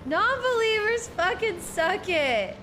Non-believers fucking suck it.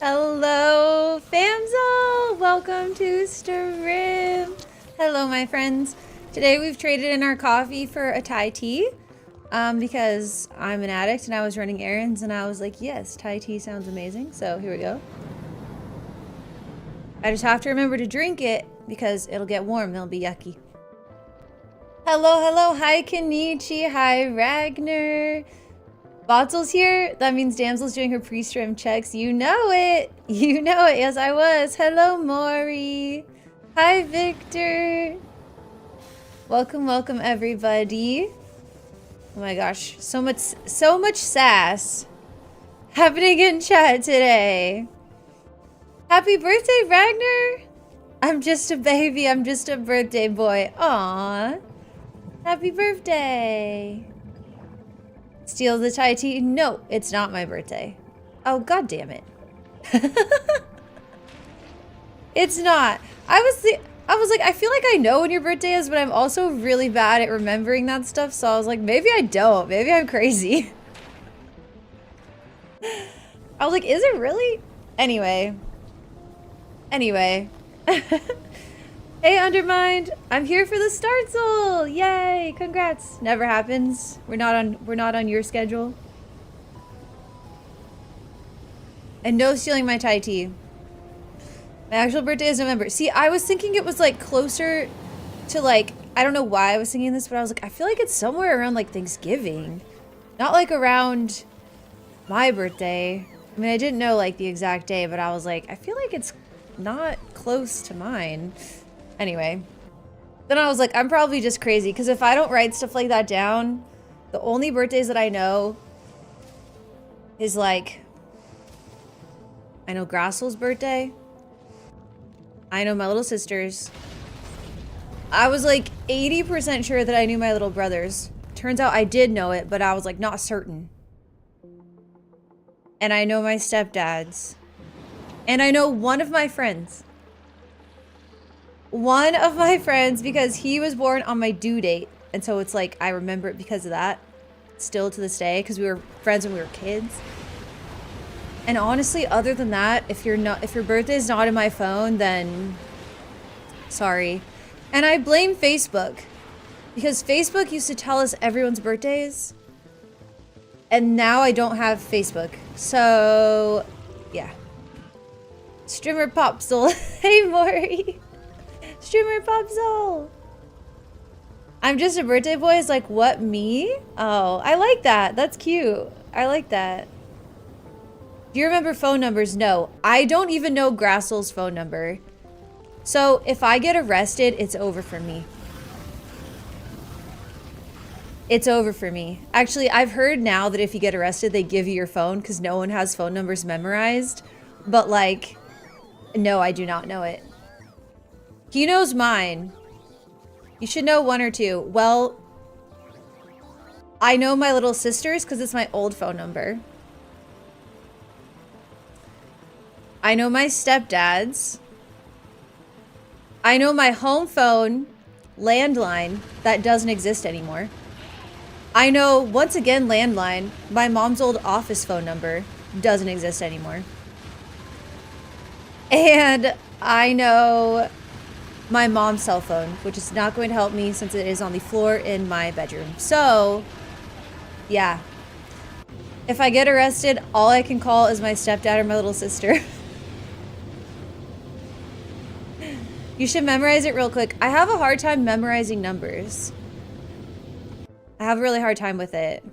Hello, Famzol! Welcome to Stream. Hello, my friends. Today we've traded in our coffee for a Thai tea because I'm an addict and I was running errands and I was like, yes, Thai tea sounds amazing. So here we go. I just have to remember to drink it because it'll get warm. It'll be yucky. Hello, hello. Hi, Kenichi. Hi, Ragnar. Botzel's here. That means Damsel's doing her pre-stream checks. You know it. You know it. Yes, I was. Hello, Maury. Hi, Victor. Welcome, welcome, everybody. Oh my gosh, so much sass happening in chat today. Happy birthday, Ragnar. I'm just a baby. I'm just a birthday boy. Aww. Happy birthday. Steal the Thai tea? No, it's not my birthday. Oh, god damn it. It's not. I was like, I feel like I know when your birthday is, but I'm also really bad at remembering that stuff, so I was like, maybe I don't. Maybe I'm crazy. I was like, is it really? Anyway. Hey, Undermined! I'm here for the Startzel! Yay! Congrats! Never happens. We're not on your schedule. And no stealing my Thai tea. My actual birthday is November. See, I was thinking it was like closer to like, I don't know why I was thinking this, but I was like, I feel like it's somewhere around like Thanksgiving. Not like around my birthday. I mean, I didn't know like the exact day, but I was like, I feel like it's not close to mine. Anyway, then I was like, I'm probably just crazy because if I don't write stuff like that down, the only birthdays that I know is like, I know Grassel's birthday. I know my little sister's. I was like 80% sure that I knew my little brother's. Turns out I did know it, but I was like not certain. And I know my stepdad's. And I know one of my friends. One of my friends, because he was born on my due date. And so it's like, I remember it because of that. Still to this day, because we were friends when we were kids. And honestly, other than that, if your birthday is not in my phone, then sorry. And I blame Facebook. Because Facebook used to tell us everyone's birthdays. And now I don't have Facebook. So, yeah. Streamer Popsol. Hey, Maury. Streamer Popsol. I'm just a birthday boy is like, what, me? Oh, I like that. That's cute. I like that. Do you remember phone numbers? No. I don't even know Grassel's phone number. So if I get arrested, it's over for me. It's over for me. Actually, I've heard now that if you get arrested, they give you your phone because no one has phone numbers memorized. But like, no, I do not know it. He knows mine. You should know one or two. Well, I know my little sister's because it's my old phone number. I know my stepdad's. I know my home phone landline that doesn't exist anymore. I know, once again, landline. My mom's old office phone number doesn't exist anymore. And I know my mom's cell phone, which is not going to help me since it is on the floor in my bedroom. So, yeah. If I get arrested, all I can call is my stepdad or my little sister. You should memorize it real quick. I have a hard time memorizing numbers. I have a really hard time with it.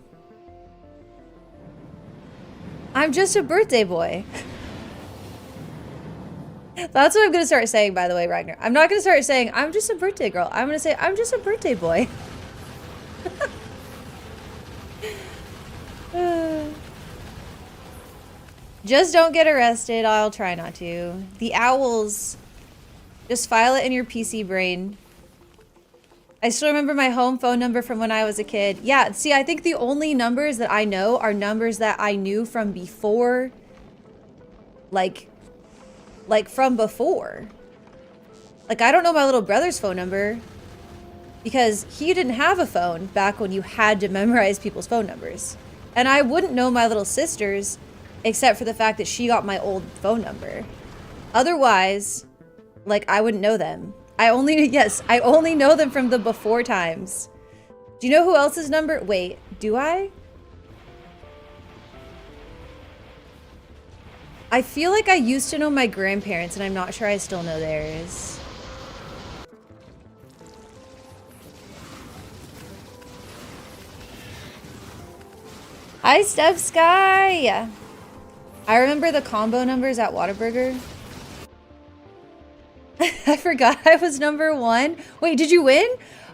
I'm just a birthday boy. That's what I'm going to start saying, by the way, Ragnar. I'm not going to start saying, I'm just a birthday girl. I'm going to say, I'm just a birthday boy. Just don't get arrested. I'll try not to. The owls. Just file it in your PC brain. I still remember my home phone number from when I was a kid. Yeah, see, I think the only numbers that I know are numbers that I knew from before. Like from before. Like, I don't know my little brother's phone number. Because he didn't have a phone back when you had to memorize people's phone numbers. And I wouldn't know my little sister's, except for the fact that she got my old phone number. Otherwise, like, I wouldn't know them. I only know them from the before times. Do you know who else's number? Wait, do I? I feel like I used to know my grandparents, and I'm not sure I still know theirs. Hi, Steph Sky! I remember the combo numbers at Whataburger. I forgot I was number 1. Wait, did you win?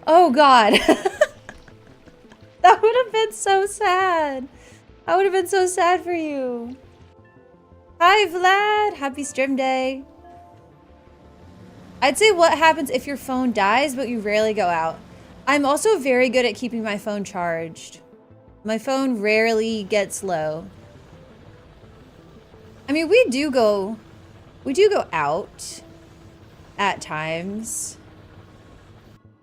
Oh, God. That would have been so sad. I would have been so sad for you. Hi, Vlad. Happy stream day. I'd say what happens if your phone dies, but you rarely go out. I'm also very good at keeping my phone charged. My phone rarely gets low. I mean, we do go out at times.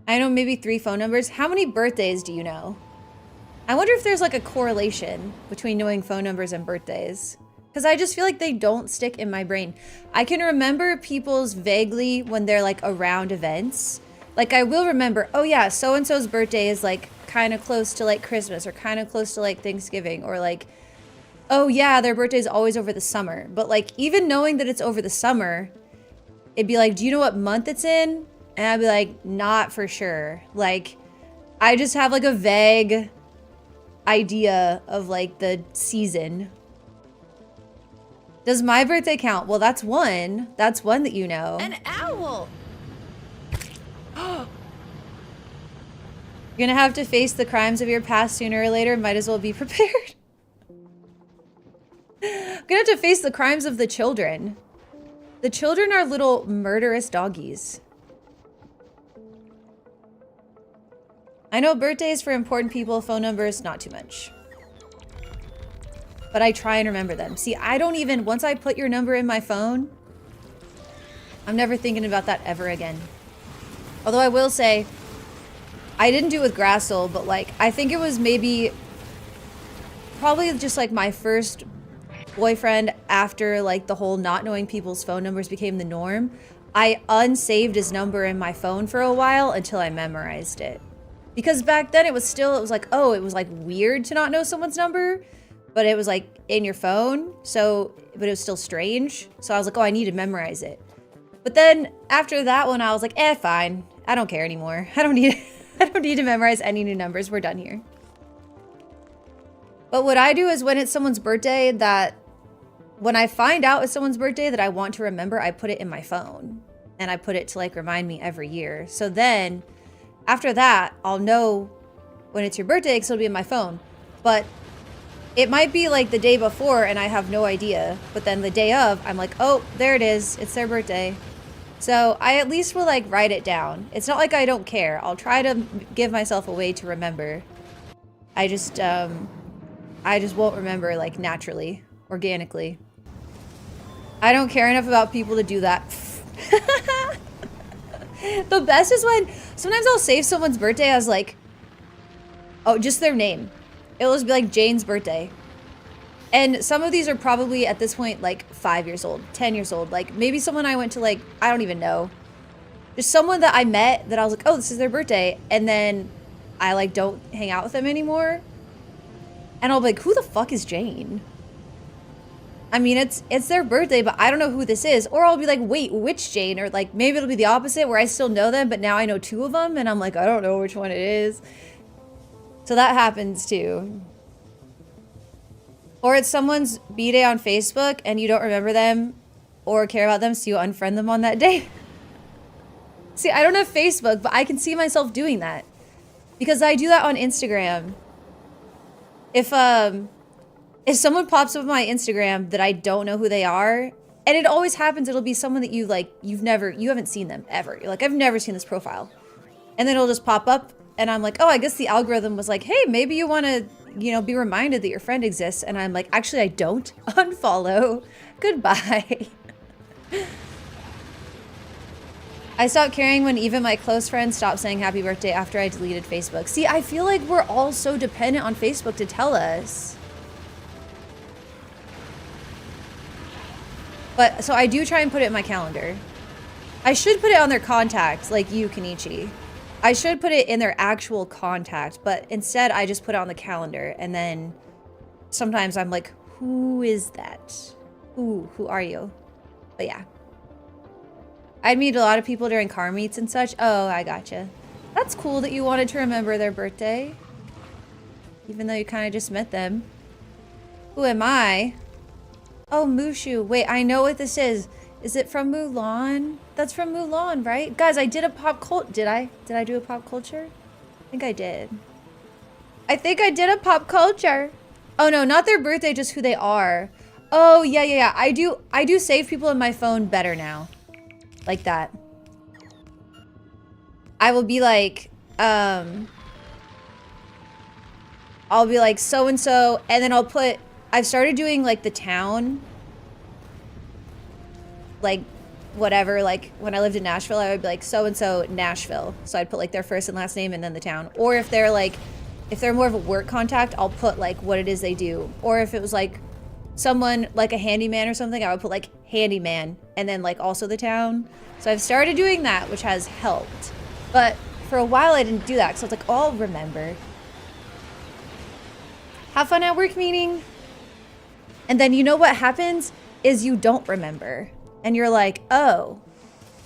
I know maybe 3 phone numbers. How many birthdays do you know? I wonder if there's like a correlation between knowing phone numbers and birthdays. Because I just feel like they don't stick in my brain. I can remember people's vaguely when they're like around events. Like I will remember, oh yeah, so-and-so's birthday is like kind of close to like Christmas or kind of close to like Thanksgiving, or like, oh yeah, their birthday is always over the summer. But like even knowing that it's over the summer, it'd be like, do you know what month it's in? And I'd be like, not for sure. Like I just have like a vague idea of like the season. Does my birthday count? Well, that's one. That's one that you know. An owl! You're gonna have to face the crimes of your past sooner or later. Might as well be prepared. I'm gonna have to face the crimes of the children. The children are little murderous doggies. I know birthdays for important people, phone numbers, not too much. But I try and remember them. See, I don't even, once I put your number in my phone, I'm never thinking about that ever again. Although I will say, I didn't do it with Grassel, but like, I think it was maybe, probably just like my first boyfriend after like the whole not knowing people's phone numbers became the norm. I unsaved his number in my phone for a while until I memorized it. Because back then it was like, oh, it was like weird to not know someone's number. But it was like in your phone, so, but it was still strange. So I was like, oh, I need to memorize it. But then after that one, I was like, fine. I don't care anymore. I don't need to memorize any new numbers. We're done here. But what I do is when it's someone's birthday when I find out it's someone's birthday that I want to remember, I put it in my phone. And I put it to like remind me every year. So then after that, I'll know when it's your birthday because it'll be in my phone. But it might be like the day before and I have no idea, but then the day of, I'm like, oh, there it is. It's their birthday. So I at least will like write it down. It's not like I don't care. I'll try to give myself a way to remember. I just won't remember like naturally, organically. I don't care enough about people to do that. The best is when sometimes I'll save someone's birthday as like, oh, just their name. It'll just be like Jane's birthday. And some of these are probably at this point like 5 years old, 10 years old. Like maybe someone I went to like, I don't even know. Just someone that I met that I was like, oh, this is their birthday. And then I like don't hang out with them anymore. And I'll be like, who the fuck is Jane? I mean, it's their birthday, but I don't know who this is. Or I'll be like, wait, which Jane? Or like maybe it'll be the opposite where I still know them, but now I know two of them. And I'm like, I don't know which one it is. So that happens too. Or it's someone's B-day on Facebook and you don't remember them or care about them, so you unfriend them on that day. See, I don't have Facebook, but I can see myself doing that. Because I do that on Instagram. If someone pops up on my Instagram that I don't know who they are, and it always happens, it'll be someone that you haven't seen them ever. You're like, I've never seen this profile. And then it'll just pop up. And I'm like, oh, I guess the algorithm was like, hey, maybe you want to, be reminded that your friend exists. And I'm like, actually, I don't. Unfollow. Goodbye. I stopped caring when even my close friends stopped saying happy birthday after I deleted Facebook. See, I feel like we're all so dependent on Facebook to tell us. But, so I do try and put it in my calendar. I should put it on their contacts, like you, Kenichi. I should put it in their actual contact, but instead I just put it on the calendar, and then sometimes I'm like, who is that? Who are you? But yeah. I'd meet a lot of people during car meets and such. Oh, I gotcha. That's cool that you wanted to remember their birthday. Even though you kind of just met them. Who am I? Oh, Mushu. Wait, I know what this is. Is it from Mulan? That's from Mulan, right? Guys, I did a pop cult. Did I? Did I do a pop culture? I think I did. I think I did a pop culture. Oh no, not their birthday, just who they are. Oh, yeah. I do save people in my phone better now. Like that. I will be like, I'll be like so-and-so, and then I've started doing like the town. Like, whatever, like when I lived in Nashville, I would be like so-and-so Nashville. So I'd put like their first and last name and then the town. Or if they're more of a work contact, I'll put like what it is they do. Or if it was like someone like a handyman or something, I would put like handyman and then like also the town. So I've started doing that, which has helped. But for a while I didn't do that, so it's like, oh, I'll remember. Have fun at work meeting. And then you know what happens is you don't remember. And you're like, oh,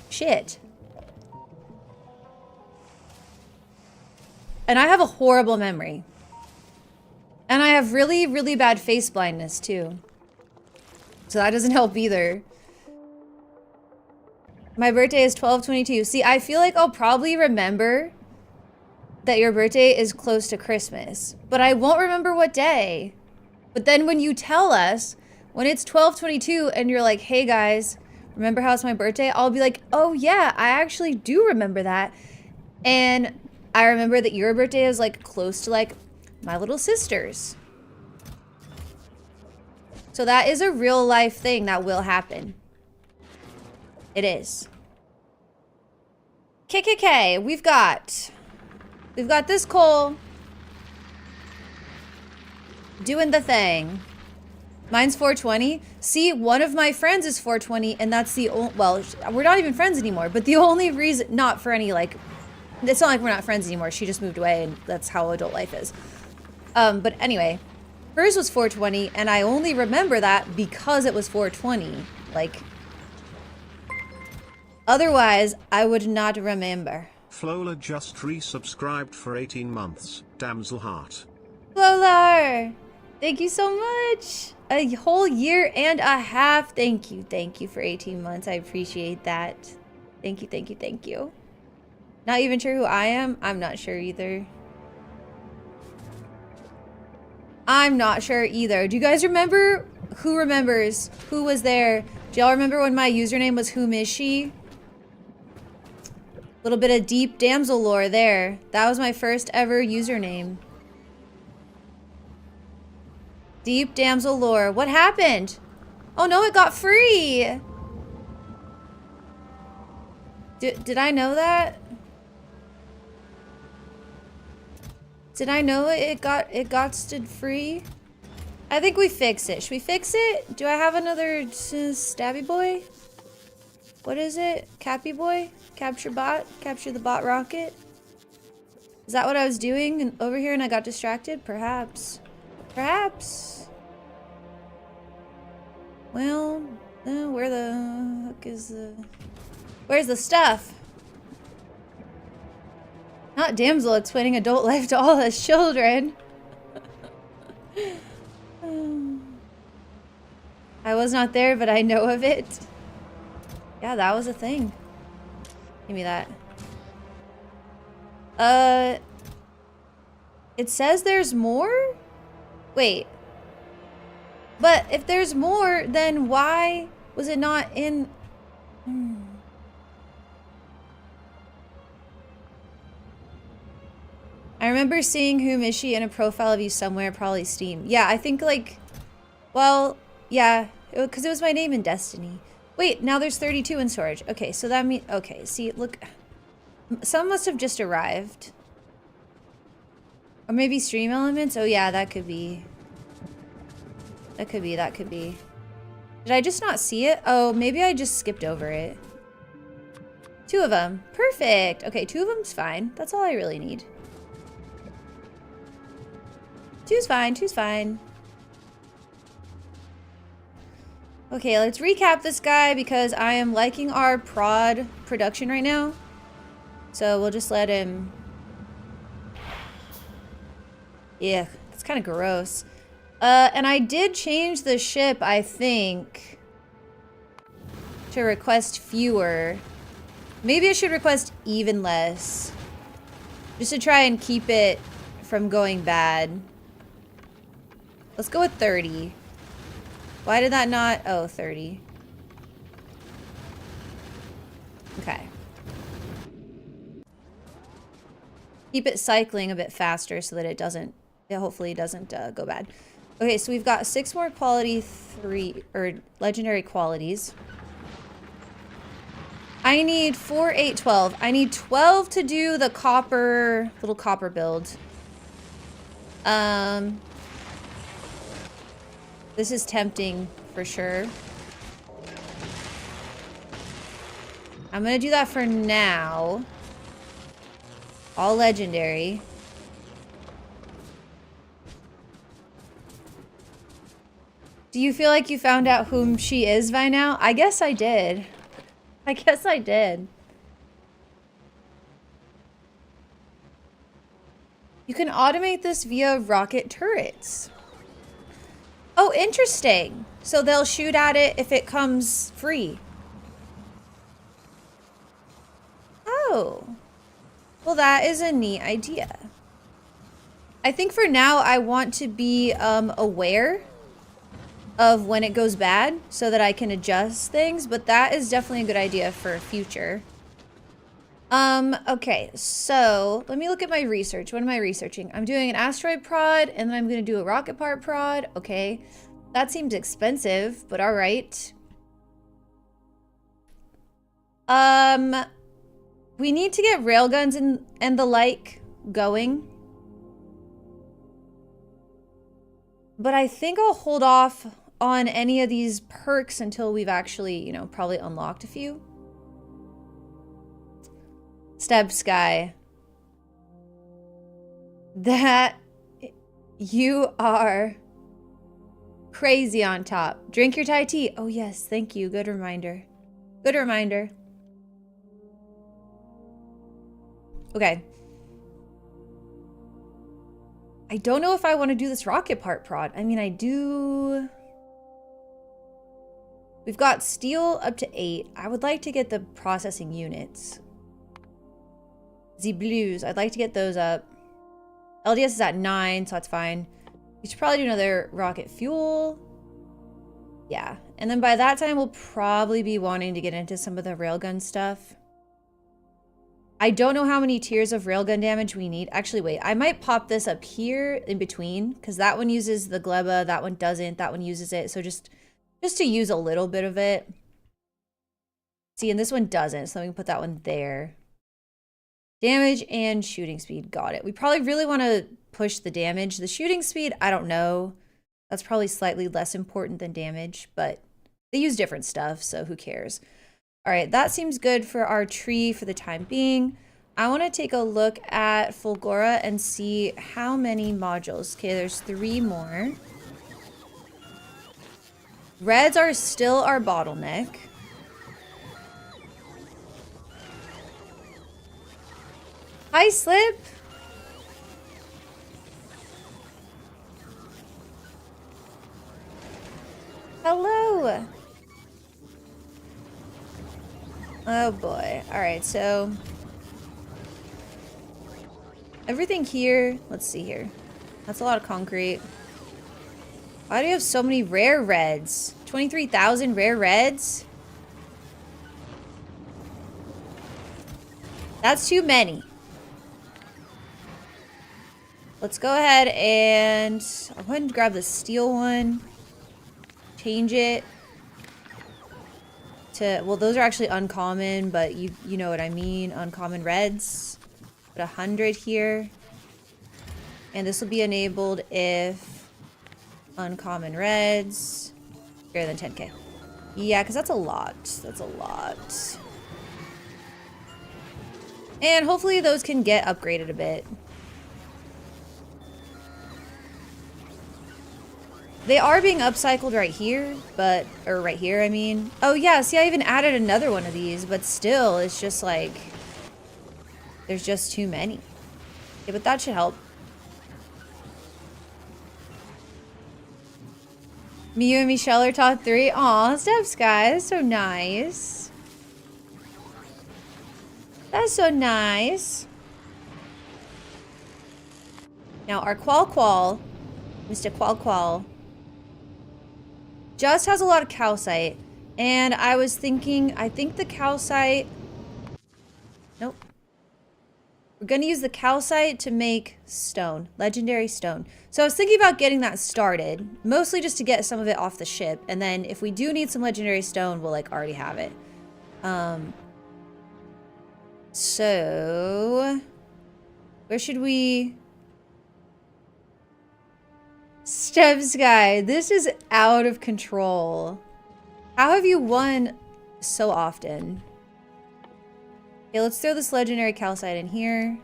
shit. And I have a horrible memory. And I have really, really bad face blindness too. So that doesn't help either. My birthday is 12/22. See, I feel like I'll probably remember that your birthday is close to Christmas, but I won't remember what day. But then when you tell us, when it's 12/22 and you're like, hey guys, remember how it's my birthday? I'll be like, oh yeah, I actually do remember that. And I remember that your birthday is like close to like my little sister's. So that is a real life thing that will happen. It is. KKK, we've got this Cole doing the thing. Mine's 420. See, one of my friends is 420, and that's the only, well, we're not even friends anymore, but the only reason, not for any, like, it's not like we're not friends anymore. She just moved away, and that's how adult life is. But anyway, hers was 420, and I only remember that because it was 420. Like, otherwise, I would not remember. Flola just resubscribed for 18 months. Damsel heart. Flolar! Thank you so much! A whole year and a half. Thank you. Thank you for 18 months. I appreciate that. Thank you, thank you, thank you. Not even sure who I am? I'm not sure either. I'm not sure either. Do you guys remember? Who remembers? Who was there? Do y'all remember when my username was Whom Is She? Little bit of deep damsel lore there. That was my first ever username. Deep damsel lore. What happened? Oh no, it got free. Did I know that? Did I know it got stood free? I think we fix it. Should we fix it? Do I have another stabby boy? What is it? Cappy boy? Capture bot? Capture the bot rocket? Is that what I was doing over here and I got distracted? Perhaps. Perhaps. Well, where the heck is the... Where's the stuff? Not damsel explaining adult life to all us children. I was not there, but I know of it. Yeah, that was a thing. Give me that. It says there's more? Wait. But if there's more, then why was it not in... I remember seeing Whom Is She in a profile of you somewhere, probably Steam. Yeah, I think like... Well, yeah, because it was my name in Destiny. Wait, now there's 32 in storage. Okay, so that means... Okay, see, look... Some must have just arrived. Or maybe Stream Elements? Oh yeah, that could be. That could be, that could be. Did I just not see it? Oh, maybe I just skipped over it. 2 of them. Perfect. Okay, 2 of them's fine. That's all I really need. 2's fine, 2's fine. Okay, let's recap this guy because I am liking our prod production right now. So we'll just let him... Yeah, it's kind of gross. And I did change the ship, I think, to request fewer. Maybe I should request even less. Just to try and keep it from going bad. Let's go with 30. Why did that not... Oh, 30. Okay. Keep it cycling a bit faster so that it doesn't... It hopefully doesn't go bad. Okay, so we've got 6 more quality 3... Or legendary qualities. I need 4, 8, 12. I need 12 to do the copper... Little copper build. This is tempting for sure. I'm gonna do that for now. All legendary. Do you feel like you found out whom she is by now? I guess I did. I guess I did. You can automate this via rocket turrets. Oh, interesting. So they'll shoot at it if it comes free. Oh. Well, that is a neat idea. I think for now I want to be aware of when it goes bad so that I can adjust things, but that is definitely a good idea for future. Okay, so let me look at my research. What am I researching? I'm doing an asteroid prod, and then I'm gonna do a rocket part prod. Okay, that seems expensive, but all right. We need to get railguns and the like going. But I think I'll hold off on any of these perks until we've actually, you know, probably unlocked a few. Steb Sky. That you are crazy on top. Drink your Thai tea. Oh yes, thank you. Good reminder. Good reminder. Okay. I don't know if I want to do this rocket part prod. I mean, I do. We've got steel up to 8. I would like to get the processing units. The blues, I'd like to get those up. LDS is at 9, so that's fine. We should probably do another rocket fuel. Yeah, and then by that time, we'll probably be wanting to get into some of the railgun stuff. I don't know how many tiers of railgun damage we need. Actually, wait, I might pop this up here in between, because that one uses the Gleba, that one doesn't, that one uses it. So just to use a little bit of it. See, and this one doesn't, so we can put that one there. Damage and shooting speed, got it. We probably really want to push the damage. The shooting speed, I don't know. That's probably slightly less important than damage, but they use different stuff, so who cares? All right, that seems good for our tree for the time being. I want to take a look at Fulgora and see how many modules. Okay, there's 3 more. Reds are still our bottleneck. Hi, Slip. Hello. Oh boy. All right, so everything here, let's see here. That's a lot of concrete. Why do you have so many rare reds? 23,000 rare reds? That's too many. Let's go ahead and I'll go ahead and grab the steel one. Change it to, well, those are actually uncommon, but you know what I mean. Uncommon reds. Put 100 here. And this will be enabled if uncommon reds greater than 10k. Yeah, because that's a lot. That's a lot. And hopefully those can get upgraded a bit. They are being upcycled right here, but, or right here, I mean. Oh yeah, see, I even added another one of these, but still, it's just like, there's just too many. Yeah, but that should help. You and Michelle are top 3. Aw, Steps, guys, so nice. That's so nice. Now, our Qual, Mr. Qual, just has a lot of calcite. And I was thinking, I think the calcite... Nope. We're gonna use the calcite to make stone. Legendary stone. So I was thinking about getting that started. Mostly just to get some of it off the ship. And then if we do need some legendary stone, we'll like already have it. So... Where should we... Steps guy, this is out of control. How have you won so often? Okay, let's throw this legendary calcite in here.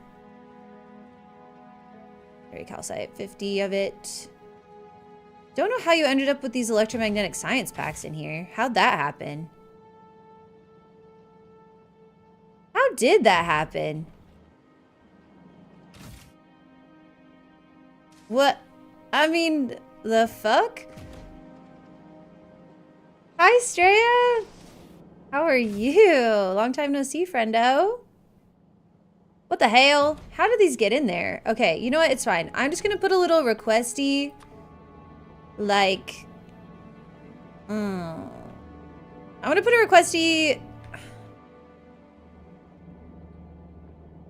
Legendary calcite, 50 of it. Don't know how you ended up with these electromagnetic science packs in here. How'd that happen? How did that happen? What? I mean, the fuck? Hi, Straya. How are you? Long time no see, friendo. What the hell? How did these get in there? Okay, you know what? It's fine. I'm just gonna put a little requesty, like, I'm gonna put a requesty,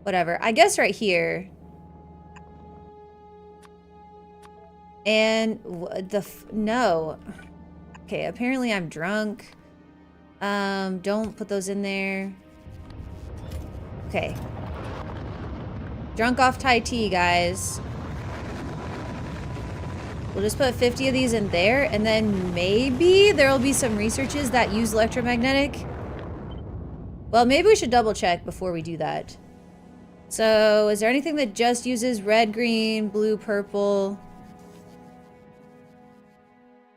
whatever. I guess right here. And no. Okay, apparently I'm drunk. Don't put those in there. Okay. Drunk off Thai tea, guys. We'll just put 50 of these in there, and then maybe there'll be some researches that use electromagnetic. Well, maybe we should double check before we do that. So, is there anything that just uses red, green, blue, purple,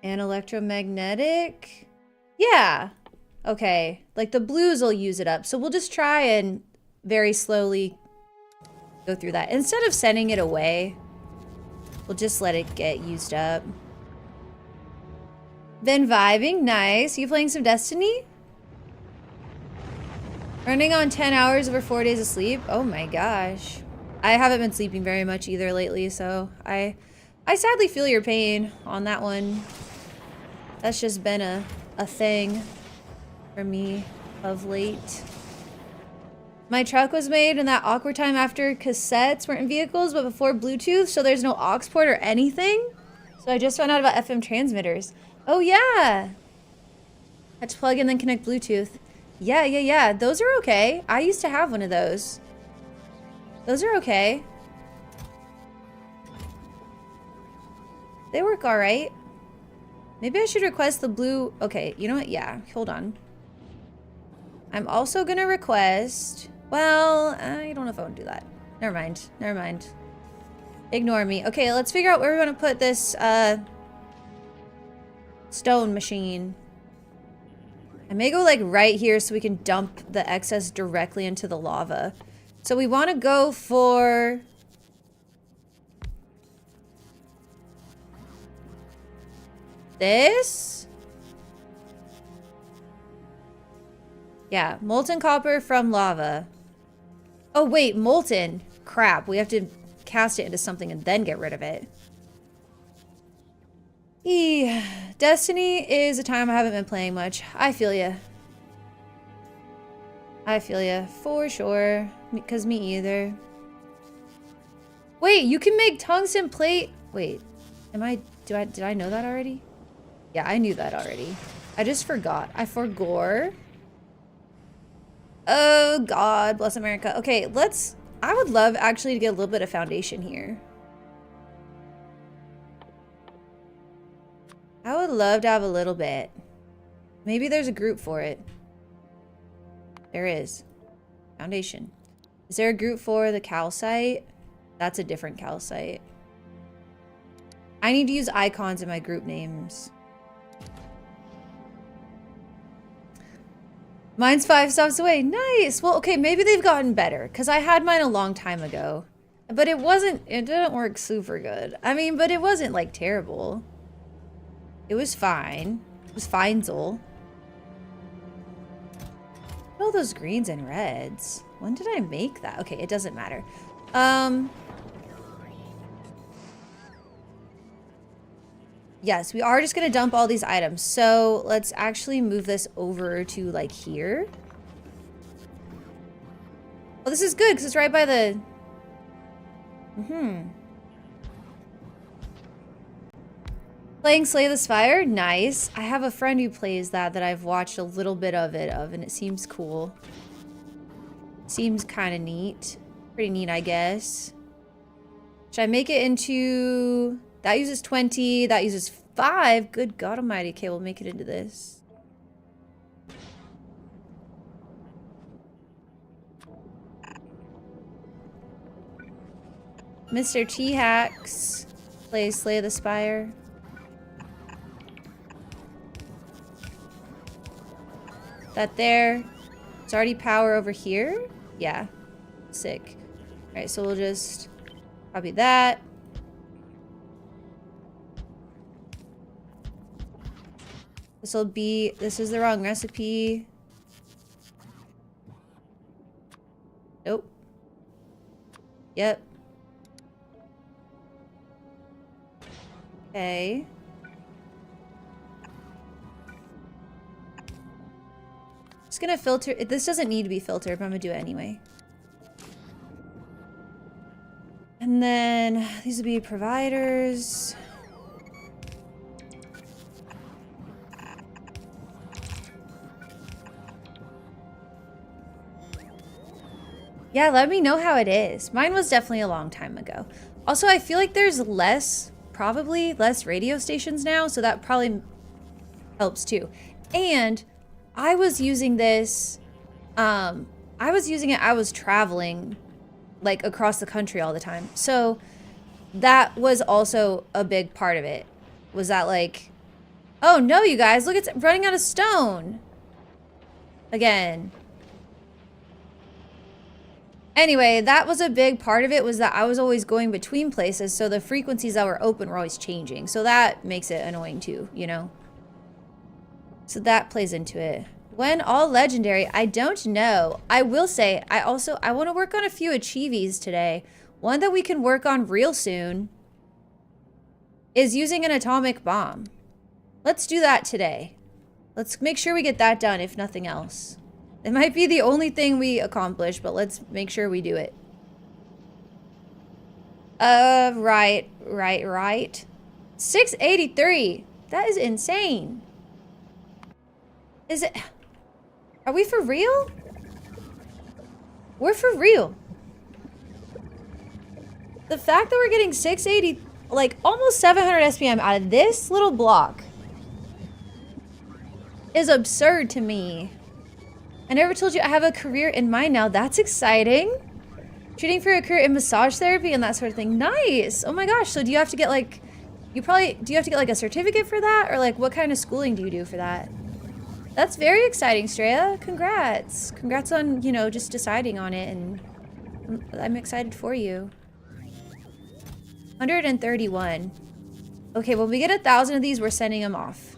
and electromagnetic? Yeah. Okay. Like the blues will use it up. So we'll just try and very slowly go through that. Instead of sending it away, we'll just let it get used up. Been vibing. Nice. You playing some Destiny? Running on 10 hours over 4 days of sleep. Oh my gosh. I haven't been sleeping very much either lately, so I sadly feel your pain on that one. That's just been a thing for me of late. My truck was made in that awkward time after cassettes weren't in vehicles, but before Bluetooth, so there's no aux port or anything. So I just found out about FM transmitters. Oh yeah. Had to plug in then connect Bluetooth. Yeah. Those are okay. I used to have one of those. Those are okay. They work all right. Maybe I should request the blue. Okay, you know what? Yeah, hold on. I'm also gonna request. Well, I don't know if I want to do that. Never mind. Never mind. Ignore me. Okay, let's figure out where we want to put this stone machine. I may go like right here so we can dump the excess directly into the lava. So we want to go for this. Yeah, molten copper from lava. Oh wait, molten. Crap, we have to cast it into something and then get rid of it. Destiny is a time I haven't been playing much. I feel ya. I feel ya, for sure. Because me either. Wait, you can make tungsten plate. Wait, did I know that already? Yeah, I knew that already. I just forgot. I forgore. Oh God, bless America. Okay, I would love actually to get a little bit of foundation here. I would love to have a little bit. Maybe there's a group for it. There is. Foundation. Is there a group for the calcite? That's a different calcite. I need to use icons in my group names. Mine's 5 stops away. Nice. Well, okay, maybe they've gotten better because I had mine a long time ago. But it didn't work super good. I mean, but it wasn't like terrible. It was fine. It was finezel. All those greens and reds. When did I make that? Okay, it doesn't matter. Yes, we are just gonna dump all these items. So let's actually move this over to like here. Well, this is good because it's right by the... Playing Slay the Spire? Nice. I have a friend who plays that I've watched a little bit of and it seems cool. Seems kind of neat. Pretty neat, I guess. Should I make it into That uses 20. That uses 5. Good God almighty. Okay, we'll make it into this. Mr. T-Hacks plays Slay the Spire. That there. It's already power over here? Yeah. Sick. Alright, so we'll just copy that. This will be... This is the wrong recipe. Nope. Yep. Okay. Just gonna filter. This doesn't need to be filtered, but I'm gonna do it anyway. And then these will be providers. Yeah, let me know how it is. Mine was definitely a long time ago. Also, I feel like there's probably less radio stations now, so that probably helps too. And I was using this, I was traveling like across the country all the time. So that was also a big part of it. Was that like, oh no, you guys, look, it's running out of stone. Again. Anyway, that was a big part of it, was that I was always going between places, so the frequencies that were open were always changing. So that makes it annoying too, you know? So that plays into it. When all legendary, I don't know. I will say, I want to work on a few achievies today. One that we can work on real soon is using an atomic bomb. Let's do that today. Let's make sure we get that done, if nothing else. It might be the only thing we accomplish, but let's make sure we do it. Right. 683. That is insane. Is it... Are we for real? We're for real. The fact that we're getting 680, like almost 700 SPM out of this little block is absurd to me. I never told you I have a career in mind now. That's exciting. Treating for a career in massage therapy and that sort of thing. Nice. Oh my gosh. So do you have to get like, do you have to get like a certificate for that? Or like what kind of schooling do you do for that? That's very exciting, Straya. Congrats. Congrats on, you know, just deciding on it, and I'm excited for you. 131. Okay, when we get 1,000 of these, we're sending them off.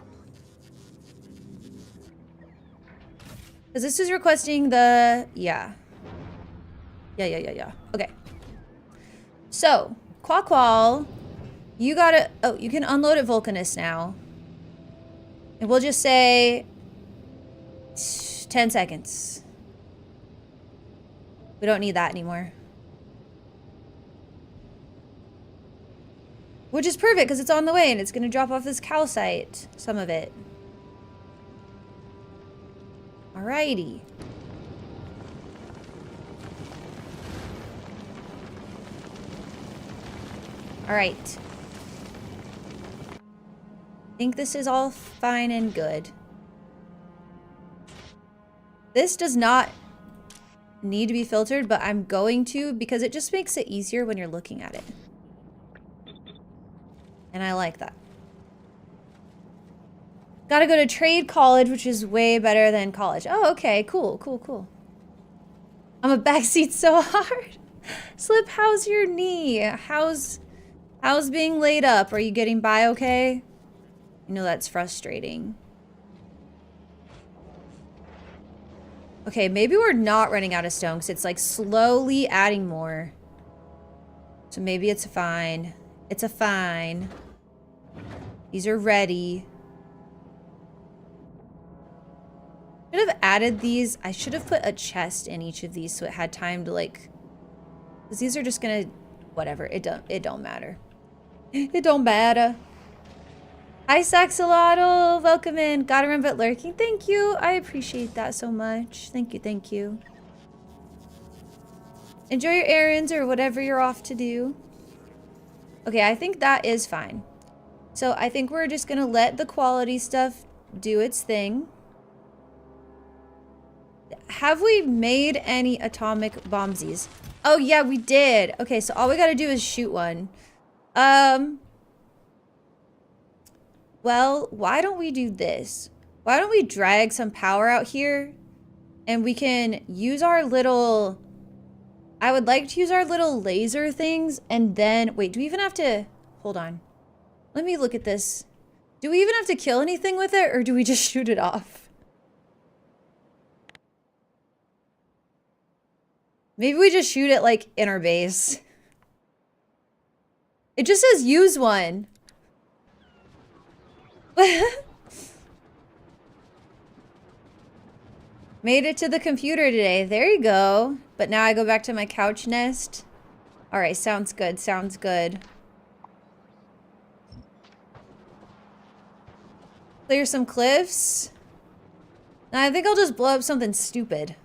Because this is requesting the... Yeah. Yeah. Okay. So, Quaqual, you gotta... Oh, you can unload at Vulcanus now. And we'll just say... 10 seconds. We don't need that anymore. Which is perfect, because it's on the way, and it's going to drop off this calcite. Some of it. Alrighty. Alright. I think this is all fine and good. This does not need to be filtered, but I'm going to, because it just makes it easier when you're looking at it. And I like that. Gotta go to trade college, which is way better than college. Oh, okay, cool. I'm a backseat so hard. Slip, how's your knee? How's being laid up? Are you getting by okay? I know that's frustrating. Okay, maybe we're not running out of stone because it's like slowly adding more. So maybe it's fine. It's a fine. These are ready. Should have added these. I should have put a chest in each of these so it had time to like... Because these are just gonna... Whatever. It don't matter. It don't matter. Hi, Saxolotl. Welcome in. Gotta remember lurking. Thank you. I appreciate that so much. Thank you. Enjoy your errands or whatever you're off to do. Okay, I think that is fine. So I think we're just gonna let the quality stuff do its thing. Have we made any atomic bombsies? Oh yeah, we did. Okay, so all we gotta do is shoot one. Well, why don't we do this? Why don't we drag some power out here and we can use our little... I would like to use our little laser things and then... Wait, do we even have to... Hold on. Let me look at this. Do we even have to kill anything with it or do we just shoot it off? Maybe we just shoot it like in our base. It just says use one. Made it to the computer today. There you go. But now I go back to my couch nest. Alright, sounds good. Sounds good. Clear some cliffs. Now I think I'll just blow up something stupid.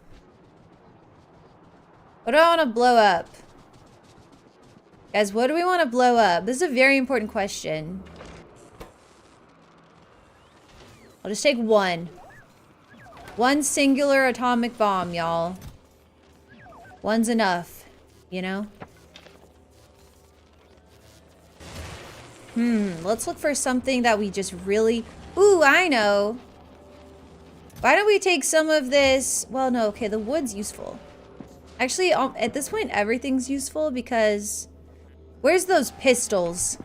What do I want to blow up? Guys, what do we want to blow up? This is a very important question. I'll just take one. One singular atomic bomb, y'all. One's enough, you know? Let's look for something that we just really... Ooh, I know. Why don't we take some of this... Well, no, okay, the wood's useful. Actually, at this point, everything's useful because... Where's those pistols?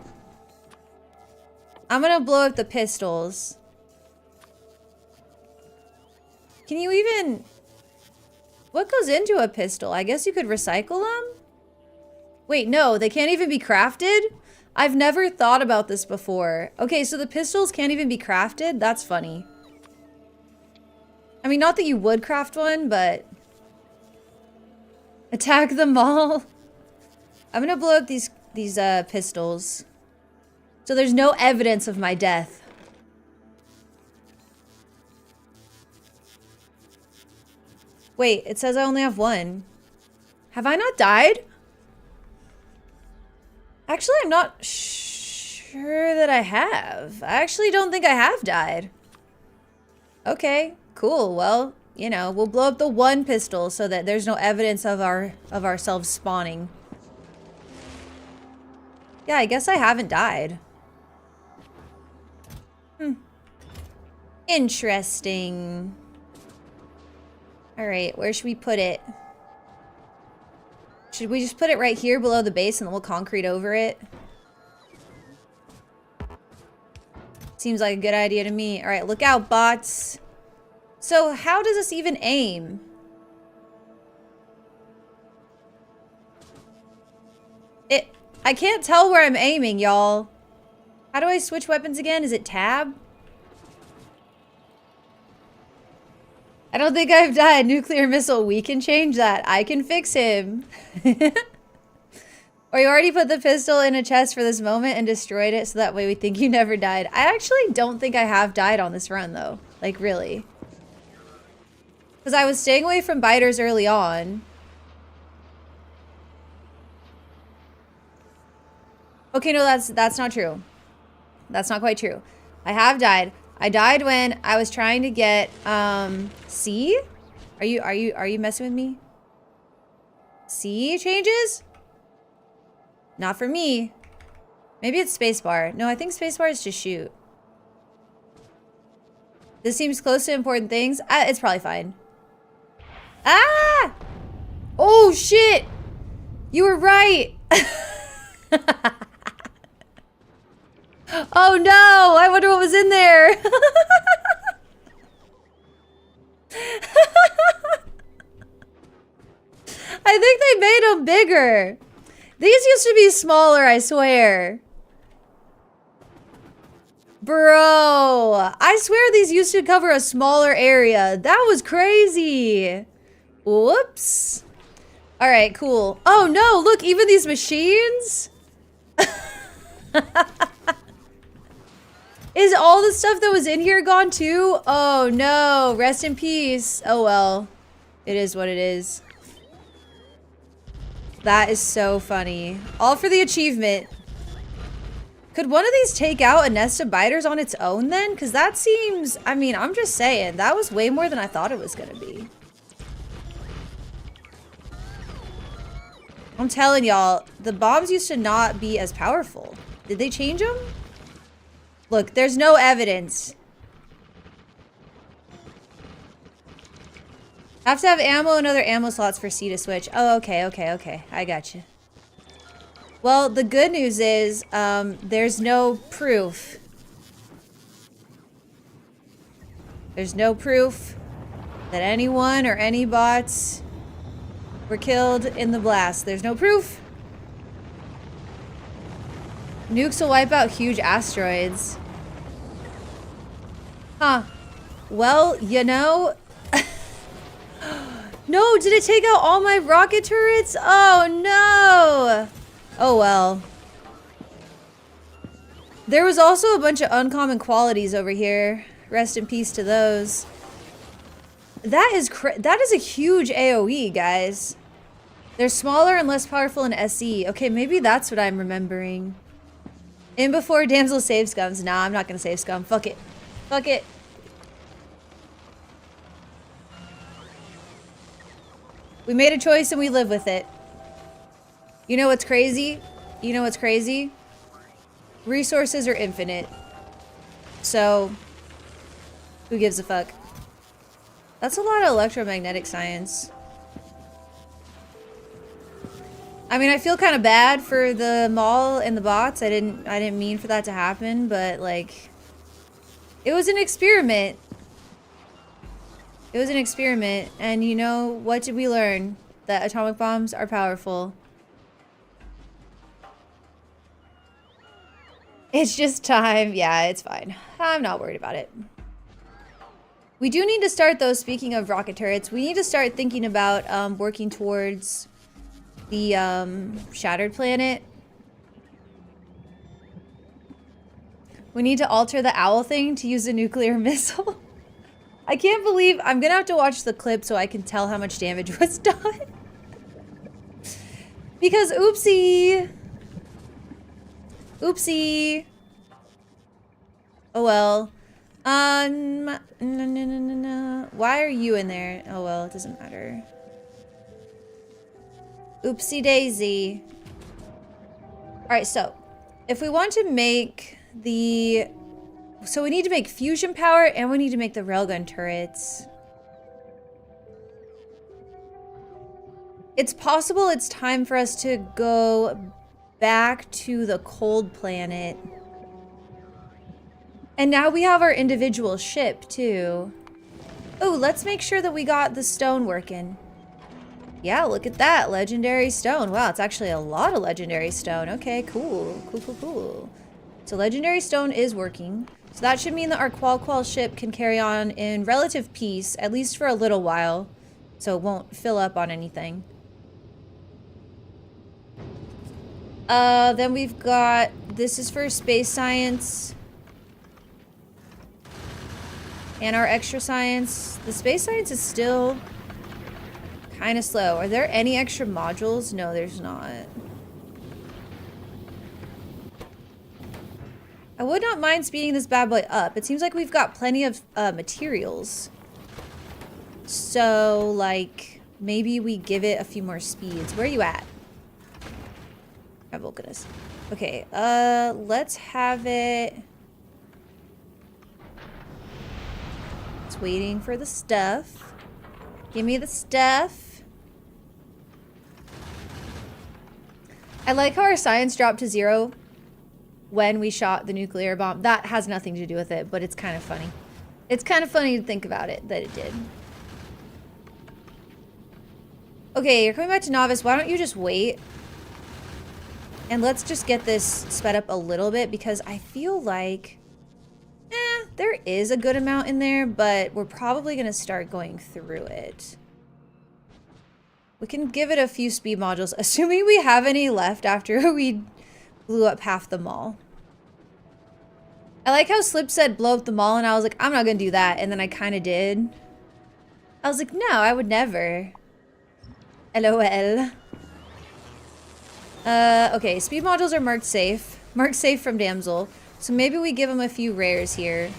I'm gonna blow up the pistols. Can you even... What goes into a pistol? I guess you could recycle them? Wait, no, they can't even be crafted? I've never thought about this before. Okay, so the pistols can't even be crafted? That's funny. I mean, not that you would craft one, but... Attack them all. I'm gonna blow up these pistols. So there's no evidence of my death. Wait, it says I only have one. Have I not died? Actually, I'm not sure that I have. I actually don't think I have died. Okay, cool. Well, you know, we'll blow up the one pistol so that there's no evidence of ourselves spawning. Yeah, I guess I haven't died. Interesting. All right, where should we put it? Should we just put it right here below the base and then we'll concrete over it? Seems like a good idea to me. All right, look out, bots. So how does this even aim? I can't tell where I'm aiming, y'all. How do I switch weapons again? Is it tab? I don't think I've died. Nuclear missile, we can change that. I can fix him. Or you already put the pistol in a chest for this moment and destroyed it so that way we think you never died. I actually don't think I have died on this run though. Like really. Because I was staying away from biters early on. Okay, no, that's not true. That's not quite true. I have died. I died when I was trying to get C? Are you messing with me? C changes? Not for me. Maybe it's spacebar. No, I think spacebar is to shoot. This seems close to important things. It's probably fine. Ah! Oh shit! You were right. Oh no! I wonder what was in there. I think they made them bigger. These used to be smaller, I swear. Bro, I swear these used to cover a smaller area. That was crazy. Whoops. All right, cool. Oh no, look, even these machines? Is all the stuff that was in here gone too? Oh no, rest in peace. Oh well, it is what it is. That is so funny. All for the achievement. Could one of these take out a nest of biters on its own then? Because that seems, I mean, I'm just saying, that was way more than I thought it was going to be. I'm telling y'all, the bombs used to not be as powerful. Did they change them? Look, there's no evidence. Have to have ammo and other ammo slots for C to switch. Oh, okay. I got you. Well, the good news is, there's no proof. There's no proof that anyone or any bots were killed in the blast. There's no proof. Nukes will wipe out huge asteroids. Huh. Well, you know... No, did it take out all my rocket turrets? Oh, no! Oh, well. There was also a bunch of uncommon qualities over here. Rest in peace to those. That is a huge AoE, guys. They're smaller and less powerful in SE. Okay, maybe that's what I'm remembering. In before Damsel save scums. Nah, I'm not gonna save scum. Fuck it. Fuck it. We made a choice and we live with it. You know what's crazy? You know what's crazy? Resources are infinite. So, who gives a fuck? That's a lot of electromagnetic science. I mean, I feel kind of bad for the mall and the bots. I didn't mean for that to happen, but like, it was an experiment. It was an experiment, and you know, what did we learn? That atomic bombs are powerful. It's just time. Yeah, it's fine. I'm not worried about it. We do need to start, though, speaking of rocket turrets, we need to start thinking about working towards the Shattered Planet. We need to alter the owl thing to use a nuclear missile. I can't believe I'm gonna have to watch the clip so I can tell how much damage was done. Because oopsie. Oopsie. Oh well. No. Why are you in there? Oh well, it doesn't matter. Oopsie daisy. Alright, so if we want to make the... So we need to make fusion power and we need to make the railgun turrets. It's possible it's time for us to go back to the cold planet. And now we have our individual ship too. Oh, let's make sure that we got the stone working. Yeah, look at that. Legendary stone. Wow, it's actually a lot of legendary stone. Okay, cool. Cool. So legendary stone is working. So that should mean that our Qual ship can carry on in relative peace, at least for a little while. So it won't fill up on anything. Then we've got... This is for space science. And our extra science. The space science is still kind of slow. Are there any extra modules? No, there's not. I would not mind speeding this bad boy up. It seems like we've got plenty of materials. So, like, maybe we give it a few more speeds. Where are you at? At Vulcanus. Okay, let's have it... It's waiting for the stuff. Give me the stuff. I like how our science dropped to 0 when we shot the nuclear bomb. That has nothing to do with it, but it's kind of funny. It's kind of funny to think about it, that it did. Okay, you're coming back to Novice. Why don't you just wait? And let's just get this sped up a little bit, because I feel like... there is a good amount in there, but we're probably going to start going through it. We can give it a few speed modules, assuming we have any left after we blew up half the mall. I like how Slip said blow up the mall, and I was like, I'm not going to do that. And then I kind of did. I was like, no, I would never. LOL. Okay, speed modules are marked safe. Mark safe from Damsel. So maybe we give him a few rares here.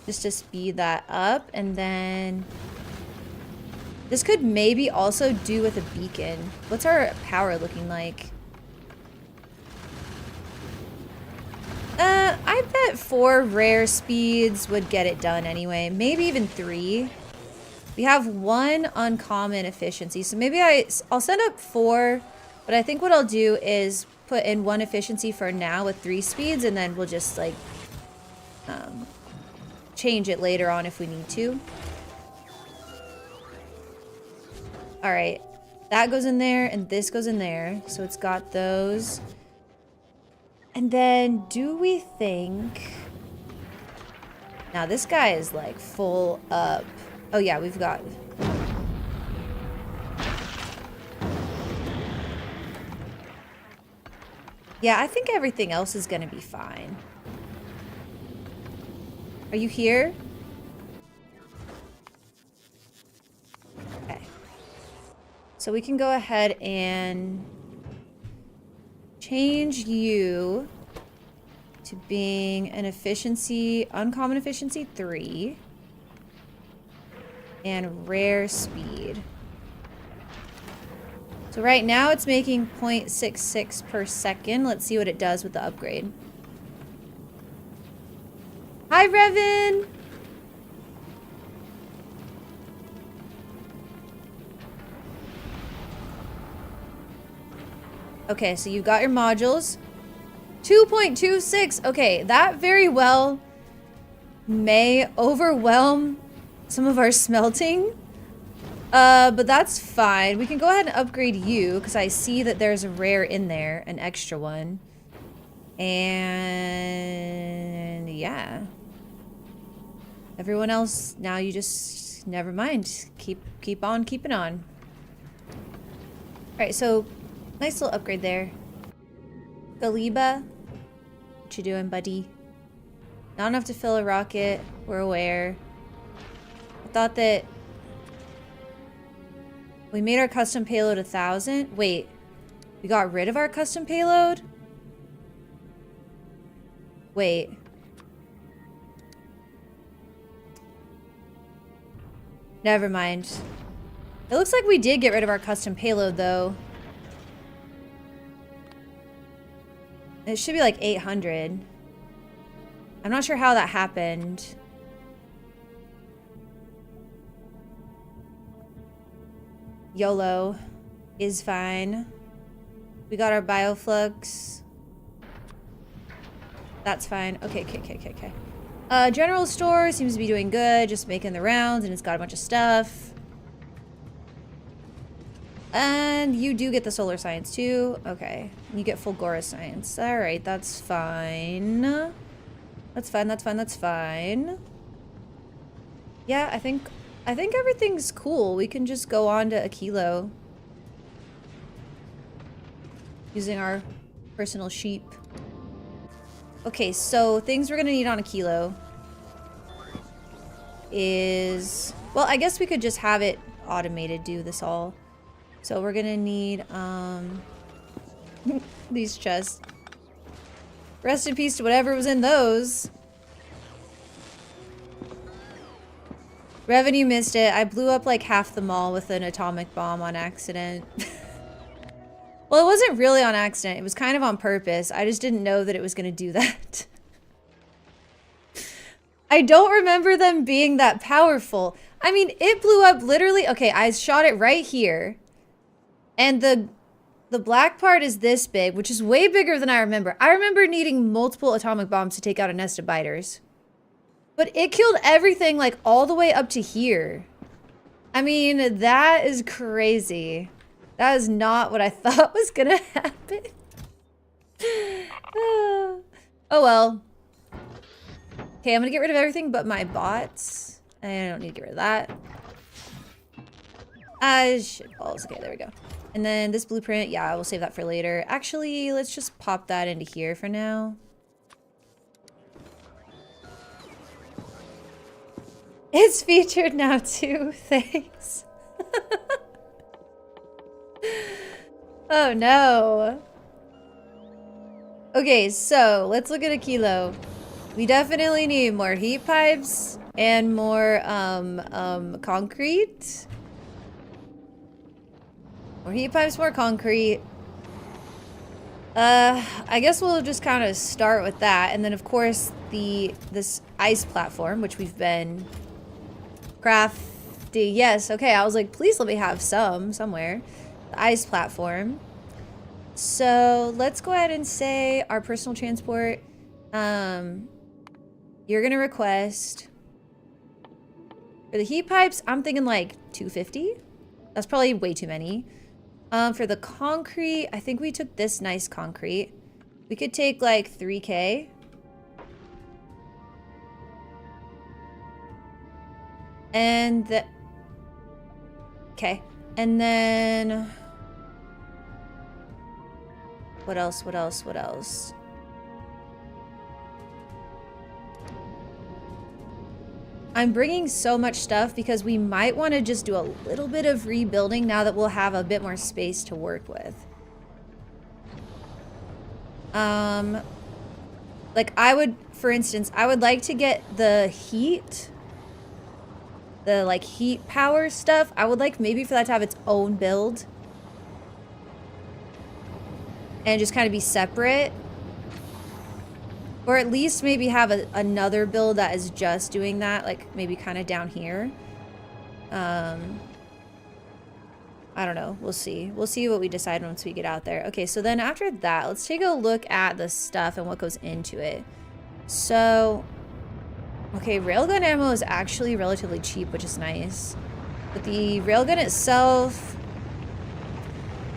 Just to speed that up. And then... this could maybe also do with a beacon. What's our power looking like? I bet 4 rare speeds would get it done anyway. Maybe even 3. We have 1 uncommon efficiency. So maybe I'll send up 4. But I think what I'll do is put in 1 efficiency for now with 3 speeds. And then we'll just like change it later on if we need to. Alright. That goes in there and this goes in there. So it's got those. And then, do we think... now, this guy is, like, full up. Oh, yeah, we've got... yeah, I think everything else is gonna be fine. Are you here? Okay. So we can go ahead and... change you to being an efficiency, uncommon efficiency 3 and rare speed. So right now it's making 0.66 per second. Let's see what it does with the upgrade. Hi, Revan! Okay, so you've got your modules. 2.26. Okay, that very well may overwhelm some of our smelting. But that's fine. We can go ahead and upgrade you, because I see that there's a rare in there, an extra one. And yeah. Everyone else, now you just, never mind. Keep on keeping on. Alright, so nice little upgrade there. Galiba, what you doing, buddy? Not enough to fill a rocket, we're aware. I thought that we made our custom payload 1,000. Wait, we got rid of our custom payload? Wait. Never mind. It looks like we did get rid of our custom payload, though. It should be like 800. I'm not sure how that happened. YOLO is fine. We got our bioflux. That's fine. Okay. General store seems to be doing good, just making the rounds, and it's got a bunch of stuff. And you do get the solar science too. Okay. You get Fulgora science. Alright, that's fine. That's fine. Yeah, I think everything's cool. We can just go on to Aquilo. Using our personal sheep. Okay, so things we're gonna need on Aquilo is... well, I guess we could just have it automated do this all. So we're gonna need, these chests. Rest in peace to whatever was in those. Revenue missed it. I blew up like half the mall with an atomic bomb on accident. Well, it wasn't really on accident. It was kind of on purpose. I just didn't know that it was gonna do that. I don't remember them being that powerful. I mean, it blew up literally... okay, I shot it right here. And the black part is this big, which is way bigger than I remember. I remember needing multiple atomic bombs to take out a nest of biters. But it killed everything like all the way up to here. I mean, that is crazy. That is not what I thought was gonna happen. Oh well. Okay, I'm gonna get rid of everything but my bots. I don't need to get rid of that. Shitballs. Okay, there we go. And then this blueprint, yeah, we'll save that for later. Actually, let's just pop that into here for now. It's featured now too, thanks. Oh no. Okay, so let's look at a kilo. We definitely need more heat pipes and more concrete. More heat pipes, more concrete. I guess we'll just kind of start with that, and then of course this ice platform, which we've been crafting. Yes, okay. I was like, please let me have somewhere. The ice platform. So let's go ahead and say our personal transport. You're gonna request for the heat pipes. I'm thinking like 250. That's probably way too many. For the concrete, I think we took this nice concrete. We could take like 3K. And the... Okay. And then... What else? What else? What else? I'm bringing so much stuff because we might want to just do a little bit of rebuilding now that we'll have a bit more space to work with. Like I would, for instance, I would like to get the heat, the like heat power stuff. I would like maybe for that to have its own build and just kind of be separate. Or at least maybe have another build that is just doing that, like maybe kind of down here. I don't know. We'll see. We'll see what we decide once we get out there. Okay, so then after that, let's take a look at the stuff and what goes into it. So, okay, railgun ammo is actually relatively cheap, which is nice. But the railgun itself...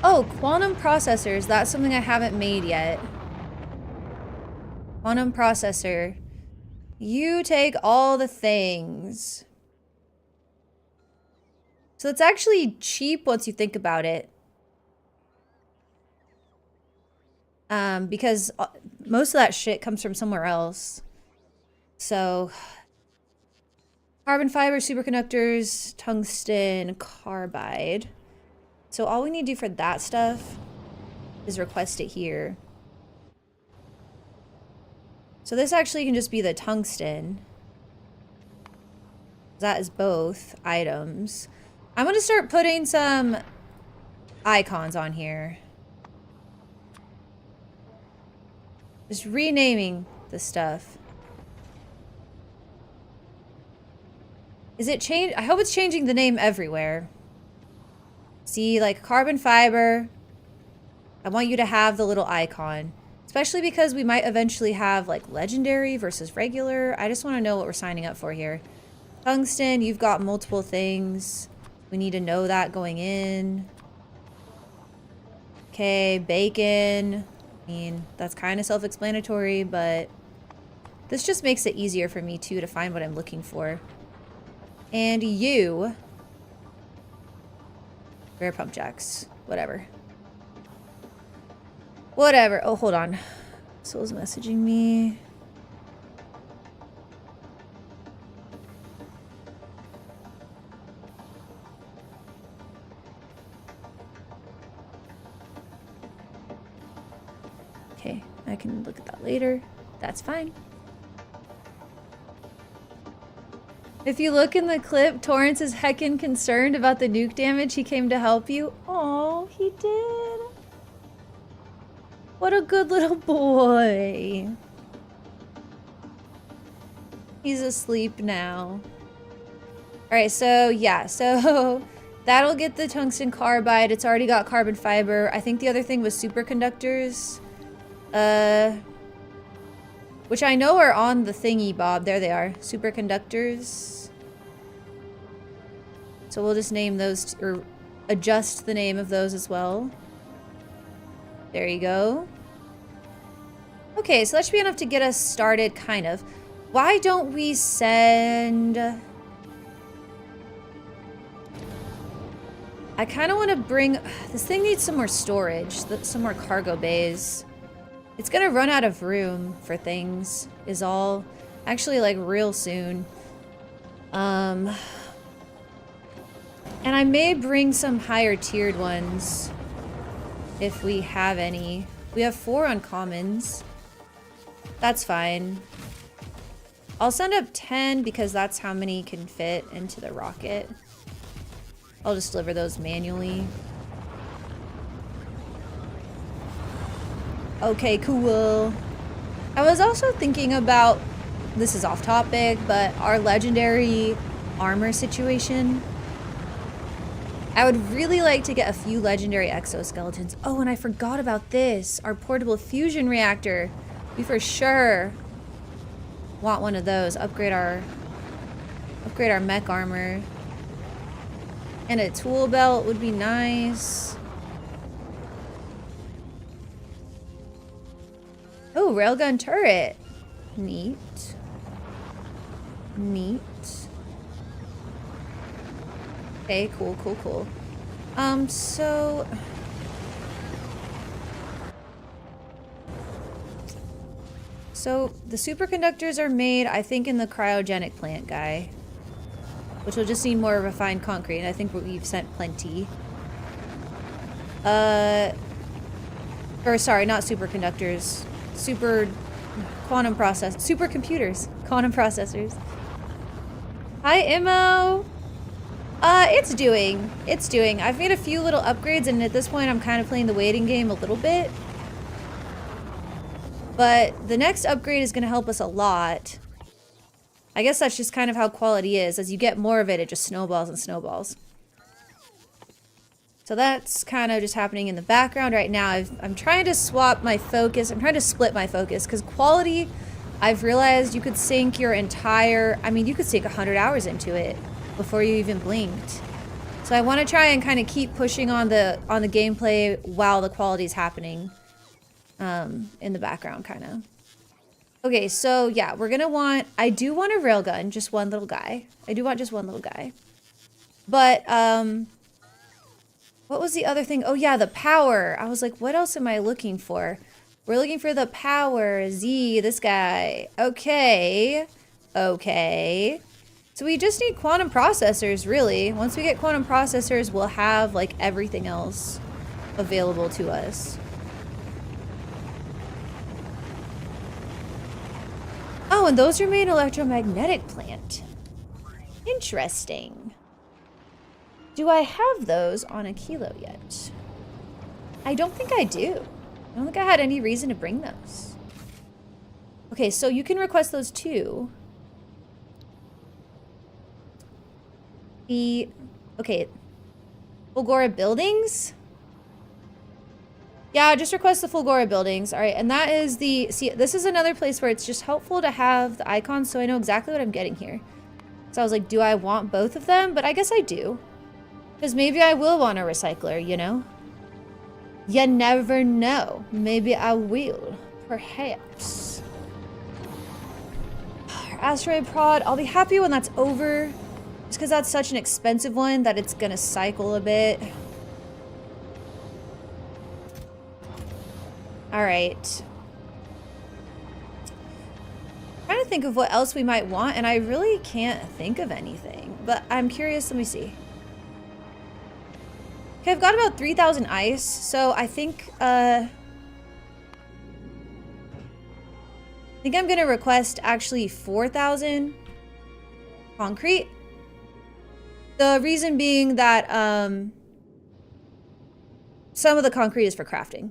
Oh, quantum processors. That's something I haven't made yet. Quantum processor. You take all the things. So it's actually cheap once you think about it. Because most of that shit comes from somewhere else. So, carbon fiber, superconductors, tungsten, carbide. So all we need to do for that stuff is request it here. So this actually can just be the tungsten. That is both items. I'm gonna start putting some icons on here. Just renaming the stuff. Is it change? I hope it's changing the name everywhere. See, like carbon fiber. I want you to have the little icon. Especially because we might eventually have like legendary versus regular. I just want to know what we're signing up for here. Tungsten, you've got multiple things. We need to know that going in. Okay, bacon. I mean, that's kind of self-explanatory, but this just makes it easier for me too to find what I'm looking for. And you. Rare pump jacks. Whatever. Whatever. Oh, hold on. Soul's messaging me. Okay, I can look at that later. That's fine. If you look in the clip, Torrance is heckin' concerned about the nuke damage. He came to help you. Oh, he did. What a good little boy. He's asleep now. Alright, so yeah, so that'll get the tungsten carbide. It's already got carbon fiber. I think the other thing was superconductors. Which I know are on the thingy bob. There they are. Superconductors. So we'll just name those, or adjust the name of those as well. There you go. Okay, so that should be enough to get us started, kind of. Why don't we send... I kind of want to bring... This thing needs some more storage, some more cargo bays. It's gonna run out of room for things, is all. Actually, like, real soon. And I may bring some higher tiered ones, if we have any. We have 4 uncommons. That's fine. I'll send up 10 because that's how many can fit into the rocket. I'll just deliver those manually. Okay, cool. I was also thinking about, this is off topic, but our legendary armor situation. I would really like to get a few legendary exoskeletons. Oh, and I forgot about this. Our portable fusion reactor. We for sure want one of those. Upgrade our mech armor. And a tool belt would be nice. Oh, railgun turret. Neat. Neat. Okay, cool, cool, cool. So... So, the superconductors are made, I think, in the cryogenic plant guy. Which will just need more refined concrete, and I think we've sent plenty. Or, sorry, not superconductors. Supercomputers. Quantum processors. Hi, Immo! It's doing. It's doing. I've made a few little upgrades, and at this point I'm kind of playing the waiting game a little bit. But the next upgrade is going to help us a lot. I guess that's just kind of how quality is. As you get more of it, it just snowballs and snowballs. So that's kind of just happening in the background right now. I'm trying to swap my focus. I'm trying to split my focus because quality, I've realized you could sink your entire, I mean, you could sink 100 hours into it before you even blinked. So I want to try and kind of keep pushing on the gameplay while the quality is happening in the background, kind of. Okay, so yeah, we're gonna want, I do want a railgun, just one little guy. I do want just one little guy. But, what was the other thing? Oh yeah, the power. I was like, what else am I looking for? We're looking for the power. Z, this guy. Okay. Okay. So we just need quantum processors, really. Once we get quantum processors, we'll have, like, everything else available to us. Oh, and those are made electromagnetic plant. Interesting. Do I have those on a kilo yet? I don't think I do. I don't think I had any reason to bring those. Okay, so you can request those too. Okay. Fulgora buildings? Yeah, just request the Fulgora buildings. All right, and that is the, see, this is another place where it's just helpful to have the icons so I know exactly what I'm getting here. So I was like, do I want both of them? But I guess I do. Because maybe I will want a recycler, you know? You never know. Maybe I will. Perhaps. Asteroid prod. I'll be happy when that's over. Just because that's such an expensive one that it's going to cycle a bit. Alright. Trying to think of what else we might want, and I really can't think of anything. But I'm curious. Let me see. Okay, I've got about 3,000 ice, so I think I'm gonna request actually 4,000 concrete. The reason being that some of the concrete is for crafting.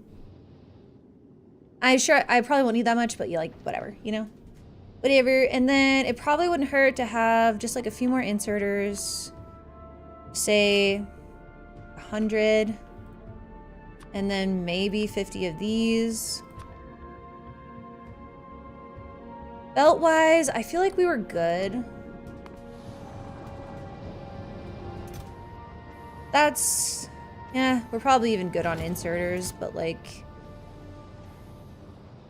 I probably won't need that much, but you like whatever, you know? Whatever. And then it probably wouldn't hurt to have just like a few more inserters. Say 100, and then maybe 50 of these. Belt wise, I feel like we were good. That's, yeah, we're probably even good on inserters, but like,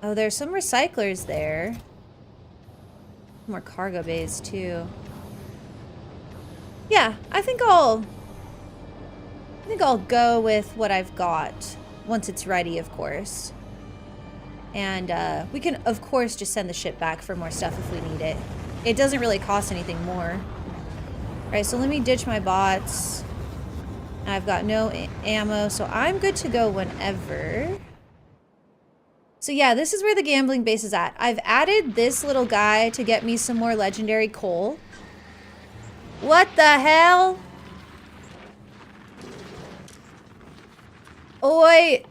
oh, there's some recyclers there. More cargo bays too. Yeah, I think I'll go with what I've got once it's ready, of course. And we can, of course, just send the ship back for more stuff if we need it. It doesn't really cost anything more. All right, so let me ditch my bots. I've got no ammo, so I'm good to go whenever. So yeah, this is where the gambling base is at. I've added this little guy to get me some more legendary coal. What the hell? Oi.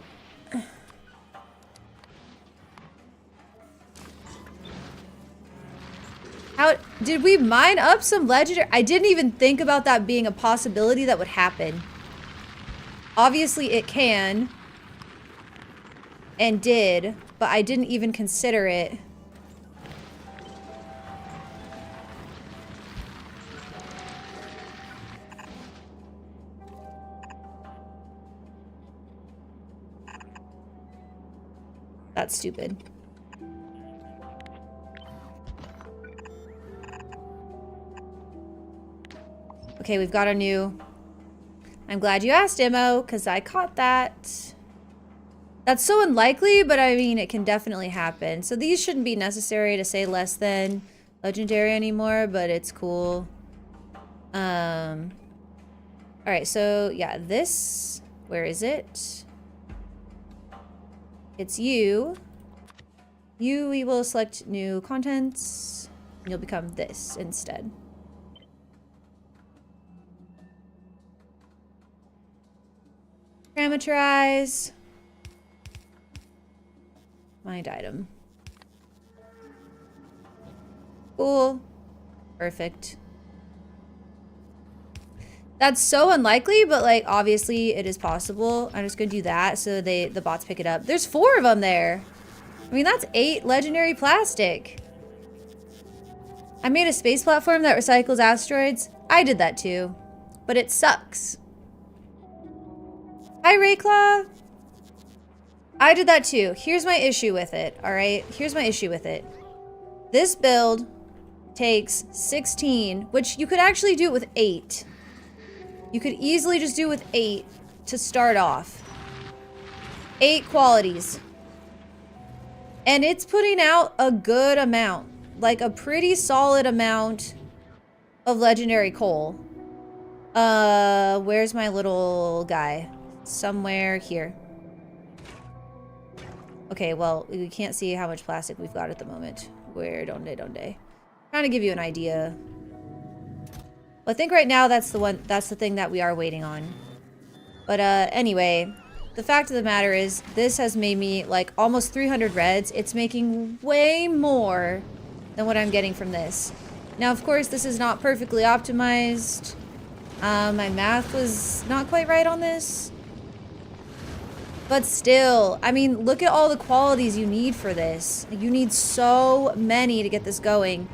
How did we mine up some legendary? I didn't even think about that being a possibility that would happen. Obviously it can. And did, but I didn't even consider it. That's stupid. Okay, we've got a new... I'm glad you asked, Immo, because I caught that. That's so unlikely, but I mean, it can definitely happen. So these shouldn't be necessary to say less than legendary anymore, but it's cool. Alright, so yeah, this... Where is it? It's you. You, we will select new contents. And you'll become this instead. Parameterize. Mind item. Cool. Perfect. That's so unlikely, but like obviously it is possible. I'm just gonna do that so the bots pick it up. There's 4 of them there. I mean, that's 8 legendary plastic. I made a space platform that recycles asteroids. I did that too, but it sucks. Hi, Rayclaw. I did that too. Here's my issue with it, all right? Here's my issue with it. This build takes 16, which you could actually do it with 8. You could easily just do it with 8 to start off. 8 qualities. And it's putting out a good amount, like a pretty solid amount of legendary coal. Where's my little guy? Somewhere here. Okay, well, we can't see how much plastic we've got at the moment. Where, donde? Trying to give you an idea. Well, I think right now that's the thing that we are waiting on. But anyway, the fact of the matter is this has made me like almost 300 reds. It's making way more than what I'm getting from this. Now, of course, this is not perfectly optimized. My math was not quite right on this. But still, I mean, look at all the qualities you need for this. You need so many to get this going.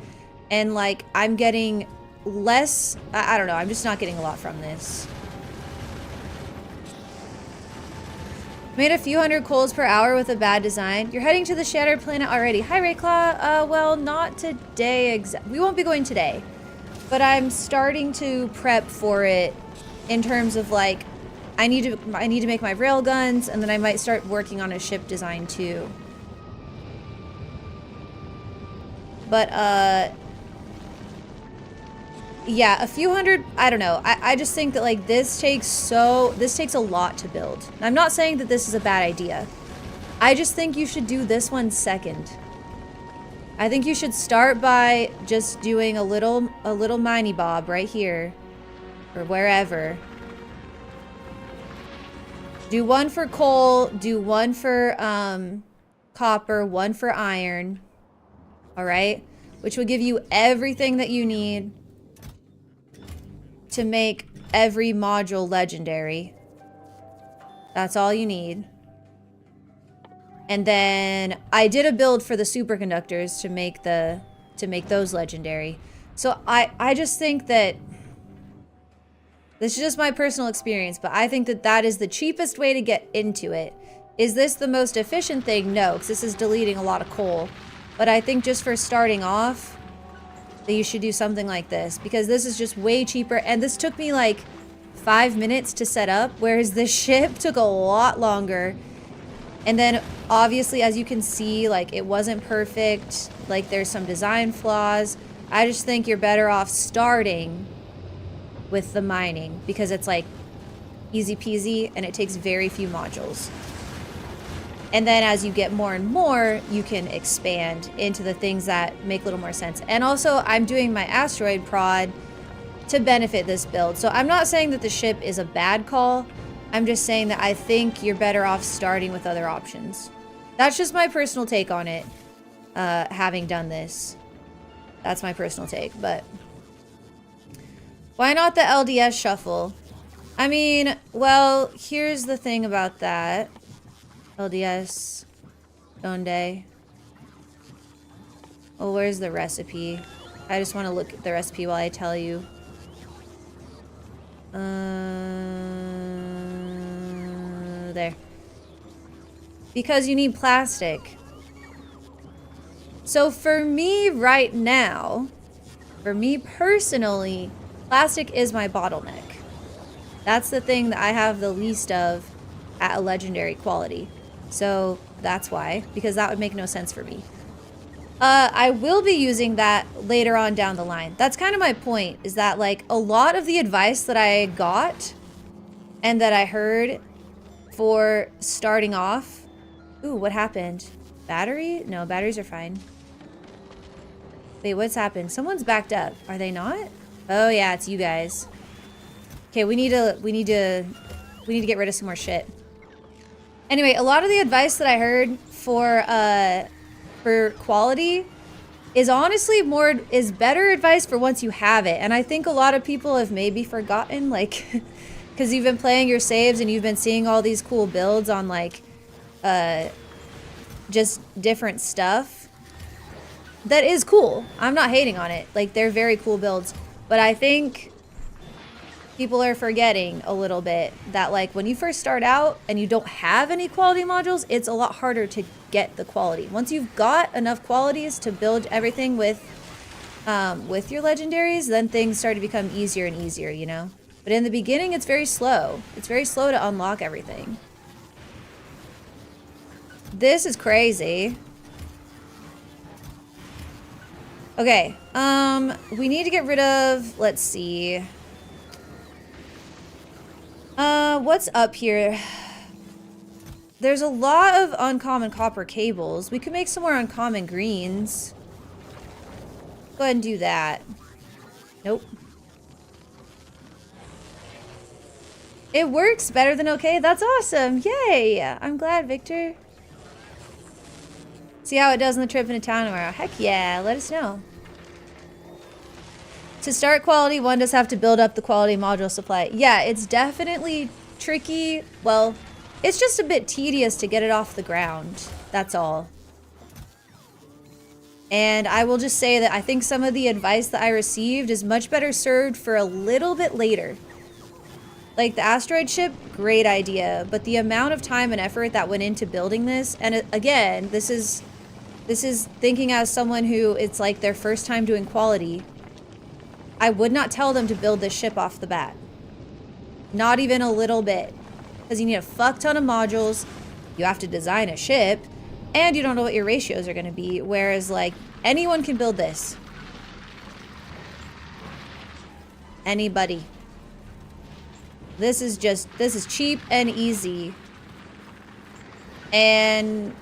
And like, I'm getting less, I don't know, I'm just not getting a lot from this. Made a few hundred coals per hour with a bad design. You're heading to the Shattered Planet already. Hi, Rayclaw. Well, not today we won't be going today. But I'm starting to prep for it in terms of like, I need to make my rail guns, and then I might start working on a ship design too. But yeah, a few hundred, I don't know. I just think that like this takes a lot to build. And I'm not saying that this is a bad idea. I just think you should do this one second. I think you should start by just doing a little miney bob right here or wherever. Do one for coal, do one for copper, one for iron. All right? Which will give you everything that you need to make every module legendary. That's all you need. And then I did a build for the superconductors to make those legendary. So I just think that this is just my personal experience, but I think that that is the cheapest way to get into it. Is this the most efficient thing? No, because this is deleting a lot of coal. But I think just for starting off, that you should do something like this, because this is just way cheaper. And this took me like 5 minutes to set up, whereas this ship took a lot longer. And then obviously, as you can see, like it wasn't perfect. Like there's some design flaws. I just think you're better off starting with the mining, because it's like easy peasy and it takes very few modules. And then as you get more and more, you can expand into the things that make a little more sense. And also, I'm doing my asteroid prod to benefit this build. So I'm not saying that the ship is a bad call. I'm just saying that I think you're better off starting with other options. That's just my personal take on it, having done this. That's my personal take, but... Why not the LDS shuffle? I mean, well, here's the thing about that. LDS, Donde. Oh, where's the recipe? I just want to look at the recipe while I tell you. There. Because you need plastic. So for me right now, for me personally, plastic is my bottleneck. That's the thing that I have the least of at a legendary quality. So that's why, because that would make no sense for me. I will be using that later on down the line. That's kind of my point, is that like a lot of the advice that I got and that I heard for starting off. Ooh, what happened? Battery? No, batteries are fine. Wait, what's happened? Someone's backed up. Are they not? Oh yeah, it's you guys. Okay, we need to get rid of some more shit. Anyway, a lot of the advice that I heard for quality is honestly is better advice for once you have it. And I think a lot of people have maybe forgotten, like, because you've been playing your saves and you've been seeing all these cool builds on like just different stuff. That is cool. I'm not hating on it. Like, they're very cool builds. But I think people are forgetting a little bit that, like, when you first start out and you don't have any quality modules, it's a lot harder to get the quality. Once you've got enough qualities to build everything with your legendaries, then things start to become easier and easier, you know? But in the beginning, it's very slow. It's very slow to unlock everything. This is crazy. Okay, we need to get rid of, let's see. What's up here? There's a lot of uncommon copper cables. We could make some more uncommon greens. Go ahead and do that. Nope. It works better than okay. That's awesome. Yay. I'm glad, Victor. See how it does on the trip into town tomorrow. Heck yeah, let us know. To start quality, one does have to build up the quality module supply. Yeah, it's definitely tricky. Well, it's just a bit tedious to get it off the ground. That's all. And I will just say that I think some of the advice that I received is much better served for a little bit later. Like the asteroid ship, great idea. But the amount of time and effort that went into building this, and again, this is thinking as someone who it's like their first time doing quality. I would not tell them to build this ship off the bat. Not even a little bit. Because you need a fuck ton of modules, you have to design a ship, and you don't know what your ratios are going to be. Whereas, like, anyone can build this. Anybody. This is cheap and easy. And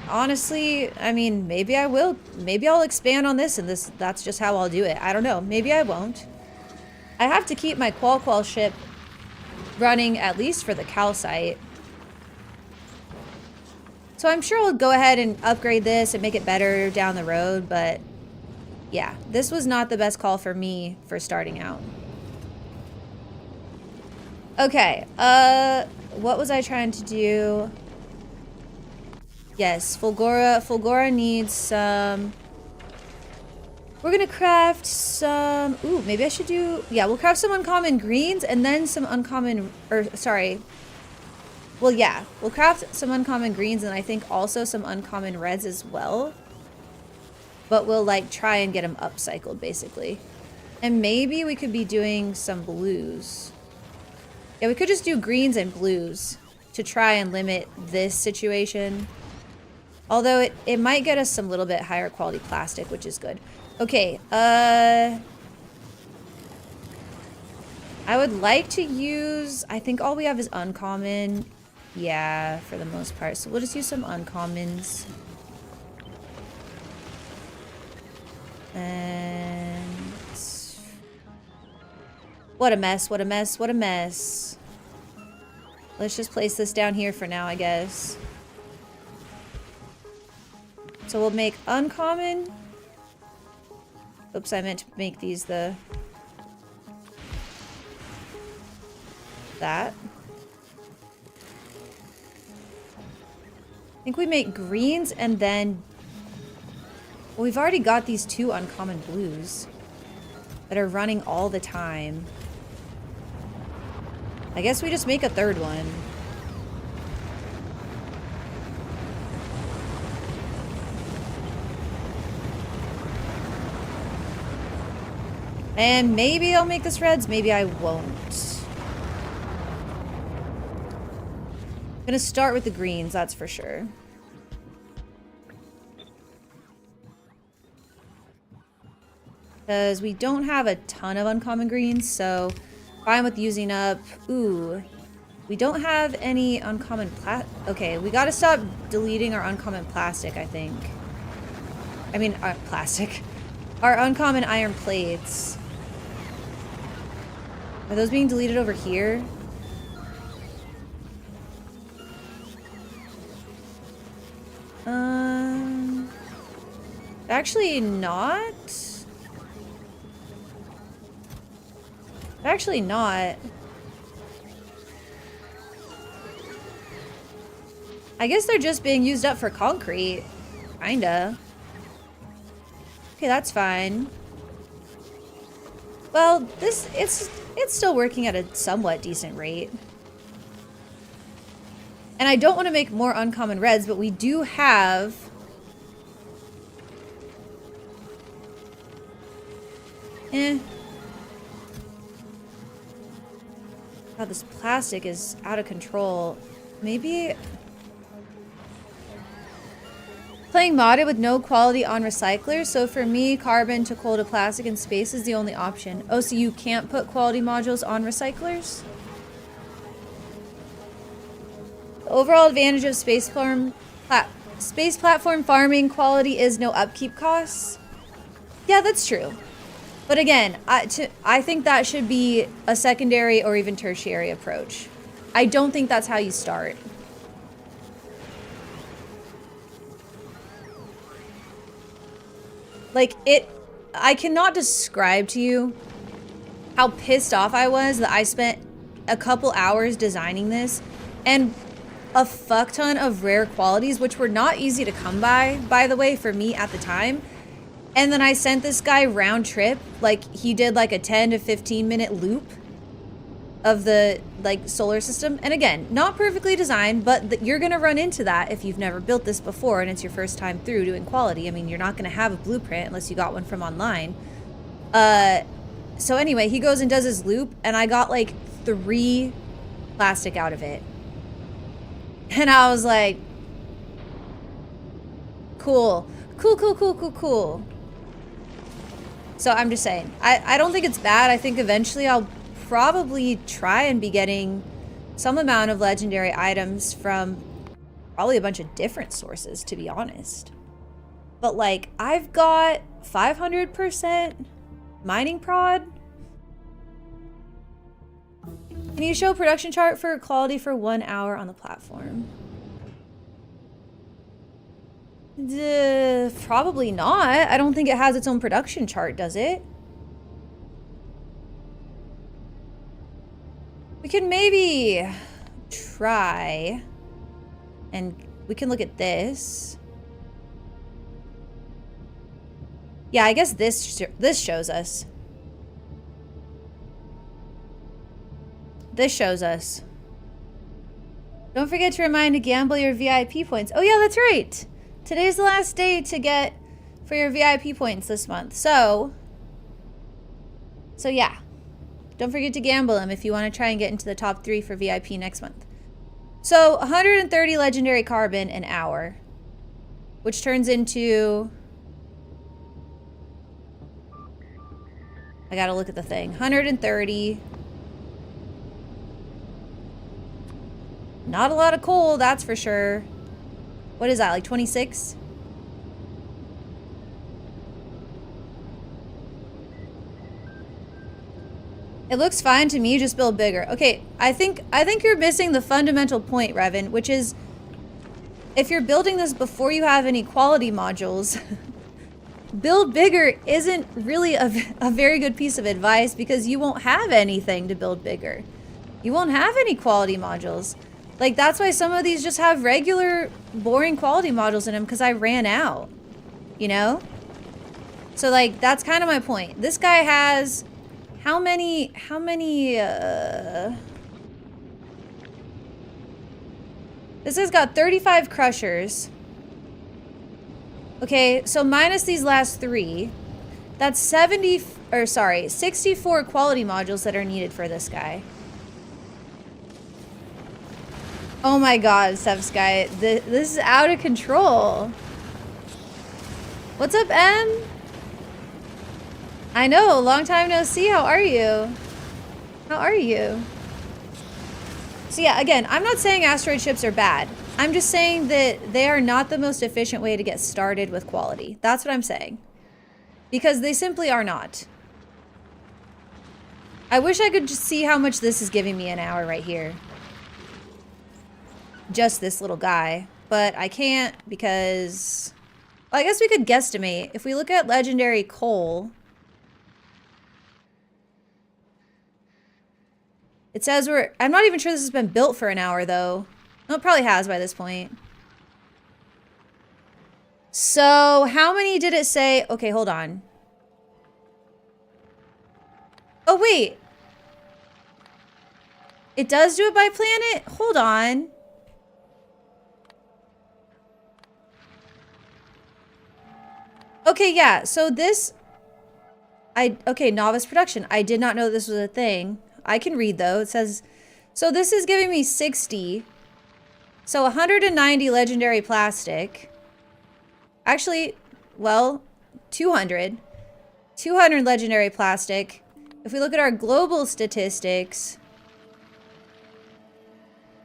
honestly, I mean, maybe I'll expand on this and that's just how I'll do it. I don't know. Maybe I won't. I have to keep my Qual ship running at least for the calcite. So I'm sure I'll go ahead and upgrade this and make it better down the road, but yeah, this was not the best call for me for starting out. Okay, what was I trying to do? Yes, Fulgora needs some... We're gonna craft some... Ooh, maybe I should do... Yeah, we'll craft some uncommon greens and then some uncommon... sorry. Well, yeah, we'll craft some uncommon greens and I think also some uncommon reds as well. But we'll, like, try and get them upcycled, basically. And maybe we could be doing some blues. Yeah, we could just do greens and blues to try and limit this situation. Although it might get us some little bit higher quality plastic, which is good. Okay, I would like to use... I think all we have is uncommon. Yeah, for the most part. So we'll just use some uncommons. And... what a mess, what a mess, what a mess. Let's just place this down here for now, I guess. So we'll make uncommon. Oops, I meant to make these the... that. I think we make greens and then... well, we've already got these 2 uncommon blues that are running all the time. I guess we just make a 3rd one. And maybe I'll make this reds, maybe I won't. I'm gonna start with the greens, that's for sure. Because we don't have a ton of uncommon greens, so fine with using up... ooh. We don't have any uncommon okay, we gotta stop deleting our uncommon plastic, I think. I mean, plastic. Our uncommon iron plates. Are those being deleted over here? Actually not. Actually not. I guess they're just being used up for concrete. Kinda. Okay, that's fine. Well, it's still working at a somewhat decent rate. And I don't want to make more uncommon reds, but we do have... God, this plastic is out of control. Maybe... playing modded with no quality on recyclers, so for me, carbon to coal to plastic and space is the only option. Oh, so you can't put quality modules on recyclers? The overall advantage of space platform farming quality is no upkeep costs. Yeah, that's true. But again, I think that should be a secondary or even tertiary approach. I don't think that's how you start. Like, I cannot describe to you how pissed off I was that I spent a couple hours designing this and a fuck ton of rare qualities, which were not easy to come by the way, for me at the time. And then I sent this guy round trip, like he did like a 10 to 15 minute loop of the like solar system. And again, not perfectly designed, but you're gonna run into that if you've never built this before and it's your first time through doing quality. I mean, you're not gonna have a blueprint unless you got one from online. So anyway, he goes and does his loop and I got like 3 plastic out of it. And I was like, cool. Cool. So I'm just saying, I don't think it's bad. I think eventually I'll probably try and be getting some amount of legendary items from probably a bunch of different sources, to be honest. But like, I've got 500% mining prod. Can you show a production chart for quality for 1 hour on the platform? Probably not. I don't think it has its own production chart, does it? We can maybe try, and we can look at this. Yeah, I guess this shows us. This shows us. Don't forget to remind to gamble your VIP points. Oh yeah, that's right. Today's the last day to get for your VIP points this month. So yeah. Don't forget to gamble them if you want to try and get into the top 3 for VIP next month. So 130 legendary carbon an hour, which turns into... I gotta look at the thing. 130. Not a lot of coal, that's for sure. What is that, like 26? It looks fine to me, just build bigger. Okay, I think you're missing the fundamental point, Revan, which is if you're building this before you have any quality modules, build bigger isn't really a very good piece of advice because you won't have anything to build bigger. You won't have any quality modules. Like, that's why some of these just have regular, boring quality modules in them because I ran out, you know? So, like, that's kind of my point. This guy has... How many, This has got 35 crushers. Okay, so minus these last 3, that's 64 quality modules that are needed for this guy. Oh my god, Sevsky, this is out of control. What's up, M? I know, long time no see. How are you? How are you? So yeah, again, I'm not saying asteroid ships are bad. I'm just saying that they are not the most efficient way to get started with quality. That's what I'm saying. Because they simply are not. I wish I could just see how much this is giving me an hour right here. Just this little guy. But I can't because... Well, I guess we could guesstimate. If we look at legendary coal... It says I'm not even sure this has been built for an hour, though. No, it probably has by this point. So, how many did it say? Okay, hold on. Oh, wait. It does do it by planet? Hold on. Okay, yeah. So this... Okay, novice production. I did not know this was a thing. I can read, though. It says... So this is giving me 60. So 190 legendary plastic. Actually, well, 200. 200 legendary plastic. If we look at our global statistics...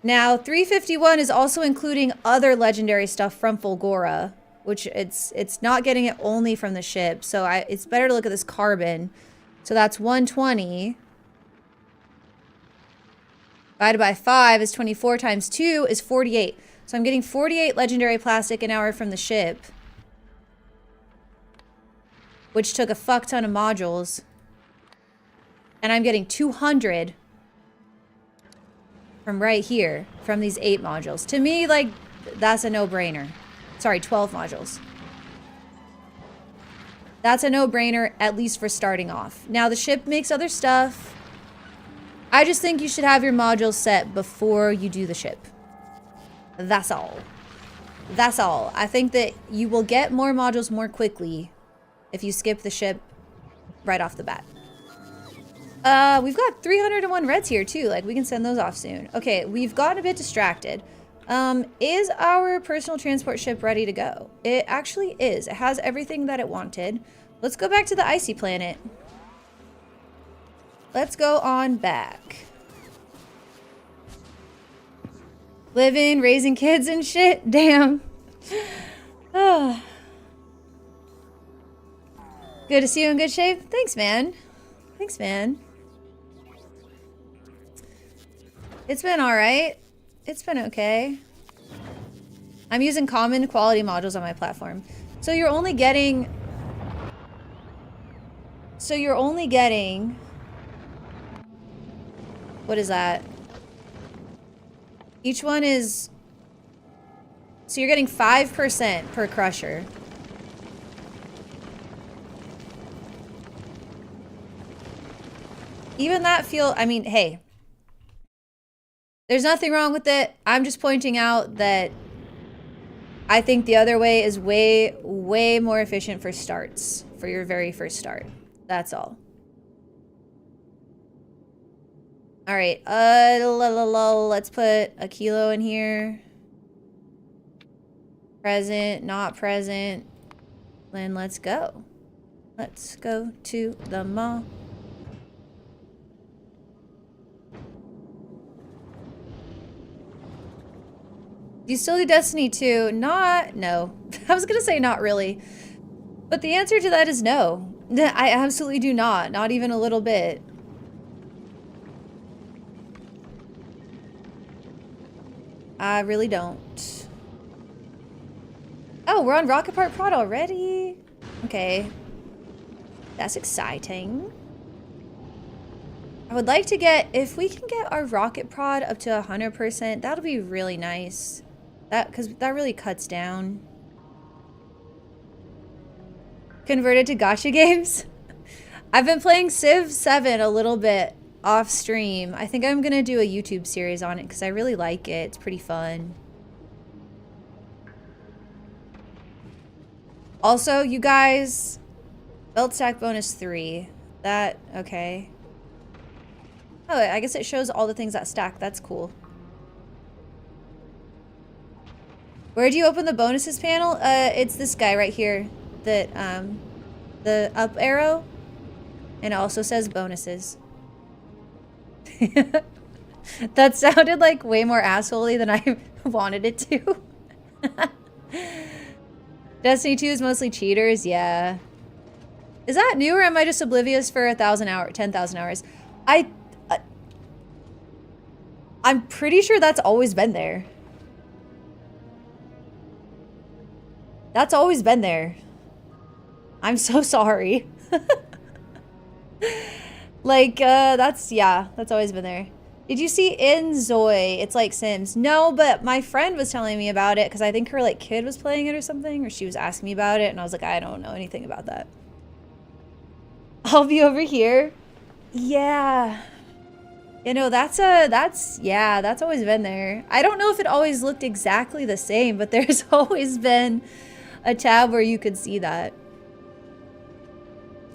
Now, 351 is also including other legendary stuff from Fulgora. Which it's not getting it only from the ship. So it's better to look at this carbon. So that's 120... divided by 5 is 24 times 2 is 48. So I'm getting 48 legendary plastic an hour from the ship. Which took a fuck ton of modules. And I'm getting 200 from right here, from these 8 modules. To me, like, that's a no-brainer. Sorry, 12 modules. That's a no-brainer, at least for starting off. Now, the ship makes other stuff. I just think you should have your modules set before you do the ship. That's all. That's all. I think that you will get more modules more quickly if you skip the ship right off the bat. We've got 301 reds here too. Like, we can send those off soon. Okay, we've gotten a bit distracted. Is our personal transport ship ready to go? It actually is. It has everything that it wanted. Let's go back to the icy planet. Let's go on back. Living, raising kids and shit. Damn. Oh. Good to see you in good shape. Thanks, man. Thanks, man. It's been alright. It's been okay. I'm using common quality modules on my platform. So you're only getting... What is that? Each one is... So you're getting 5% per crusher. Even that I mean, hey. There's nothing wrong with it. I'm just pointing out that I think the other way is way, way more efficient for starts. For your very first start. That's all. Alright, let's put a kilo in here. Present, not present. Then let's go. Let's go to the mall. Do you still do Destiny 2? No. I was gonna say not really. But the answer to that is no. I absolutely do not. Not even a little bit. I really don't. Oh, we're on Rocket Park Prod already? Okay. That's exciting. I would like to get, if we can get our Rocket Prod up to 100%, that'll be really nice. Because that really cuts down. Converted to gacha games? I've been playing Civ 7 a little bit off stream. I think I'm gonna do a YouTube series on it because I really like it. It's pretty fun. Also, you guys, belt stack bonus 3. That, okay. Oh, I guess it shows all the things that stack. That's cool. Where do you open the bonuses panel? It's this guy right here. That, the up arrow. And it also says bonuses. That sounded like way more assholey than I wanted it to. Destiny 2 is mostly cheaters, yeah. Is that new or am I just oblivious for 10,000 hours? I'm pretty sure that's always been there. That's always been there. I'm so sorry. Like, that's always been there. Did you see Inzoi? It's like Sims. No, but my friend was telling me about it because I think her, like, kid was playing it or something, or she was asking me about it, and I was like, I don't know anything about that. I'll be over here. Yeah. You know, that's always been there. I don't know if it always looked exactly the same, but there's always been a tab where you could see that.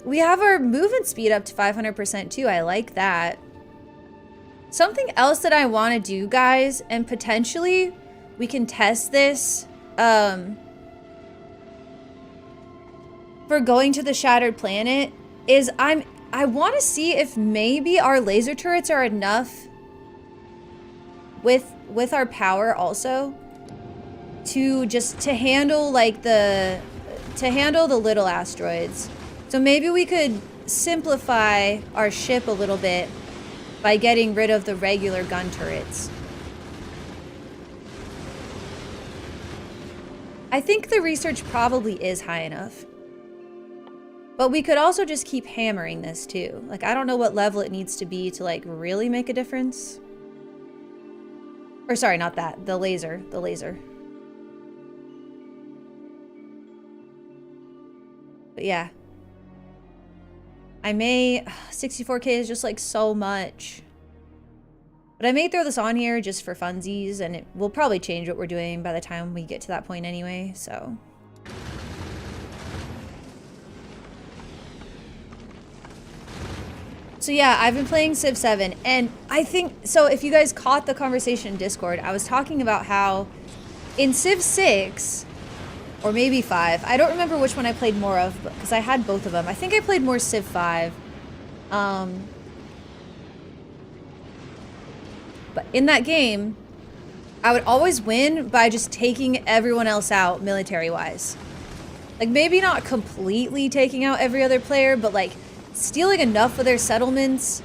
We have our movement speed up to 500% too. I like that. Something else that I want to do, guys, and potentially we can test this for going to the Shattered Planet, is I want to see if maybe our laser turrets are enough with our power also to handle like the little asteroids. So maybe we could simplify our ship a little bit by getting rid of the regular gun turrets. I think the research probably is high enough. But we could also just keep hammering this too. Like, I don't know what level it needs to be to like really make a difference. Or sorry, not that. The laser. The laser. But yeah. I may... 64K is just like so much. But I may throw this on here just for funsies, and it will probably change what we're doing by the time we get to that point anyway, so... So yeah, I've been playing Civ 7, and I think... So if you guys caught the conversation in Discord, I was talking about how in Civ 6... or maybe 5. I don't remember which one I played more of, because I had both of them. I think I played more Civ 5. But in that game, I would always win by just taking everyone else out military-wise. Like, maybe not completely taking out every other player, but, like, stealing enough of their settlements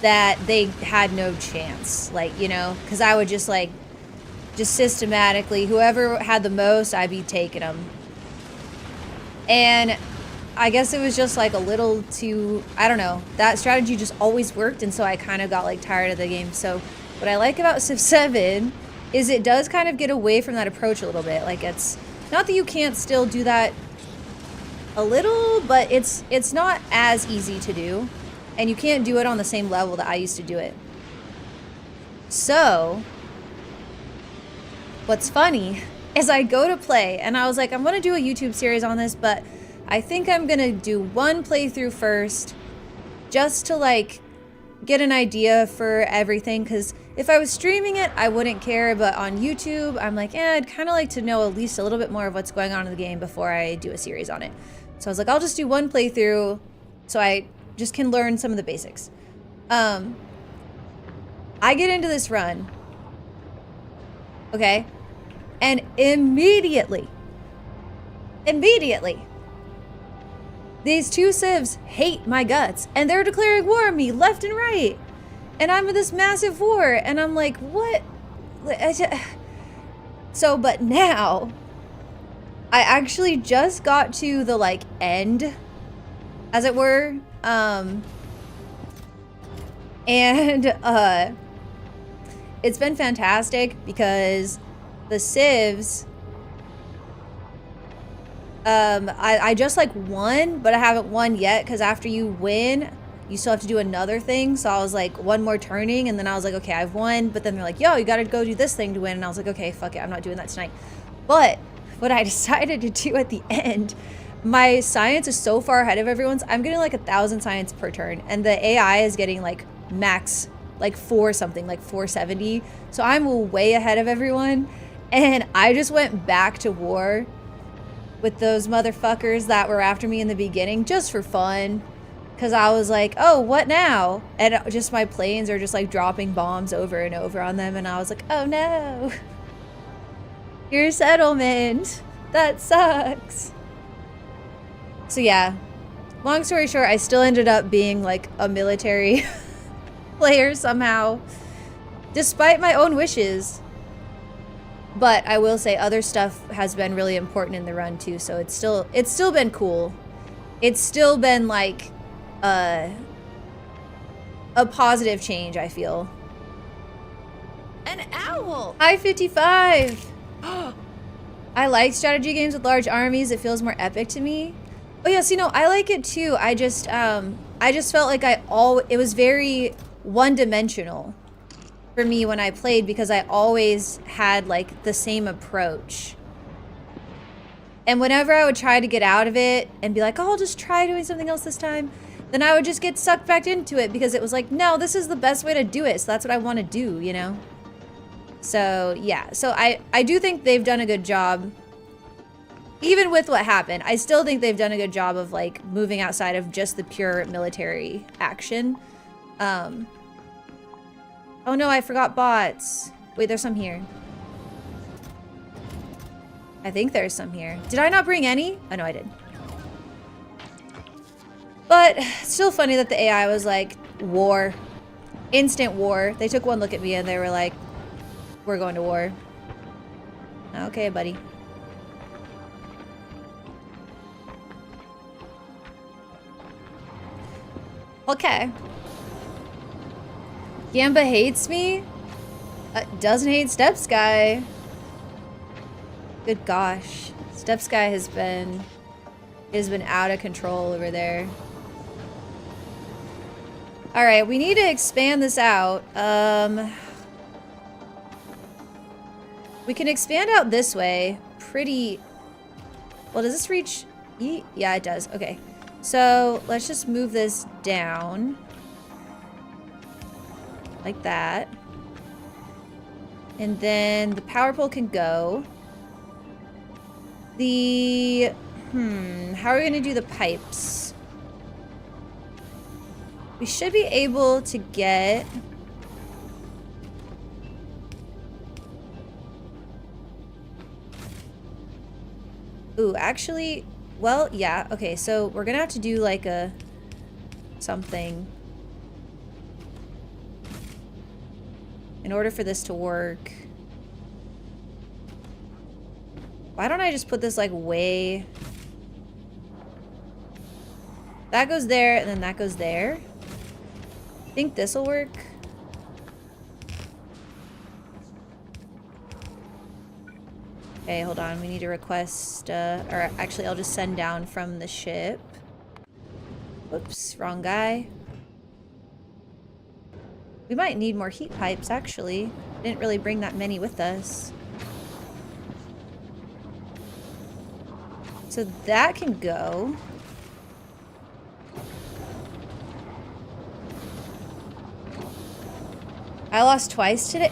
that they had no chance. Like, you know? Because I would just, like... just systematically, whoever had the most, I'd be taking them. And I guess it was just like a little too, I don't know, that strategy just always worked, and so I kind of got like tired of the game. So what I like about Civ 7 is it does kind of get away from that approach a little bit. Like, it's not that you can't still do that a little, but it's not as easy to do, and you can't do it on the same level that I used to do it. So what's funny is I go to play, and I was like, I'm going to do a YouTube series on this, but I think I'm going to do one playthrough first just to, like, get an idea for everything, because if I was streaming it, I wouldn't care, but on YouTube, I'm like, I'd kind of like to know at least a little bit more of what's going on in the game before I do a series on it. So I was like, I'll just do one playthrough so I just can learn some of the basics. I get into this run. Okay. And immediately, these two civs hate my guts, and they're declaring war on me left and right. And I'm in this massive war, and I'm like, what? So, but now, I actually just got to the, like, end, as it were, and, it's been fantastic because the civs, I just, like, won, but I haven't won yet, because after you win, you still have to do another thing. So I was like, one more turning, and then I was like, okay, I've won. But then they're like, yo, you gotta go do this thing to win. And I was like, okay, fuck it, I'm not doing that tonight. But what I decided to do at the end, my science is so far ahead of everyone's. I'm getting like 1,000 science per turn, and the AI is getting like max, like 4 something, like 470. So I'm way ahead of everyone. And I just went back to war with those motherfuckers that were after me in the beginning, just for fun. Because I was like, oh, what now? And just my planes are just like dropping bombs over and over on them. And I was like, oh no. Your settlement. That sucks. So yeah, long story short, I still ended up being like a military player somehow, despite my own wishes. But I will say other stuff has been really important in the run too. So it's still been cool. It's still been like a positive change, I feel. An owl! Hi 55! I like strategy games with large armies. It feels more epic to me. Oh yes, you know, I like it too. I just felt like it was very one-dimensional for me when I played, because I always had like the same approach. And whenever I would try to get out of it and be like, oh, I'll just try doing something else this time, then I would just get sucked back into it, because it was like, no, this is the best way to do it. So that's what I want to do, you know? So yeah, so I do think they've done a good job. Even with what happened, I still think they've done a good job of like moving outside of just the pure military action. Oh no, I forgot bots. Wait, there's some here. I think there's some here. Did I not bring any? Oh no, I did. But it's still funny that the AI was like, war. Instant war. They took one look at me and they were like, we're going to war. Okay, buddy. Okay. Gamba hates me? Doesn't hate Stepsky. Good gosh. Stepsky has been out of control over there. Alright, we need to expand this out. We can expand out this way. Pretty... Well, does this reach... Yeah, it does. Okay. So, let's just move this down. Like that. And then the power pole can go. The... How are we going to do the pipes? We should be able to get... Ooh, actually... Well, yeah. Okay, so we're going to have to do like a... something. In order for this to work. Why don't I just put this like way... That goes there, and then that goes there. I think this will work. Okay, hold on. We need to request, or actually I'll just send down from the ship. Whoops, wrong guy. We might need more heat pipes, actually. Didn't really bring that many with us. So that can go. I lost twice today.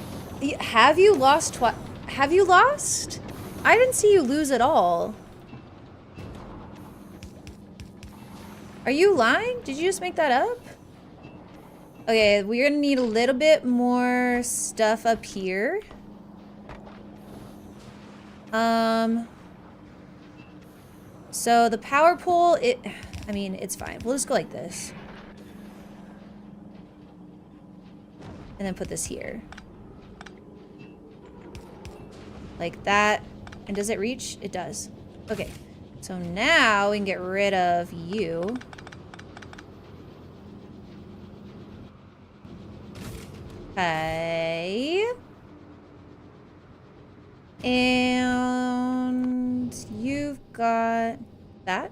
Have you lost twice? Have you lost? I didn't see you lose at all. Are you lying? Did you just make that up? Okay, we're gonna need a little bit more stuff up here. So the power pole, I mean, it's fine. We'll just go like this. And then put this here. Like that. And does it reach? It does. Okay. So now we can get rid of you. Okay. And you've got that.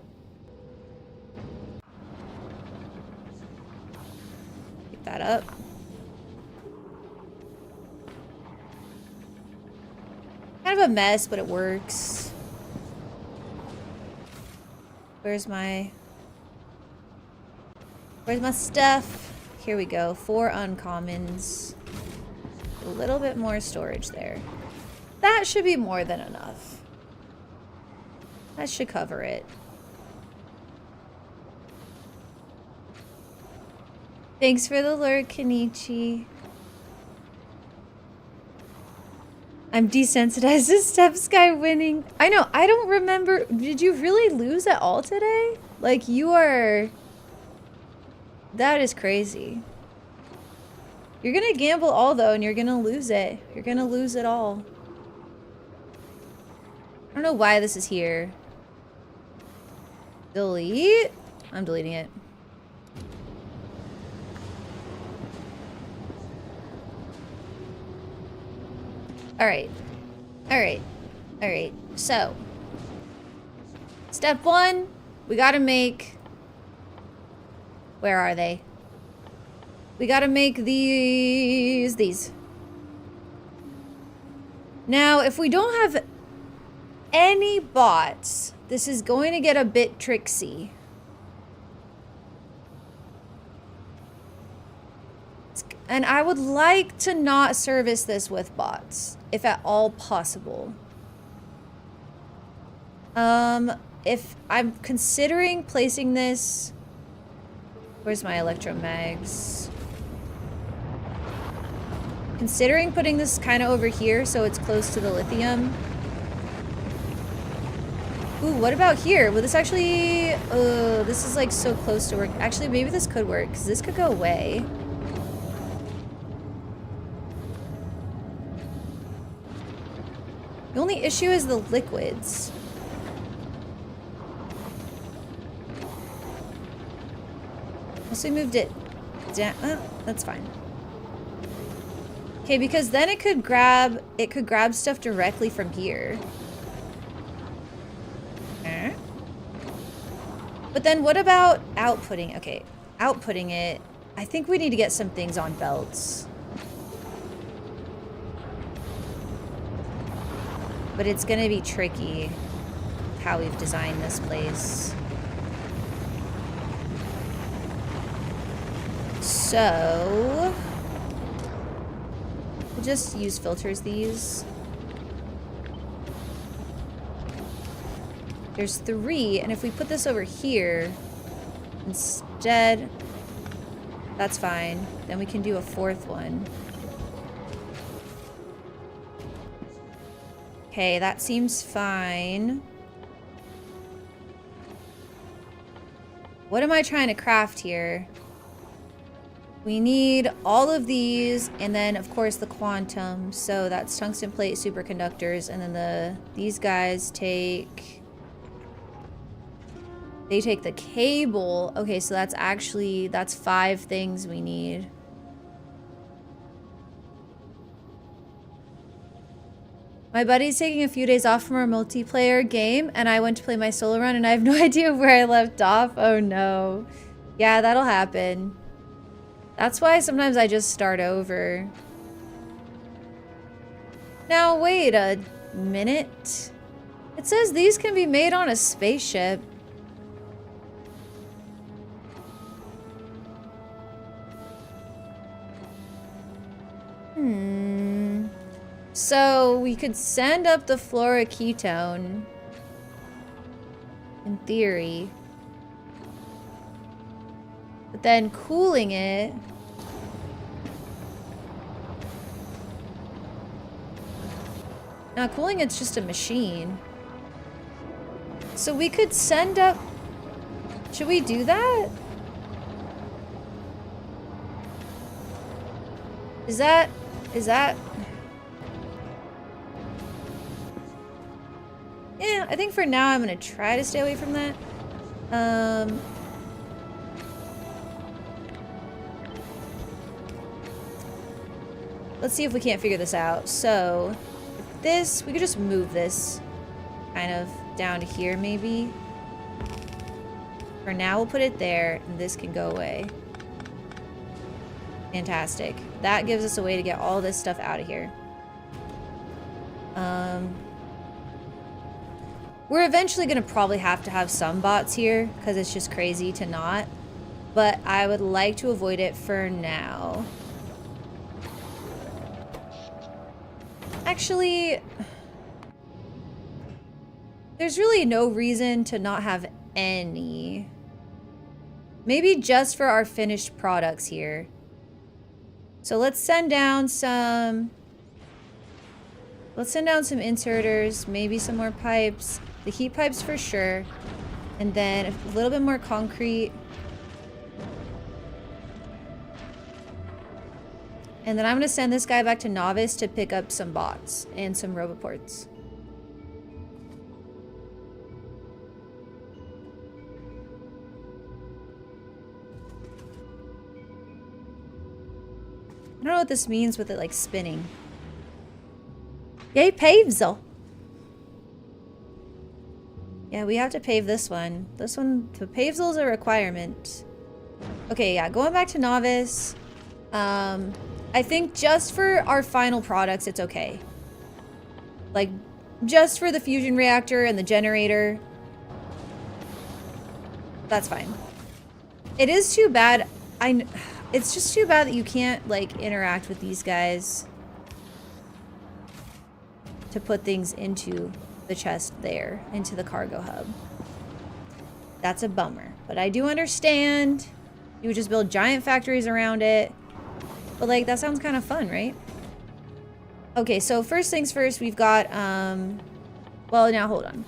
Pick that up. Kind of a mess, but it works. Where's my stuff? Here we go. 4 uncommons. A little bit more storage there. That should be more than enough. That should cover it. Thanks for the lurk, Kenichi. I'm desensitized to Step Sky winning. I know, I don't remember. Did you really lose at all today? Like, you are... That is crazy. You're gonna gamble all, though, and you're gonna lose it. You're gonna lose it all. I don't know why this is here. Delete? I'm deleting it. Alright. Alright. Alright. So. Step 1. We gotta make... Where are they? We gotta make these. Now, if we don't have any bots, this is going to get a bit tricksy. And I would like to not service this with bots, if at all possible. If I'm considering placing this... Where's my electromags? Considering putting this kind of over here so it's close to the lithium. Ooh, what about here? Will this actually... this is like so close to work. Actually, maybe this could work, because this could go away. The only issue is the liquids. Also, we moved it down. That's fine. Okay, because then it could grab stuff directly from here. But then what about outputting? Okay, outputting it. I think we need to get some things on belts. But it's gonna be tricky how we've designed this place. So we'll just use filters these. There's 3, and if we put this over here instead, that's fine. Then we can do a 4th one. Okay, that seems fine. What am I trying to craft here? We need all of these, and then of course the quantum. So that's tungsten plate superconductors, and then these guys take... They take the cable. Okay, so that's 5 things we need. My buddy's taking a few days off from our multiplayer game, and I went to play my solo run, and I have no idea where I left off. Oh no. Yeah, that'll happen. That's why sometimes I just start over. Now, wait a minute. It says these can be made on a spaceship. So we could send up the fluoroketone, in theory. But then cooling it... Not cooling, it's just a machine. So we could send up... Should we do that? Is that... Yeah, I think for now I'm gonna try to stay away from that. Let's see if we can't figure this out. So, this, we could just move this kind of down to here maybe. For now, we'll put it there, and this can go away. Fantastic. That gives us a way to get all this stuff out of here. We're eventually going to probably have to have some bots here, because it's just crazy to not. But I would like to avoid it for now. Actually, there's really no reason to not have any. Maybe just for our finished products here. So let's send down some... Let's send down some inserters, maybe some more pipes. The heat pipes for sure. And then a little bit more concrete. And then I'm going to send this guy back to Novice to pick up some bots and some roboports. I don't know what this means with it like spinning. Yay, Pavesel! Yeah, we have to pave this one. This one, the Pavesel is a requirement. Okay, yeah, going back to Novice. I think just for our final products, it's okay. Like, just for the fusion reactor and the generator. That's fine. It is too bad. It's just too bad that you can't, like, interact with these guys to put things into the chest there, into the cargo hub. That's a bummer. But I do understand. You would just build giant factories around it. But, like, that sounds kind of fun, right? Okay, so first things first, we've got, well, now hold on.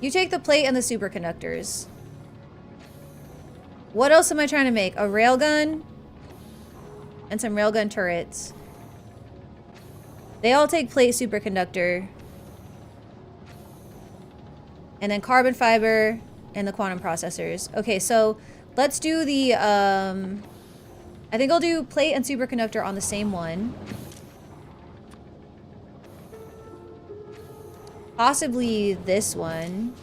You take the plate and the superconductors. What else am I trying to make? A railgun? And some railgun turrets. They all take plate superconductor. And then carbon fiber and the quantum processors. Okay, so let's do the, I think I'll do plate and superconductor on the same one. Possibly this one.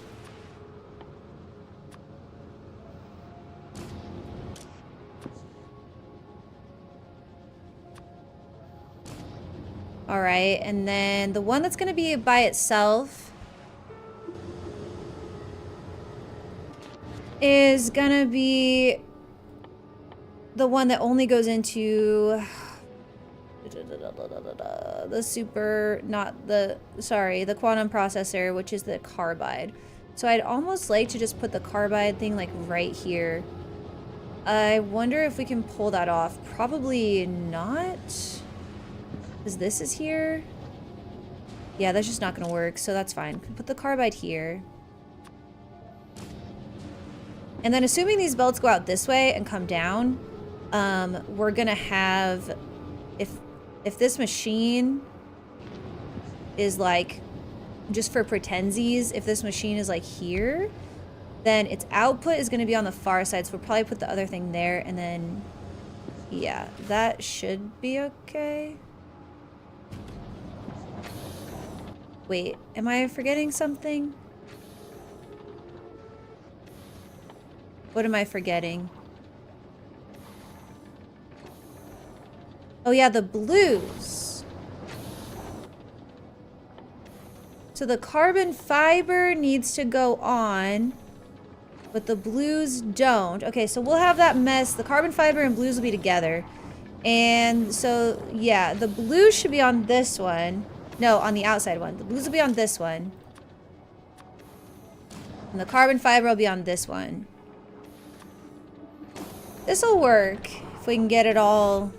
All right, and then the one that's going to be by itself is going to be the one that only goes into the super, not the, sorry, the quantum processor, which is the carbide. So I'd almost like to just put the carbide thing like right here. I wonder if we can pull that off. Probably not. Because this is here. Yeah, that's just not going to work, so that's fine. Put the carbide here. And then assuming these belts go out this way and come down, we're going to have, if this machine is like, just for pretensies, if this machine is like here, then its output is going to be on the far side, so we'll probably put the other thing there, and then, yeah, that should be okay. Wait, am I forgetting something? What am I forgetting? Oh yeah, the blues. So the carbon fiber needs to go on, but the blues don't. Okay, so we'll have that mess. The carbon fiber and blues will be together. And so, yeah, the blues should be on this one. No, on the outside one. The blues will be on this one. And the carbon fiber will be on this one. This'll work if we can get it all.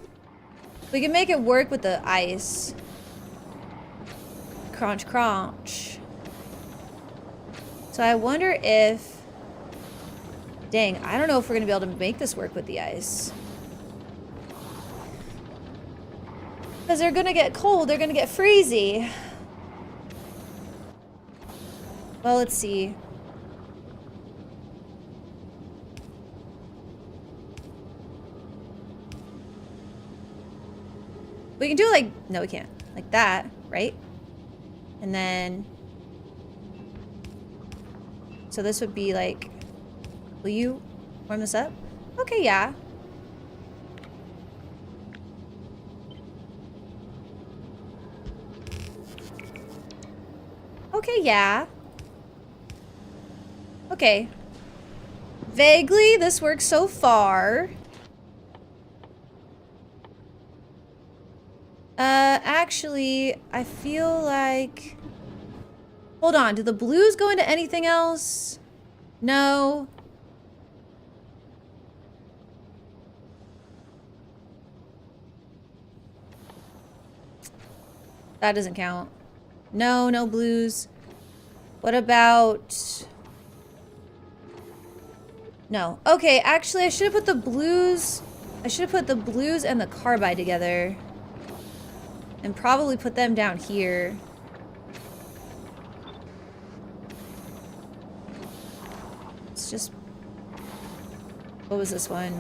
We can make it work with the ice. crunch, crunch. So I wonder if... Dang, I don't know if we're going to be able to make this work with the ice. Because they're going to get cold. They're going to get freezy. Well, let's see. We can do like... No, we can't. Like that, right? And then... So this would be like... Will you warm this up? Okay, yeah. Okay, yeah. Okay. Vaguely, this works so far. Actually, I feel like... Hold on, do the blues go into anything else? No. That doesn't count. No, no blues. What about... No. Okay, actually, I should have put the blues... I should have put the blues and the carbide together. And probably put them down here. It's just... What was this one?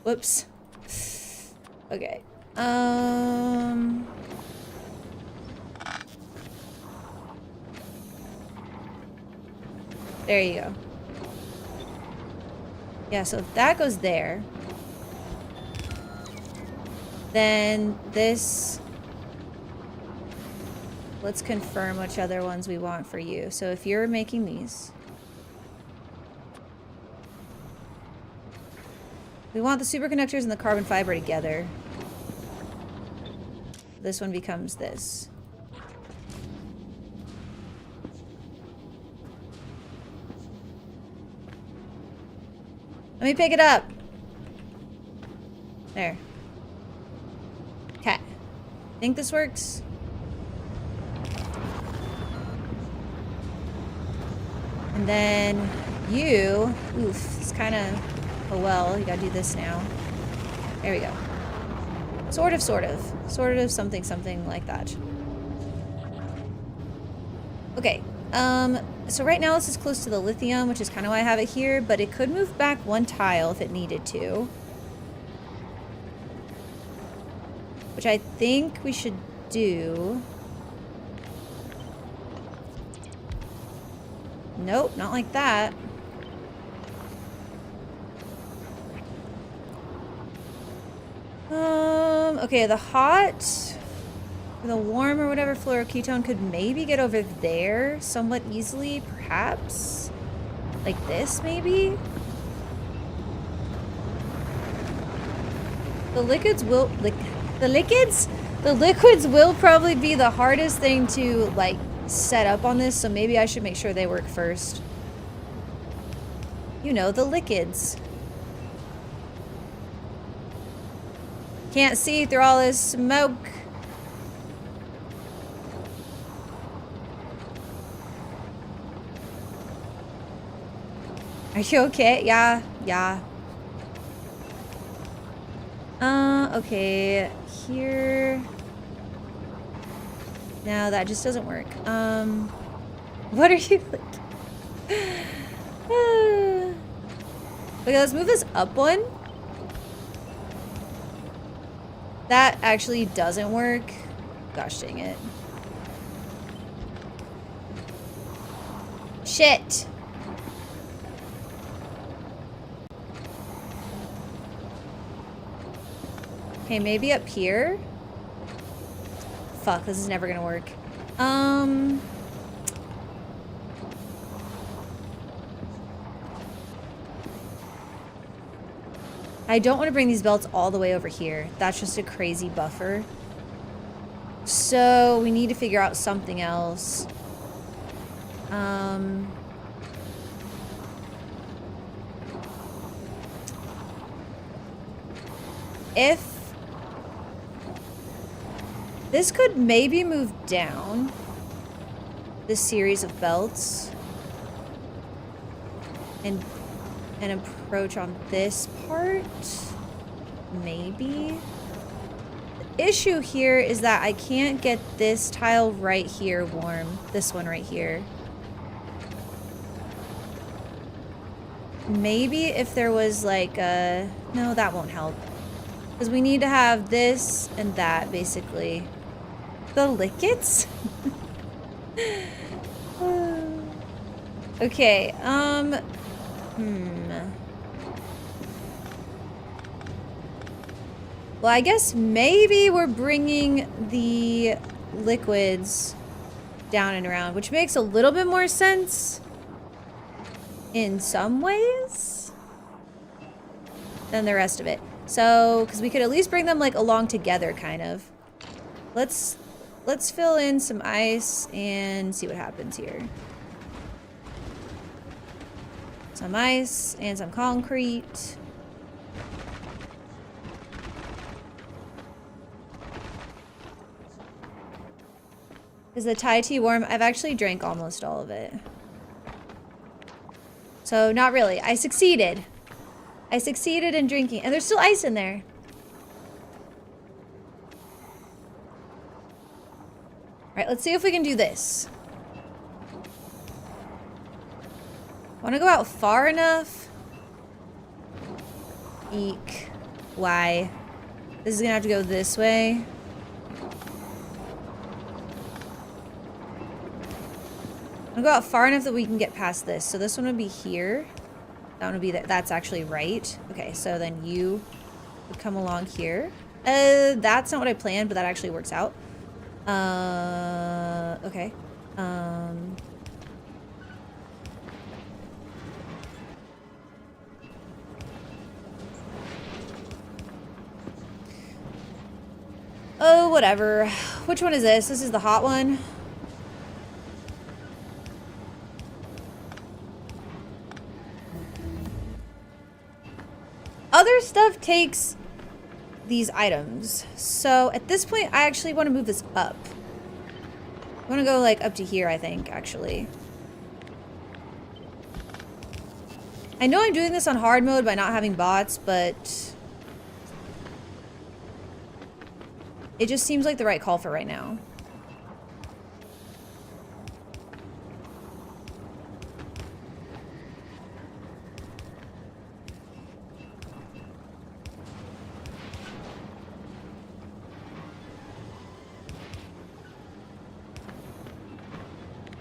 Whoops. Okay. There you go. Yeah, so if that goes there, then this... Let's confirm which other ones we want for you. So if you're making these... We want the superconductors and the carbon fiber together. This one becomes this. Let me pick it up. There. Okay. Think this works? And then you... Oof, it's kind of... Oh well, you gotta do this now. There we go. Sort of, sort of. Sort of something, something like that. Okay. So right now this is close to the lithium, which is kind of why I have it here, but it could move back one tile if it needed to. Which I think we should do. Nope, not like that. Okay, the hot, or the warm or whatever fluoroketone could maybe get over there somewhat easily, perhaps? Like this, maybe? The liquids will, the liquids will probably be the hardest thing to, like, set up on this, so maybe I should make sure they work first. You know, the liquids. Can't see through all this smoke. Are you okay? Yeah, yeah. Okay, here. No, that just doesn't work. What are you like? Okay, let's move this up one. That actually doesn't work. Gosh dang it. Shit. Okay, maybe up here. Fuck, this is never gonna work. I don't want to bring these belts all the way over here. That's just a crazy buffer. So we need to figure out something else. If This could maybe move down this series of belts and approach on this part. Maybe. The issue here is that I can't get this tile right here warm. This one right here. Maybe if there was like a... No, that won't help. Because we need to have this and that, basically. The Lickets? Okay, Well, I guess maybe we're bringing the liquids down and around, which makes a little bit more sense in some ways than the rest of it. So, because we could at least bring them like along together, kind of. Let's fill in some ice and see what happens here. Some ice and some concrete. Is the Thai tea warm? I've actually drank almost all of it. So, not really. I succeeded. I succeeded in drinking. And there's still ice in there. Alright, let's see if we can do this. Want to go out far enough? Eek. Why? This is gonna have to go this way. I'll go out far enough that we can get past this. So this one would be here. That one would be that's actually right. Okay, so then you would come along here. That's not what I planned, but that actually works out. Okay. Oh, whatever. Which one is this? This is the hot one. Other stuff takes these items. So at this point, I actually want to move this up. I want to go like up to here, I think, actually. I know I'm doing this on hard mode by not having bots, but it just seems like the right call for right now.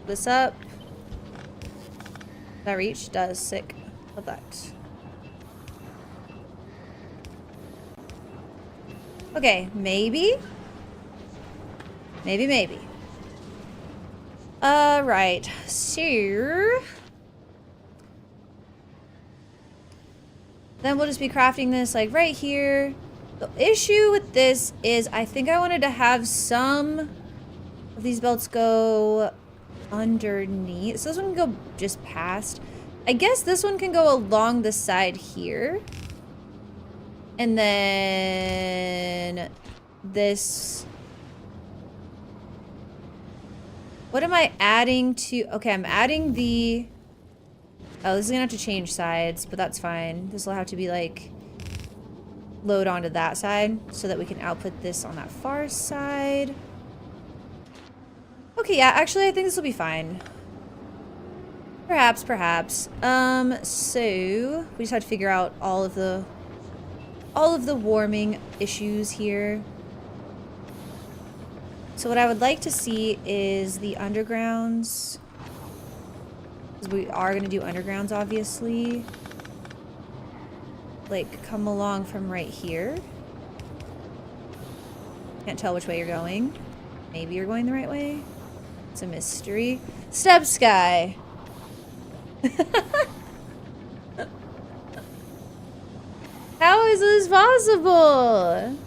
This up. That reach does. Sick. Love that. Okay, maybe. Maybe. Right. So then we'll just be crafting this like right here. The issue with this is I think I wanted to have some of these belts go underneath. So this one can go just past. I guess this one can go along the side here. And then this. What am I adding to? Okay, I'm adding the. Oh, this is gonna have to change sides, but that's fine. This will have to be like load onto that side so that we can output this on that far side. Okay, yeah, actually I think this will be fine. Perhaps. So we just have to figure out all of the warming issues here. So what I would like to see is the undergrounds. Because we are going to do undergrounds, obviously. Like, come along from right here. Can't tell which way you're going. Maybe you're going the right way. It's a mystery. Step Sky! How is this possible?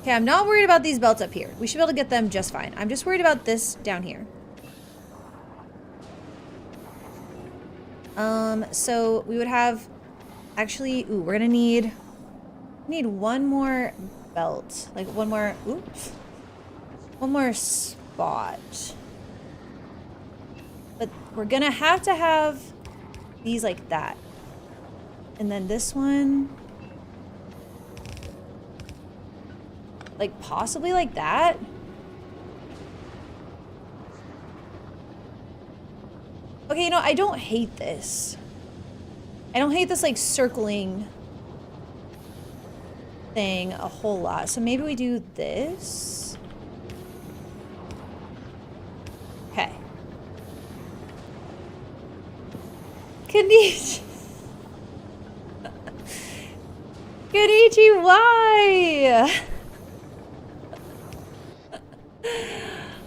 Okay, I'm not worried about these belts up here. We should be able to get them just fine. I'm just worried about this down here. So we would have... Actually, ooh, we're gonna need one more belt. Like one more, oops. One more spot. But we're gonna have to have these like that. And then this one. Like possibly like that. Okay, you know, I don't hate this. I don't hate this like circling thing a whole lot. So maybe we do this. Okay. Kenichi. Kenichi, why?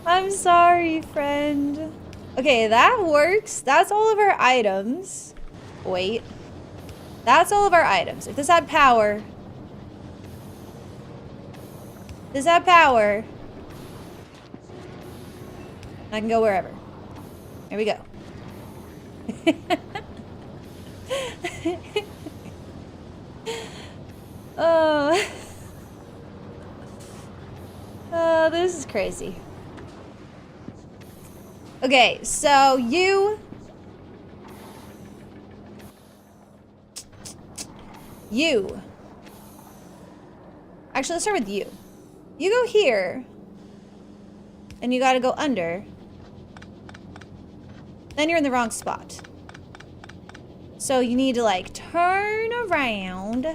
I'm sorry, friend. Okay, that works. That's all of our items. Wait. That's all of our items. If this had power. This had power. I can go wherever. Here we go. Oh. Oh, this is crazy. Okay, so you... Actually, let's start with you. You go here. And you gotta go under. Then you're in the wrong spot. So you need to like turn around.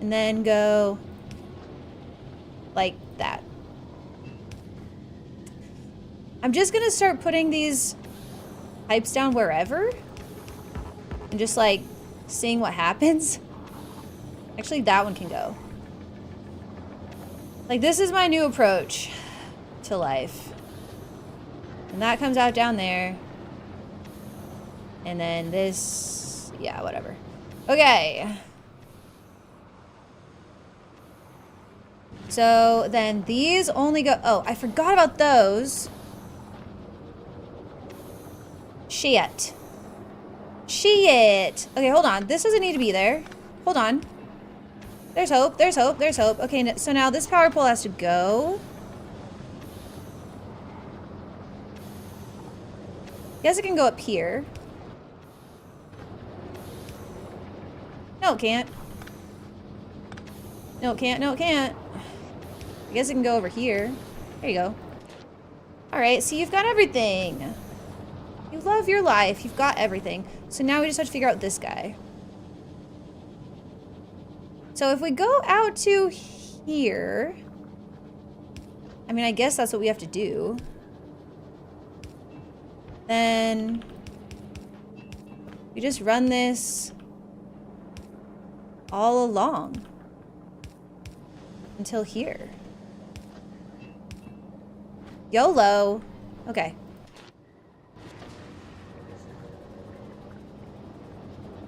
And then go like that. I'm just gonna start putting these pipes down wherever. And just like seeing what happens. Actually, that one can go. Like, this is my new approach to life. And that comes out down there. And then this, yeah, whatever. Okay. So then these only go, oh, I forgot about those. Shit. Shit. Okay, hold on. This doesn't need to be there. Hold on. There's hope. There's hope. There's hope. Okay, so now this power pole has to go. Guess it can go up here. No, it can't. No, it can't. No, it can't. I guess it can go over here. There you go. Alright, so you've got everything. You love your life. You've got everything. So now we just have to figure out this guy. So if we go out to here... I mean, I guess that's what we have to do. Then... we just run this... all along. Until here. YOLO. Okay.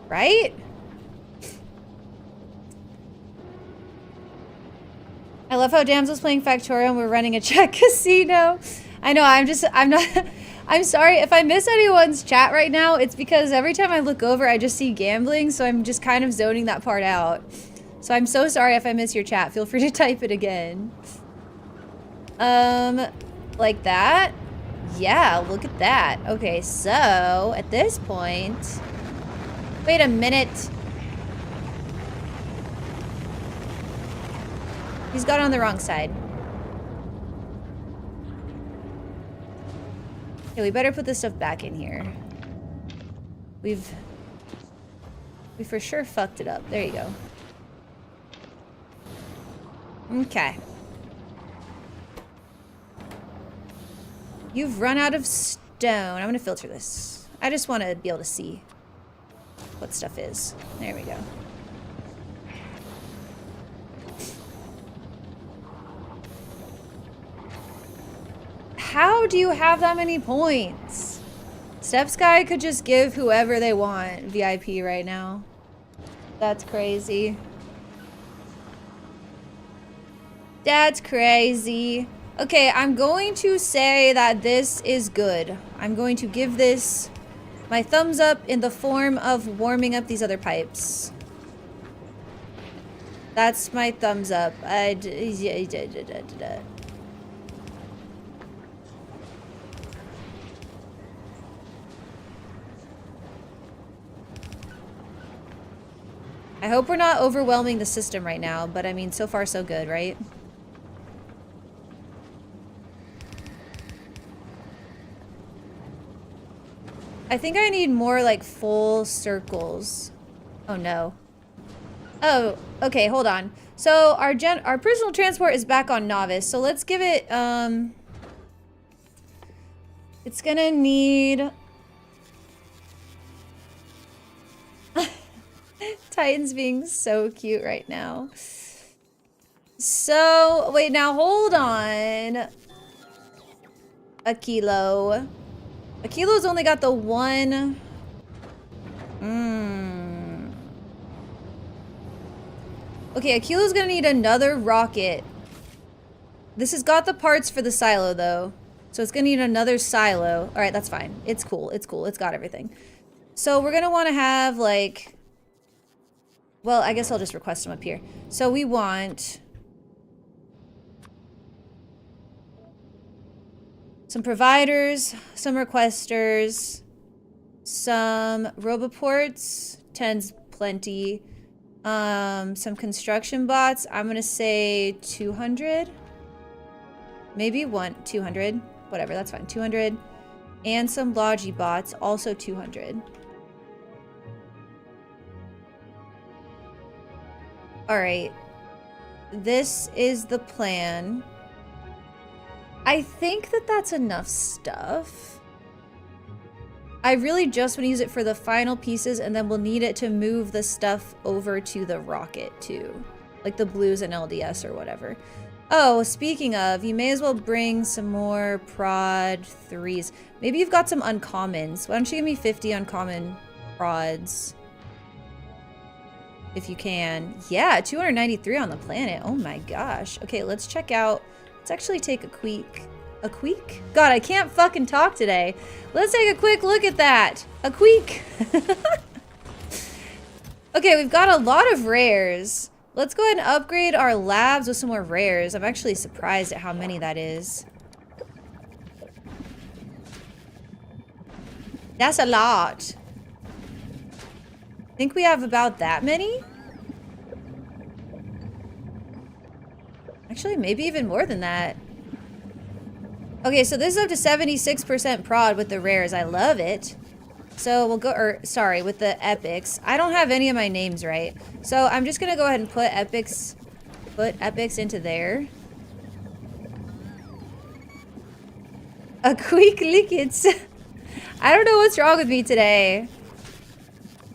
Right? I love how Damsel's playing Factorio and we're running a Czech casino. I know, I'm not, I'm sorry if I miss anyone's chat right now. It's because every time I look over, I just see gambling. So I'm just kind of zoning that part out. So I'm so sorry if I miss your chat. Feel free to type it again. Like that? Yeah, look at that. Okay, so at this point, wait a minute. He's got it on the wrong side. Okay, we better put this stuff back in here. We for sure fucked it up. There you go. Okay. You've run out of stone. I'm gonna filter this. I just want to be able to see what stuff is. There we go. How do you have that many points? Steps Guy could just give whoever they want VIP right now. That's crazy. That's crazy. Okay, I'm going to say that this is good. I'm going to give this my thumbs up in the form of warming up these other pipes. That's my thumbs up. I hope we're not overwhelming the system right now, but I mean, so far so good, right? I think I need more like full circles. Oh no. Oh, okay, hold on. So our personal transport is back on novice. So let's give it it's gonna need Titan's being so cute right now. So, wait, now hold on. Akilo. Akilo's only got the one. Okay, Akilo's gonna need another rocket. This has got the parts for the silo, though. So it's gonna need another silo. Alright, that's fine. It's cool. It's cool. It's got everything. So we're gonna want to have, like... Well, I guess I'll just request them up here. So we want... some providers, some requesters, some roboports, 10's plenty, some construction bots. I'm gonna say 200. Maybe 200. Whatever, that's fine. 200. And some logi bots, also 200. Alright. This is the plan. I think that that's enough stuff. I really just want to use it for the final pieces, and then we'll need it to move the stuff over to the rocket too. Like the blues and LDS or whatever. Oh, speaking of, you may as well bring some more prod 3s. Maybe you've got some uncommons. Why don't you give me 50 uncommon prods? If you can. Yeah, 293 on the planet. Oh my gosh. Okay, let's check out. Let's actually take a quick? God, I can't fucking talk today. Let's take a quick look at that. A quick. Okay, we've got a lot of rares. Let's go ahead and upgrade our labs with some more rares. I'm actually surprised at how many that is. That's a lot. I think we have about that many. Actually, maybe even more than that. Okay, so this is up to 76% prod with the rares. I love it. So we'll go, or sorry, with the epics. I don't have any of my names right. So I'm just gonna go ahead and put epics into there. A quick lickets. I don't know what's wrong with me today.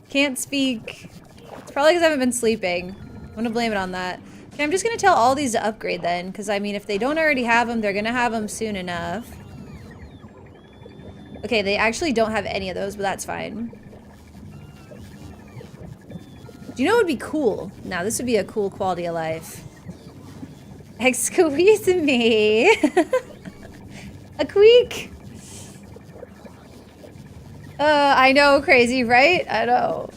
Can't speak. It's probably because I haven't been sleeping. I'm gonna blame it on that. Okay, I'm just gonna tell all these to upgrade then, because I mean, if they don't already have them, they're gonna have them soon enough. Okay, they actually don't have any of those, but that's fine. Do you know what would be cool? Now, this would be a cool quality of life. Excuse me. A quick. I know, crazy, right? I know.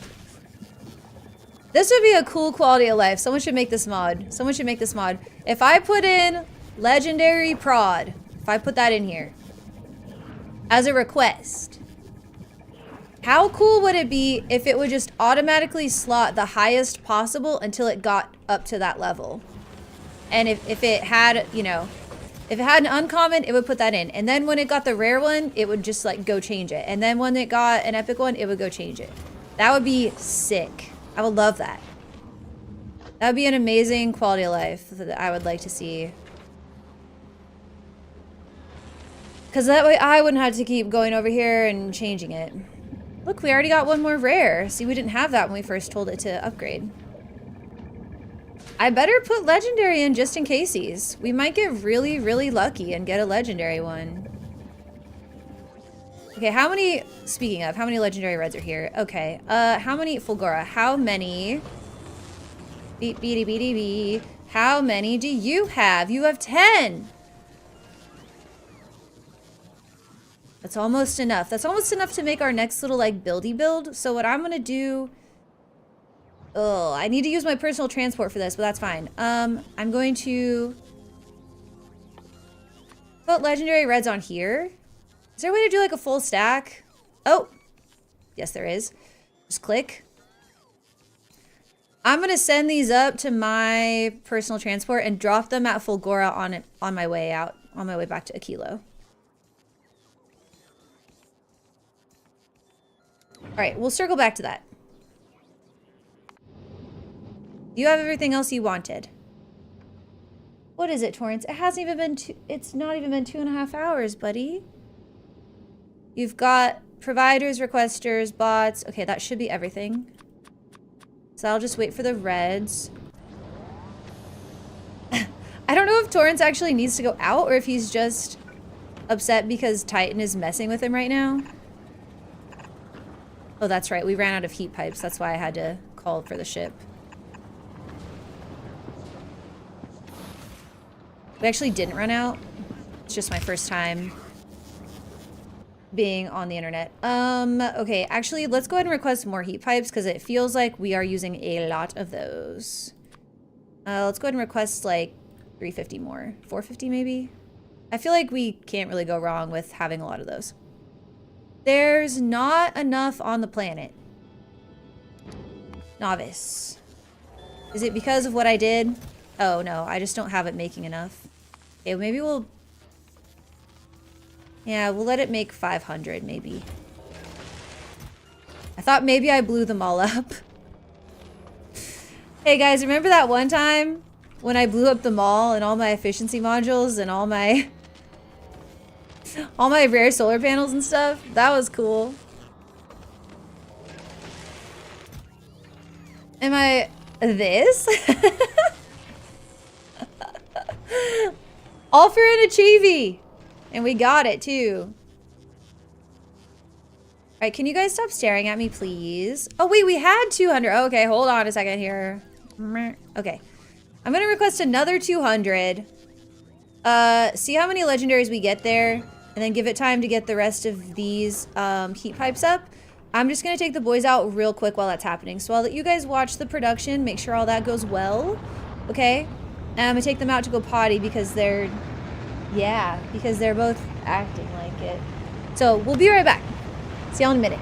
This would be a cool quality of life. Someone should make this mod. Someone should make this mod. If I put in legendary prod, if I put that in here as a request, how cool would it be if it would just automatically slot the highest possible until it got up to that level? And if it had, you know, if it had an uncommon, it would put that in. And then when it got the rare one, it would just like go change it. And then when it got an epic one, it would go change it. That would be sick. I would love that. That would be an amazing quality of life that I would like to see. Because that way I wouldn't have to keep going over here and changing it. Look, we already got one more rare. See, we didn't have that when we first told it to upgrade. I better put legendary in just in cases. We might get really, really lucky and get a legendary one. Okay, how many, speaking of, how many legendary reds are here? Okay, how many, Fulgora, how many, beep, beady, beady, bee, how many do you have? You have 10. That's almost enough. That's almost enough to make our next little, like, buildy build. So what I'm gonna do, Oh, I need to use my personal transport for this, but that's fine. I'm going to put legendary reds on here. Is there a way to do like a full stack? Oh, yes there is. Just click. I'm gonna send these up to my personal transport and drop them at Fulgora on my way out, on my way back to Aquilo. All right, we'll circle back to that. You have everything else you wanted. What is it, Torrance? It hasn't even been it's not even been 2.5 hours, buddy. You've got providers, requesters, bots. Okay, that should be everything. So I'll just wait for the reds. I don't know if Torrance actually needs to go out or if he's just upset because Titan is messing with him right now. Oh, that's right. We ran out of heat pipes. That's why I had to call for the ship. We actually didn't run out. It's just my first time being on the internet. Okay, actually, let's go ahead and request more heat pipes because it feels like we are using a lot of those. Let's go ahead and request like 350 more. 450 maybe? I feel like we can't really go wrong with having a lot of those. There's not enough on the planet. Novice. Is it because of what I did? Oh no, I just don't have it making enough. Okay, maybe we'll... Yeah, we'll let it make 500 maybe. I thought maybe I blew them all up. Hey guys, remember that one time when I blew up the mall and all my efficiency modules and all my rare solar panels and stuff? That was cool. Am I this? All for an Achievy! And we got it too. Alright, can you guys stop staring at me, please? Oh wait, we had 200. Oh, okay, hold on a second here. Okay. I'm gonna request another 200. See how many legendaries we get there, and then give it time to get the rest of these heat pipes up. I'm just gonna take the boys out real quick while that's happening. So I'll let you guys watch the production, make sure all that goes well. Okay? And I'm gonna take them out to go potty because they're... Yeah, because they're both acting like it. So we'll be right back. See y'all in a minute.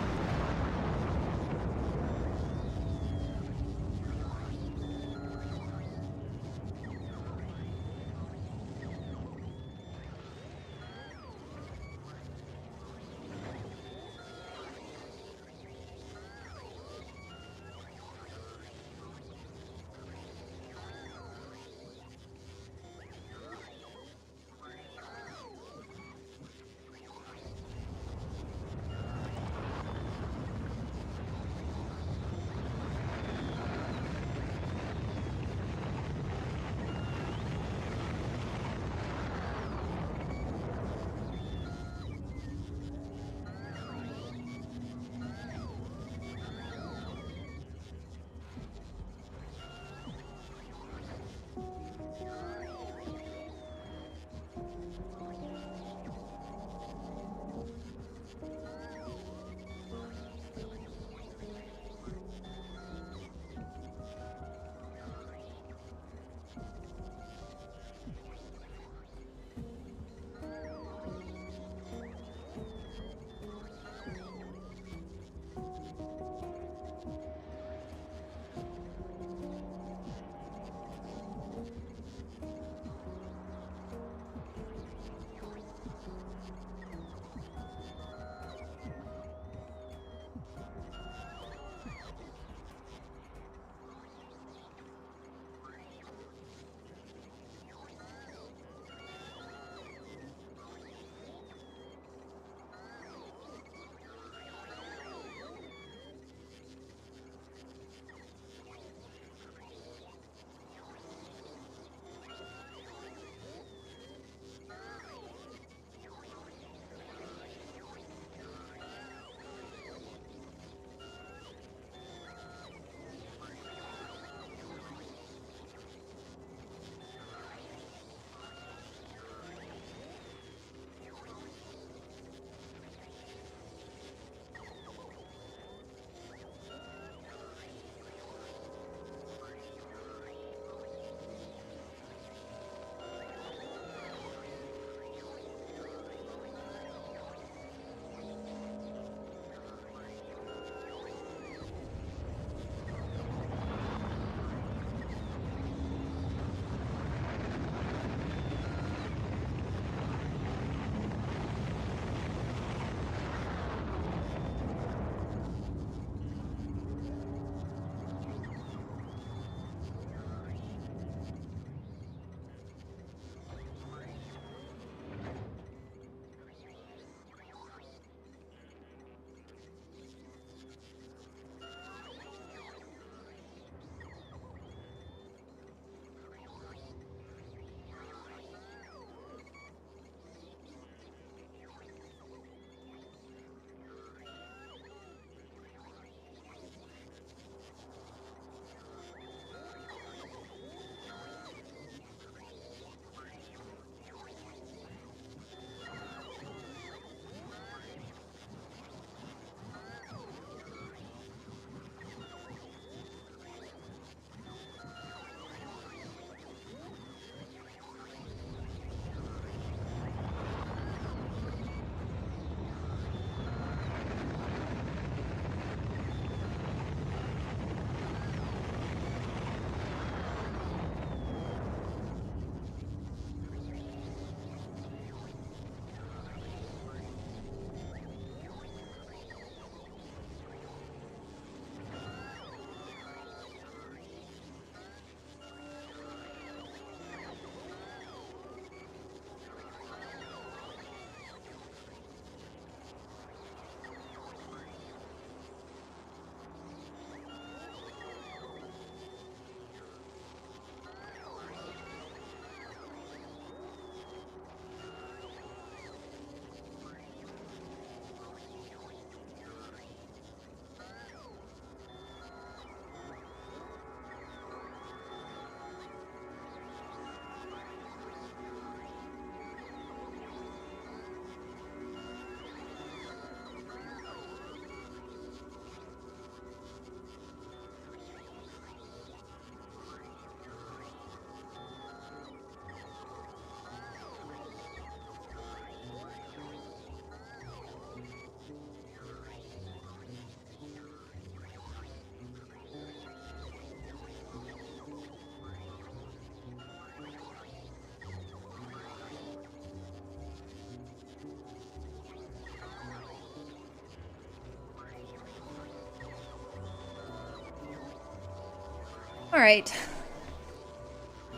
All right.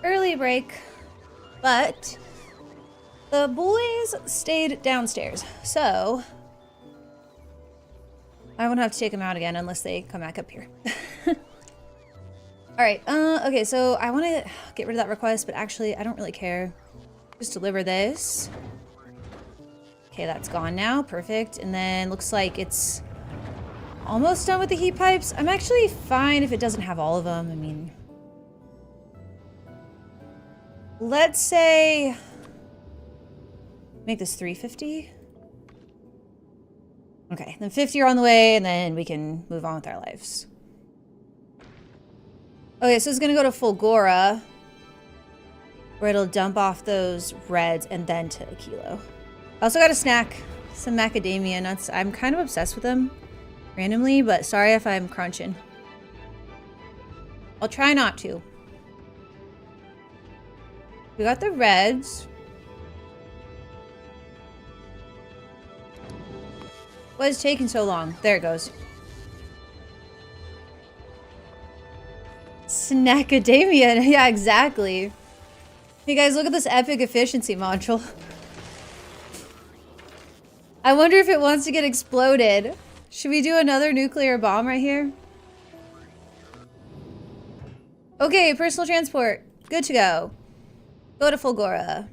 Early break, but the boys stayed downstairs, so I won't have to take them out again unless they come back up here. All right, okay, so I want to get rid of that request, but actually I don't really care. Just deliver this. Okay, that's gone now, perfect. And then looks like it's almost done with the heat pipes. I'm actually fine if it doesn't have all of them. I mean, let's say make this 350. Okay, then 50 are on the way, and then we can move on with our lives. Okay, so it's gonna go to Fulgora, where it'll dump off those reds and then to Kilo. I also got a snack, some macadamia nuts. I'm kind of obsessed with them randomly, but sorry if I'm crunching. I'll try not to. We got the reds. Why is it taking so long? There it goes. Snackademia. Yeah, exactly. Hey guys, look at this epic efficiency module. I wonder if it wants to get exploded. Should we do another nuclear bomb right here? Okay, personal transport. Good to go. Go to Fulgora.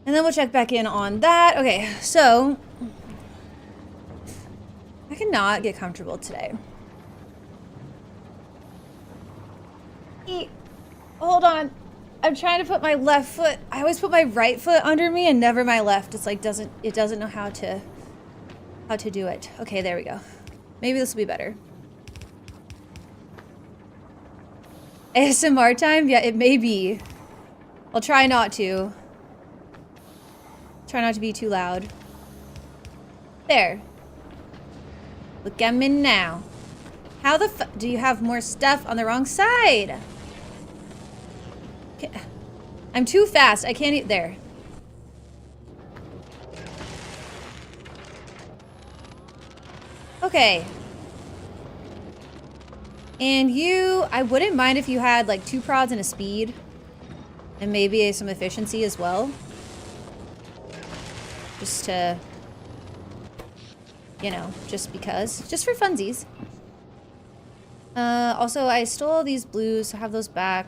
And then we'll check back in on that. Okay, so I cannot get comfortable today. Hold on. I'm trying to put my left foot. I always put my right foot under me and never my left. It's like it doesn't know how to do it. Okay, there we go. Maybe this will be better. ASMR time? Yeah, it may be. I'll try not to. Try not to be too loud. There. Look at me now. How the fuck do you have more stuff on the wrong side? I'm too fast. I can't eat there. Okay. And you, I wouldn't mind if you had like 2 prods and a speed. And maybe some efficiency as well. Just to, you know, just because. Just for funsies. Also, I stole these blues, so have those back.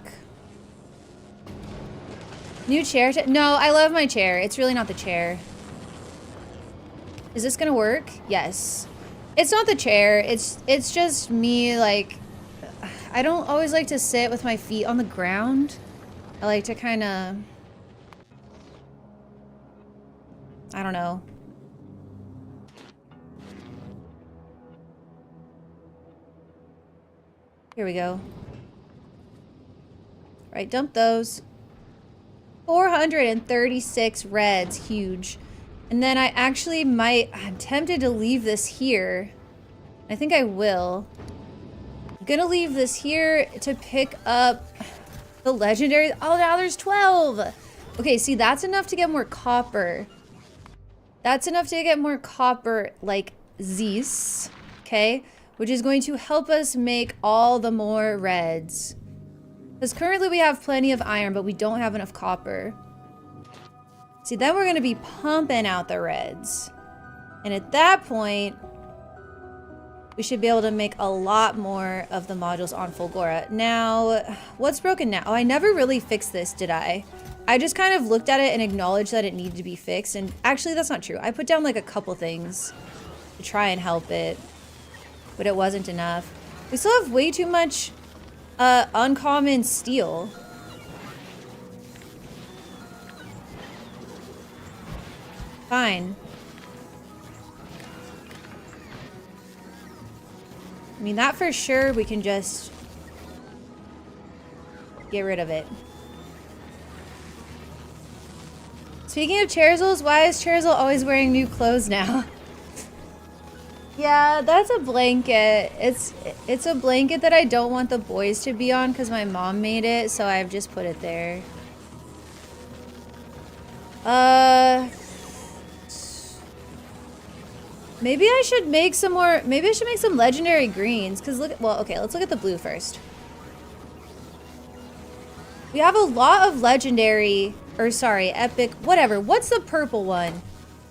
New chair? No, I love my chair. It's really not the chair. Is this gonna work? Yes. It's not the chair. It's just me, like, I don't always like to sit with my feet on the ground. I like to kind of, I don't know. Here we go. Right, dump those. 436 reds, huge. And then I actually might, I'm tempted to leave this here. I think I will. I'm gonna leave this here to pick up the legendary. Oh, now there's 12. Okay, see, that's enough to get more copper. That's enough to get more copper like Zeus, okay? Which is going to help us make all the more reds. Because currently we have plenty of iron, but we don't have enough copper. See, then we're going to be pumping out the reds. And at that point, we should be able to make a lot more of the modules on Fulgora. Now, what's broken now? Oh, I never really fixed this, did I? I just kind of looked at it and acknowledged that it needed to be fixed. And actually, that's not true. I put down like a couple things to try and help it. But it wasn't enough. We still have way too much uncommon steel. Fine. I mean, that for sure we can just get rid of it. Speaking of Cherzels, why is Cherzel always wearing new clothes now? Yeah, that's a blanket. It's a blanket that I don't want the boys to be on because my mom made it, so I've just put it there. Maybe I should make some more, maybe I should make some legendary greens, because look, well, okay, let's look at the blue first. We have a lot of legendary, or sorry, epic, whatever. What's the purple one?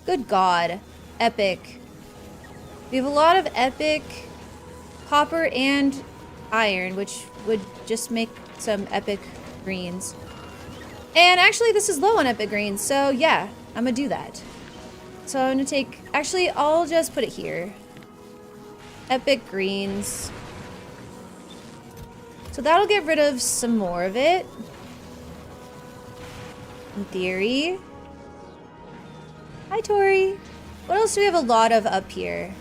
Good God. Epic. We have a lot of epic copper and iron, which would just make some epic greens. And actually, this is low on epic greens, so yeah, I'm gonna do that. So I'm gonna take, actually, I'll just put it here. Epic greens. So that'll get rid of some more of it. In theory. Hi, Tori. What else do we have a lot of up here?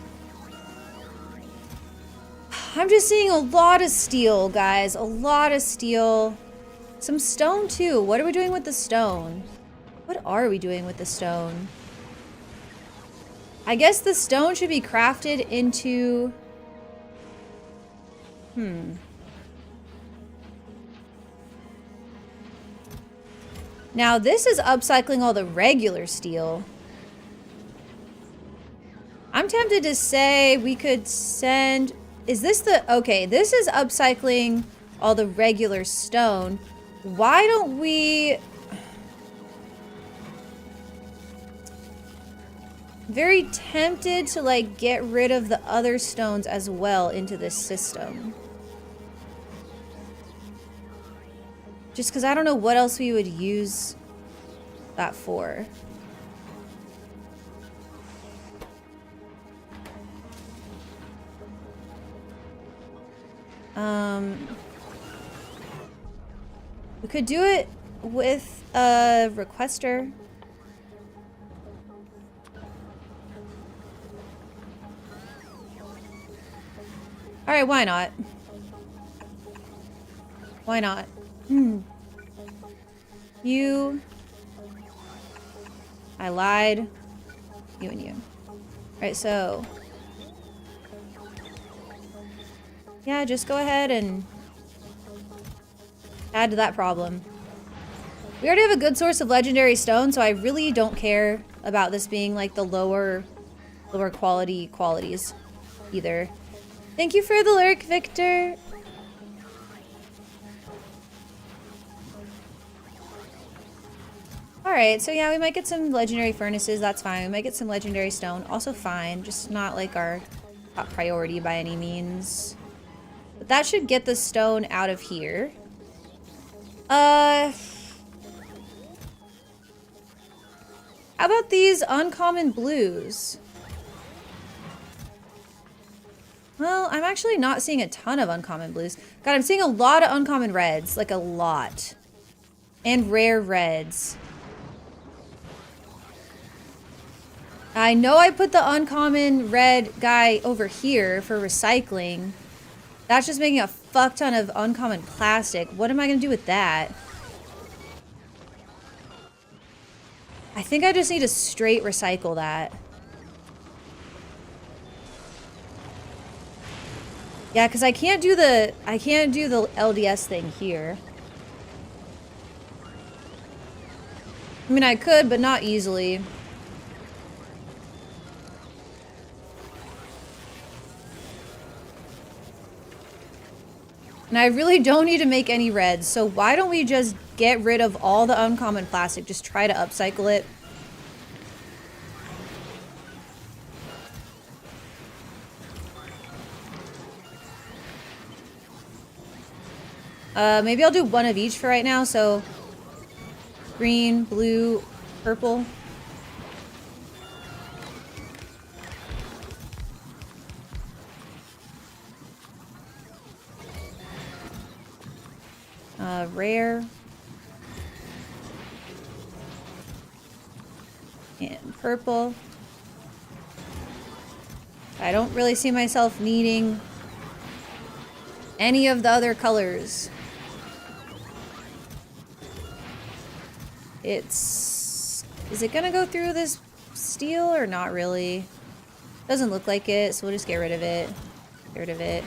I'm just seeing a lot of steel, guys. A lot of steel. Some stone, too. What are we doing with the stone? What are we doing with the stone? I guess the stone should be crafted into... Now, this is upcycling all the regular steel. I'm tempted to say we could send... Is this the... Okay, this is upcycling all the regular stone. Why don't we... Very tempted to, like, get rid of the other stones as well into this system. Just because I don't know what else we would use that for. We could do it with a requester. Alright, why not? Why not? You. I lied. You and you. Alright, so. Yeah, just go ahead and add to that problem. We already have a good source of legendary stone, so I really don't care about this being like the lower qualities either. Thank you for the lurk, Victor. Alright, so yeah, we might get some legendary furnaces, that's fine. We might get some legendary stone, also fine. Just not like our top priority by any means. But that should get the stone out of here. How about these uncommon blues? Well, I'm actually not seeing a ton of uncommon blues. God, I'm seeing a lot of uncommon reds. Like, a lot. And rare reds. I know I put the uncommon red guy over here for recycling. That's just making a fuck ton of uncommon plastic. What am I gonna do with that? I think I just need to straight recycle that. Yeah, because I can't do the LDS thing here. I mean, I could, but not easily. And I really don't need to make any reds, so why don't we just get rid of all the uncommon plastic? Just try to upcycle it. Maybe I'll do one of each for right now, so green, blue, purple. Rare. And purple. I don't really see myself needing any of the other colors. Is it gonna go through this steel or not really? Doesn't look like it, so we'll just get rid of it. Get rid of it.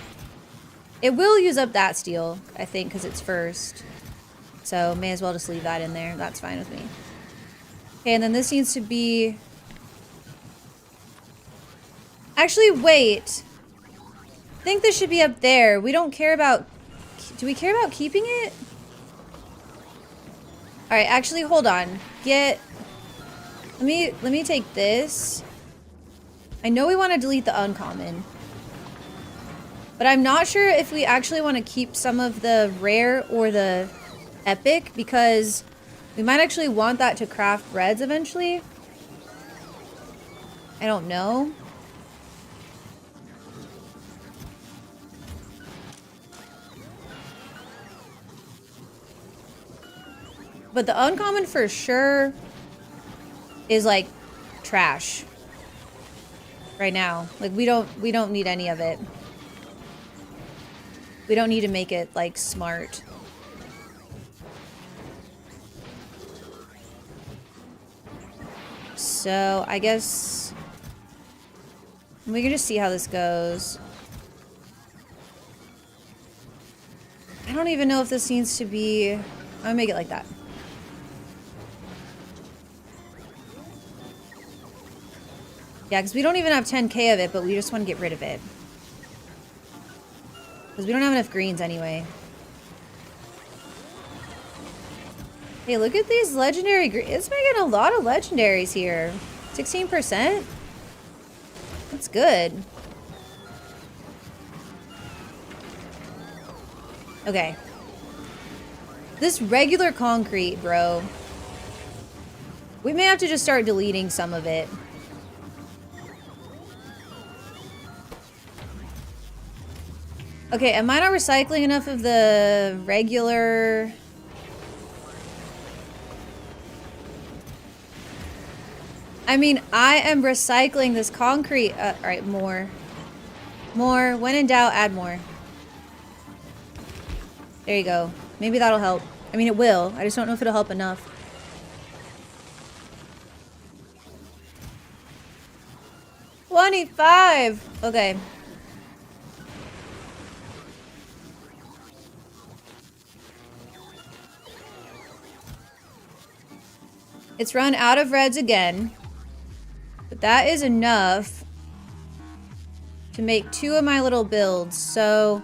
It will use up that steel, I think, because it's first. So may as well just leave that in there. That's fine with me. Okay, and then this needs to be Actually, wait. I think this should be up there. We don't care about... Do we care about keeping it? Alright, actually, hold on. Let me take this. I know we want to delete the uncommon. But I'm not sure if we actually want to keep some of the rare or the epic, because we might actually want that to craft reds eventually. I don't know. But the uncommon for sure is like trash right now. Like we don't need any of it. We don't need to make it like smart. So I guess we can just see how this goes. I don't even know if this needs to be... I'm gonna make it like that. Yeah, because we don't even have 10k of it, but we just want to get rid of it. Because we don't have enough greens anyway. Hey, look at these legendary greens. It's making a lot of legendaries here. 16%? That's good. Okay. This regular concrete, bro. We may have to just start deleting some of it. Okay, am I not recycling enough of the regular... I mean, I am recycling this concrete. Alright, more. More. When in doubt, add more. There you go. Maybe that'll help. I mean, it will. I just don't know if it'll help enough. $25! Okay. It's run out of reds again. But that is enough to make 2 of my little builds. So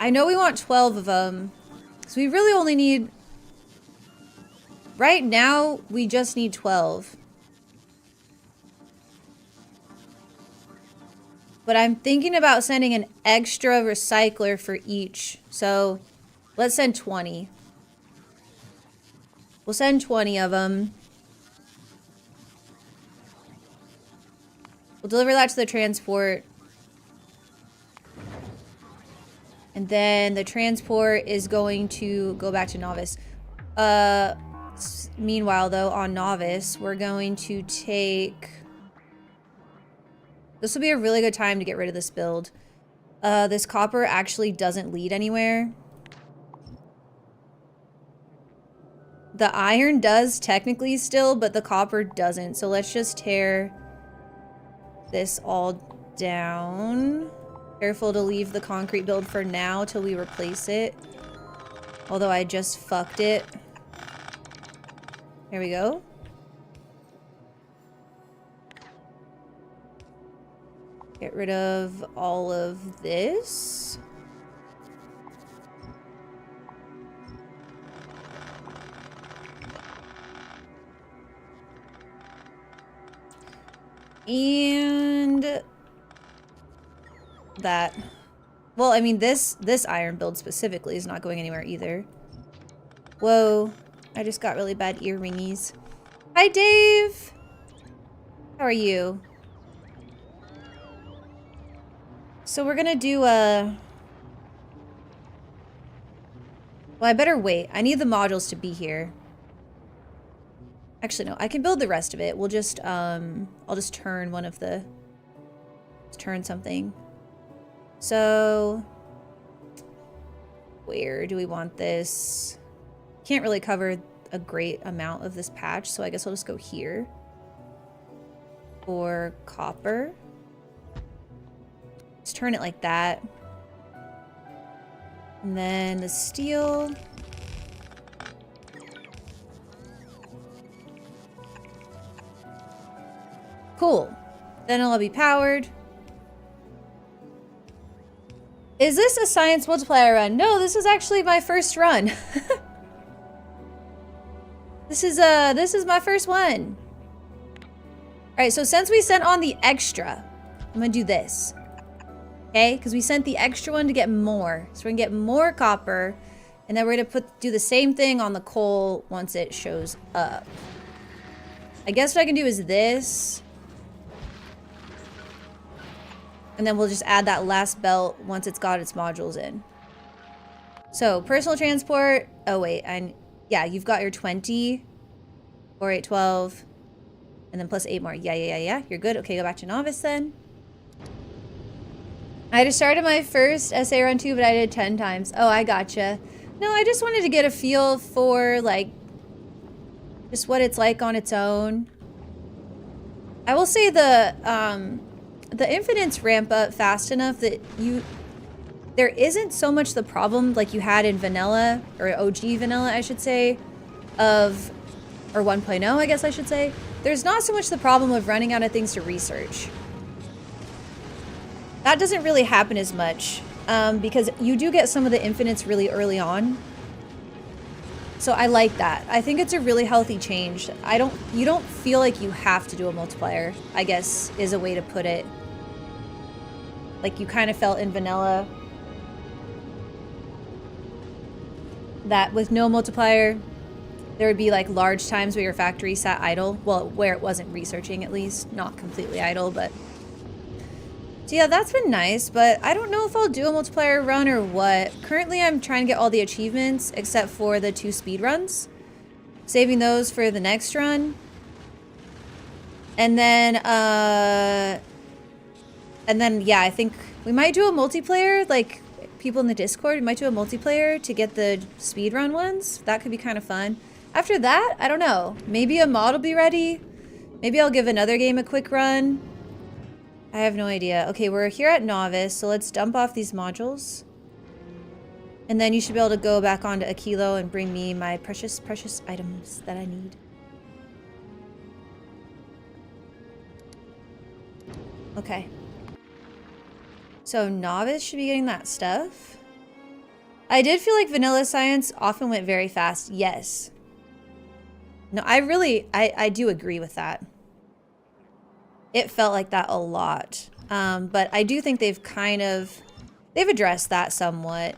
I know we want 12 of them. So we really only need... Right now, we just need 12. But I'm thinking about sending an extra recycler for each. So let's send 20. We'll send 20 of them. We'll deliver that to the transport. And then the transport is going to go back to Novice. Meanwhile, though, on Novice, we're going to take... This will be a really good time to get rid of this build. This copper actually doesn't lead anywhere. The iron does technically still, but the copper doesn't. So let's just tear this all down. Careful to leave the concrete build for now till we replace it. Although I just fucked it. There we go. Get rid of all of this. And that. Well, I mean, this iron build specifically is not going anywhere either. Whoa. I just got really bad ear ringies. Hi, Dave! How are you? So we're gonna do a... Well, I better wait. I need the modules to be here. Actually, no. I can build the rest of it. We'll just, I'll just turn one of the... Let's turn something. So... Where do we want this? Can't really cover a great amount of this patch, so I guess I'll just go here. For copper. Just turn it like that. And then the steel. Cool. Then it'll all be powered. Is this a science multiplier run? No, this is actually my first run. This is my first one. Alright, so since we sent on the extra, I'm gonna do this. Okay, because we sent the extra one to get more. So we're gonna get more copper, and then we're gonna do the same thing on the coal once it shows up. I guess what I can do is this. And then we'll just add that last belt once it's got its modules in. So personal transport. Oh wait, yeah, you've got your 20, 4, 8, 12, and then plus 8 more. Yeah. You're good. Okay, go back to novice then. I just started my first essay run too, but I did 10 times. Oh, I gotcha. No, I just wanted to get a feel for like just what it's like on its own. I will say the infinites ramp up fast enough that there isn't so much the problem like you had in vanilla, or OG vanilla, I should say, or 1.0, I guess I should say. There's not so much the problem of running out of things to research. That doesn't really happen as much, because you do get some of the infinites really early on. So I like that. I think it's a really healthy change. You don't feel like you have to do a multiplier, I guess is a way to put it. Like you kind of felt in vanilla that with no multiplier, there would be like large times where your factory sat idle. Well, where it wasn't researching at least, not completely idle, but. So yeah, that's been nice, but I don't know if I'll do a multiplier run or what. Currently, I'm trying to get all the achievements except for the 2 speed runs. Saving those for the next run. And then, yeah, I think we might do a multiplayer, like people in the Discord, we might do a multiplayer to get the speed run ones. That could be kind of fun. After that, I don't know. Maybe a mod will be ready. Maybe I'll give another game a quick run. I have no idea. Okay, we're here at novice, so let's dump off these modules. And then you should be able to go back onto Aquilo and bring me my precious, precious items that I need. Okay. So novice should be getting that stuff. I did feel like vanilla science often went very fast. Yes. No, I do agree with that. It felt like that a lot. But I do think they've addressed that somewhat.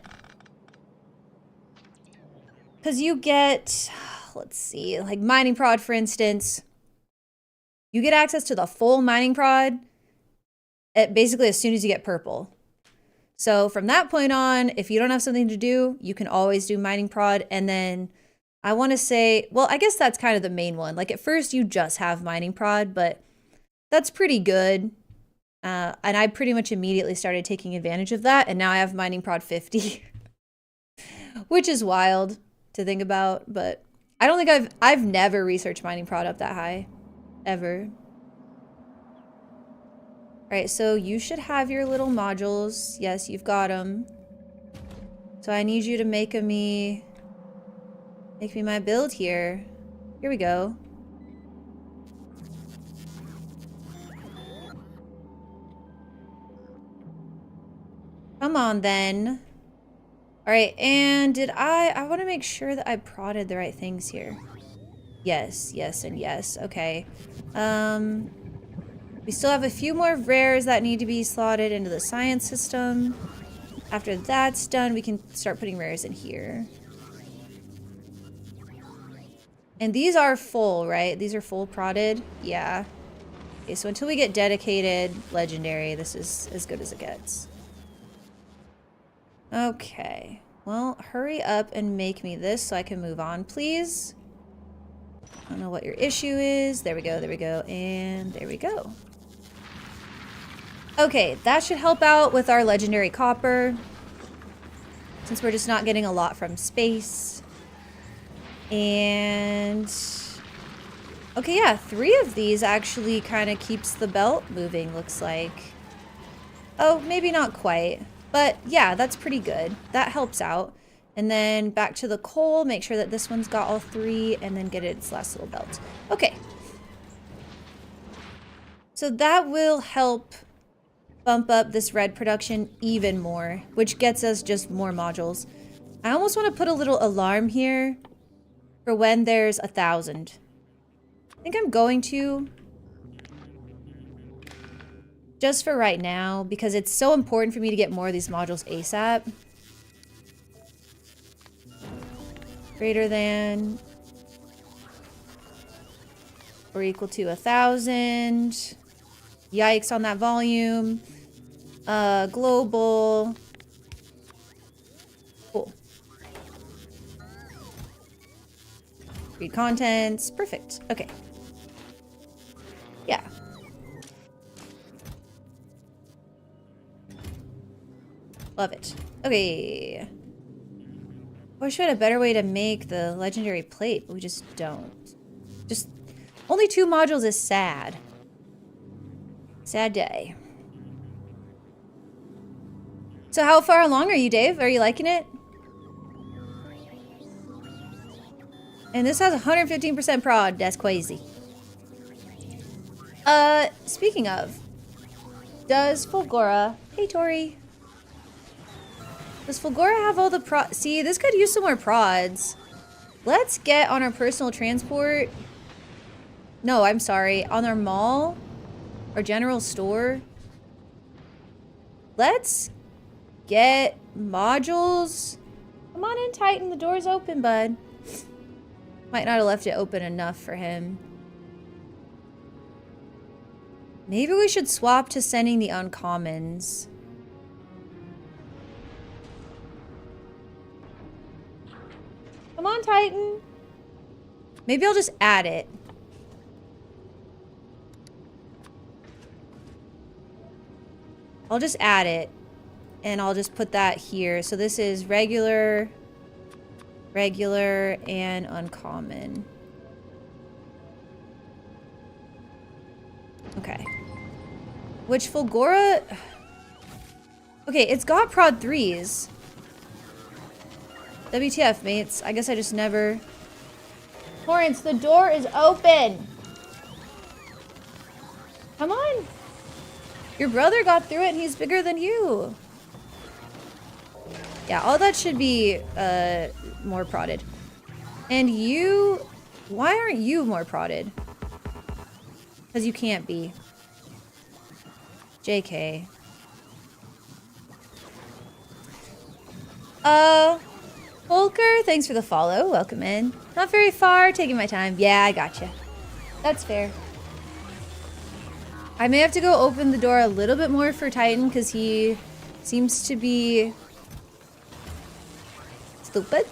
Because you get, let's see, like mining prod, for instance. You get access to the full mining prod basically as soon as you get purple. So from that point on, if you don't have something to do, you can always do mining prod. And then I want to say, well, I guess that's kind of the main one. Like at first you just have mining prod, but that's pretty good. And I pretty much immediately started taking advantage of that. And now I have mining prod 50, which is wild to think about. But I don't think I've never researched mining prod up that high, ever. All right, so you should have your little modules. Yes, you've got them. So I need you to make me my build here. Here we go. Come on then. All right, and I want to make sure that I prodded the right things here. Yes, yes, and yes. Okay. We still have a few more rares that need to be slotted into the science system. After that's done, we can start putting rares in here. And these are full, right? These are full prodded? Yeah. Okay, so until we get dedicated legendary, this is as good as it gets. Okay. Well, hurry up and make me this so I can move on, please. I don't know what your issue is. There we go, and there we go. Okay, that should help out with our legendary copper, since we're just not getting a lot from space. And okay, yeah, 3 of these actually kind of keeps the belt moving, looks like. Oh, maybe not quite, but yeah, that's pretty good. That helps out. And then back to the coal, make sure that this one's got all 3, and then get its last little belt. Okay. So that will help bump up this red production even more, which gets us just more modules. I almost want to put a little alarm here for when there's 1,000. I think I'm going to. Just for right now, because it's so important for me to get more of these modules ASAP. Greater than or equal to 1,000. Yikes on that volume. Global. Cool. Read contents. Perfect. Okay. Yeah. Love it. Okay. I wish we had a better way to make the legendary plate, but we just don't. Just only 2 modules is sad. Sad day. So how far along are you, Dave? Are you liking it? And this has 115% prod. That's crazy. Speaking of, does Fulgora... Hey, Tori. Does Fulgora have all the prod... See, this could use some more prods. Let's get on our personal transport. No, I'm sorry. On our mall. Our general store. Let's get modules. Come on in, Titan. The door's open, bud. Might not have left it open enough for him. Maybe we should swap to sending the uncommons. Come on, Titan. Maybe I'll just add it. I'll just add it. And I'll just put that here. So this is regular, regular, and uncommon. Okay. Which Fulgora... Okay, it's got prod 3s. WTF, mates. I guess I just never... Torrance, the door is open! Come on! Your brother got through it and he's bigger than you. Yeah, all that should be more prodded. And you... Why aren't you more prodded? Because you can't be. JK. Volker, thanks for the follow. Welcome in. Not very far, taking my time. Yeah, I gotcha. That's fair. I may have to go open the door a little bit more for Titan because he seems to be stupid.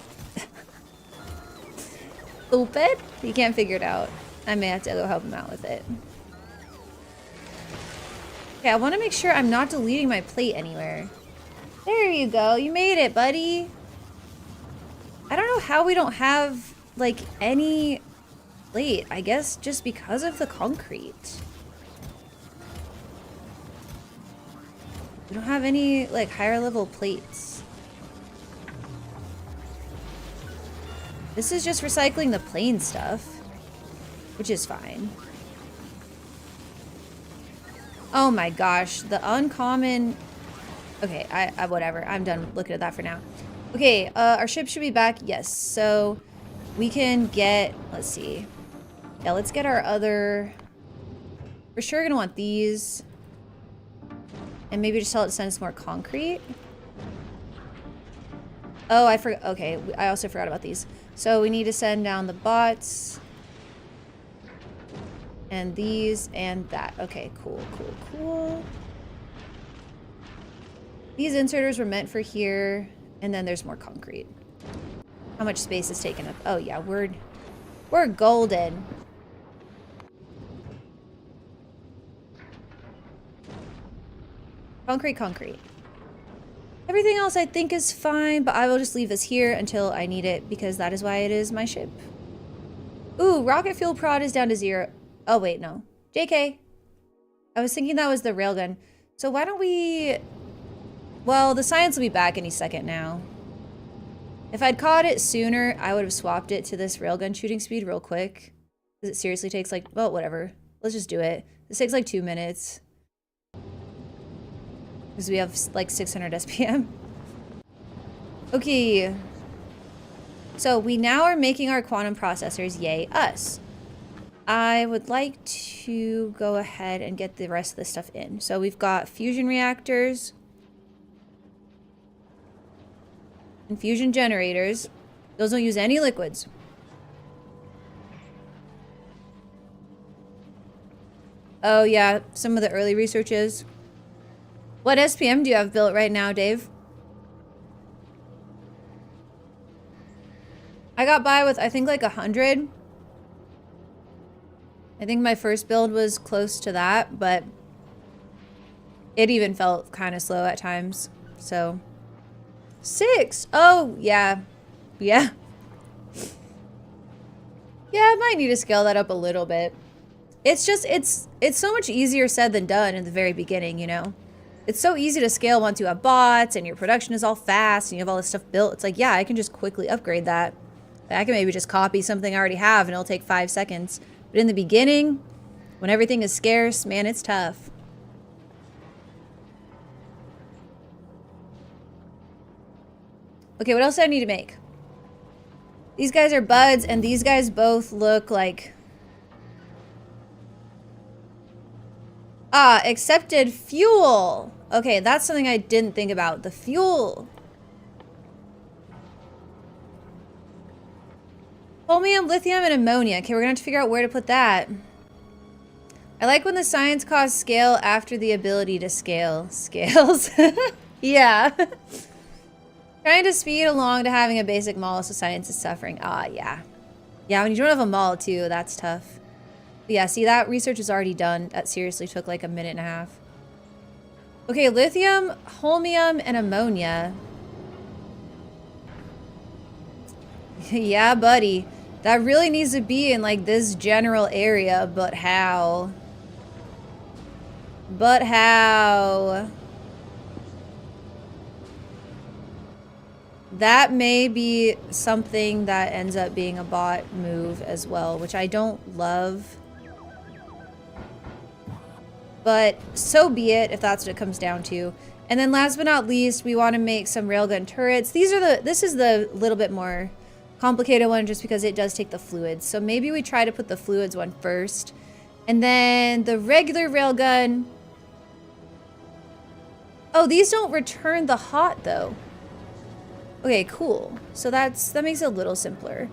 Stupid? He can't figure it out. I may have to go help him out with it. Okay, I want to make sure I'm not deleting my plate anywhere. There you go. You made it, buddy. I don't know how we don't have, like, any plate. I guess just because of the concrete. We don't have any, like, higher level plates. This is just recycling the plain stuff, which is fine. Oh my gosh, the uncommon... Okay, I whatever. I'm done looking at that for now. Okay, our ship should be back. Yes, so we can get... Let's see. Yeah, let's get our other... We're sure gonna want these. And maybe just tell it to send us more concrete. Oh, I forgot. Okay, I also forgot about these. So we need to send down the bots. And these and that. Okay, cool, cool, cool. These inserters were meant for here. And then there's more concrete. How much space is taken up? Oh yeah, we're golden. Concrete, concrete. Everything else I think is fine, but I will just leave this here until I need it because that is why it is my ship. Ooh, rocket fuel prod is down to 0. Oh wait, no. JK. I was thinking that was the railgun. So why don't we... Well, the science will be back any second now. If I'd caught it sooner, I would have swapped it to this railgun shooting speed real quick. Because it seriously takes like, well, whatever. Let's just do it. This takes like 2 minutes. Because we have like 600 SPM. Okay. So we now are making our quantum processors. Yay, us. I would like to go ahead and get the rest of this stuff in. So we've got fusion reactors. And fusion generators. Those don't use any liquids. Oh yeah, some of the early researches. What SPM do you have built right now, Dave? I got by with, I think, like 100. I think my first build was close to that, but it even felt kind of slow at times. So 6. Oh, yeah. Yeah. Yeah, I might need to scale that up a little bit. It's just, it's so much easier said than done in the very beginning, you know? It's so easy to scale once you have bots and your production is all fast and you have all this stuff built. It's like, yeah, I can just quickly upgrade that. I can maybe just copy something I already have and it'll take 5 seconds. But in the beginning, when everything is scarce, man, it's tough. Okay, what else do I need to make? These guys are buds, and these guys both look like... Ah, accepted fuel. Okay, that's something I didn't think about. The fuel. Holmium, lithium, and ammonia. Okay, we're gonna have to figure out where to put that. I like when the science costs scale after the ability to scale. Scales. Yeah. Trying to speed along to having a basic mall so science is suffering. Ah, yeah. Yeah, when you don't have a mall too, that's tough. But yeah, see, that research is already done. That seriously took like 1.5 minutes. Okay, lithium, holmium, and ammonia. Yeah, buddy. That really needs to be in like this general area, but how? But how? That may be something that ends up being a bot move as well, which I don't love. But so be it if that's what it comes down to. And then last but not least, we want to make some railgun turrets. This is the little bit more complicated one just because it does take the fluids. So maybe we try to put the fluids one first. And then the regular railgun. Oh, these don't return the hot though. Okay, cool. So that makes it a little simpler.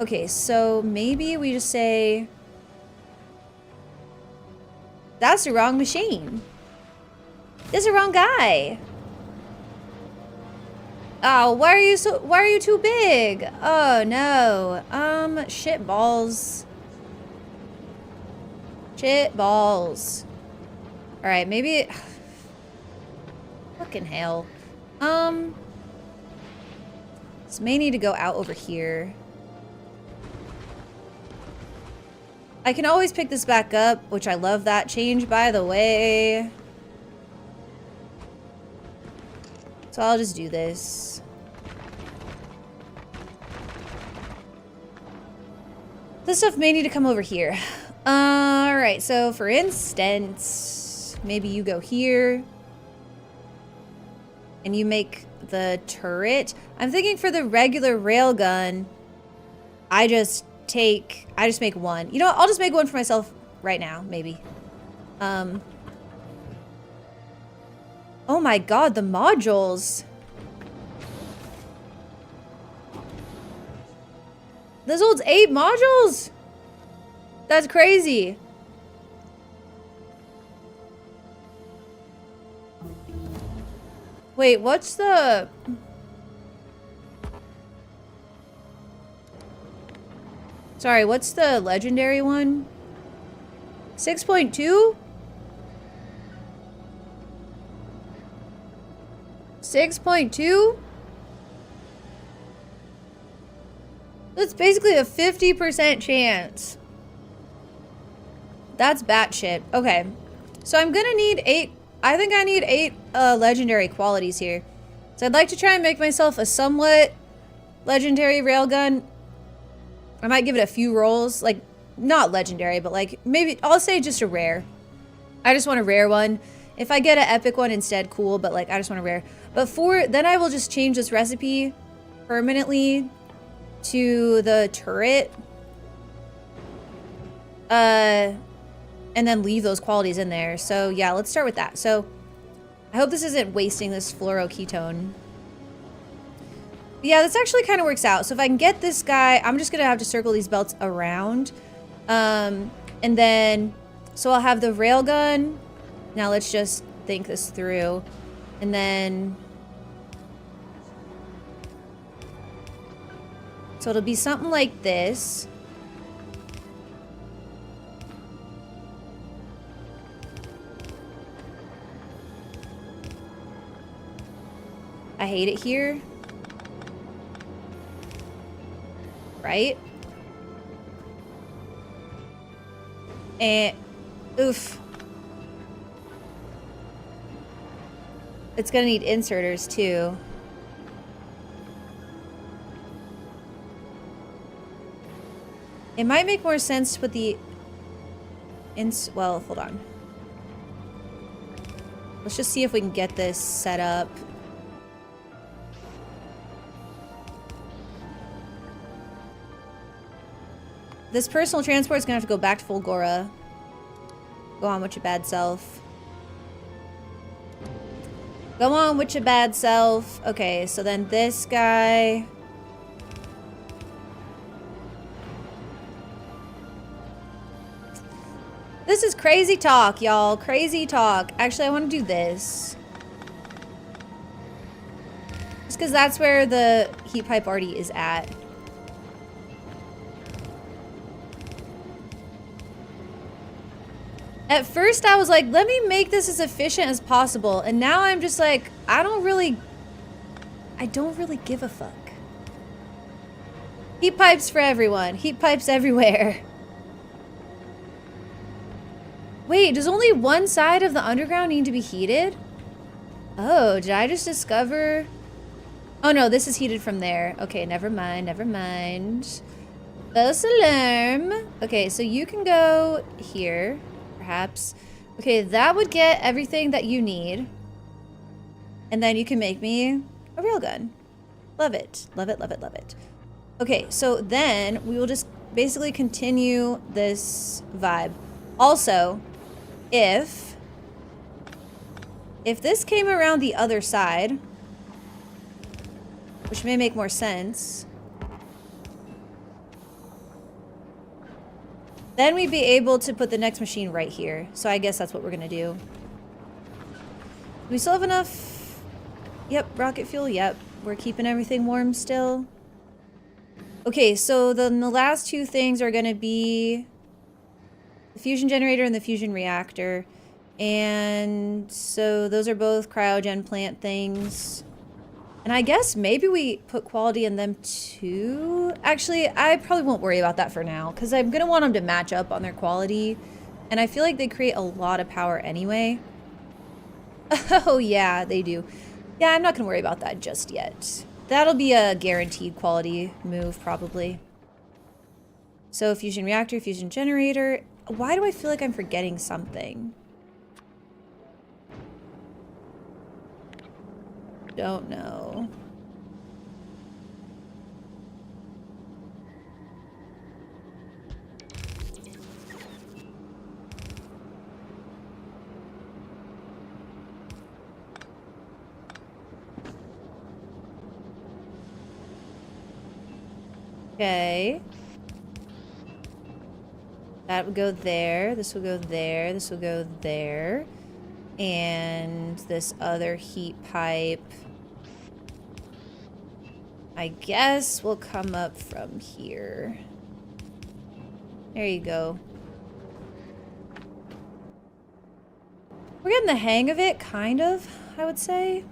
Okay, so maybe we just say that's the wrong machine. This is the wrong guy. Oh, why are you too big? Oh no. Shit balls. Shit balls. Alright, maybe fucking hell. This may need to go out over here. I can always pick this back up, which I love that change, by the way. So I'll just do this. This stuff may need to come over here. Alright, so for instance, maybe you go here. And you make the turret. I'm thinking for the regular railgun, I just make one. You know what? I'll just make one for myself right now, maybe. Oh my god, the modules. This holds 8 modules? That's crazy. Wait, what's the... Sorry, what's the legendary one? 6.2? 6.2? That's basically a 50% chance. That's batshit. Okay. So I'm gonna need 8... I think I need 8 legendary qualities here. So I'd like to try and make myself a somewhat legendary railgun. I might give it a few rolls. Like, not legendary, but like maybe I'll say just a rare. I just want a rare one. If I get an epic one instead, cool, but like I just want a rare. But then I will just change this recipe permanently to the turret. And then leave those qualities in there. So yeah, let's start with that. So I hope this isn't wasting this fluoroketone. Yeah, this actually kind of works out. So if I can get this guy, I'm just going to have to circle these belts around. And then, so I'll have the railgun. Now let's just think this through. And then, so it'll be something like this. I hate it here. Right? And oof. It's gonna need inserters too. It might make more sense to put the well, hold on. Let's just see if we can get this set up. This personal transport is gonna have to go back to Fulgora. Go on with your bad self. Go on with your bad self. Okay, so then this guy. This is crazy talk, y'all. Crazy talk. Actually, I want to do this. Just because that's where the heat pipe already is at. At first I was like, let me make this as efficient as possible. And now I'm just like, I don't really give a fuck. Heat pipes for everyone. Heat pipes everywhere. Wait, does only one side of the underground need to be heated? Oh, did I just discover? Oh no, this is heated from there. Okay, never mind, never mind. False alarm. Okay, so you can go here. Perhaps. Okay, that would get everything that you need. And then you can make me a railgun. Love it. Love it, love it, love it. Okay, so then we will just basically continue this vibe. Also, if this came around the other side, which may make more sense, then we'd be able to put the next machine right here. So I guess that's what we're gonna do. We still have enough. Yep, rocket fuel. Yep, we're keeping everything warm still. Okay, so then the last two things are gonna be the fusion generator and the fusion reactor. And so those are both cryogen plant things. And I guess maybe we put quality in them too. Actually, I probably won't worry about that for now because I'm going to want them to match up on their quality. And I feel like they create a lot of power anyway. Oh yeah, they do. Yeah, I'm not going to worry about that just yet. That'll be a guaranteed quality move probably. So fusion reactor, fusion generator. Why do I feel like I'm forgetting something? Don't know. Okay. That would go there. This will go there. This will go there. And this other heat pipe, I guess, will come up from here. There you go. We're getting the hang of it, kind of, I would say.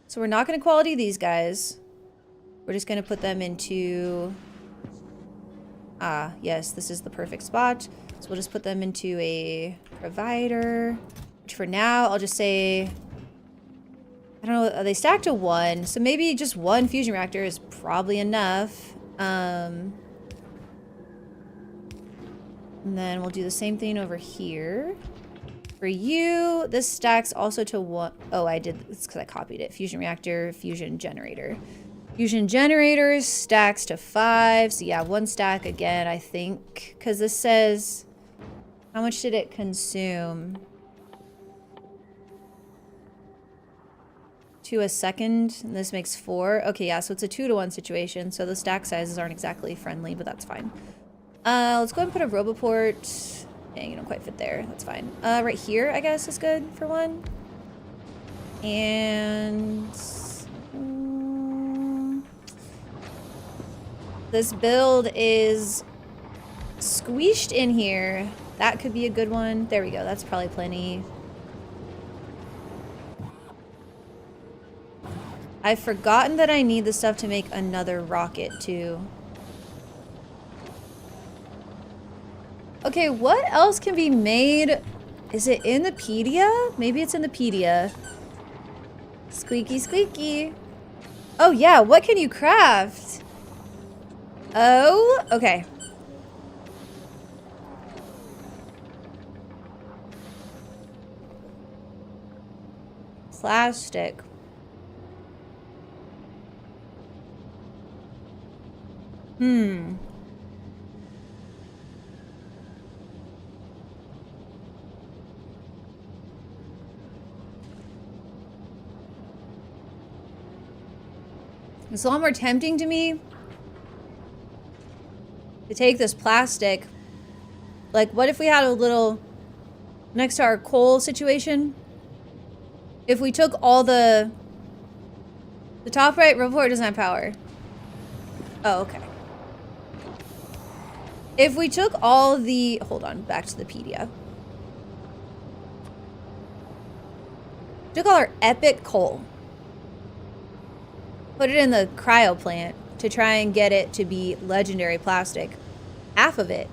So we're not going to quality these guys. We're just going to put them into... Ah, yes, this is the perfect spot. So we'll just put them into a provider. Which for now, I'll just say... I don't know, they stacked to 1, so maybe just 1 fusion reactor is probably enough. And then we'll do the same thing over here. For you, this stacks also to 1. Oh, I did, it's because I copied it. Fusion reactor, fusion generator. Fusion generator stacks to 5. So yeah, 1 stack again, I think. Because this says, how much did it consume? To a second, and this makes 4. Okay, yeah, so it's a 2-to-1 situation. So the stack sizes aren't exactly friendly, but that's fine. Let's go ahead and put a Roboport. Dang, you don't quite fit there. That's fine. Right here, I guess, is good for 1. And this build is squeezed in here. That could be a good one. There we go. That's probably plenty. I've forgotten that I need the stuff to make another rocket, too. Okay, what else can be made? Is it in the pedia? Maybe it's in the pedia. Squeaky, squeaky. Oh, yeah, what can you craft? Oh, okay. Plastic. It's a lot more tempting to me to take this plastic. Like, what if we had a little, next to our coal situation, if we took all the top right report doesn't have power. Oh, okay. If we took all the, hold on, back to the pedia. Took all our epic coal. Put it in the cryo plant to try and get it to be legendary plastic. Half of it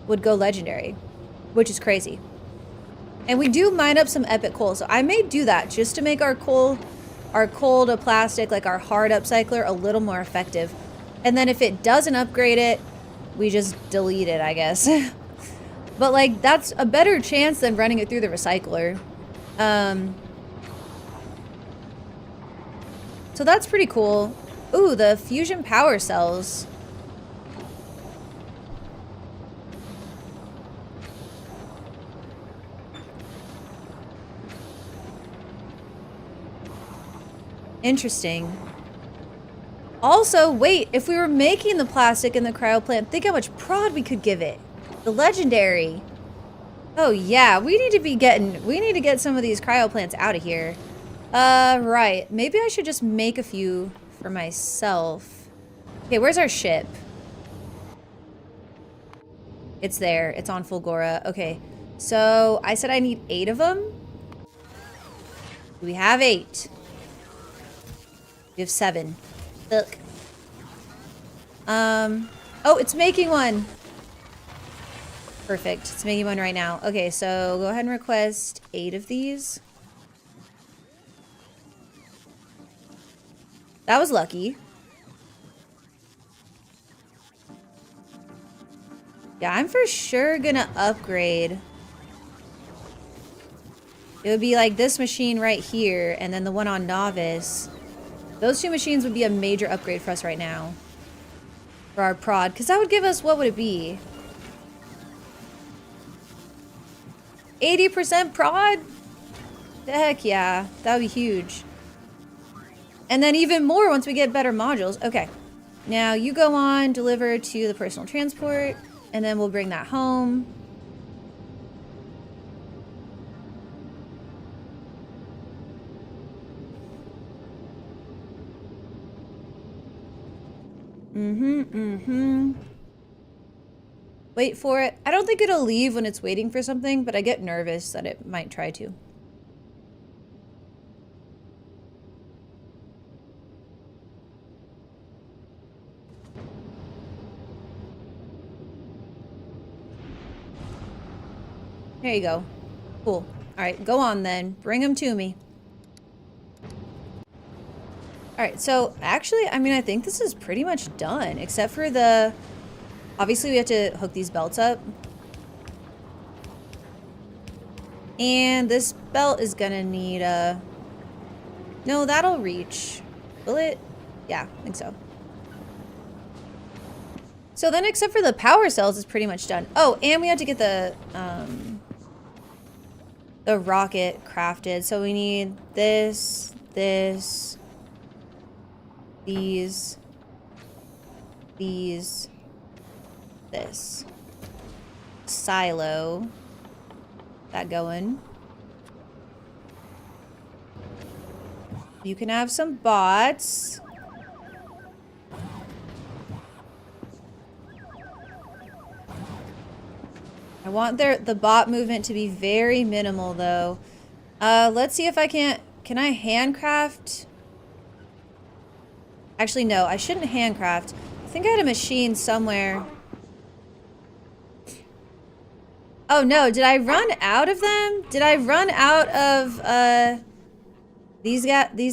would go legendary, which is crazy. And we do mine up some epic coal, so I may do that just to make our coal to plastic, like our hard upcycler, a little more effective. And then if it doesn't upgrade it, we just delete it, I guess. But like, that's a better chance than running it through the recycler. So that's pretty cool. Ooh, the fusion power cells. Interesting. Also, wait, if we were making the plastic in the cryo plant, think how much prod we could give it. The legendary. Oh yeah, we need to get some of these cryo plants out of here. Right. Maybe I should just make a few for myself. Okay, where's our ship? It's there. It's on Fulgora. Okay. So, I said I need 8 of them. We have 8. We have 7. Look. Oh, it's making one. Perfect. It's making one right now. Okay, so go ahead and request 8 of these. That was lucky. Yeah, I'm for sure gonna upgrade. It would be like this machine right here, and then the one on Novice. Those 2 machines would be a major upgrade for us right now. For our prod, because that would give us, what would it be? 80% prod? Heck yeah, that would be huge. And then even more once we get better modules. Okay. Now you go on, deliver to the personal transport, and then we'll bring that home. Wait for it. I don't think it'll leave when it's waiting for something, but I get nervous that it might try to. There you go. Cool. All right, go on then. Bring them to me. Alright, so actually, I mean, I think this is pretty much done, except for the... Obviously, we have to hook these belts up. And this belt is gonna need a... No, that'll reach. Will it? Yeah, I think so. So then, except for the power cells, it's pretty much done. Oh, and we had to get the rocket crafted. So we need this, these, this. Silo. That going. You can have some bots. I want the bot movement to be very minimal, though. Let's see if I can't... Can I handcraft? Actually, no. I shouldn't handcraft. I think I had a machine somewhere. Oh, no. Did I run out of them? Did I run out of, these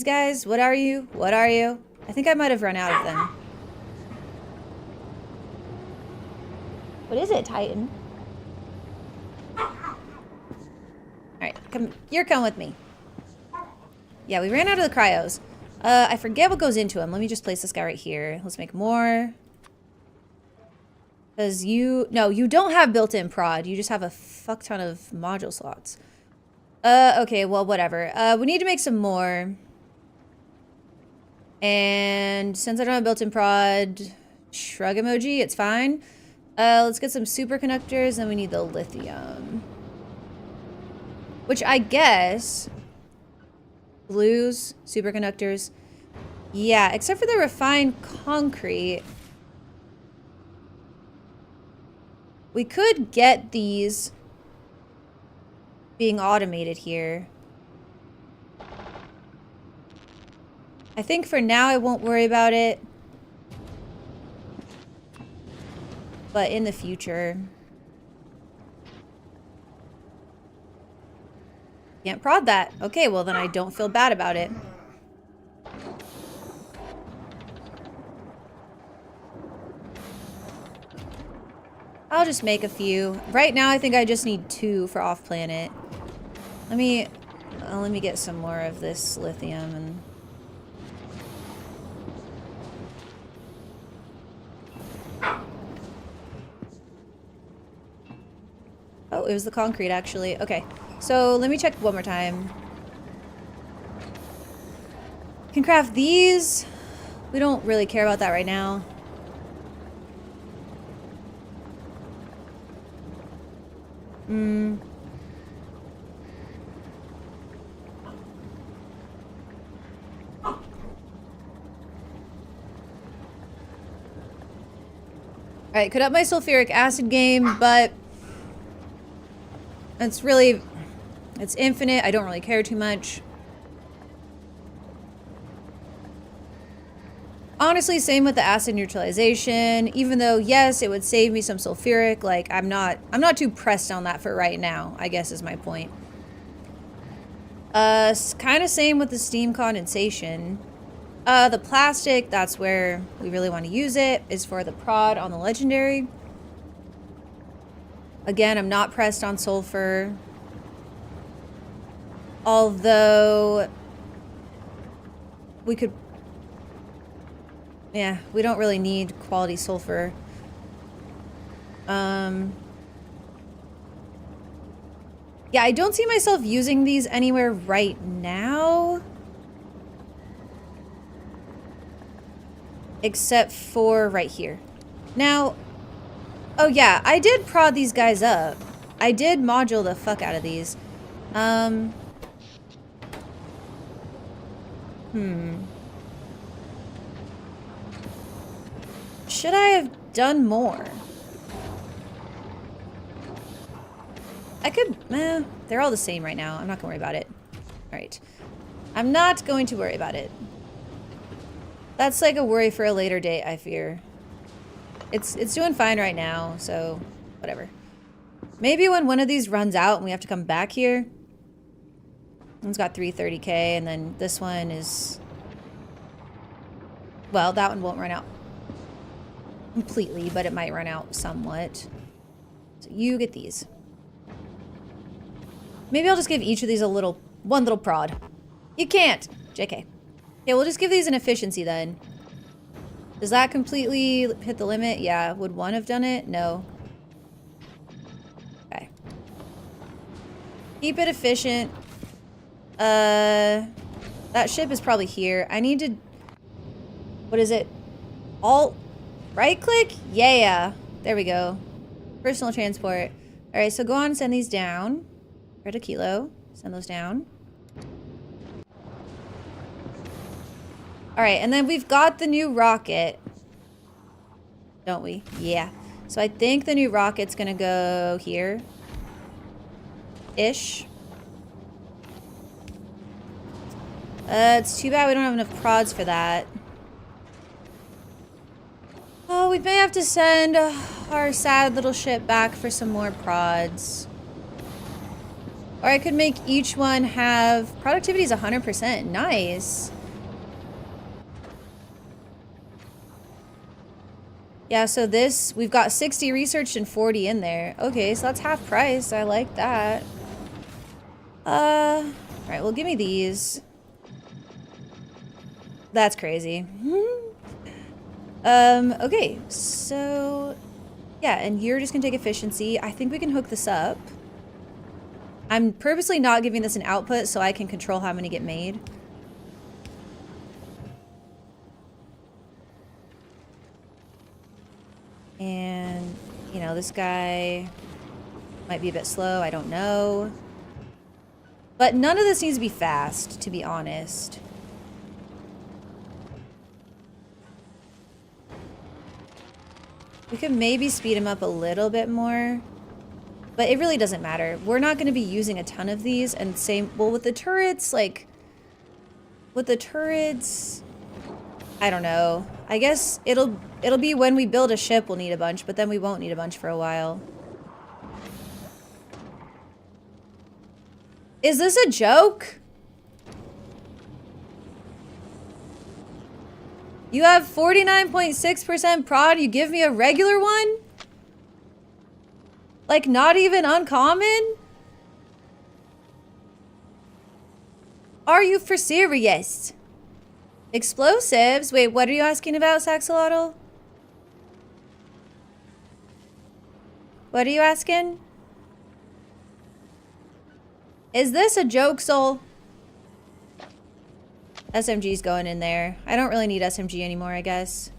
guys? What are you? What are you? I think I might have run out of them. What is it, Titan? Alright, come. You're coming with me. Yeah, we ran out of the cryos. I forget what goes into them. Let me just place this guy right here. Let's make more. Because no, you don't have built-in prod. You just have a fuck ton of module slots. Okay, well, whatever. We need to make some more. And since I don't have built-in prod, shrug emoji, it's fine. Let's get some superconductors, and we need the lithium. Which I guess... Blues, superconductors. Yeah, except for the refined concrete. We could get these being automated here. I think for now I won't worry about it. But in the future... Can't prod that. Okay, well then I don't feel bad about it. I'll just make a few. Right now I think I just need 2 for off-planet. Let me get some more of this lithium and... Oh, it was the concrete actually. Okay. So let me check one more time. Can craft these. We don't really care about that right now. Alright, could up my sulfuric acid game, but it's really... It's infinite. I don't really care too much. Honestly, same with the acid neutralization. Even though, yes, it would save me some sulfuric. Like, I'm not too pressed on that for right now, I guess is my point. Kind of same with the steam condensation. The plastic, that's where we really want to use it, is for the prod on the legendary. Again, I'm not pressed on sulfur. Although we could... Yeah, we don't really need quality sulfur. Yeah, I don't see myself using these anywhere right now. Except for right here. Now... Oh yeah, I did prod these guys up. I did module the fuck out of these. Should I have done more? I could... they're all the same right now. I'm not gonna worry about it. Alright. I'm not going to worry about it. That's like a worry for a later date, I fear. It's doing fine right now, so whatever. Maybe when one of these runs out and we have to come back here. One's got 330k, and then this one is Well, that one won't run out completely, but it might run out somewhat. So you get these. Maybe I'll just give each of these one little prod. You can't! JK. Okay, we'll just give these an efficiency then. Does that completely hit the limit? Yeah. Would one have done it? No. Okay. Keep it efficient. That ship is probably here. I need to... What is it? Alt... Right click? Yeah. There we go. Personal transport. Alright, so go on and send these down. Red a kilo. Send those down. Alright, and then we've got the new rocket. Don't we? Yeah. So I think the new rocket's gonna go here. Ish. It's too bad we don't have enough prods for that. Oh, we may have to send our sad little ship back for some more prods. Or I could make each one have... Productivity is 100%. Nice. Yeah, so this... We've got 60 researched and 40 in there. Okay, so that's half price. I like that. Alright, well, give me these. That's crazy. Okay, so... Yeah, and you're just gonna take efficiency. I think we can hook this up. I'm purposely not giving this an output so I can control how many get made. And, you know, this guy might be a bit slow, I don't know. But none of this needs to be fast, to be honest. We could maybe speed him up a little bit more. But it really doesn't matter. We're not going to be using a ton of these. And same, well, with the turrets, like... With the turrets... I don't know. I guess it'll be when we build a ship we'll need a bunch, but then we won't need a bunch for a while. Is this a joke? You have 49.6% prod, you give me a regular one? Like, not even uncommon? Are you for serious? Explosives? Wait, what are you asking about, Saxolotl? What are you asking? Is this a joke, Soul? SMG's going in there. I don't really need SMG anymore, I guess.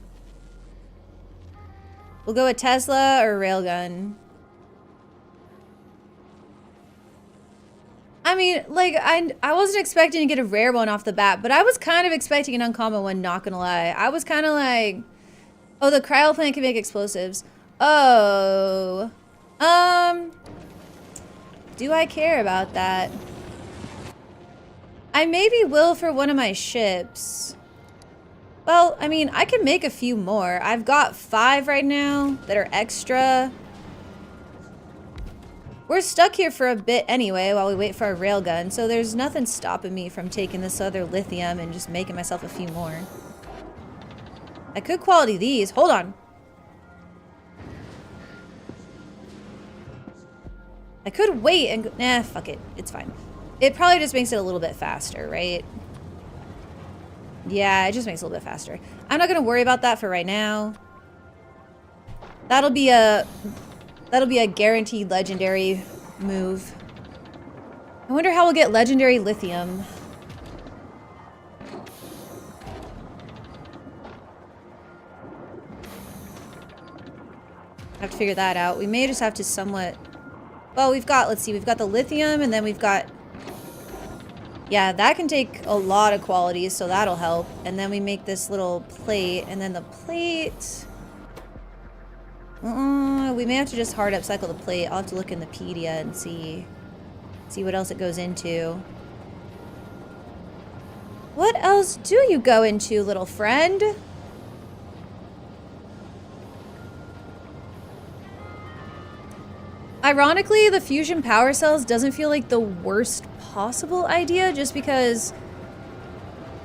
We'll go with Tesla or Railgun. I mean, like, I wasn't expecting to get a rare one off the bat, but I was kind of expecting an uncommon one, not gonna lie. I was kind of like, oh, the cryo plant can make explosives. Oh. Do I care about that? I maybe will for one of my ships. Well, I mean, I can make a few more. I've got 5 right now that are extra. We're stuck here for a bit anyway while we wait for our railgun, so there's nothing stopping me from taking this other lithium and just making myself a few more. I could quality these. Hold on. I could wait and go, nah, fuck it. It's fine. It probably just makes it a little bit faster, right? Yeah, it just makes it a little bit faster. I'm not gonna worry about that for right now. That'll be a guaranteed legendary move. I wonder how we'll get legendary lithium. I have to figure that out. We may just have to somewhat... Well, we've got, let's see, we've got the lithium and then we've got... Yeah, that can take a lot of qualities, so that'll help. And then we make this little plate, and then the plate... we may have to just hard upcycle the plate. I'll have to look in the pedia and see what else it goes into. What else do you go into, little friend? Ironically, the fusion power cells doesn't feel like the worst possible idea just because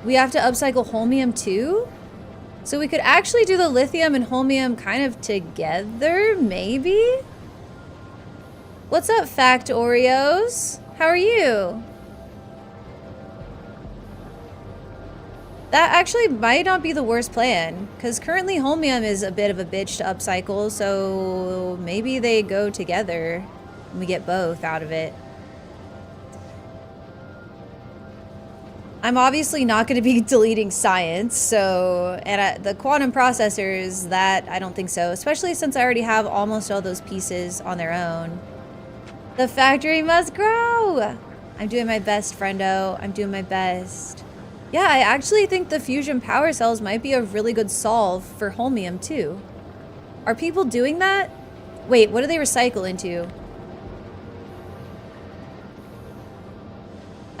we have to upcycle holmium too. So we could actually do the lithium and holmium kind of together, maybe? What's up, Fact Oreos? How are you? That actually might not be the worst plan, because currently holmium is a bit of a bitch to upcycle, so maybe they go together and we get both out of it. I'm obviously not going to be deleting science, so, and the quantum processors, that I don't think so, especially since I already have almost all those pieces on their own. The factory must grow! I'm doing my best, friendo. I'm doing my best. Yeah, I actually think the fusion power cells might be a really good solve for holmium too. Are people doing that? Wait, what do they recycle into?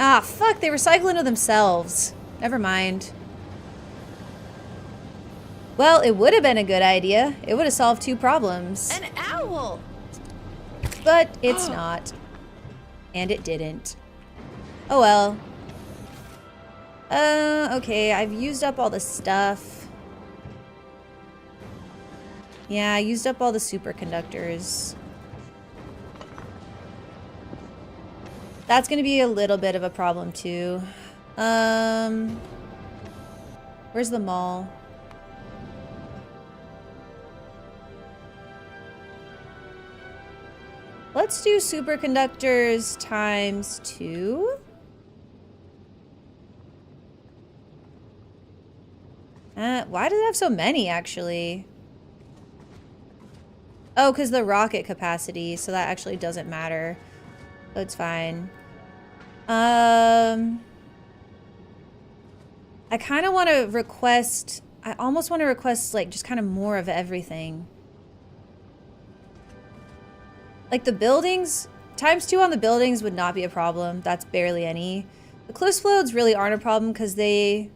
Ah, fuck, they recycle into themselves. Never mind. Well, it would have been a good idea. It would have solved 2 problems. An owl! But it's not. And it didn't. Oh well. Okay, I've used up all the stuff. Yeah, I used up all the superconductors. That's gonna be a little bit of a problem too. Where's the mall? Let's do superconductors times 2. Why does it have so many, actually? Oh, because the rocket capacity, so that actually doesn't matter. So it's fine. I kind of want to request... I almost want to request, like, just kind of more of everything. Like, the buildings... Times 2 on the buildings would not be a problem. That's barely any. The cliff floats really aren't a problem because they...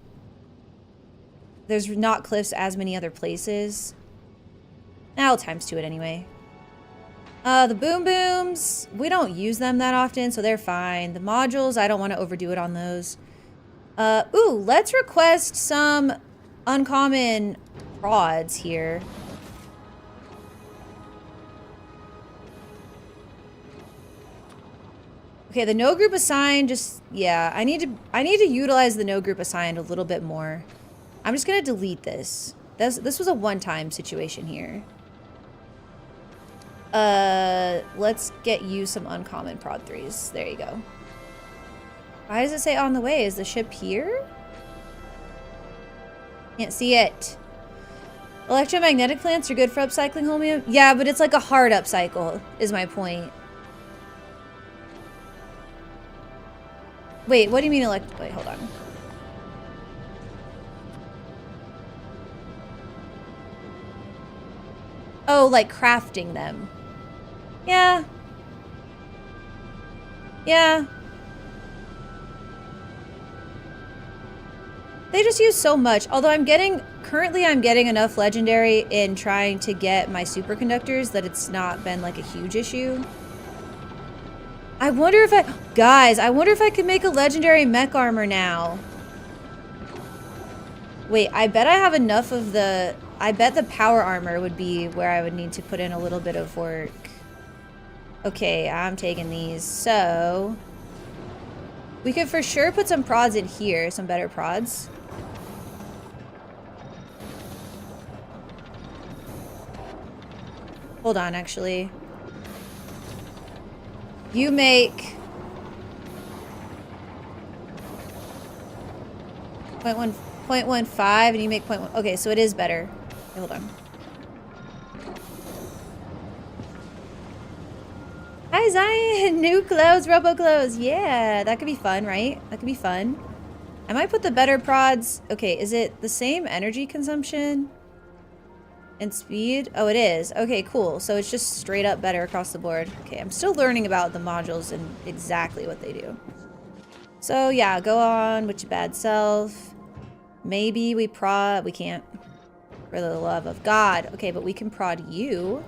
There's not cliffs as many other places. I'll times 2 it anyway. The boom booms, we don't use them that often, so they're fine. The modules, I don't want to overdo it on those. Ooh, let's request some uncommon prods here. Okay, the no group assigned, just, yeah, I need to utilize the no group assigned a little bit more. I'm just gonna delete this. This was a one-time situation here. Let's get you some uncommon prod 3s. There you go. Why does it say on the way? Is the ship here? Can't see it. Electromagnetic plants are good for upcycling holmium? Yeah, but it's like a hard upcycle, is my point. Wait, what do you mean wait, hold on. Oh, like crafting them. Yeah. Yeah. They just use so much. Although currently I'm getting enough legendary in trying to get my superconductors that it's not been like a huge issue. I wonder if guys, I wonder if I could make a legendary mech armor now. Wait, I bet I have enough of I bet the power armor would be where I would need to put in a little bit of work. Okay, I'm taking these. So, we could for sure put some prods in here, some better prods. Hold on, actually. You make 0.15 and you make 0.1. Okay, so it is better. Okay, hold on. Hi, Zion. New clothes, robo clothes. Yeah, that could be fun, right? That could be fun. I might put the better prods. Okay, is it the same energy consumption and speed? Oh, it is. Okay, cool. So it's just straight up better across the board. Okay, I'm still learning about the modules and exactly what they do. So yeah, go on with your bad self. Maybe we prod. We can't. For the love of God. Okay, but we can prod you.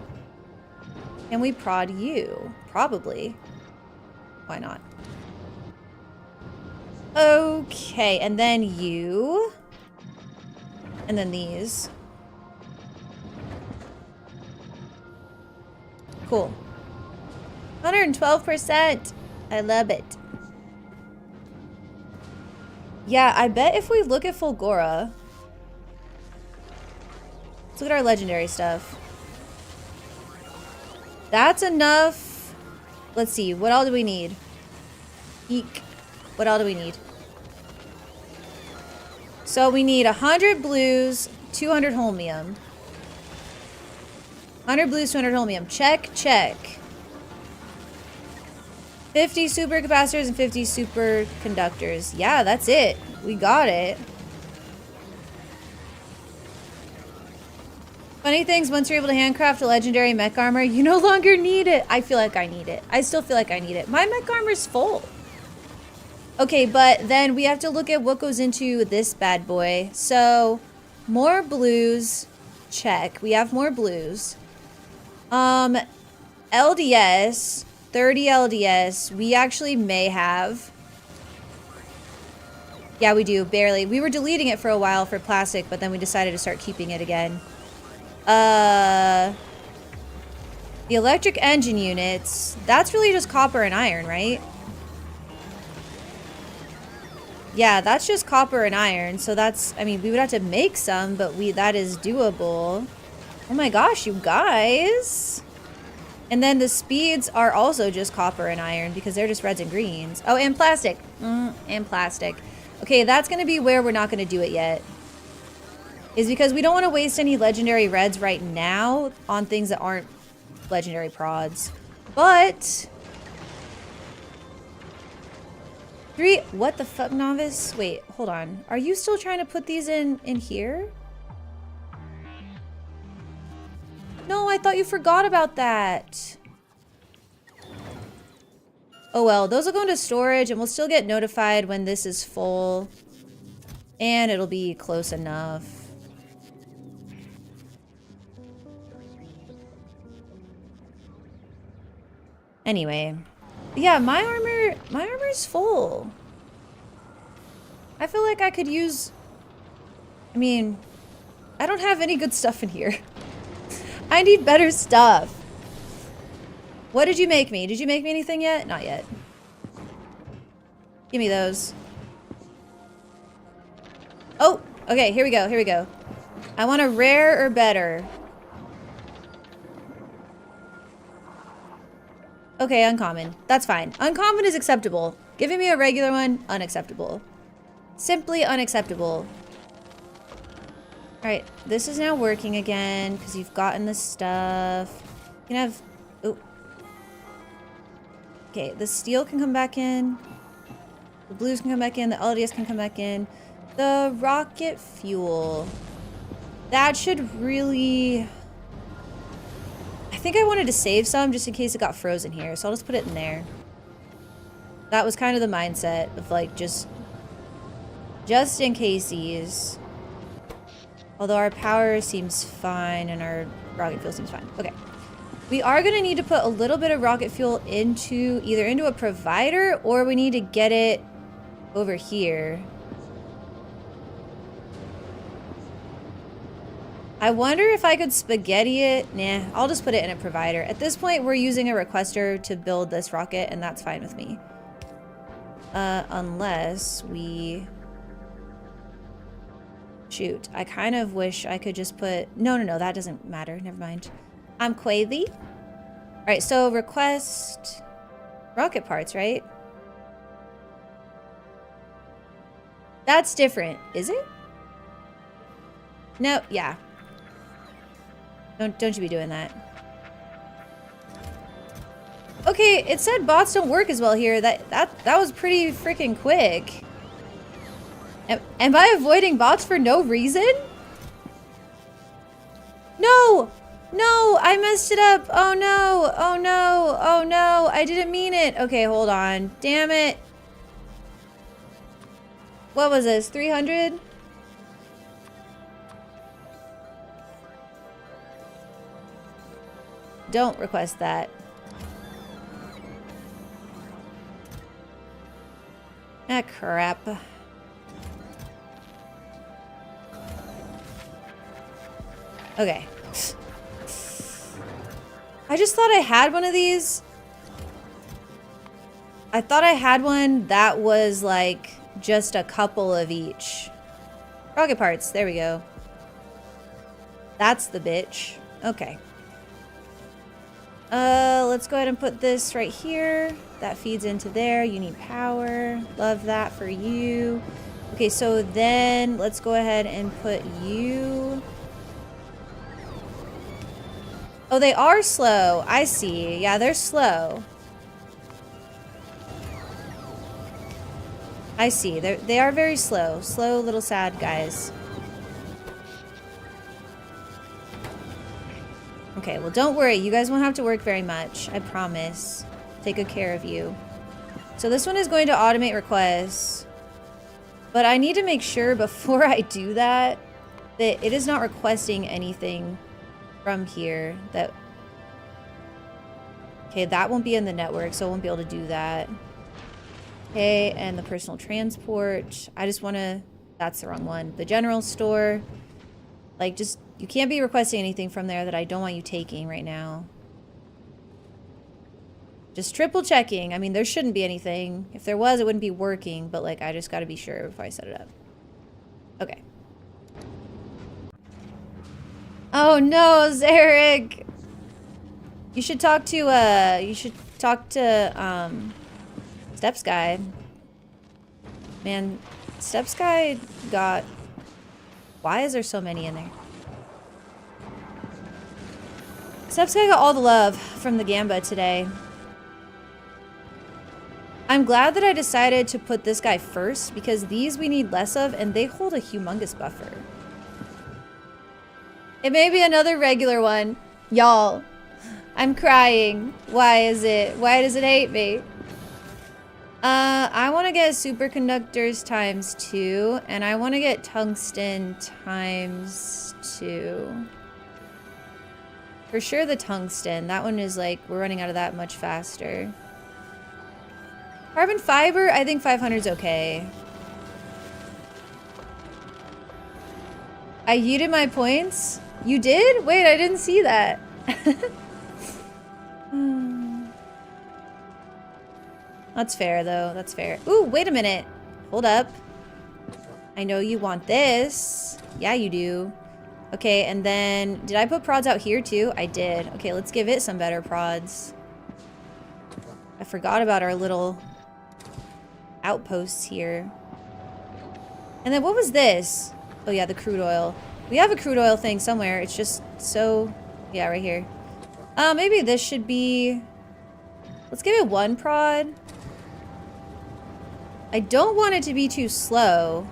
Can we prod you? Probably. Why not? Okay, and then you. And then these. Cool. 112%. I love it. Yeah, I bet if we look at Fulgora. Let's look at our legendary stuff. That's enough. Let's see. What all do we need? Eek. What all do we need? So we need 100 blues, 200 holmium. 100 blues, 200 holmium. Check, check. 50 super capacitors and 50 super conductors. Yeah, that's it. We got it. Funny things, once you're able to handcraft a legendary mech armor, you no longer need it. I feel like I need it. I still feel like I need it. My mech armor's full. Okay, but then we have to look at what goes into this bad boy. So, more blues. Check. We have more blues. LDS. 30 LDS. We actually may have. Yeah, we do. Barely. We were deleting it for a while for plastic, but then we decided to start keeping it again. The electric engine units. That's really just copper and iron, right? Yeah, that's just copper and iron. So that's, I mean, we would have to make some, but that is doable. Oh my gosh, you guys. And then the speeds are also just copper and iron because they're just reds and greens. Oh, and plastic. And plastic. Okay, that's going to be where we're not going to do it yet. Is because we don't want to waste any legendary reds right now on things that aren't legendary prods. But... What the fuck, novice? Wait, hold on. Are you still trying to put these in here? No, I thought you forgot about that. Oh well, those will go into storage and we'll still get notified when this is full. And it'll be close enough. Anyway. Yeah, my armor's full. I feel like I could use... I mean, I don't have any good stuff in here. I need better stuff. What did you make me? Did you make me anything yet? Not yet. Give me those. Oh, okay, here we go, here we go. I want a rare or better. Okay, uncommon. That's fine. Uncommon is acceptable. Giving me a regular one, unacceptable. Simply unacceptable. Alright, this is now working again because you've gotten the stuff. You can have... Oh. Okay, the steel can come back in. The blues can come back in. The LDS can come back in. The rocket fuel. That should really... I think I wanted to save some just in case it got frozen here, so I'll just put it in there. That was kind of the mindset of like just in cases. Although our power seems fine and our rocket fuel seems fine. Okay. We are going to need to put a little bit of rocket fuel into either into a provider or we need to get it over here. I wonder if I could spaghetti it. Nah, I'll just put it in a provider. At this point, we're using a requester to build this rocket, and that's fine with me. Unless we... Shoot, I kind of wish I could just put... No, that doesn't matter. Never mind. I'm Quavy. Alright, so request... rocket parts, right? That's different, is it? No, yeah. Don't you be doing that. Okay, it said bots don't work as well here. That was pretty freaking quick. Am I avoiding bots for no reason? No! No, I messed it up. Oh no, oh no, oh no. I didn't mean it. Okay, hold on. Damn it. What was this, 300? Don't request that. Ah, crap. Okay. I just thought I had one of these. I thought I had one that was like just a couple of each. Rocket parts, there we go. That's the bitch. Okay. Let's go ahead and put this right here. That feeds into there. You need power. Love that for you. Okay, so then let's go ahead and put you. Oh, they are slow. I see. Yeah, they're slow. I see. They are very slow. Slow little sad guys. Okay, well don't worry. You guys won't have to work very much. I promise. Take good care of you. So this one is going to automate requests. But I need to make sure before I do that it is not requesting anything from here. Okay, that won't be in the network, so I won't be able to do that. Okay, and the personal transport. I just want to... That's the wrong one. The general store. Like, just... You can't be requesting anything from there that I don't want you taking right now. Just triple checking. I mean, there shouldn't be anything. If there was, it wouldn't be working. But, like, I just got to be sure before I set it up. Okay. Oh, no, Zarek! You should talk to, Steps Guy. Man, Steps Guy got... Why is there so many in there? Steps Guy got all the love from the Gamba today. I'm glad that I decided to put this guy first because these we need less of and they hold a humongous buffer. It may be another regular one. Y'all, I'm crying. Why is it? Why does it hate me? I want to get superconductors times 2 and I want to get tungsten times 2. For sure the tungsten. That one is like, we're running out of that much faster. Carbon fiber, I think 500 is okay. I yeeted my points? You did? Wait, I didn't see that. That's fair, though. That's fair. Ooh, wait a minute. Hold up. I know you want this. Yeah, you do. Okay, and then... Did I put prods out here, too? I did. Okay, let's give it some better prods. I forgot about our little outposts here. And then what was this? Oh, yeah, the crude oil. We have a crude oil thing somewhere. It's just so... Yeah, right here. Maybe this should be... Let's give it 1 prod. I don't want it to be too slow.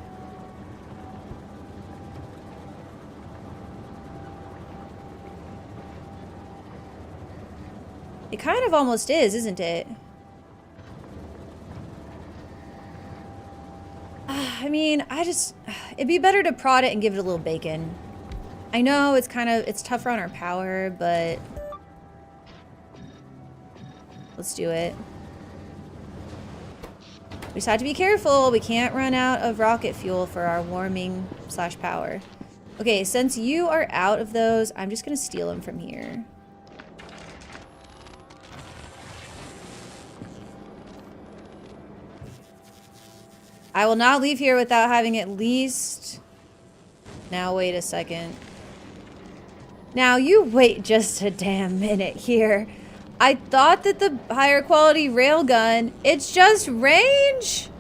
It kind of almost is, isn't it? I mean, it'd be better to prod it and give it a little bacon. I know it's tougher on our power, but let's do it. We just have to be careful. We can't run out of rocket fuel for our warming / power. Okay, since you are out of those, I'm just gonna steal them from here. I will not leave here without having at least... Now, wait a second. Now, you wait just a damn minute here. I thought that the higher quality railgun, it's just range?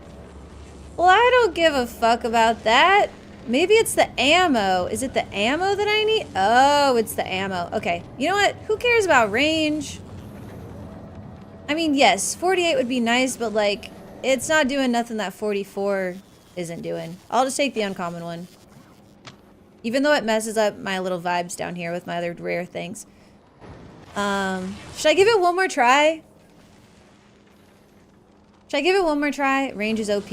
Well, I don't give a fuck about that. Maybe it's the ammo. Is it the ammo that I need? Oh, it's the ammo. Okay, you know what? Who cares about range? I mean, yes, 48 would be nice, but like... It's not doing nothing that 44 isn't doing. I'll just take the uncommon one. Even though it messes up my little vibes down here with my other rare things. Should I give it one more try? Should I give it one more try? Range is OP.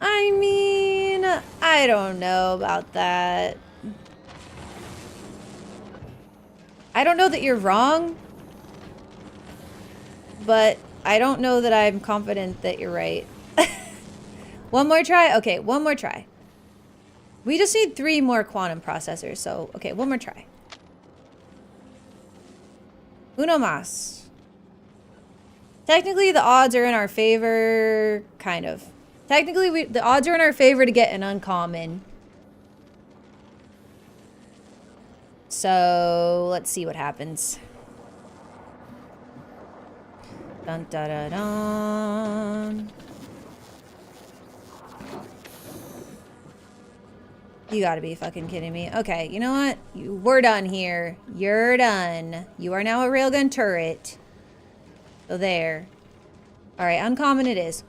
I mean, I don't know about that. I don't know that you're wrong. But... I don't know that I'm confident that you're right. One more try? Okay, one more try. We just need 3 more quantum processors. So, okay, one more try. Uno más. Technically, the odds are in our favor. Kind of. Technically, the odds are in our favor to get an uncommon. So, let's see what happens. Dun da da dun. You gotta be fucking kidding me. Okay, you know what? We're done here. You're done. You are now a railgun turret. So there. Alright, uncommon it is.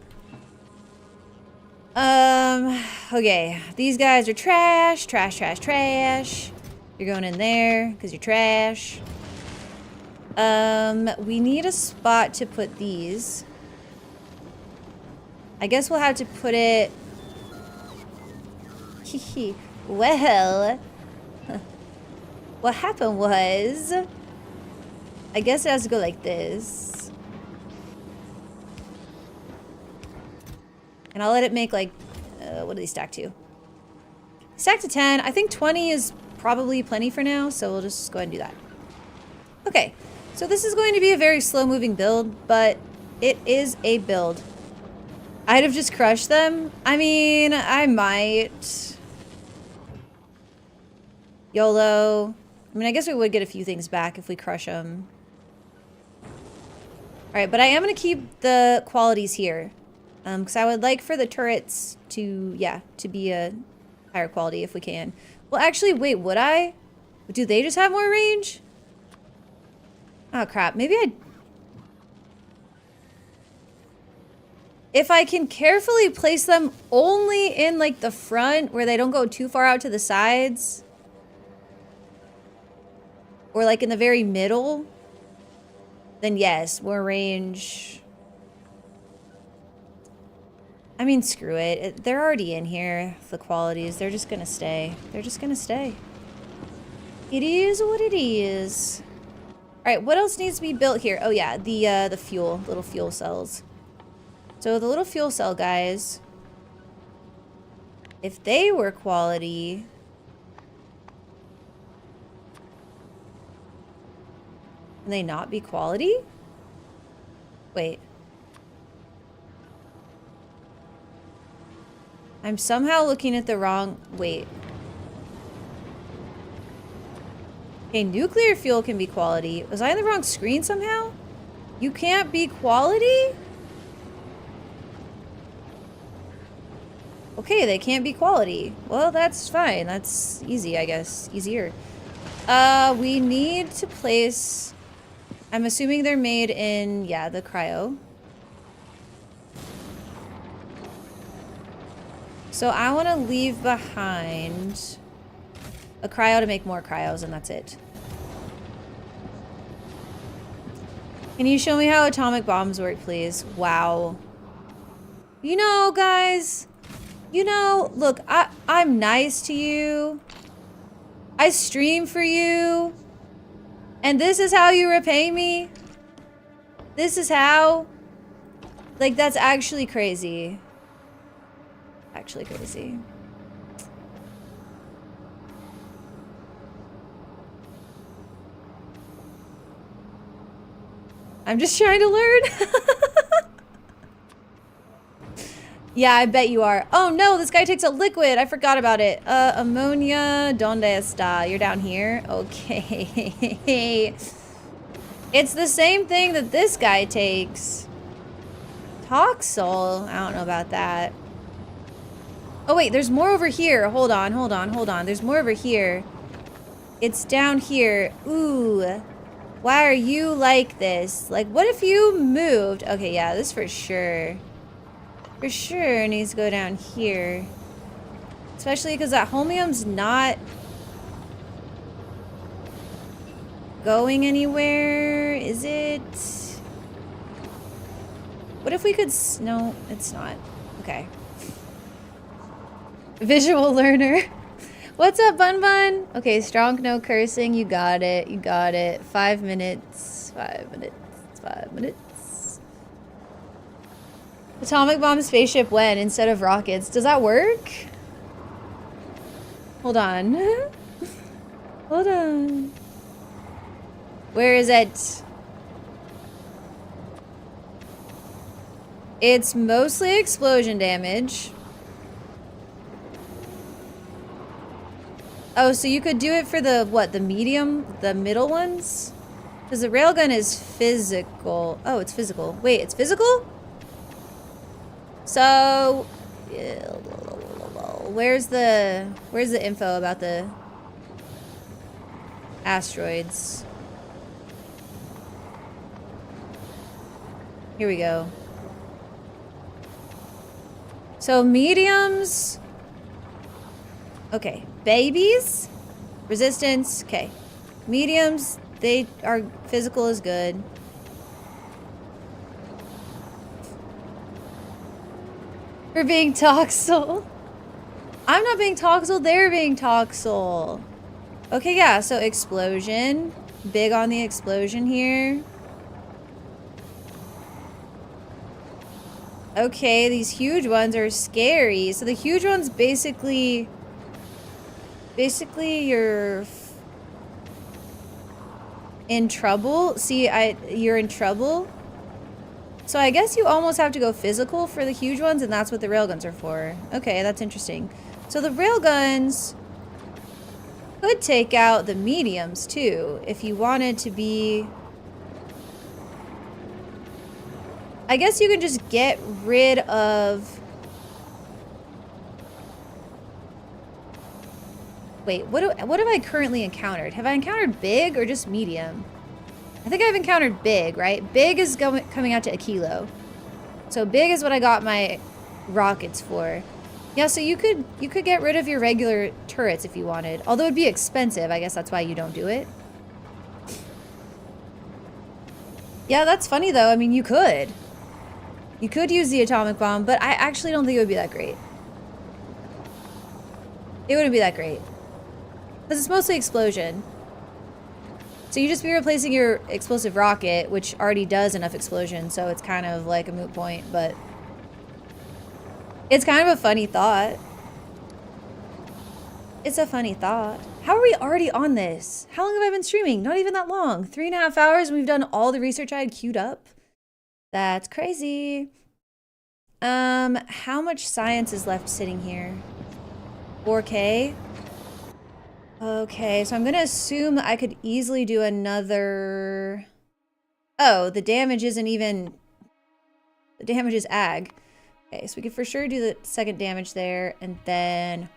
Okay. These guys are trash. Trash, trash, trash. You're going in there because you're trash. We need a spot to put these. I guess we'll have to put it... Well, what happened was... I guess it has to go like this. And I'll let it make like... what do they stack to? Stack to 10. I think 20 is probably plenty for now, so we'll just go ahead and do that. Okay, so this is going to be a very slow-moving build, but it is a build. I'd have just crushed them. I mean, I might... YOLO. I mean, I guess we would get a few things back if we crush them. Alright, but I am going to keep the qualities here. Because I would like for the turrets to, yeah, to be a higher quality if we can. Well, actually, wait, would I? Do they just have more range? Oh, crap. Maybe I... If I can carefully place them only in, like, the front where they don't go too far out to the sides... Or like in the very middle, then yes, more range. I mean, screw it. They're already in here, the qualities. They're just gonna stay. They're just gonna stay. It is what it is. All right, what else needs to be built here? Oh yeah, the fuel, little fuel cells. So the little fuel cell guys, if they were quality... Can they not be quality? Wait. I'm somehow looking at the wrong... Wait. Okay, nuclear fuel can be quality. Was I on the wrong screen somehow? You can't be quality? Okay, they can't be quality. Well, that's fine. That's easy, I guess. Easier. We need to place... I'm assuming they're made in, yeah, the cryo. So I want to leave behind a cryo to make more cryos, and that's it. Can you show me how atomic bombs work, please? Wow. You know, guys, you know, look, I'm nice to you. I stream for you. And this is how you repay me? This is how? Like, that's actually crazy. Actually crazy. I'm just trying to learn. Yeah, I bet you are. Oh no, this guy takes a liquid. I forgot about it. Ammonia, ¿dónde está? You're down here? Okay. It's the same thing that this guy takes. Toxol? I don't know about that. Oh wait, there's more over here. Hold on, hold on, hold on. There's more over here. It's down here. Ooh. Why are you like this? Like, what if you moved? Okay, yeah, this for sure. For sure needs to go down here. Especially because that holmium's not going anywhere, is it? What if we could... No, it's not. Okay. Visual learner. What's up, Bun Bun? Okay, strong no cursing. You got it. You got it. 5 minutes. 5 minutes. 5 minutes. Atomic bomb spaceship when instead of rockets. Does that work? Hold on. Hold on. Where is it? It's mostly explosion damage. Oh, so you could do it for the, what, the medium, the middle ones? Because the railgun is physical. Oh, it's physical. Wait, it's physical? So, where's the info about the asteroids? Here we go. So mediums. Okay, babies, resistance. Okay, mediums. They are physical is good. For being toxel. I'm not being toxel, they're being toxel. Okay, yeah, so explosion. Big on the explosion here. Okay, these huge ones are scary. So the huge ones basically you're in trouble. See, you're in trouble. So I guess you almost have to go physical for the huge ones, and that's what the railguns are for. Okay, that's interesting. So the railguns could take out the mediums too, if you wanted to be... I guess you can just get rid of... Wait, what have I currently encountered? Have I encountered big or just medium? I think I've encountered big, right? Big is coming out to a kilo. So big is what I got my rockets for. Yeah, so you could get rid of your regular turrets if you wanted. Although it'd be expensive, I guess that's why you don't do it. Yeah, that's funny though. I mean, you could. You could use the atomic bomb, but I actually don't think it would be that great. It wouldn't be that great. Because it's mostly explosion. So you just be replacing your explosive rocket, which already does enough explosion, so it's kind of like a moot point, but... It's kind of a funny thought. It's a funny thought. How are we already on this? How long have I been streaming? Not even that long. 3.5 hours and we've done all the research I had queued up. That's crazy. How much science is left sitting here? 4K? Okay, so I'm gonna assume that I could easily do another... Oh, the damage isn't even... The damage is ag. Okay, so we could for sure do the second damage there, and then...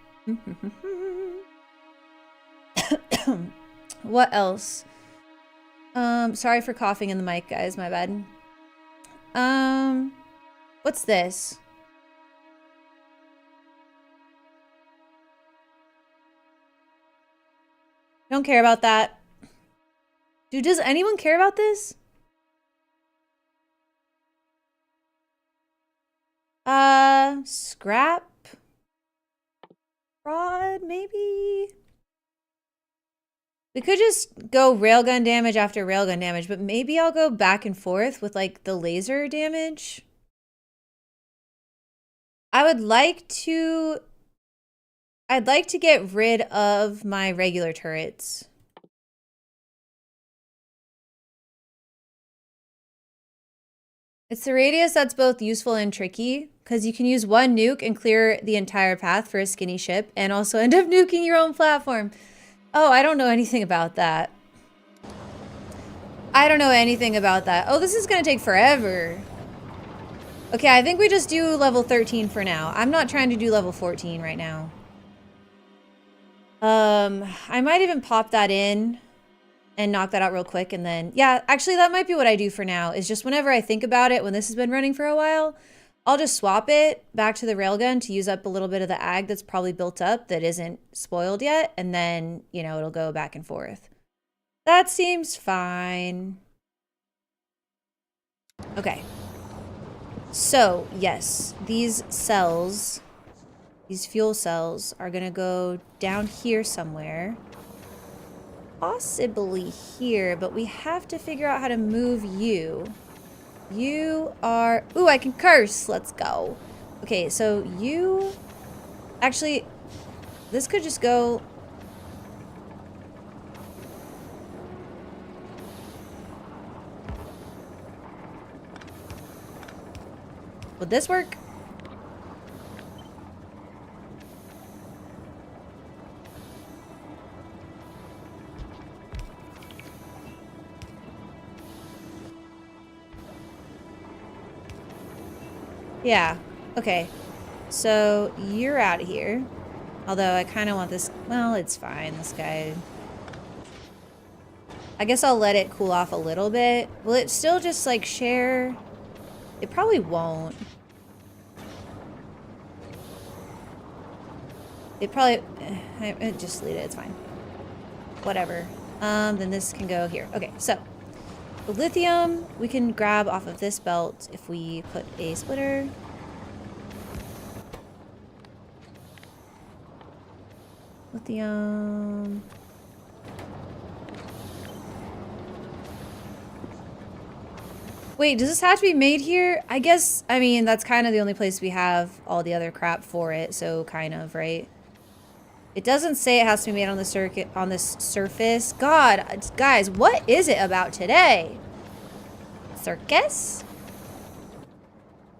What else? Sorry for coughing in the mic, guys, my bad. What's this? Don't care about that. Dude, does anyone care about this? Scrap? Fraud, maybe? We could just go railgun damage after railgun damage, but maybe I'll go back and forth with, like, the laser damage. I'd like to get rid of my regular turrets. It's the radius that's both useful and tricky, because you can use one nuke and clear the entire path for a skinny ship, and also end up nuking your own platform. Oh, I don't know anything about that. I don't know anything about that. Oh, this is gonna take forever. Okay, I think we just do level 13 for now. I'm not trying to do level 14 right now. I might even pop that in and knock that out real quick, and then, yeah, actually that might be what I do for now, is just whenever I think about it, when this has been running for a while, I'll just swap it back to the railgun to use up a little bit of the ag that's probably built up that isn't spoiled yet, and then, you know, it'll go back and forth. That seems fine. Okay. So, yes, these cells, these fuel cells are gonna go down here somewhere. Possibly here, but we have to figure out how to move you. You are... Ooh, I can curse! Let's go. Okay, so you... Actually, This could just go... Would this work? Yeah. Okay. So you're out of here. Although I kind of want this... Well, it's fine. This guy... I guess I'll let it cool off a little bit. Will it still just, like, share? It probably won't. It probably... just delete it. It's fine. Whatever. Then this can go here. Okay, so... The lithium, we can grab off of this belt if we put a splitter. Lithium. Wait, does this have to be made here? I guess, I mean, that's kind of the only place we have all the other crap for it, so kind of, right? It doesn't say it has to be made on the circuit, on this surface. God, guys, what is it about today? Circus?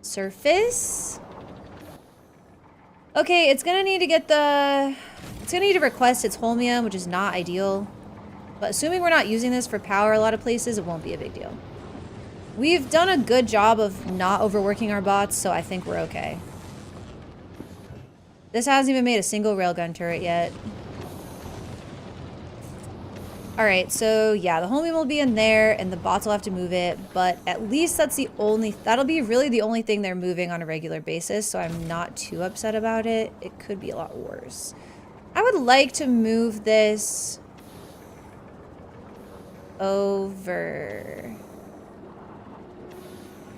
Surface? Okay, it's gonna need to get the... It's gonna need to request its holmium, which is not ideal. But assuming we're not using this for power a lot of places, it won't be a big deal. We've done a good job of not overworking our bots, so I think we're okay. This hasn't even made a single railgun turret yet. Alright, so yeah, the holmium will be in there, and the bots will have to move it, but at least that's the only... That'll be really the only thing they're moving on a regular basis, so I'm not too upset about it. It could be a lot worse. I would like to move this... over...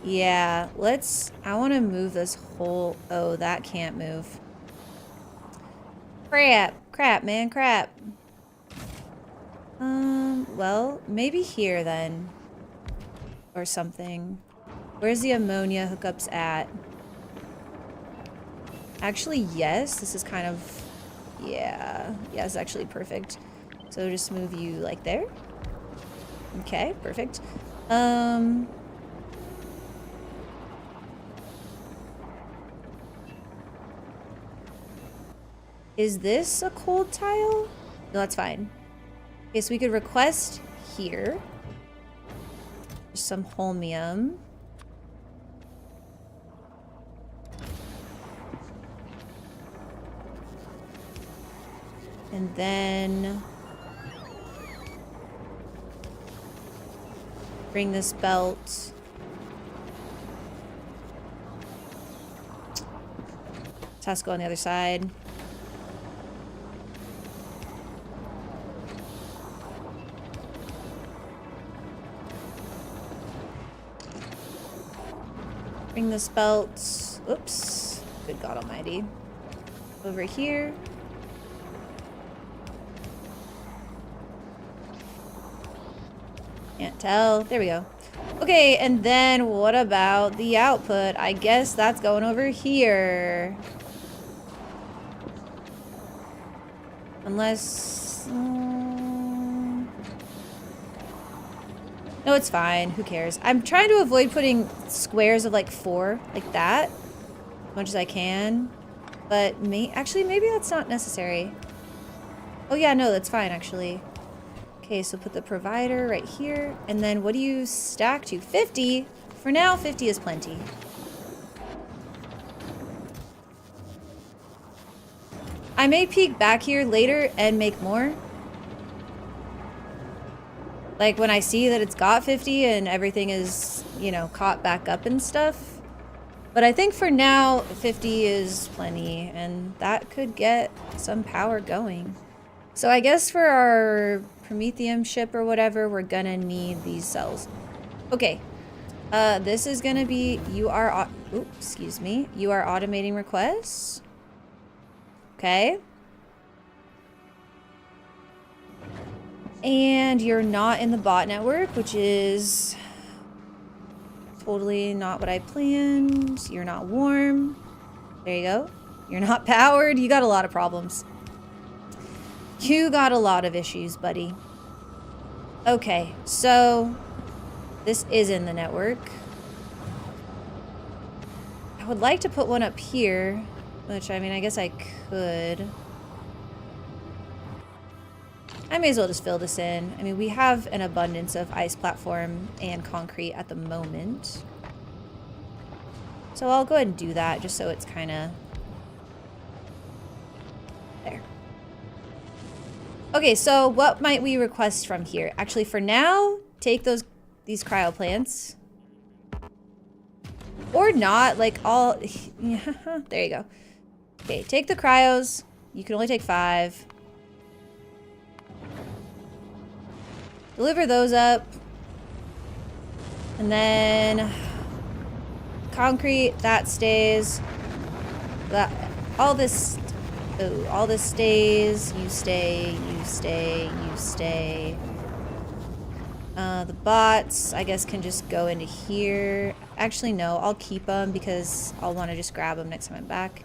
Yeah, let's... I want to move this whole... Oh, that can't move. Crap. Crap, man. Crap. Well, maybe here then. Or something. Where's the ammonia hookups at? Actually, yes. This is kind of... Yeah. Yeah, it's actually perfect. So just move you like there. Okay, perfect. Is this a cold tile? No, that's fine. Okay, so we could request here. Just some holmium. And then... bring this belt. This has to go on the other side. Bring this belt. Oops. Good God Almighty. Over here. Can't tell. There we go. Okay, and then what about the output? I guess that's going over here. Unless... No, it's fine. Who cares? I'm trying to avoid putting squares of like 4 like that as much as I can. But actually, maybe that's not necessary. Oh yeah, no, that's fine actually. Okay, so put the provider right here. And then what do you stack to? 50? For now, 50 is plenty. I may peek back here later and make more. Like when I see that it's got 50 and everything is, you know, caught back up and stuff. But I think for now, 50 is plenty, and that could get some power going. So I guess for our Prometheum ship or whatever, we're gonna need these cells. Okay. This is gonna be, you are automating requests. Okay. And you're not in the bot network, which is totally not what I planned. You're not warm. There you go. You're not powered. You got a lot of problems. You got a lot of issues, buddy. Okay, so this is in the network. I would like to put one up here, which, I mean, I guess I could. I may as well just fill this in. I mean, we have an abundance of ice platform and concrete at the moment. So I'll go ahead and do that just so it's kind of there. Okay, so what might we request from here? Actually, for now, take these cryo plants. Or not, like all, yeah, there you go. Okay, take the cryos. You can only take 5. Deliver those up. And then concrete, that stays. That, all this stays. You stay, you stay, you stay. The bots, I guess, can just go into here. Actually, no, I'll keep them because I'll want to just grab them next time I'm back.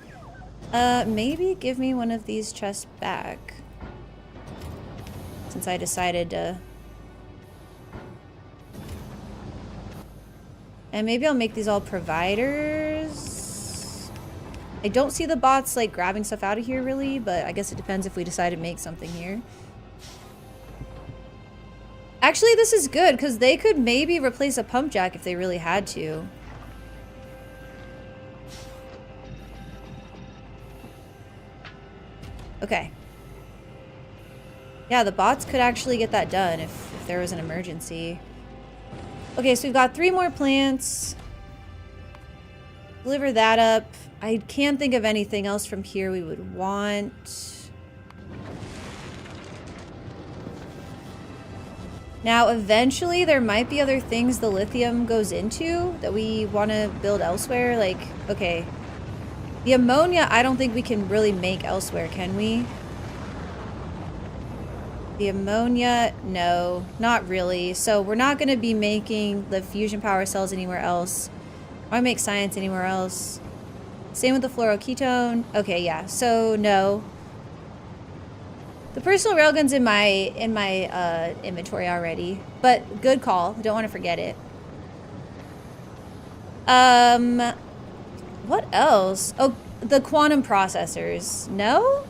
Maybe give me one of these chests back. Since I decided to... And maybe I'll make these all providers. I don't see the bots, like, grabbing stuff out of here, really, but I guess it depends if we decide to make something here. Actually, this is good, because they could maybe replace a pump jack if they really had to. Okay. Yeah, the bots could actually get that done if there was an emergency. Okay, so we've got 3 more plants. Deliver that up. I can't think of anything else from here we would want. Now, eventually, there might be other things the lithium goes into that we want to build elsewhere. Like, okay, the ammonia, I don't think we can really make elsewhere, can we? The ammonia, no, not really. So we're not going to be making the fusion power cells anywhere else. Why make science anywhere else? Same with the fluoroketone. Okay, yeah, so no. The personal railgun's in my inventory already, but good call. Don't want to forget it. What else? Oh, the quantum processors. No?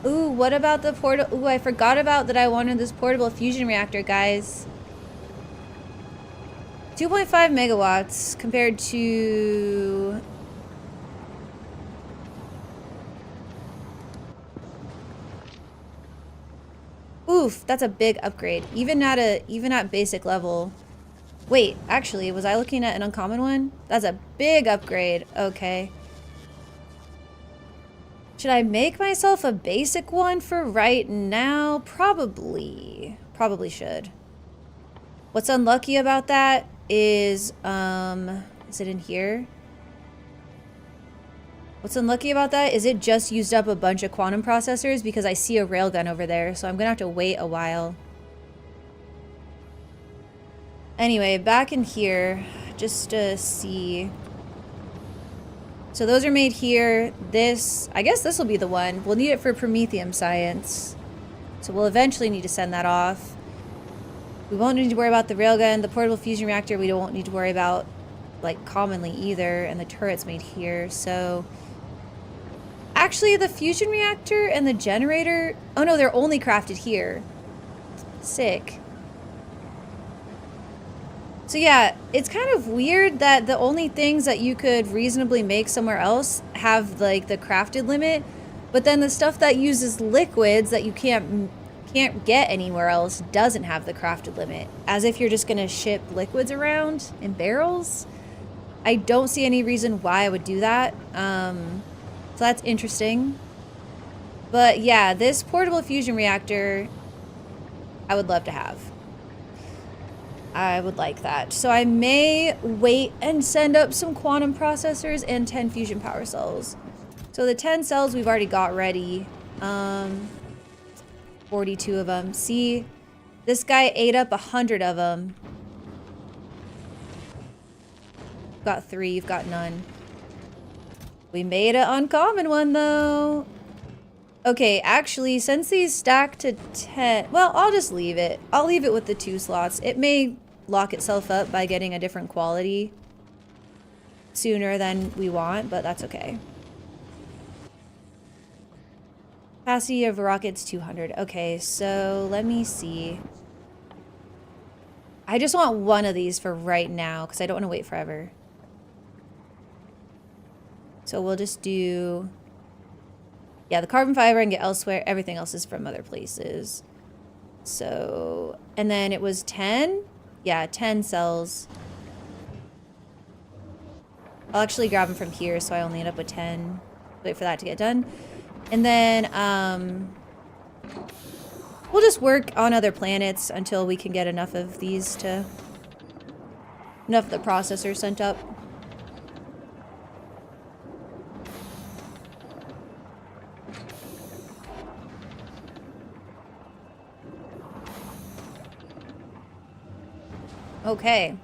Ooh, what about the portal? Ooh, I forgot about that I wanted this portable fusion reactor, guys. 2.5 megawatts compared to... Oof, that's a big upgrade. Even at basic level. Wait, actually, was I looking at an uncommon one? That's a big upgrade. Okay. Should I make myself a basic one for right now? Probably. Probably should. What's unlucky about that is it in here? What's unlucky about that is it just used up a bunch of quantum processors because I see a railgun over there, so I'm gonna have to wait a while. Anyway, back in here, just to see. So those are made here. This, I guess this will be the one. We'll need it for Promethium science. So we'll eventually need to send that off. We won't need to worry about the railgun. The portable fusion reactor we don't need to worry about, like, commonly either. And the turret's made here, so... Actually, the fusion reactor and the generator... Oh no, they're only crafted here. Sick. So yeah, it's kind of weird that the only things that you could reasonably make somewhere else have, like, the crafted limit, but then the stuff that uses liquids that you can't get anywhere else doesn't have the crafted limit. As if you're just gonna ship liquids around in barrels. I don't see any reason why I would do that. So that's interesting. But yeah, this portable fusion reactor, I would love to have. I would like that. So I may wait and send up some quantum processors and 10 fusion power cells. So the 10 cells we've already got ready. 42 of them. See, this guy ate up 100 of them. Got 3, you've got none. We made an uncommon one though. Okay, actually, since these stack to 10... Well, I'll just leave it. I'll leave it with the 2 slots. It may lock itself up by getting a different quality sooner than we want, but that's okay. Capacity of rockets 200. Okay, so let me see. I just want one of these for right now because I don't want to wait forever. So we'll just do... Yeah, the carbon fiber I can get elsewhere. Everything else is from other places. So... And then it was 10? Yeah, 10 cells. I'll actually grab them from here so I only end up with 10. Wait for that to get done. And then, we'll just work on other planets until we can get enough of these to... Enough of the processor sent up. Okay.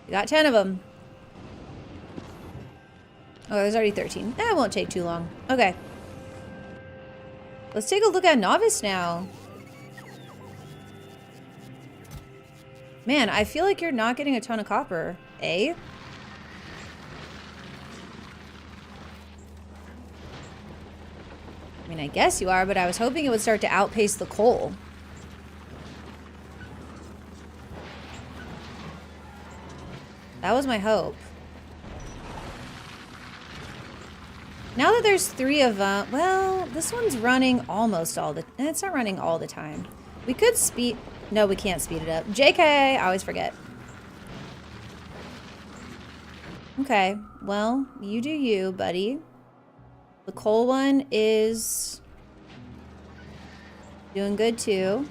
We got 10 of them. Oh, there's already 13. That won't take too long. Okay. Let's take a look at Novice now. Man, I feel like you're not getting a ton of copper. Eh? I mean, I guess you are, but I was hoping it would start to outpace the coal. That was my hope. Now that there's 3 of them, well, this one's running almost all the... It's not running all the time. We could speed... No, we can't speed it up. JK, I always forget. Okay, well, you do you, buddy. The coal one is doing good too.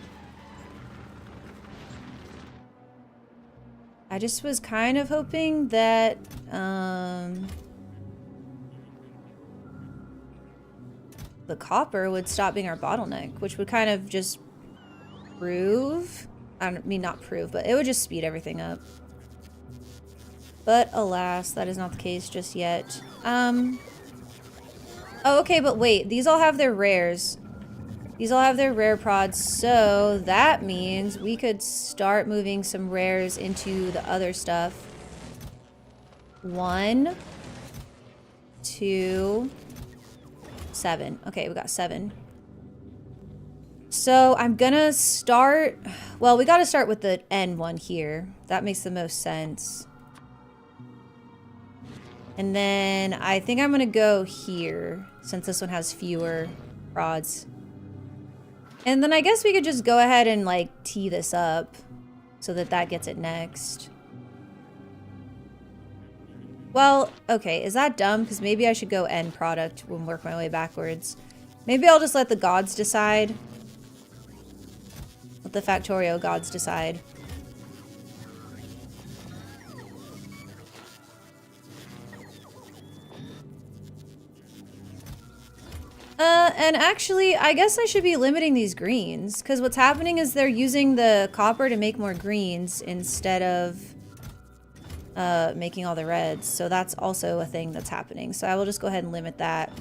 I just was kind of hoping that, the copper would stop being our bottleneck, which would kind of just prove, I mean not prove, but it would just speed everything up. But alas, that is not the case just yet. Oh, okay, but wait, these all have their rares. These all have their rare prods, so that means we could start moving some rares into the other stuff. 1, 2, 7. Okay, we got 7. So I'm gonna start... Well, we gotta start with the N one here. That makes the most sense. And then I think I'm gonna go here, since this one has fewer prods. And then I guess we could just go ahead and, like, tee this up so that that gets it next. Well, okay, is that dumb? Because maybe I should go end product and work my way backwards. Maybe I'll just let the gods decide. Let the Factorio gods decide. And actually, I guess I should be limiting these greens, because what's happening is they're using the copper to make more greens instead of making all the reds. So that's also a thing that's happening. So I will just go ahead and limit that.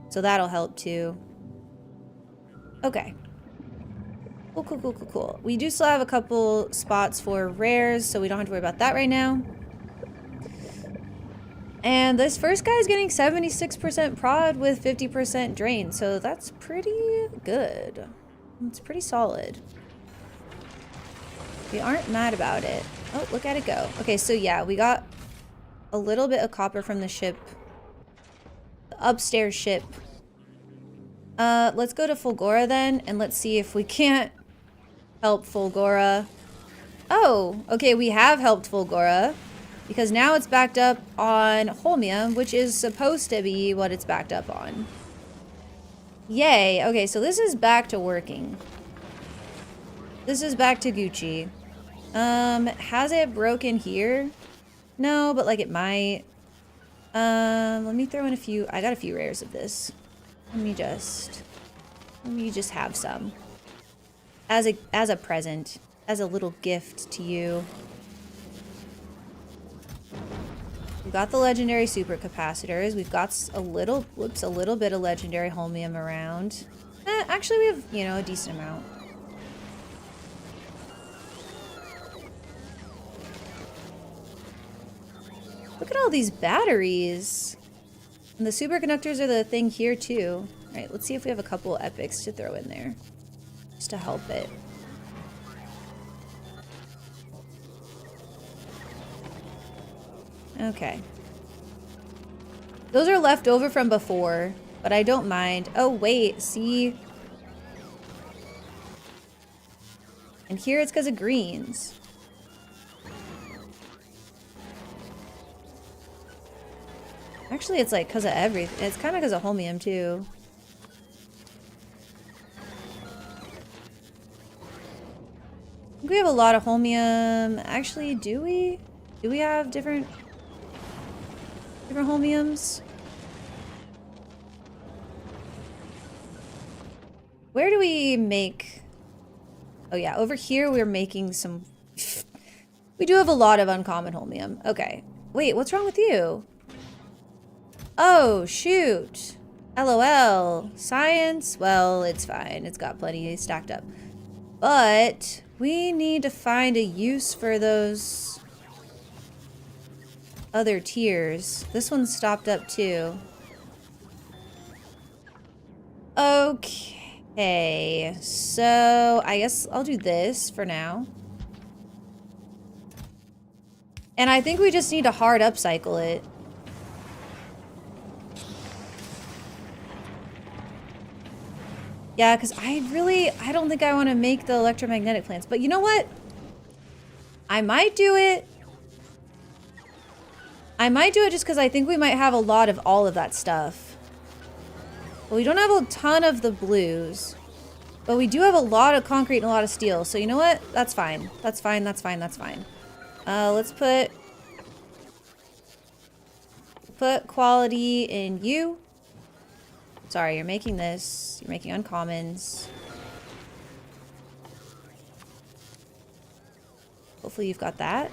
So that'll help too. Okay. Cool, cool, cool, cool, cool. We do still have a couple spots for rares, so we don't have to worry about that right now. And this first guy is getting 76% prod with 50% drain, so that's pretty good. It's pretty solid. We aren't mad about it. Oh, look at it go. Okay, so yeah, we got a little bit of copper from the ship. The upstairs ship. Let's go to Fulgora then, and let's see if we can't help Fulgora. Oh, okay, we have helped Fulgora. Because now it's backed up on Holmium, which is supposed to be what it's backed up on. Yay. Okay, so this is back to working. This is back to Gucci. Has it broken here? No, but like it might. Let me throw in a few. I got a few rares of this. Let me just have some. As a present. As a little gift to you. We've got the legendary supercapacitors. We've got a little bit of legendary holmium around. Actually, we have, you know, a decent amount. Look at all these batteries. And the superconductors are the thing here too. All right, let's see if we have a couple epics to throw in there. Just to help it. Okay. Those are left over from before, but I don't mind. Oh, wait, see? And here it's because of greens. Actually, it's like because of everything. It's kind of because of holmium, too. I think we have a lot of holmium. Actually, do we? Do we have different holmiums? Where do we make... Oh yeah, over here we're making some... We do have a lot of uncommon holmium. Okay. Wait, what's wrong with you? Oh, shoot. LOL. Science? Well, it's fine. It's got plenty stacked up. But we need to find a use for those other tiers. This one's stopped up too. Okay. So I guess I'll do this for now. And I think we just need to hard upcycle it. Yeah, because I don't think I want to make the electromagnetic plants. But you know what? I might do it. I might do it just because I think we might have a lot of all of that stuff. Well, we don't have a ton of the blues. But we do have a lot of concrete and a lot of steel. So you know what? That's fine. That's fine, that's fine, that's fine. Let's put quality in you. Sorry, you're making this. You're making uncommons. Hopefully you've got that.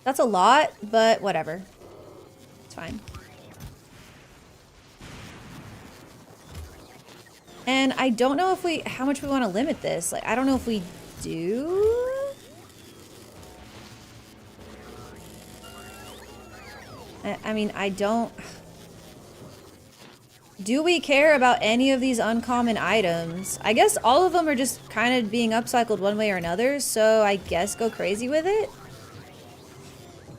That's a lot, but whatever. It's fine. And I don't know if how much we want to limit this. Like, I don't know if we do. I mean, I don't. Do we care about any of these uncommon items? I guess all of them are just kind of being upcycled one way or another, so I guess go crazy with it.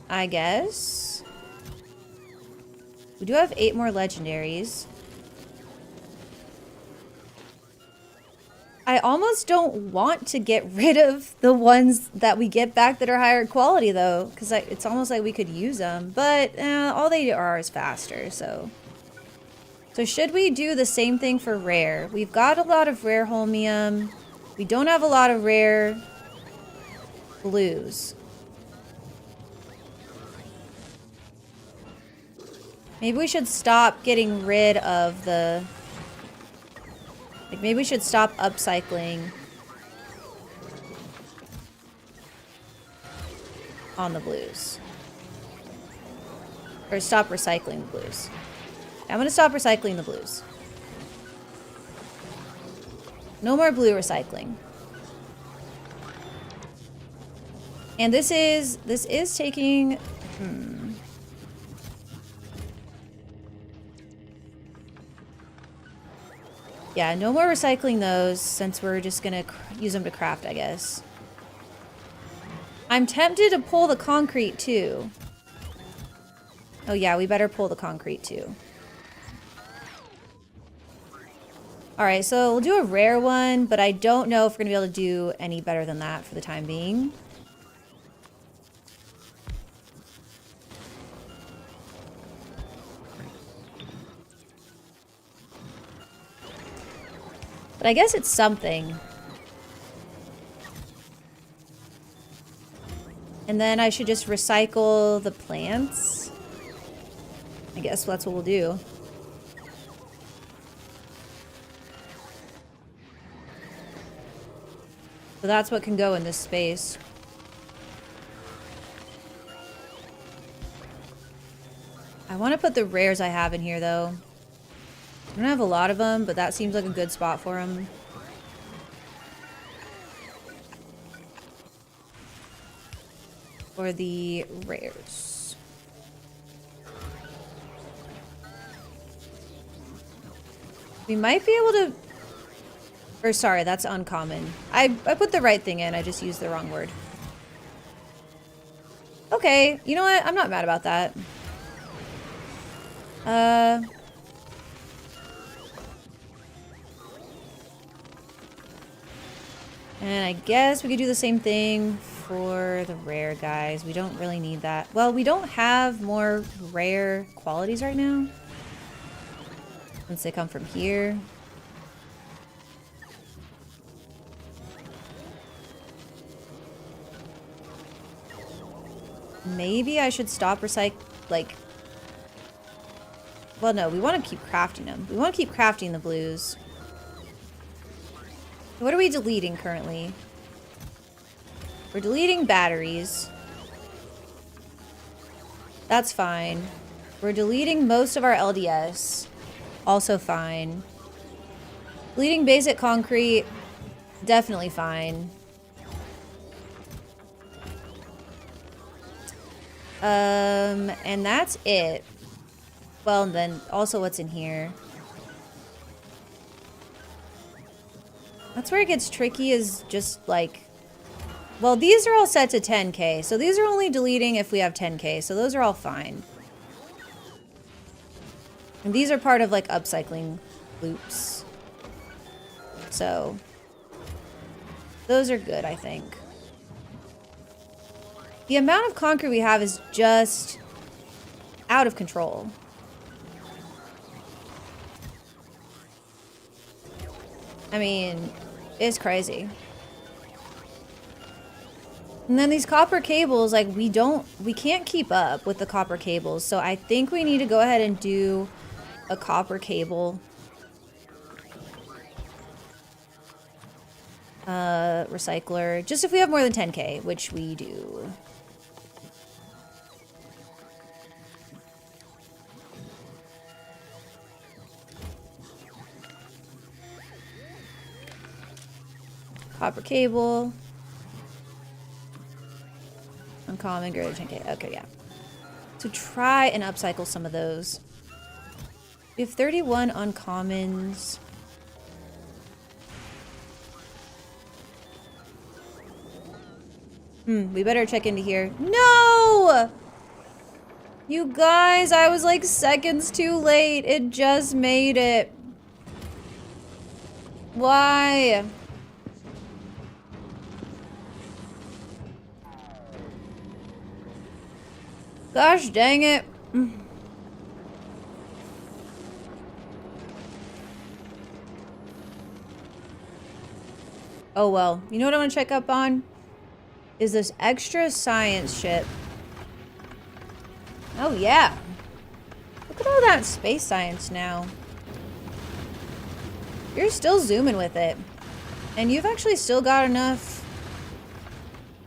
I guess. We do have 8 more legendaries. I almost don't want to get rid of the ones that we get back that are higher quality, though, because it's almost like we could use them. But all they are is faster, so... So should we do the same thing for rare? We've got a lot of rare holmium. We don't have a lot of rare blues. Maybe we should stop getting rid of the... Like, maybe we should stop upcycling on the blues. Or stop recycling the blues. I'm gonna stop recycling the blues. No more blue recycling. And this is taking... Yeah, no more recycling those since we're just gonna use them to craft, I guess. I'm tempted to pull the concrete too. Oh yeah, we better pull the concrete too. Alright, so we'll do a rare one, but I don't know if we're gonna be able to do any better than that for the time being. But I guess it's something. And then I should just recycle the plants. I guess that's what we'll do. So that's what can go in this space. I want to put the rares I have in here, though. I don't have a lot of them, but that seems like a good spot for them. For the rares. We might be able to... Or sorry, that's uncommon. I put the right thing in, I just used the wrong word. Okay, you know what? I'm not mad about that. And I guess we could do the same thing for the rare guys. We don't really need that. Well, we don't have more rare qualities right now. Since they come from here. Maybe I should stop like... Well, no, we want to keep crafting them. We want to keep crafting the blues. What are we deleting currently? We're deleting batteries. That's fine. We're deleting most of our LDS. Also fine. Deleting basic concrete. Definitely fine. And that's it. Well, and then also what's in here. That's where it gets tricky, is just like... Well, these are all set to 10k, so these are only deleting if we have 10k, so those are all fine. And these are part of like upcycling loops. So, those are good, I think. The amount of concrete we have is just out of control. I mean, it's crazy. And then these copper cables, like we can't keep up with the copper cables. So I think we need to go ahead and do a copper cable. Recycler, just if we have more than 10k, which we do. Copper cable. Uncommon, greater than 10k. Okay, yeah. So try and upcycle some of those. We have 31 uncommons. We better check into here. No! You guys, I was like seconds too late. It just made it. Why? Gosh dang it. Oh well. You know what I want to check up on? Is this extra science ship. Oh yeah. Look at all that space science now. You're still zooming with it. And you've actually still got enough.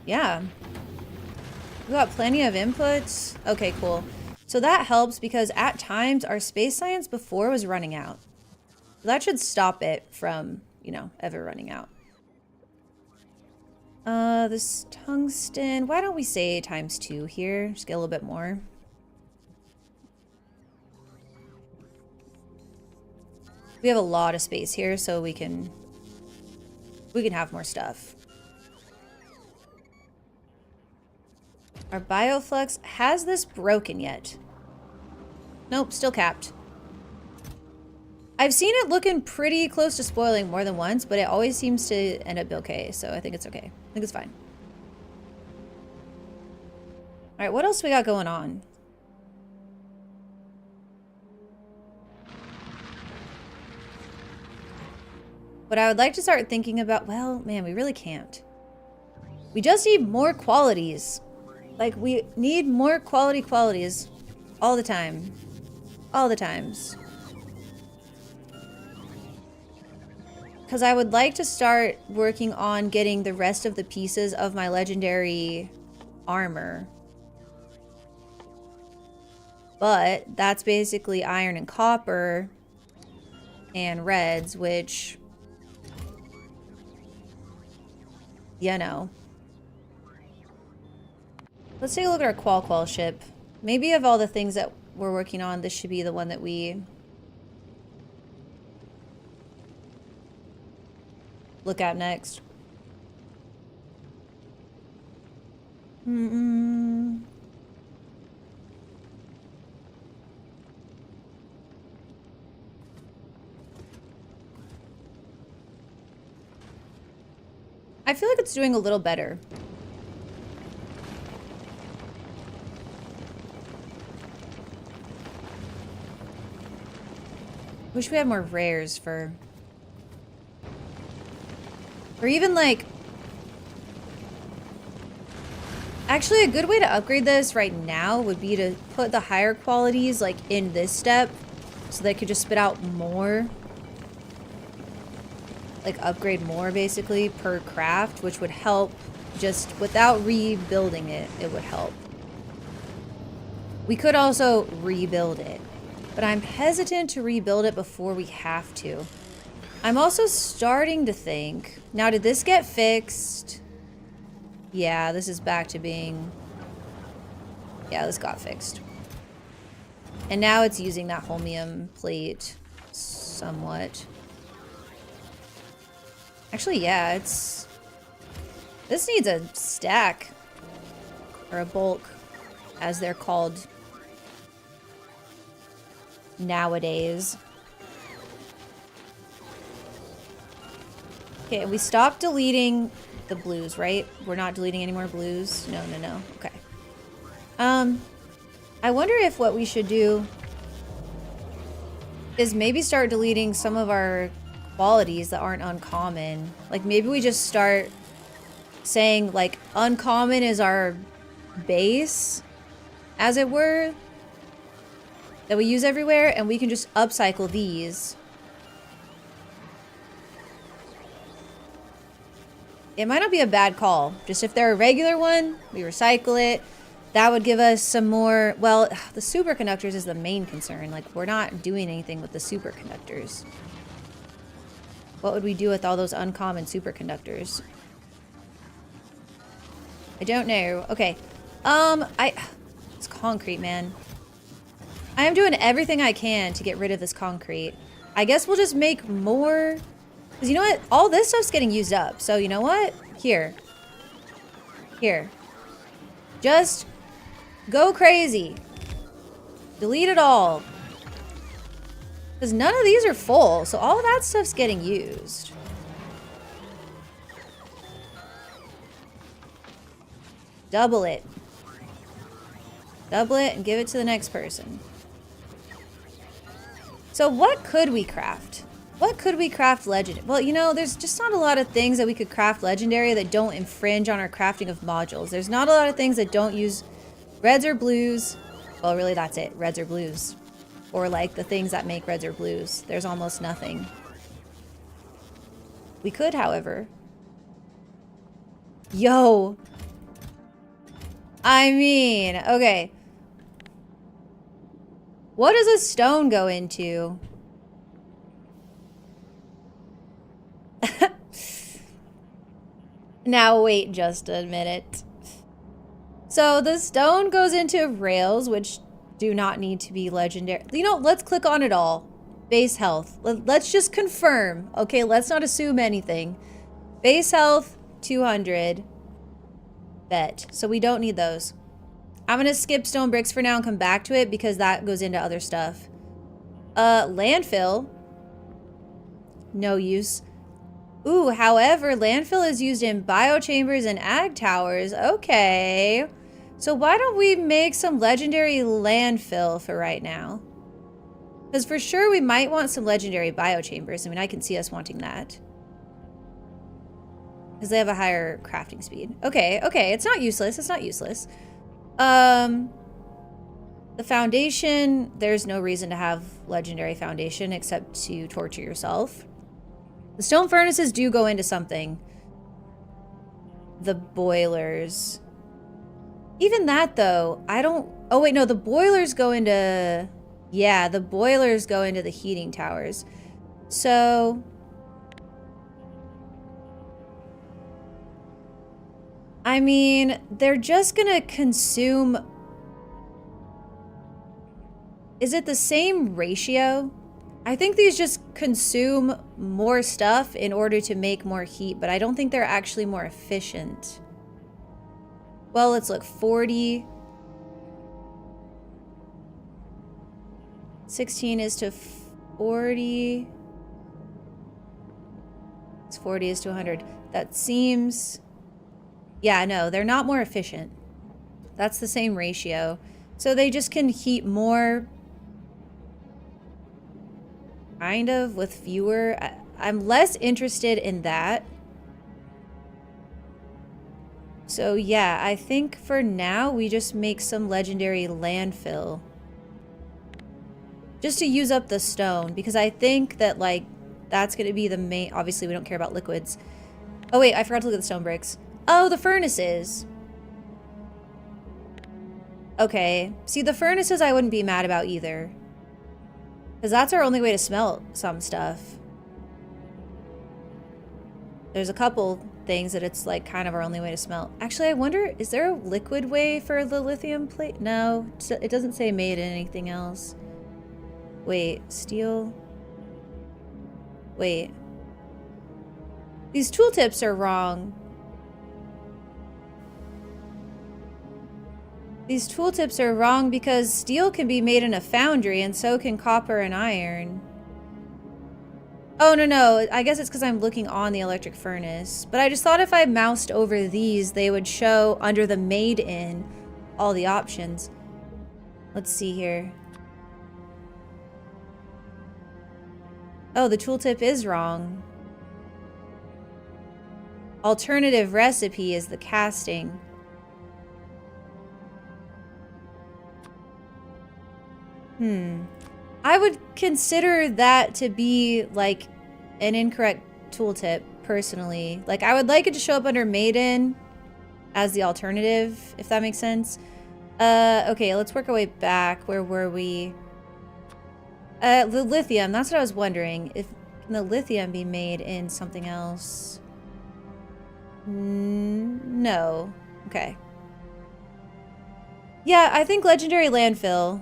Yeah. We got plenty of inputs. Okay, cool. So that helps because at times our space science before was running out. So that should stop it from, you know, ever running out. This tungsten. Why don't we say ×2 here? Just get a little bit more. We have a lot of space here, so we can have more stuff. Our Bioflux, has this broken yet? Nope, still capped. I've seen it looking pretty close to spoiling more than once, but it always seems to end up okay, so I think it's okay. I think it's fine. Alright, what else we got going on? What I would like to start thinking about, well, man, we really can't. We just need more qualities. Like, we need more qualities all the time. All the times. Because I would like to start working on getting the rest of the pieces of my legendary armor. But that's basically iron and copper and reds, which, you know. Let's take a look at our Qual ship. Maybe of all the things that we're working on, this should be the one that we look at next. I feel like it's doing a little better. Wish we had more rares for... Or even like... Actually, a good way to upgrade this right now would be to put the higher qualities like in this step so they could just spit out more. Like upgrade more basically per craft, which would help just without rebuilding it, it would help. We could also rebuild it, but I'm hesitant to rebuild it before we have to. I'm also starting to think, now did this get fixed? Yeah, this is back to being, yeah, this got fixed. And now it's using that holmium plate somewhat. Actually, yeah, it's... This needs a stack. Or a bulk, as they're called nowadays. Okay, we stopped deleting the blues, right? We're not deleting any more blues? No, no, no. Okay. I wonder if what we should do is maybe start deleting some of our qualities that aren't uncommon. Like maybe we just start saying like uncommon is our base, as it were, that we use everywhere, and we can just upcycle these. It might not be a bad call. Just if they're a regular one, we recycle it. That would give us some more, well, the superconductors is the main concern. Like we're not doing anything with the superconductors. What would we do with all those uncommon superconductors? I don't know. Okay. It's concrete, man. I am doing everything I can to get rid of this concrete. I guess we'll just make more. Because you know what? All this stuff's getting used up. So you know what? Here. Here. Just go crazy. Delete it all. Because none of these are full, so all of that stuff's getting used. Double it. Double it and give it to the next person. So what could we craft? What could we craft legendary? Well, you know, there's just not a lot of things that we could craft legendary that don't infringe on our crafting of modules. There's not a lot of things that don't use reds or blues. Well, really, that's it. Reds or blues. Or like the things that make reds or blues. There's almost nothing. We could, however. Yo. I mean, okay. What does a stone go into? Now wait just a minute. So the stone goes into rails, which do not need to be legendary. You know, let's click on it all. Base health. Let's just confirm. Okay, let's not assume anything. Base health, 200. Bet. So we don't need those. I'm gonna skip stone bricks for now and come back to it because that goes into other stuff. Landfill. No use. Ooh, however, landfill is used in biochambers and ag towers. Okay. So why don't we make some legendary landfill for right now? Because for sure we might want some legendary biochambers. I mean, I can see us wanting that. Because they have a higher crafting speed. Okay, okay. It's not useless. It's not useless. The foundation, there's no reason to have legendary foundation except to torture yourself. The stone furnaces do go into something. The boilers. Even that, though, I don't... Oh, wait, no, the boilers go into... Yeah, the boilers go into the heating towers. So... I mean, they're just gonna consume... Is it the same ratio? I think these just consume more stuff in order to make more heat, but I don't think they're actually more efficient. Well, let's look. 40. 16 is to 40. It's 40 is to 100. That seems... Yeah, no, they're not more efficient. That's the same ratio. So they just can heat more... Kind of, with fewer. I'm less interested in that. So yeah, I think for now we just make some legendary landfill. Just to use up the stone, because I think that, like, that's going to be the main... Obviously, we don't care about liquids. Oh wait, I forgot to look at the stone bricks. Oh, the furnaces. Okay. See, the furnaces I wouldn't be mad about either. Because that's our only way to smelt some stuff. There's a couple things that it's like kind of our only way to smelt. Actually, I wonder, is there a liquid way for the lithium plate? No, it doesn't say made in anything else. Wait, steel. Wait. These tooltips are wrong. These tooltips are wrong because steel can be made in a foundry and so can copper and iron. Oh, no. I guess it's because I'm looking on the electric furnace. But I just thought if I moused over these, they would show under the made in all the options. Let's see here. Oh, the tooltip is wrong. Alternative recipe is the casting. I would consider that to be, like, an incorrect tooltip, personally. Like, I would like it to show up under Maiden as the alternative, if that makes sense. Okay, let's work our way back. Where were we? The lithium, that's what I was wondering. If can the lithium be made in something else? No. Okay. Yeah, I think legendary landfill.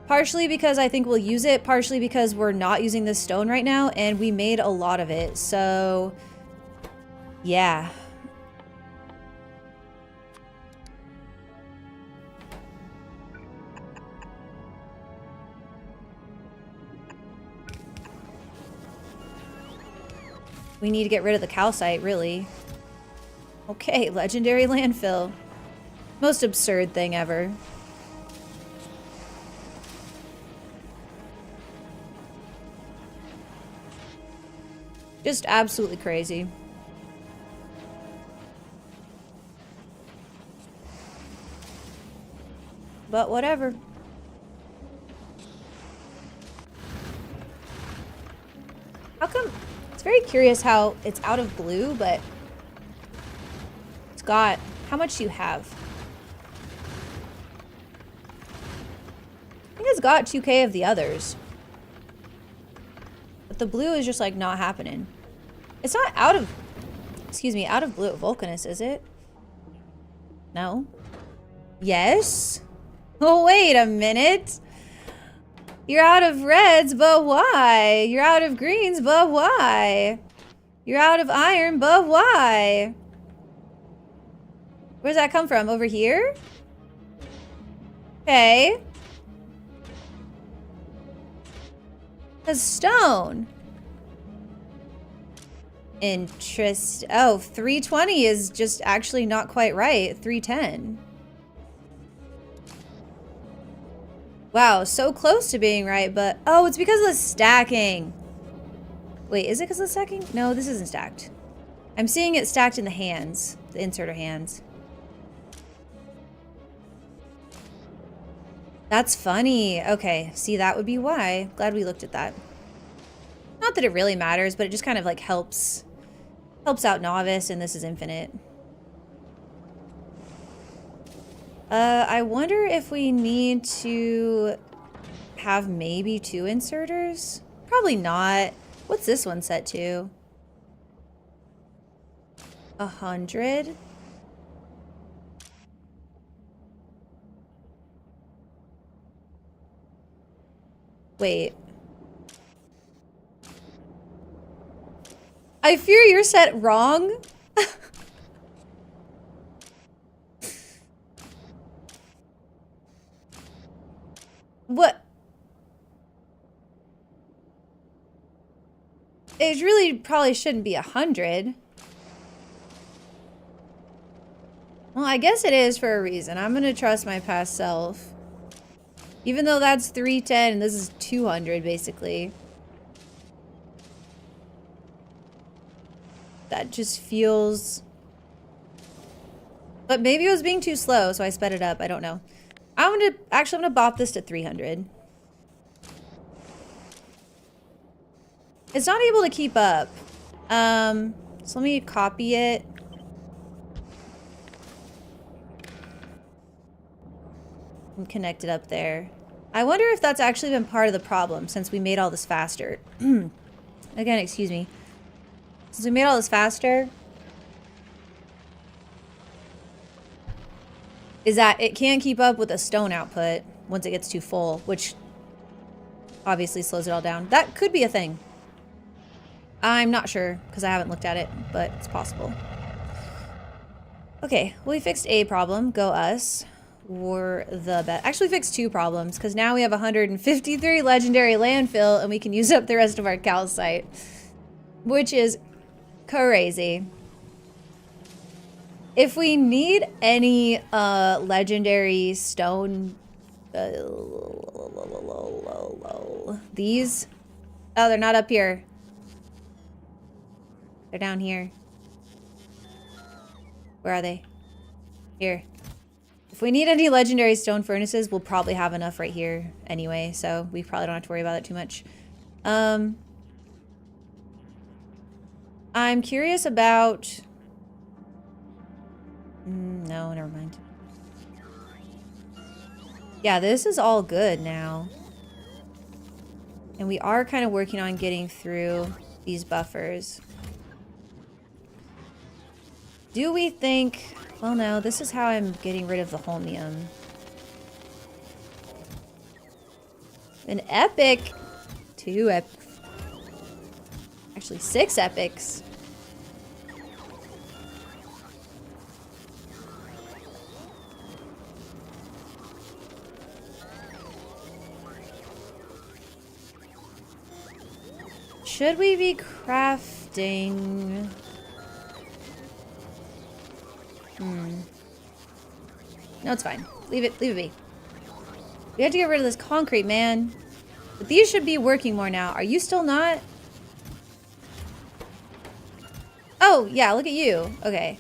Partially because I think we'll use it, partially because we're not using this stone right now, and we made a lot of it, so... Yeah. We need to get rid of the calcite, really. Okay, legendary landfill. Most absurd thing ever. Just absolutely crazy. But whatever. How come? It's very curious how it's out of blue, but it's got... How much do you have? I think it's got 2K of the others. But the blue is just, like, not happening. It's not out of... Excuse me, out of blue at Vulcanus, is it? No? Yes? Oh, wait a minute. You're out of reds, but why? You're out of greens, but why? You're out of iron, but why? Where does that come from? Over here? Okay. A stone. Interest. Oh, 320 is just actually not quite right. 310. Wow, so close to being right, but... Oh, it's because of the stacking. Wait, is it because of the stacking? No, this isn't stacked. I'm seeing it stacked in the hands. The inserter hands. That's funny. Okay, see, that would be why. Glad we looked at that. Not that it really matters, but it just kind of like helps out novice, and this is infinite. I wonder if we need to have maybe 2 inserters? Probably not. What's this one set to? 100? Wait. I fear you're set wrong. What? It really probably shouldn't be 100. Well, I guess it is for a reason. I'm gonna trust my past self. Even though that's 310 and this is 200 basically. That just feels... But maybe it was being too slow, so I sped it up. I don't know. I'm gonna bop this to 300. It's not able to keep up. So let me copy it. And connect it up there. I wonder if that's actually been part of the problem since we made all this faster. Again, excuse me. Since we made all this faster, is that it can't keep up with the stone output once it gets too full, which obviously slows it all down. That could be a thing. I'm not sure because I haven't looked at it, but it's possible. Okay, well, we fixed a problem. Go us. We're the best. Actually fixed 2 problems because now we have 153 legendary landfill and we can use up the rest of our calcite, which is crazy. If we need any legendary stone, these, oh, they're not up here. They're down here. Where are they? Here. If we need any legendary stone furnaces, we'll probably have enough right here anyway, so we probably don't have to worry about it too much. I'm curious about... no, never mind. Yeah, this is all good now. And we are kind of working on getting through these buffers. Do we think... Well, no, this is how I'm getting rid of the holmium. An epic. 2 epics. Actually, 6 epics. Should we be crafting... No, it's fine. Leave it be. We have to get rid of this concrete, man. But these should be working more now. Are you still not? Oh, yeah, look at you. Okay.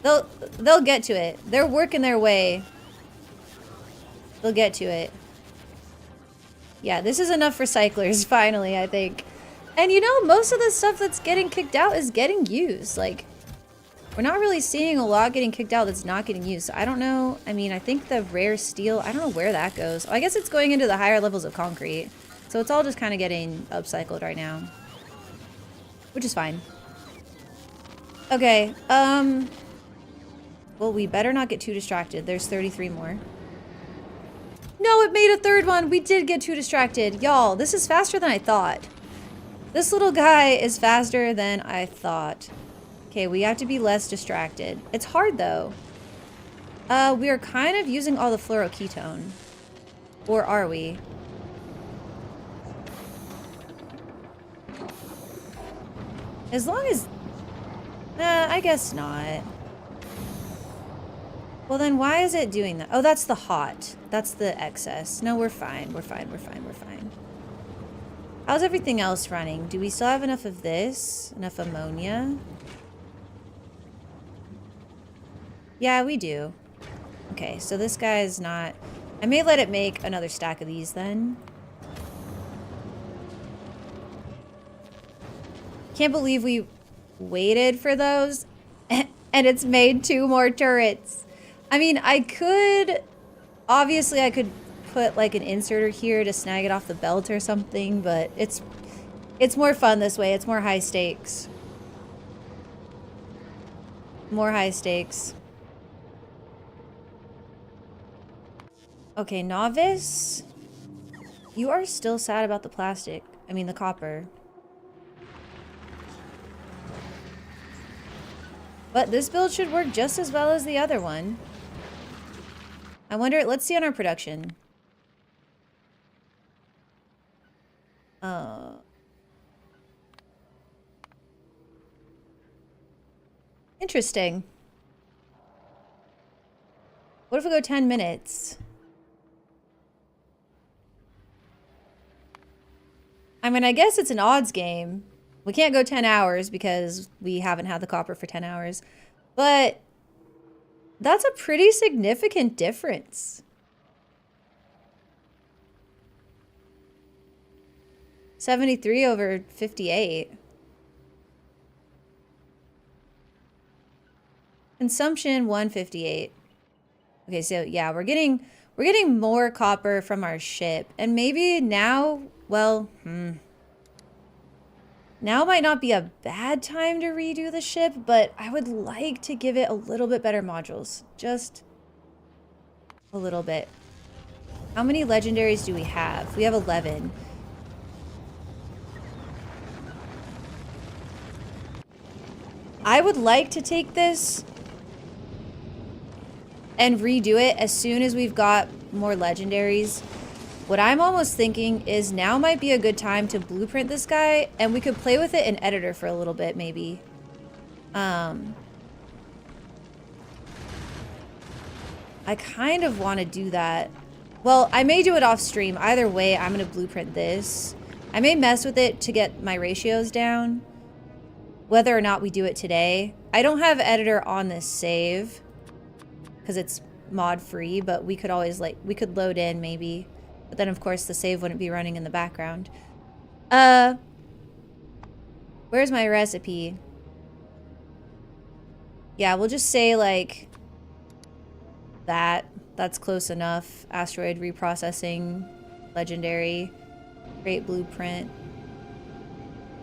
They'll get to it. They're working their way. They'll get to it. Yeah, this is enough recyclers, finally, I think. And you know, most of the stuff that's getting kicked out is getting used. Like, we're not really seeing a lot getting kicked out that's not getting used. So I don't know. I mean, I think the rare steel, I don't know where that goes. I guess it's going into the higher levels of concrete. So it's all just kind of getting upcycled right now. Which is fine. Okay, well, we better not get too distracted. There's 33 more. No, it made a 3rd one. We did get too distracted. Y'all, this is faster than I thought. This little guy is faster than I thought. Okay, we have to be less distracted. It's hard, though. We are kind of using all the fluoroketone. Or are we? As long as... I guess not. Well, then why is it doing that? Oh, that's the hot. That's the excess. No, we're fine. We're fine. We're fine. We're fine. How's everything else running? Do we still have enough of this? Enough ammonia? Yeah, we do. Okay, so this guy is not... I may let it make another stack of these then. Can't believe we waited for those and it's made 2 more turrets. I mean, obviously I could put like an inserter here to snag it off the belt or something, but it's more fun this way. It's more high stakes. More high stakes. Okay, novice. You are still sad about the plastic. I mean, the copper. But this build should work just as well as the other one. I wonder, let's see on our production. Interesting. What if we go 10 minutes? I mean, I guess it's an odds game. We can't go 10 hours because we haven't had the copper for 10 hours. But that's a pretty significant difference. 73 over 58. Consumption 158. Okay, so yeah, we're getting more copper from our ship. And maybe now, well, now might not be a bad time to redo the ship, but I would like to give it a little bit better modules. Just a little bit. How many legendaries do we have? We have 11. I would like to take this and redo it as soon as we've got more legendaries. What I'm almost thinking is now might be a good time to blueprint this guy, and we could play with it in editor for a little bit, maybe. I kind of want to do that. Well, I may do it off stream. Either way, I'm going to blueprint this. I may mess with it to get my ratios down, whether or not we do it today. I don't have editor on this save because it's mod free, but we could always we could load in maybe. But then of course the save wouldn't be running in the background. Where's my recipe? Yeah, we'll just say like that's close enough. Asteroid reprocessing, legendary, great blueprint.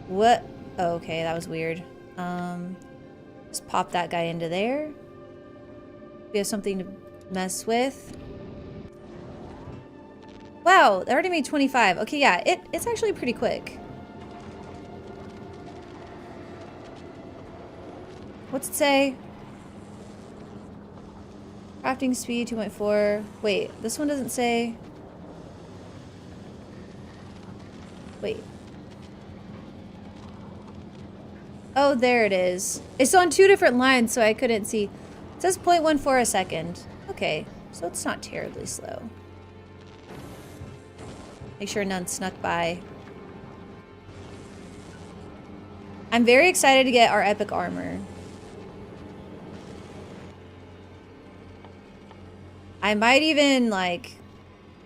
What? Oh, okay, that was weird. Just pop that guy into there. We have something to mess with. Wow, they already made 25. Okay, yeah, it's actually pretty quick. What's it say? Crafting speed 2.4. Wait, this one doesn't say. Wait. Oh, there it is. It's on 2 different lines, so I couldn't see. It says 0.14 a second. Okay, so it's not terribly slow. Make sure none snuck by. I'm very excited to get our epic armor. I might even, like...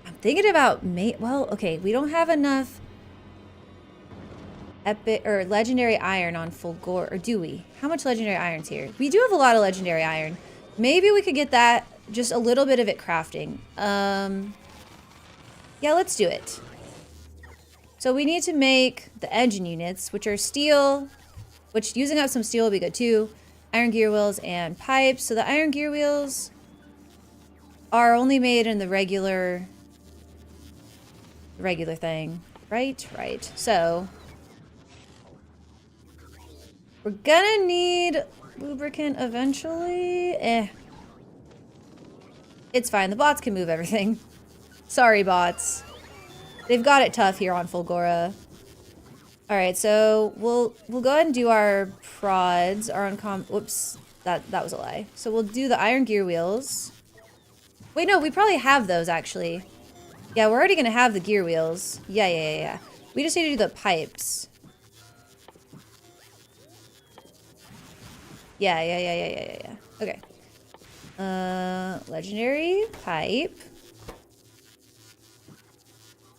I'm thinking about... Well, okay, we don't have enough... epic or legendary iron on Fulgor, or do we? How much legendary iron's here? We do have a lot of legendary iron. Maybe we could get that, just a little bit of it crafting. Yeah, let's do it. So we need to make the engine units, which are steel, which using up some steel will be good too. Iron gear wheels and pipes. So the iron gear wheels are only made in the regular thing. Right. So we're gonna need lubricant eventually. It's fine. The bots can move everything. Sorry, bots. They've got it tough here on Fulgora. All right, so we'll go ahead and do our prods. Our whoops, that was a lie. So we'll do the iron gear wheels. Wait, no, we probably have those actually. Yeah, we're already gonna have the gear wheels. Yeah. We just need to do the pipes. Yeah. Okay. Legendary pipe.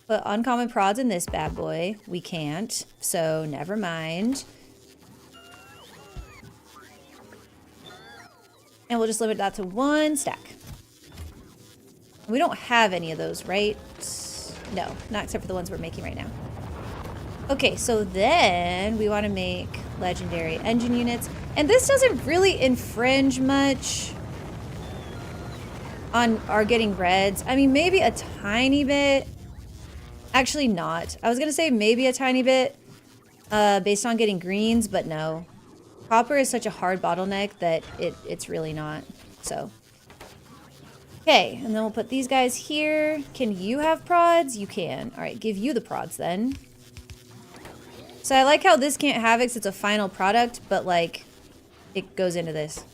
Put uncommon prods in this bad boy. We can't, so never mind. And we'll just limit that to 1 stack. We don't have any of those, right? No, not except for the ones we're making right now. Okay, so then we want to make legendary engine units. And this doesn't really infringe much on our getting reds. I mean, maybe a tiny bit. Actually not. I was going to say maybe a tiny bit based on getting greens, but no. Copper is such a hard bottleneck that it's really not. So, okay, and then we'll put these guys here. Can you have prods? You can. All right, give you the prods then. So I like how this can't have it 'cause it's a final product, but like it goes into this.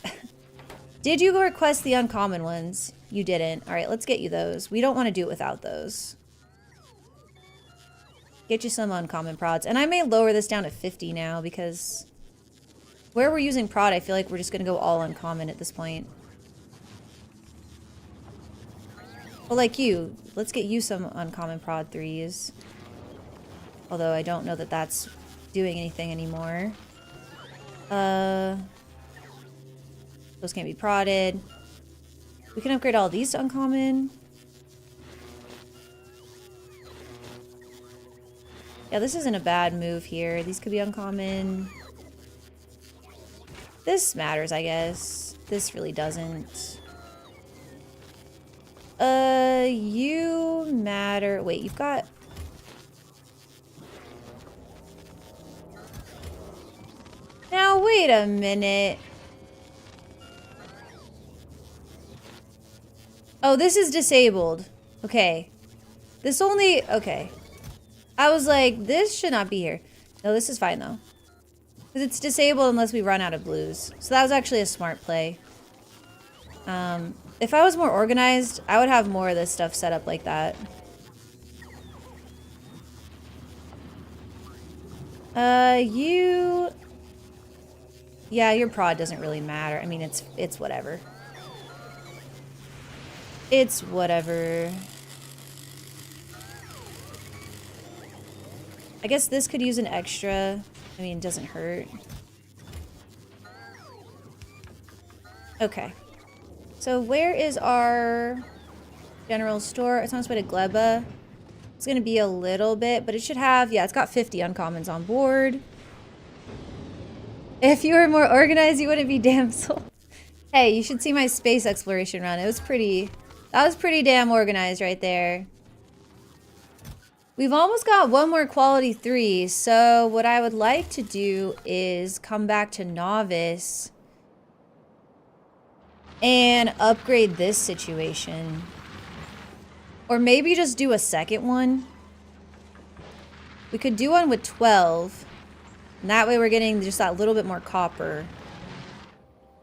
Did you request the uncommon ones? You didn't. All right, let's get you those. We don't want to do it without those. Get you some uncommon prods. And I may lower this down to 50 now because where we're using prod, I feel like we're just going to go all uncommon at this point. Well, like you, let's get you some uncommon prod 3s. Although I don't know that that's doing anything anymore. Those can't be prodded. We can upgrade all these to uncommon. Yeah, this isn't a bad move here. These could be uncommon. This matters, I guess. This really doesn't. You matter. Wait, you've got... Now, wait a minute. Oh, this is disabled. Okay. This only... Okay. I was like, this should not be here. No, this is fine, though. Because it's disabled unless we run out of blues. So that was actually a smart play. If I was more organized, I would have more of this stuff set up like that. You... Yeah, your prod doesn't really matter. I mean, it's whatever. It's whatever. I guess this could use an extra. I mean, it doesn't hurt. Okay. So where is our general store? It's on its way to Gleba. It's going to be a little bit, but it should have... Yeah, it's got 50 uncommons on board. If you were more organized, you wouldn't be damsel. Hey, you should see my space exploration run. It was pretty... That was pretty damn organized right there. We've almost got one more quality 3, so what I would like to do is come back to novice and upgrade this situation. Or maybe just do a second one. We could do one with 12. And that way we're getting just that little bit more copper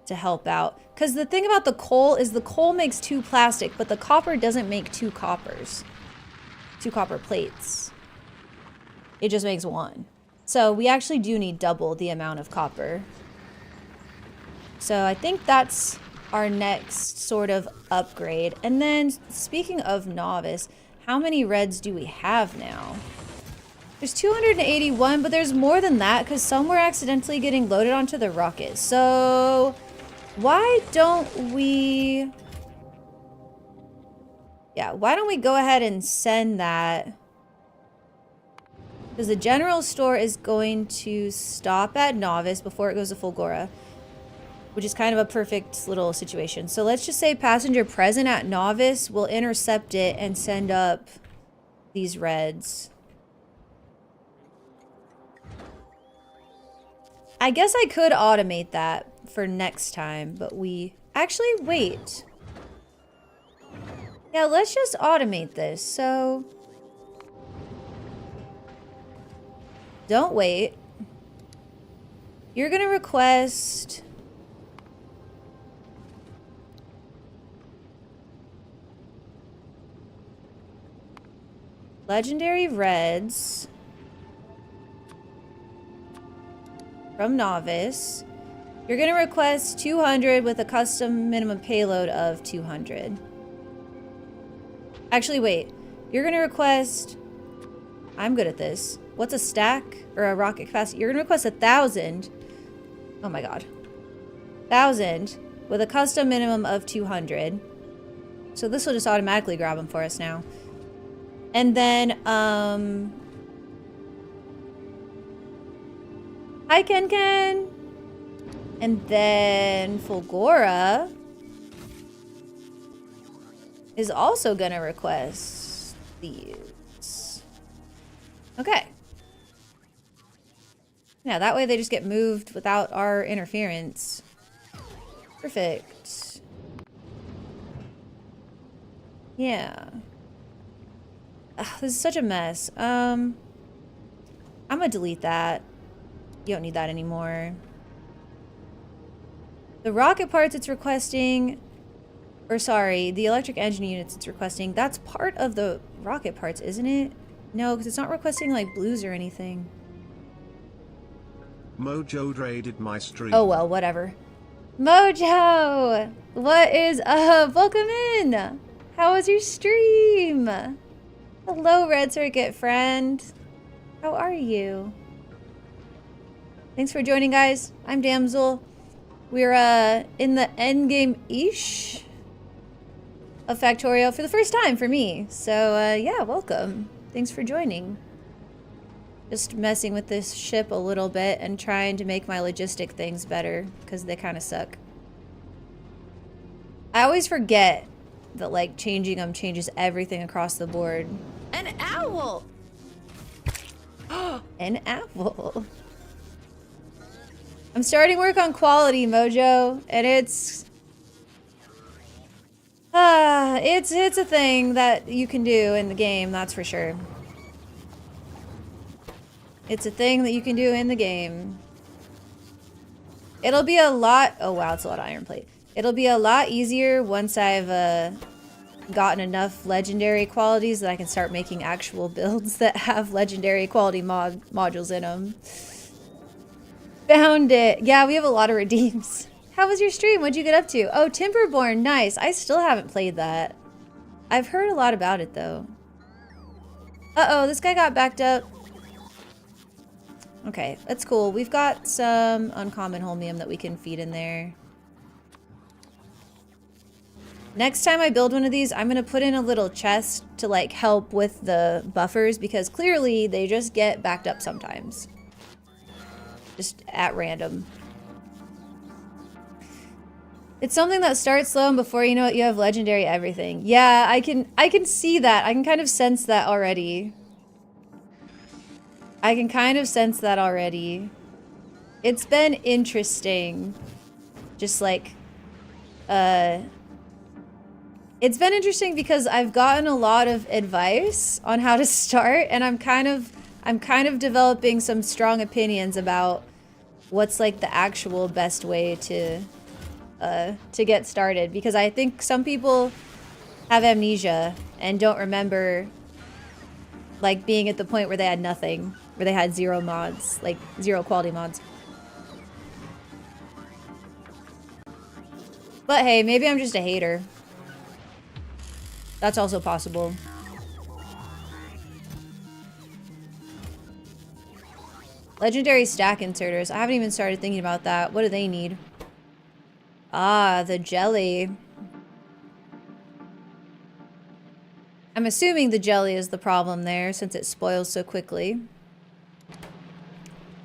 to help out. Because the thing about the coal is the coal makes 2 plastic, but the copper doesn't make 2 coppers. 2 copper plates. It just makes 1. So we actually do need double the amount of copper. So I think that's our next sort of upgrade. And then speaking of novice, how many reds do we have now? There's 281, but there's more than that because some were accidentally getting loaded onto the rocket. So why don't we... Yeah, why don't we go ahead and send that? Because the general store is going to stop at novice before it goes to Fulgora, which is kind of a perfect little situation. So let's just say passenger present at novice will intercept it and send up these reds. I guess I could automate that for next time, but we... Actually, wait. Yeah, let's just automate this. So... Don't wait. You're gonna request... Legendary reds... from novice. You're gonna request 200 with a custom minimum payload of 200. Actually, wait. You're gonna request... I'm good at this. What's a stack? Or a rocket capacity? You're gonna request 1,000. Oh my god. 1,000 with a custom minimum of 200. So this will just automatically grab them for us now. And then, hi, Ken Ken. And then Fulgora is also gonna request these. Okay. Yeah, that way they just get moved without our interference. Perfect. Yeah. Ugh, this is such a mess. I'm gonna delete that. You don't need that anymore. The rocket parts it's requesting, or sorry, the electric engine units it's requesting, that's part of the rocket parts, isn't it? No, because it's not requesting like blues or anything. Mojo raided my stream. Oh well, whatever. Mojo! What is up? Welcome in! How was your stream? Hello, Red Circuit friend. How are you? Thanks for joining, guys. I'm Damsel. We're in the endgame-ish of Factorio for the first time for me. So yeah, welcome. Thanks for joining. Just messing with this ship a little bit and trying to make my logistic things better because they kind of suck. I always forget that like changing them changes everything across the board. An owl! An apple. I'm starting work on quality, Mojo, and it's a thing that you can do in the game, that's for sure. It's a thing that you can do in the game. It'll be a lot... Oh, wow, it's a lot of iron plate. It'll be a lot easier once I've gotten enough legendary qualities that I can start making actual builds that have legendary quality modules in them. Found it. Yeah, we have a lot of redeems. How was your stream? What'd you get up to? Oh, Timberborn. Nice. I still haven't played that. I've heard a lot about it, though. Uh-oh, this guy got backed up. Okay, that's cool. We've got some uncommon holmium that we can feed in there. Next time I build one of these, I'm going to put in a little chest to like help with the buffers because clearly they just get backed up sometimes. Just at random. It's something that starts slow and before you know it, you have legendary everything. Yeah, I can see that. I can kind of sense that already. I can kind of sense that already. It's been interesting. Just like, it's been interesting because I've gotten a lot of advice on how to start, and I'm kind of developing some strong opinions about what's like the actual best way to get started, because I think some people have amnesia and don't remember like being at the point where they had nothing, where they had zero mods, like zero quality mods. But hey, maybe I'm just a hater. That's also possible. Legendary stack inserters. I haven't even started thinking about that. What do they need? Ah, the jelly. I'm assuming the jelly is the problem there since it spoils so quickly.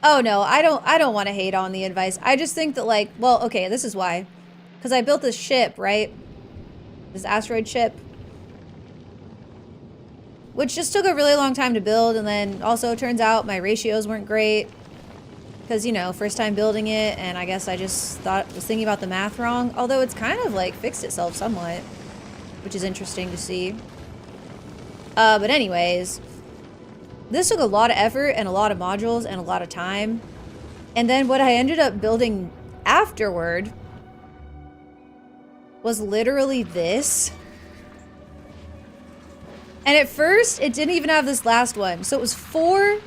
Oh no, I don't want to hate on the advice. I just think that like, well, okay, this is why. Because I built this ship, right? This asteroid ship. Which just took a really long time to build, and then also it turns out my ratios weren't great. Because, you know, first time building it, and I guess I just was thinking about the math wrong. Although it's kind of like fixed itself somewhat, which is interesting to see. But anyways, this took a lot of effort and a lot of modules and a lot of time. And then what I ended up building afterward was literally this. And at first, it didn't even have this last one. So it was 12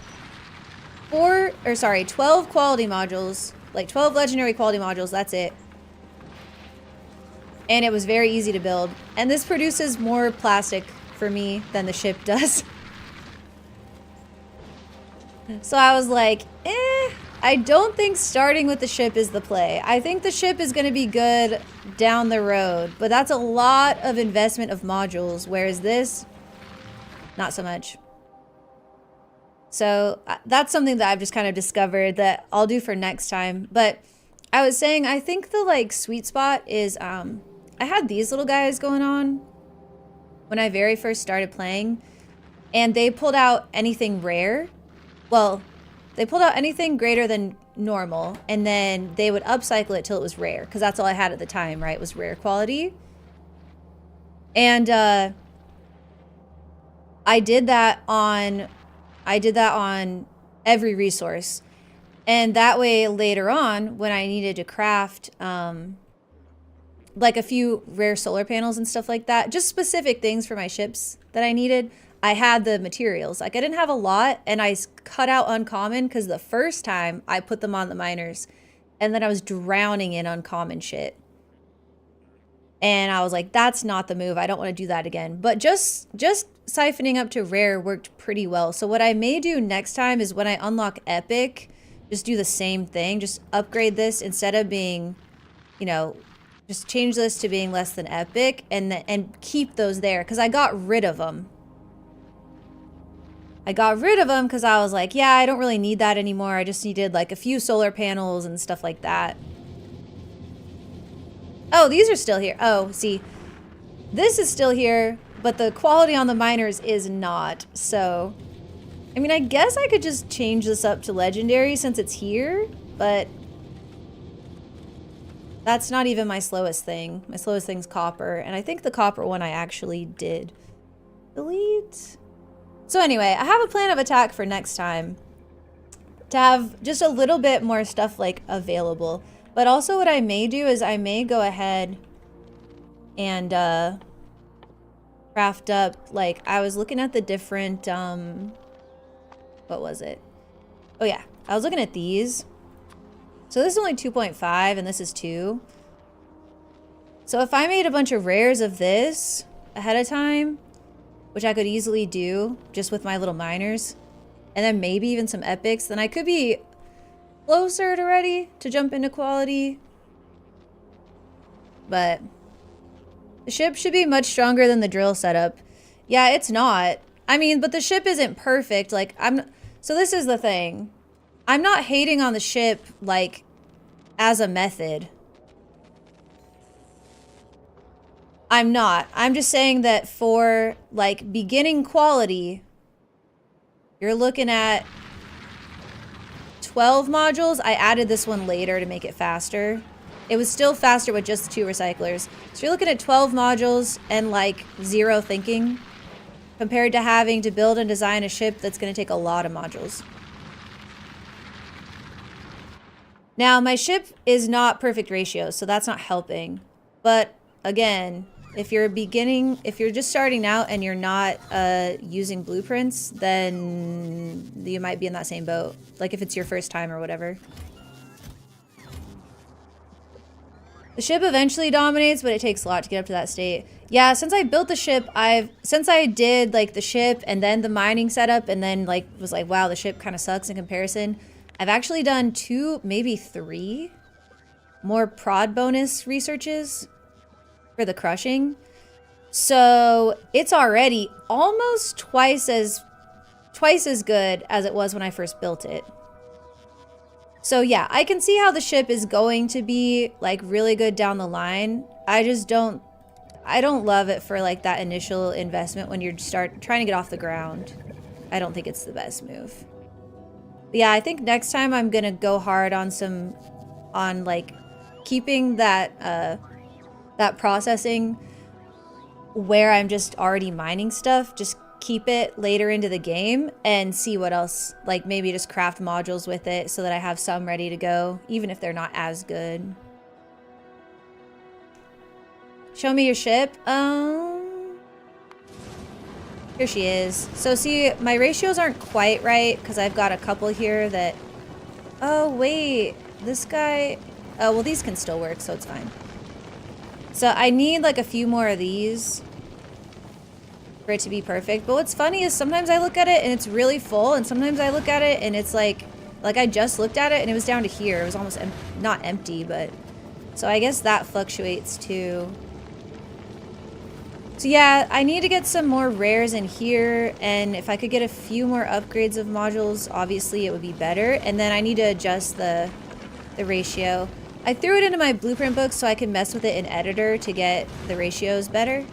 quality modules, like 12 legendary quality modules, that's it. And it was very easy to build. And this produces more plastic for me than the ship does. So I was like, I don't think starting with the ship is the play. I think the ship is going to be good down the road, but that's a lot of investment of modules, whereas this, not so much. So that's something that I've just kind of discovered that I'll do for next time. But I was saying, I think the like sweet spot is, I had these little guys going on when I very first started playing, and they pulled out anything rare. Well, they pulled out anything greater than normal, and then they would upcycle it till it was rare, because that's all I had at the time, right? Was rare quality. And I did that on every resource. And that way later on, when I needed to craft like a few rare solar panels and stuff like that, just specific things for my ships that I needed, I had the materials. Like I didn't have a lot, and I cut out uncommon because the first time I put them on the miners, and then I was drowning in uncommon shit. And I was like, that's not the move. I don't want to do that again. But just siphoning up to rare worked pretty well. So what I may do next time is when I unlock epic, just do the same thing. Just upgrade this instead of being, you know, just change this to being less than epic, and keep those there, because I got rid of them. I got rid of them because I was like, yeah, I don't really need that anymore. I just needed like a few solar panels and stuff like that. Oh, these are still here. Oh, see, this is still here, but the quality on the miners is not. So, I mean, I guess I could just change this up to legendary since it's here, but that's not even my slowest thing. My slowest thing's copper, and I think the copper one I actually did delete. So anyway, I have a plan of attack for next time to have just a little bit more stuff like available. But also what I may do is I may go ahead and craft up, like I was looking at the different, what was it? Oh yeah, I was looking at these. So this is only 2.5 and this is 2. So if I made a bunch of rares of this ahead of time, which I could easily do just with my little miners, and then maybe even some epics, then I could be closer to ready to jump into quality. But the ship should be much stronger than the drill setup. Yeah, it's not. I mean, but the ship isn't perfect. Like, so this is the thing. I'm not hating on the ship, like, as a method. I'm not. I'm just saying that for, like, beginning quality, you're looking at 12 modules. I added this one later to make it faster. It was still faster with just 2 recyclers. So you're looking at 12 modules and, like, 0 thinking, compared to having to build and design a ship that's going to take a lot of modules. Now, my ship is not perfect ratio, so that's not helping. But, again, if you're just starting out and you're not using blueprints, then you might be in that same boat. Like if it's your first time or whatever. The ship eventually dominates, but it takes a lot to get up to that state. Yeah, since I built the ship, since I did like the ship and then the mining setup and then like was like, wow, the ship kind of sucks in comparison, I've actually done 2, maybe 3 more prod bonus researches for the crushing. So it's already almost twice as good as it was when I first built it. So yeah, I can see how the ship is going to be like really good down the line. I don't love it for like that initial investment when you're trying to get off the ground. I don't think it's the best move. But yeah, I think next time I'm gonna go hard on like keeping that processing where I'm just already mining stuff, just keep it later into the game and see what else, like maybe just craft modules with it so that I have some ready to go, even if they're not as good. Show me your ship. Here she is. So see, my ratios aren't quite right because I've got a couple here that, oh wait, this guy, oh well, these can still work, so it's fine. So I need like a few more of these for it to be perfect. But what's funny is sometimes I look at it and it's really full, and sometimes I look at it and it's like Like, I just looked at it and it was down to here. It was almost not empty, but... So I guess that fluctuates too. So yeah, I need to get some more rares in here, and if I could get a few more upgrades of modules, obviously it would be better. And then I need to adjust the ratio. I threw it into my blueprint book so I can mess with it in editor to get the ratios better.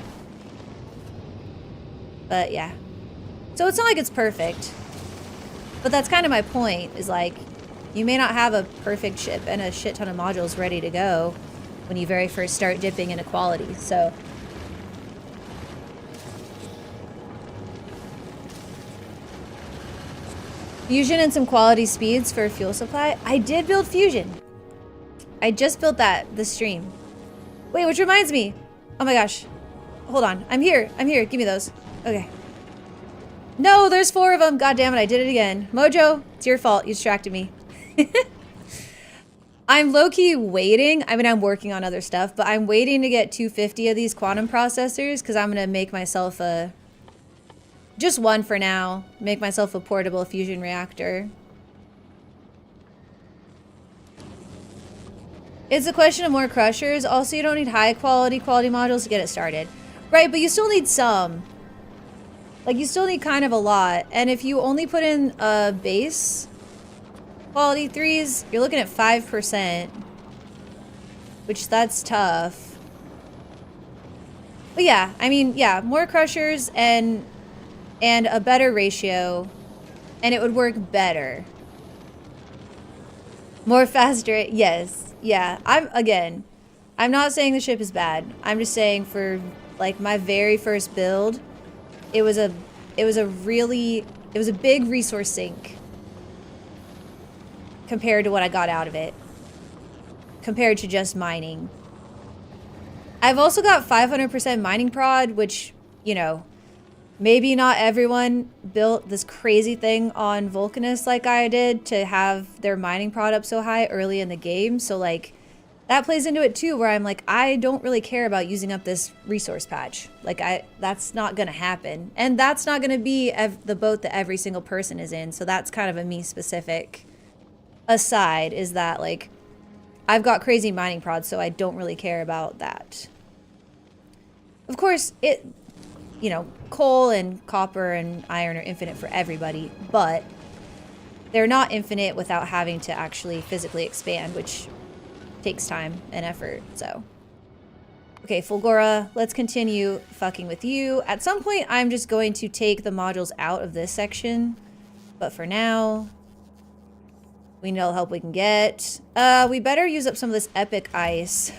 But yeah. So it's not like it's perfect. But that's kind of my point, is like, you may not have a perfect ship and a shit ton of modules ready to go when you very first start dipping into quality, so. Fusion and some quality speeds for fuel supply. I did build fusion. I just built that this stream. Wait, which reminds me. Oh my gosh. Hold on. I'm here. I'm here. Give me those. Okay. No, there's 4 of them. God damn it. I did it again. Mojo, it's your fault. You distracted me. I'm low-key waiting. I mean, I'm working on other stuff, but I'm waiting to get 250 of these quantum processors because I'm going to make myself a... Just one for now. Make myself a portable fusion reactor. It's a question of more crushers. Also, you don't need high quality modules to get it started. Right, but you still need some. Like, you still need kind of a lot. And if you only put in a base quality 3s, you're looking at 5%. Which, that's tough. But yeah, I mean, yeah, more crushers and a better ratio, and it would work better. More faster, yes. Yeah, I'm not saying the ship is bad. I'm just saying for like my very first build, it was a big resource sink compared to what I got out of it. Compared to just mining. I've also got 500% mining prod, which, you know, maybe not everyone built this crazy thing on Vulcanus like I did to have their mining prod up so high early in the game. So like that plays into it too, where I'm like, I don't really care about using up this resource patch. Like that's not gonna happen. And that's not gonna be the boat that every single person is in. So that's kind of a me specific aside, is that like, I've got crazy mining prods, so I don't really care about that. Of course, you know, coal and copper and iron are infinite for everybody, but they're not infinite without having to actually physically expand, which takes time and effort, so. Okay, Fulgora, let's continue fucking with you. At some point, I'm just going to take the modules out of this section, but for now, we need all the help we can get. We better use up some of this epic ice.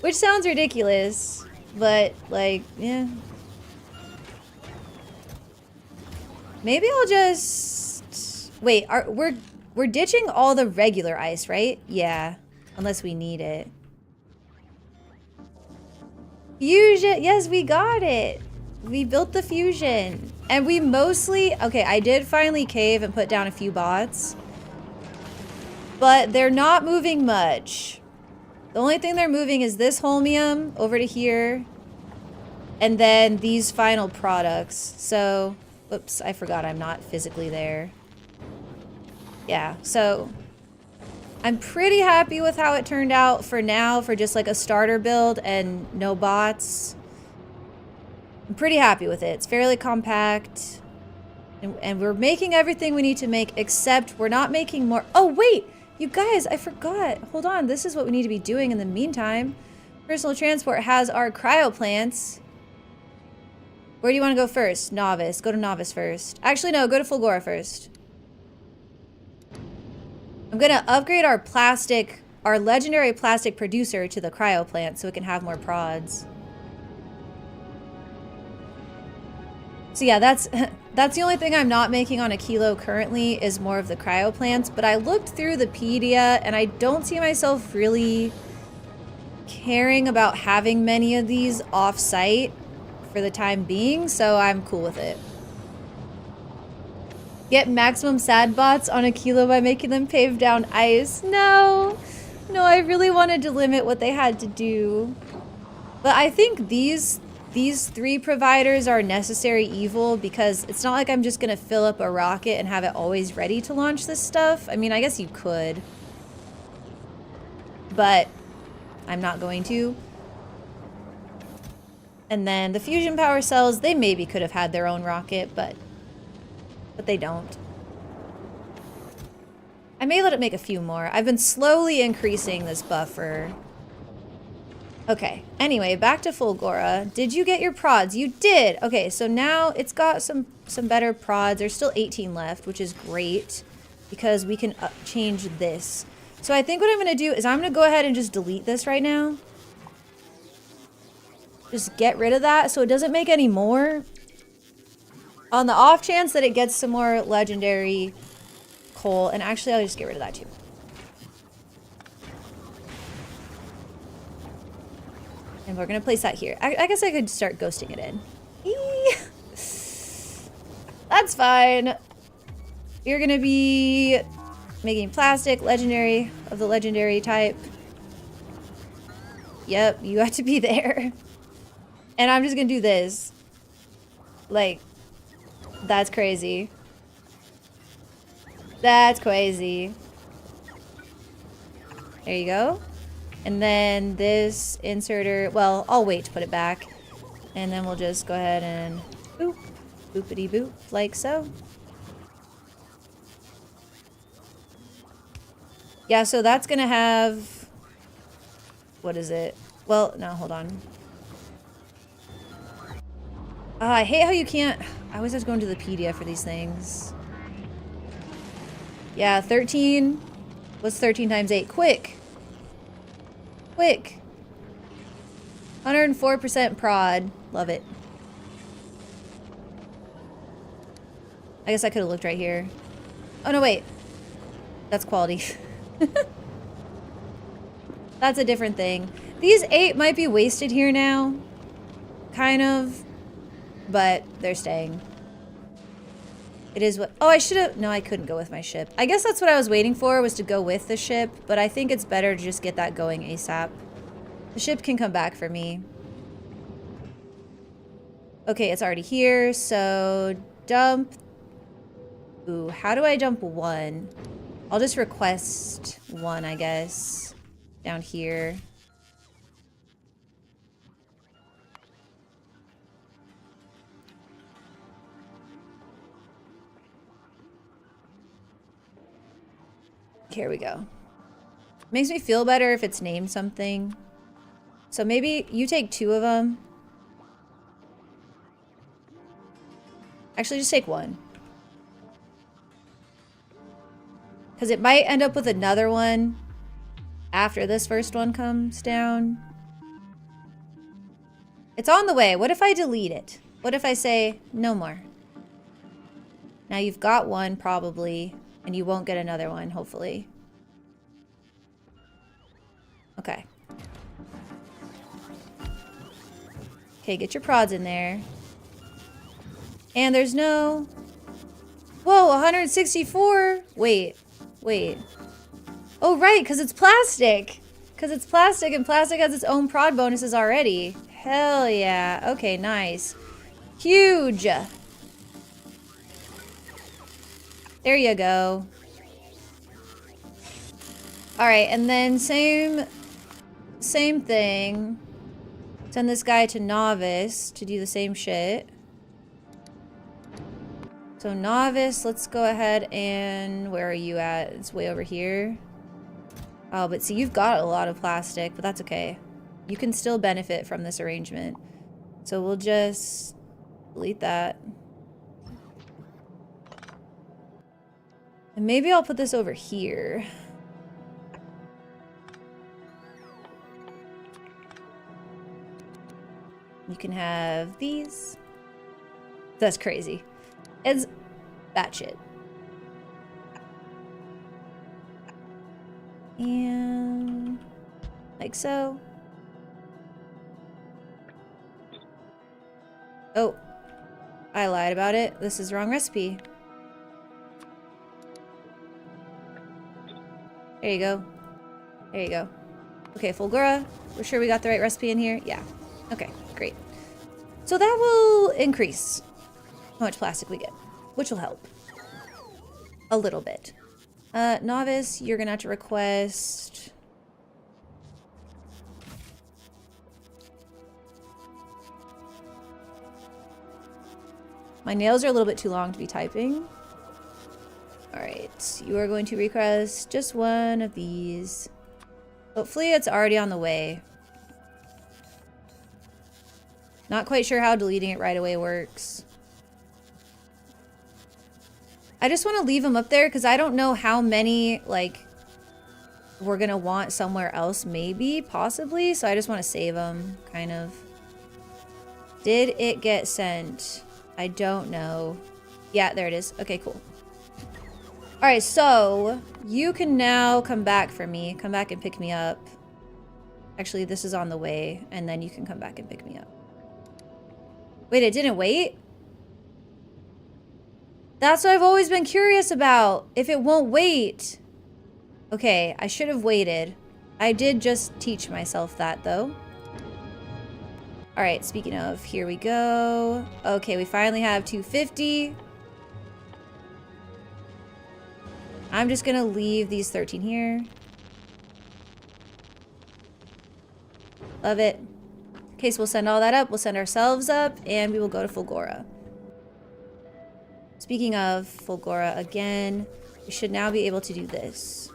Which sounds ridiculous. But, like, yeah. Maybe I'll just... Wait, we're ditching all the regular ice, right? Yeah. Unless we need it. Fusion! Yes, we got it! We built the fusion. And we mostly... Okay, I did finally cave and put down a few bots. But they're not moving much. The only thing they're moving is this holmium over to here. And then these final products. So, oops, I forgot I'm not physically there. Yeah, so I'm pretty happy with how it turned out for now, for just like a starter build and no bots. I'm pretty happy with it. It's fairly compact. And we're making everything we need to make, except we're not making more. Oh, wait! You guys, I forgot. Hold on, this is what we need to be doing in the meantime. Personal Transport has our cryo plants. Where do you want to go first? Novice. Go to Novice first. Actually, no, go to Fulgora first. I'm going to upgrade our legendary plastic producer to the cryo plant so it can have more prods. So yeah, that's the only thing I'm not making on a kilo currently, is more of the cryo plants. But I looked through the Pedia and I don't see myself really caring about having many of these off-site for the time being, so I'm cool with it. Get maximum sad bots on a kilo by making them pave down ice. No, I really wanted to limit what they had to do. But I think these these 3 providers are necessary evil because it's not like I'm just gonna fill up a rocket and have it always ready to launch this stuff. I mean, I guess you could, but I'm not going to. And then the fusion power cells, they maybe could have had their own rocket, but they don't. I may let it make a few more. I've been slowly increasing this buffer. Okay, anyway, back to Fulgora. Did you get your prods? You did! Okay, so now it's got some better prods. There's still 18 left, which is great, because we can change this. So I think what I'm going to do is I'm going to go ahead and just delete this right now. Just get rid of that so it doesn't make any more. On the off chance that it gets some more legendary coal, and actually I'll just get rid of that too. And we're gonna place that here. I guess I could start ghosting it in. Eee. That's fine. You're gonna be making plastic, legendary, of the legendary type. Yep, you have to be there. And I'm just gonna do this. Like, that's crazy. That's crazy. There you go. And then this inserter, well, I'll wait to put it back. And then we'll just go ahead and boop, boopity boop, like so. Yeah, so that's gonna have, what is it? Well, no, hold on. I hate how you can't, I always have to go into the PDF for these things. Yeah, 13. What's 13 times 8? Quick. Quick. 104% prod. Love it. I guess I could have looked right here. Oh, no, wait. That's quality. That's a different thing. These 8 might be wasted here now. Kind of. But they're staying. It is what... Oh, I should have... No, I couldn't go with my ship. I guess that's what I was waiting for, was to go with the ship. But I think it's better to just get that going ASAP. The ship can come back for me. Okay, it's already here. So, dump... Ooh, how do I dump 1? I'll just request 1, I guess. Down here. Here we go. Makes me feel better if it's named something. So maybe you take 2 of them. Actually, just take 1. Because it might end up with another one after this first one comes down. It's on the way. What if I delete it? What if I say, no more? Now you've got 1, probably. And you won't get another one, hopefully. Okay. Okay, get your prods in there. And there's no... Whoa, 164? Wait. Oh, right, because it's plastic. Because it's plastic, and plastic has its own prod bonuses already. Hell yeah. Okay, nice. Huge. There you go. Alright, and then same thing. Send this guy to Novice to do the same shit. So Novice, let's go ahead and... Where are you at? It's way over here. Oh, but see, you've got a lot of plastic, but that's okay. You can still benefit from this arrangement. So we'll just delete that. And maybe I'll put this over here. You can have these. That's crazy. It's batshit. And like so. Oh, I lied about it. This is the wrong recipe. There you go. There you go. Okay, Fulgora. We're sure we got the right recipe in here? Yeah. Okay, great. So that will increase how much plastic we get, which will help. A little bit. Novice, you're gonna have to request... My nails are a little bit too long to be typing. Alright, you are going to request just one of these. Hopefully it's already on the way. Not quite sure how deleting it right away works. I just want to leave them up there because I don't know how many, like, we're going to want somewhere else, maybe, possibly. So I just want to save them, kind of. Did it get sent? I don't know. Yeah, there it is. Okay, cool. All right, so you can now come back for me. Come back and pick me up. Actually, this is on the way, and then you can come back and pick me up. Wait, it didn't wait? That's what I've always been curious about. If it won't wait. Okay, I should have waited. I did just teach myself that, though. All right, speaking of, here we go. Okay, we finally have 250. I'm just gonna leave these 13 here. Love it. Okay, so we'll send all that up. We'll send ourselves up, and we will go to Fulgora. Speaking of Fulgora, again, we should now be able to do this.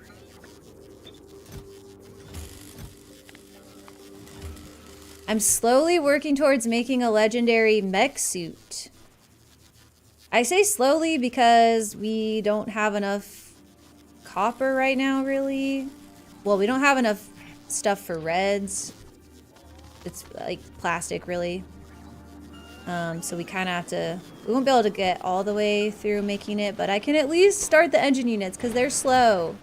I'm slowly working towards making a legendary mech suit. I say slowly because we don't have enough copper right now, really. Well, we don't have enough stuff for reds. It's like plastic, really. So we kind of have to... We won't be able to get all the way through making it, but I can at least start the engine units because they're slow.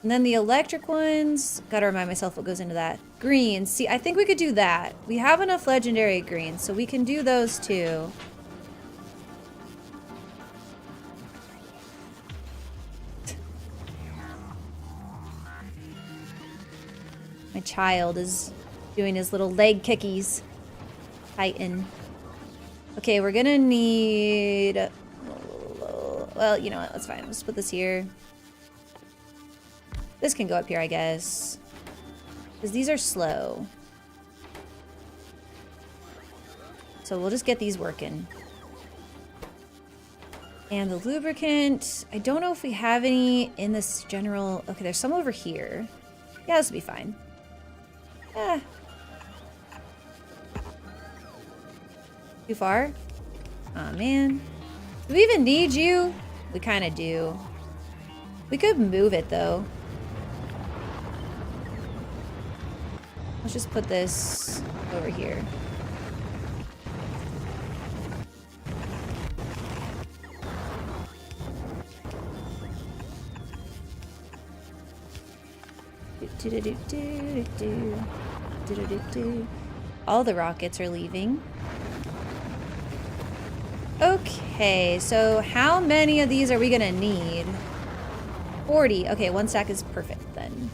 And then the electric ones... Gotta remind myself what goes into that. Greens. See, I think we could do that. We have enough legendary greens, so we can do those too. My child is doing his little leg kickies. Titan. Okay, we're gonna need... Well, you know what? That's fine. Let's put this here. This can go up here, I guess. Because these are slow. So we'll just get these working. And the lubricant... I don't know if we have any in this general... Okay, there's some over here. Yeah, this will be fine. Ah. Too far? Aw, man. Do we even need you? We kind of do. We could move it, though. Let's just put this over here. All the rockets are leaving. Okay, so how many of these are we gonna need? 40. Okay, one stack is perfect then.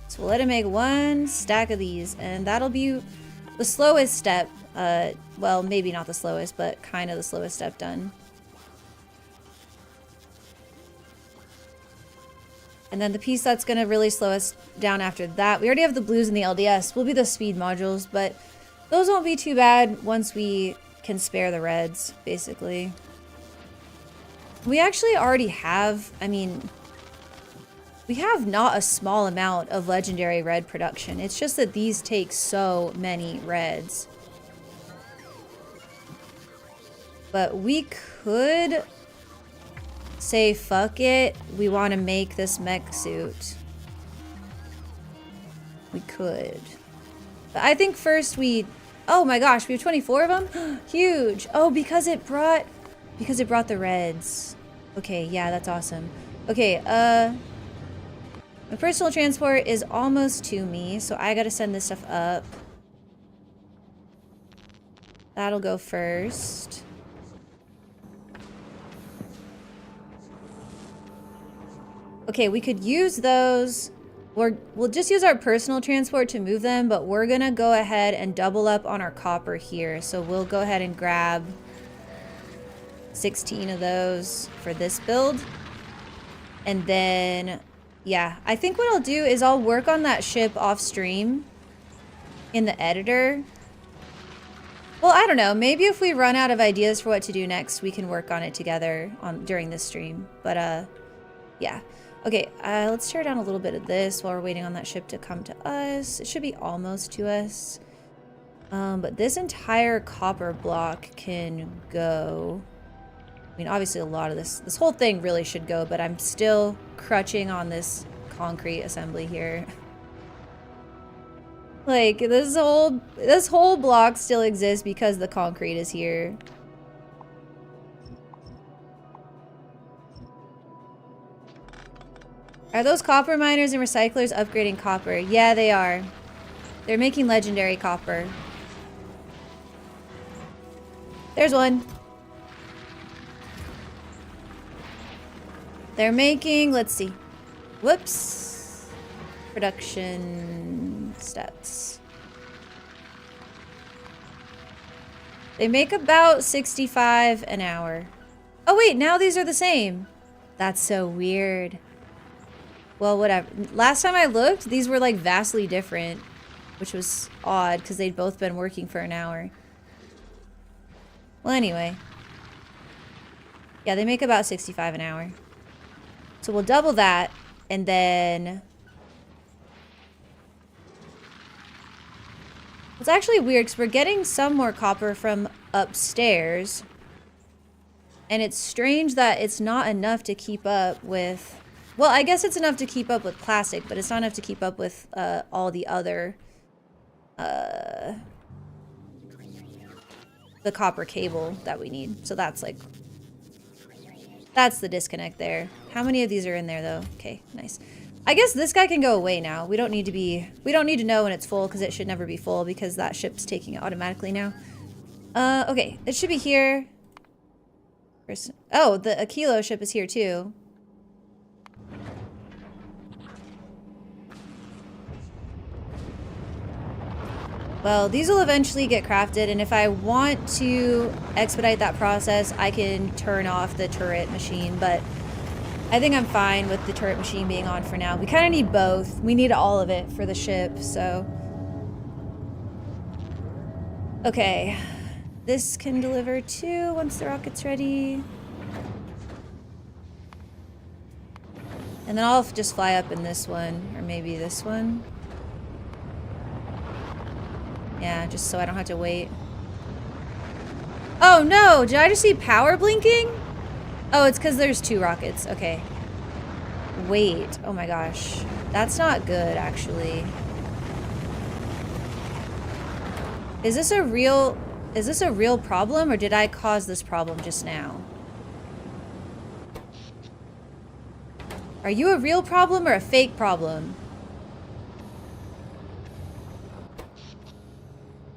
So we'll let it make one stack of these, and that'll be the slowest step. Well, maybe not the slowest, but kind of the slowest step done. And then the piece that's gonna really slow us down after that, we already have the blues and the LDS, will be the speed modules, but those won't be too bad once we can spare the reds, basically. We actually already have, I mean, we have not a small amount of legendary red production. It's just that these take so many reds. But we could say, fuck it, we want to make this mech suit. We could. But I think first we... Oh my gosh, we have 24 of them? Huge! Oh, because it brought the reds. Okay, yeah, that's awesome. Okay, my personal transport is almost to me, so I gotta send this stuff up. That'll go first. Okay, we could use those We'll just use our personal transport to move them, but we're gonna go ahead and double up on our copper here. So we'll go ahead and grab 16 of those for this build. And then, yeah, I think what I'll do is I'll work on that ship off stream in the editor. Well, I don't know. Maybe if we run out of ideas for what to do next, we can work on it together during this stream. But, yeah. Okay, let's tear down a little bit of this while we're waiting on that ship to come to us. It should be almost to us. But this entire copper block can go. I mean, obviously a lot of this whole thing really should go, but I'm still crutching on this concrete assembly here. Like, this whole block still exists because the concrete is here. Are those copper miners and recyclers upgrading copper? Yeah, they are. They're making legendary copper. There's one. They're making, let's see. Whoops. Production stats. They make about 65 an hour. Oh wait, now these are the same. That's so weird. Well, whatever. Last time I looked, these were like vastly different, which was odd because they'd both been working for an hour. Well, anyway. Yeah, they make about 65 an hour. So we'll double that, and then... It's actually weird because we're getting some more copper from upstairs. And it's strange that it's not enough to keep up with... Well, I guess it's enough to keep up with plastic, but it's not enough to keep up with all the other... the copper cable that we need. So that's like... That's the disconnect there. How many of these are in there though? Okay, nice. I guess this guy can go away now. We don't need to know when it's full because it should never be full because that ship's taking it automatically now. Okay, it should be here. Oh, the Aquilo ship is here too. Well, these will eventually get crafted, and if I want to expedite that process, I can turn off the turret machine, but I think I'm fine with the turret machine being on for now. We kind of need both. We need all of it for the ship, so... Okay. This can deliver too once the rocket's ready. And then I'll just fly up in this one, or maybe this one. Yeah, just so I don't have to wait. Oh no! Did I just see power blinking? Oh, it's because there's two rockets. Okay. Wait. Oh my gosh. That's not good, actually. Is this a real problem, or did I cause this problem just now? Are you a real problem or a fake problem?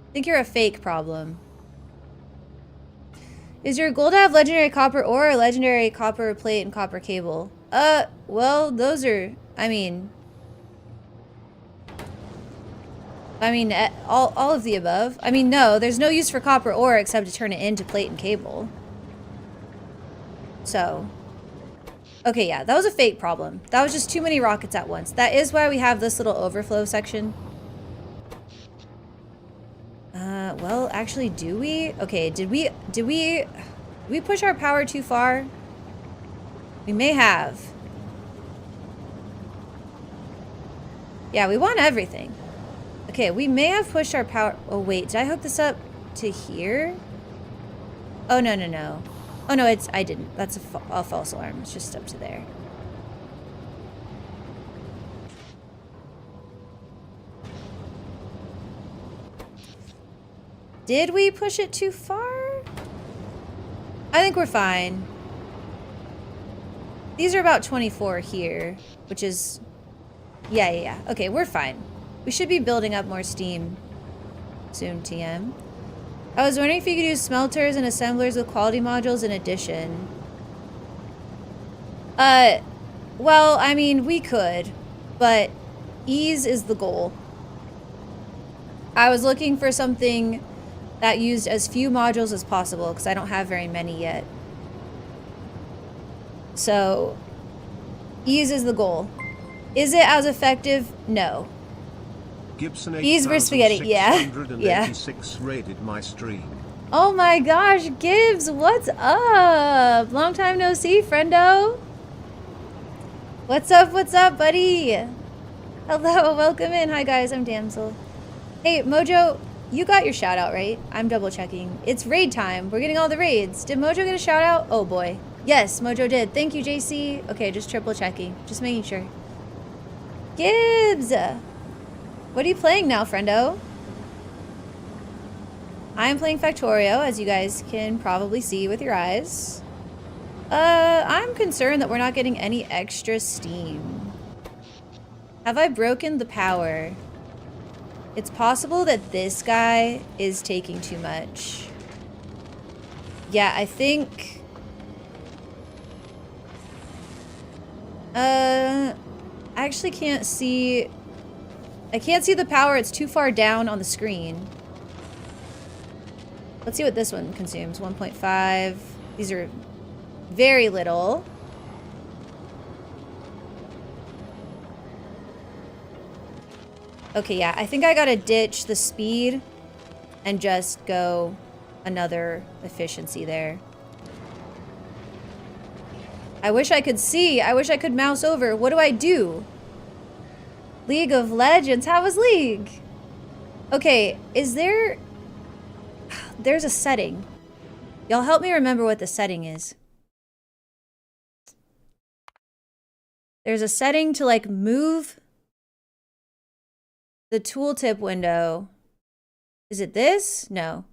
I think you're a fake problem. Is your goal to have legendary copper ore or legendary copper plate and copper cable? Well, those are, I mean, all of the above. I mean, no, there's no use for copper ore except to turn it into plate and cable. So, okay, yeah, that was a fake problem. That was just too many rockets at once. That is why we have this little overflow section. Well, actually, do we? Okay, did we push our power too far? We may have. Yeah, we want everything. Okay, we may have pushed our power. Oh, wait, did I hook this up to here? Oh, no, no, no. Oh, no, I didn't. That's a false alarm. It's just up to there. Did we push it too far? I think we're fine. These are about 24 here, which is... Yeah. Okay, we're fine. We should be building up more steam soon, TM. I was wondering if you could use smelters and assemblers with quality modules in addition. Well, I mean, we could, but Ease is the goal. I was looking for something that used as few modules as possible because I don't have very many yet. So, ease is the goal. Is it as effective? No. Gibson Ease versus spaghetti, yeah. 8686 rated my stream. Oh my gosh, Gibbs, what's up? Long time no see, friendo. What's up, buddy? Hello, welcome in. Hi guys, I'm Damsel. Hey, Mojo, you got your shout out, right? I'm double checking. It's raid time. We're getting all the raids. Did Mojo get a shout out? Oh boy. Yes, Mojo did. Thank you, JC. Okay, just triple checking. Just making sure. Gibbs! What are you playing now, friendo? I am playing Factorio, as you guys can probably see with your eyes. I'm concerned that we're not getting any extra steam. Have I broken the power? It's possible that this guy is taking too much. Yeah, I think... I actually can't see... I can't see the power. It's too far down on the screen. Let's see what this one consumes. 1.5. These are very little. Okay, yeah. I think I gotta ditch the speed and just go another efficiency there. I wish I could see. I wish I could mouse over. What do I do? League of Legends. How was League? Okay, is there... There's a setting. Y'all help me remember what the setting is. There's a setting to like move the tooltip window. Is it this? No.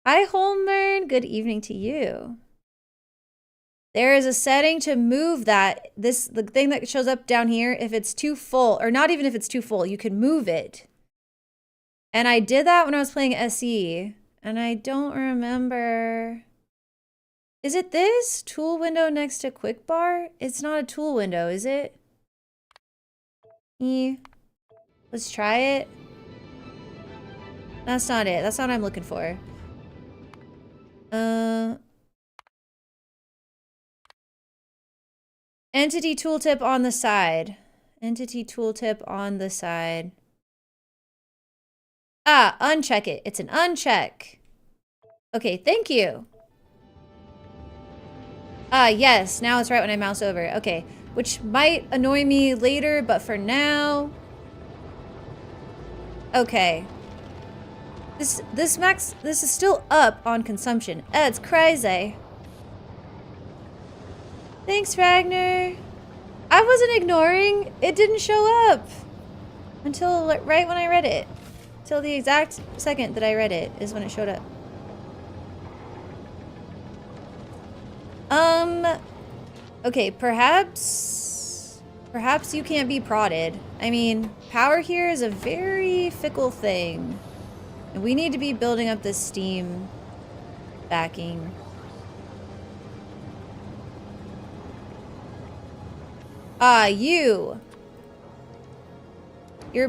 Hi, Holmern. Good evening to you. There is a setting to move that. The thing that shows up down here, if it's too full, or not even if it's too full, you can move it. And I did that when I was playing SE, and I don't remember. Is it this? Tool window next to quick bar? It's not a tool window, is it? Let's try it. That's not it. That's not what I'm looking for. Entity tooltip on the side. Entity tooltip on the side. Ah, uncheck it. It's an uncheck. Okay, thank you. Ah, yes. Now it's right when I mouse over. Okay, which might annoy me later, but for now... Okay. This is still up on consumption. It's crazy. Thanks, Ragnar. I wasn't ignoring. It didn't show up until right when I read it. Till the exact second that I read it is when it showed up. Okay, perhaps you can't be prodded. I mean, power here is a very fickle thing. And we need to be building up this steam backing. Ah, you're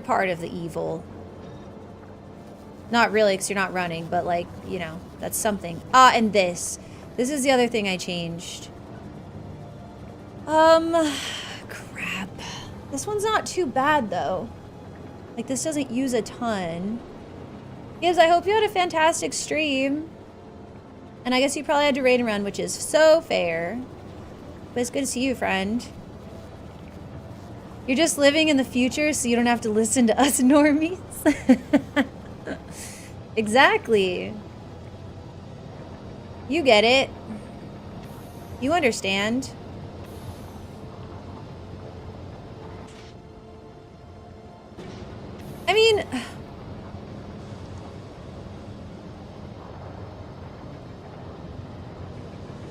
part of the evil. Not really, because you're not running, but like, you know, that's something. Ah, and this. This is the other thing I changed. Crap. This one's not too bad, though. Like, this doesn't use a ton. Gibbs, I hope you had a fantastic stream. And I guess you probably had to raid and run, which is so fair. But it's good to see you, friend. You're just living in the future, so you don't have to listen to us normies. Exactly. You get it. You understand. I mean...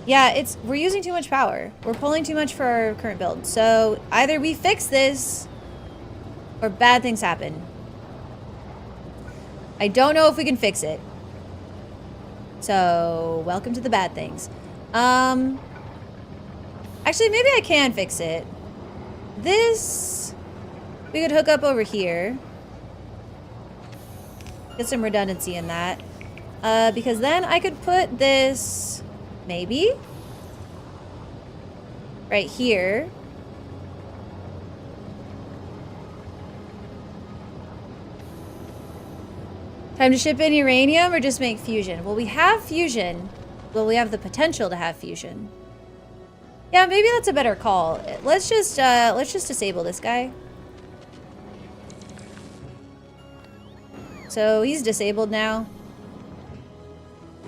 Yeah, we're using too much power. We're pulling too much for our current build. So either we fix this or bad things happen. I don't know if we can fix it. So welcome to the bad things. Actually, maybe I can fix it. This We could hook up over here. Get some redundancy in that. Because then I could put this, maybe, right here. Time to ship in uranium or just make fusion? Well, we have fusion. Well, we have the potential to have fusion. Yeah, maybe that's a better call. Let's just disable this guy. So he's disabled now.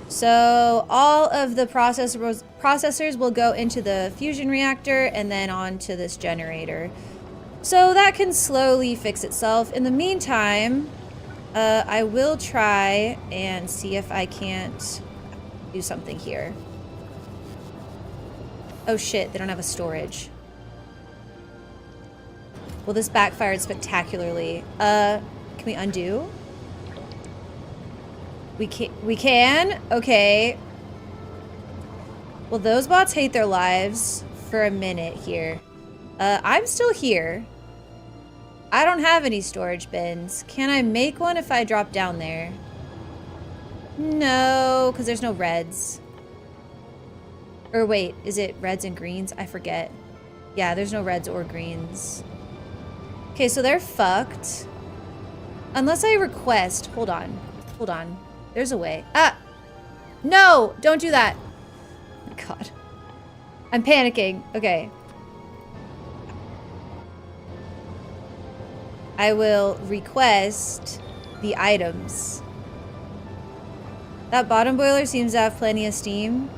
So all of the processors will go into the fusion reactor and then onto this generator. So that can slowly fix itself. In the meantime, I will try and see if I can't do something here. Oh shit, they don't have a storage. Well, this backfired spectacularly. Can we undo? We can? Okay. Well, those bots hate their lives for a minute here. I'm still here. I don't have any storage bins. Can I make one if I drop down there? No, because there's no reds. Or wait, is it reds and greens? I forget. Yeah, there's no reds or greens. Okay, so they're fucked. Unless I request. Hold on. Hold on. There's a way. Ah! No! Don't do that! Oh my god. I'm panicking. Okay. I will request the items. That bottom boiler seems to have plenty of steam.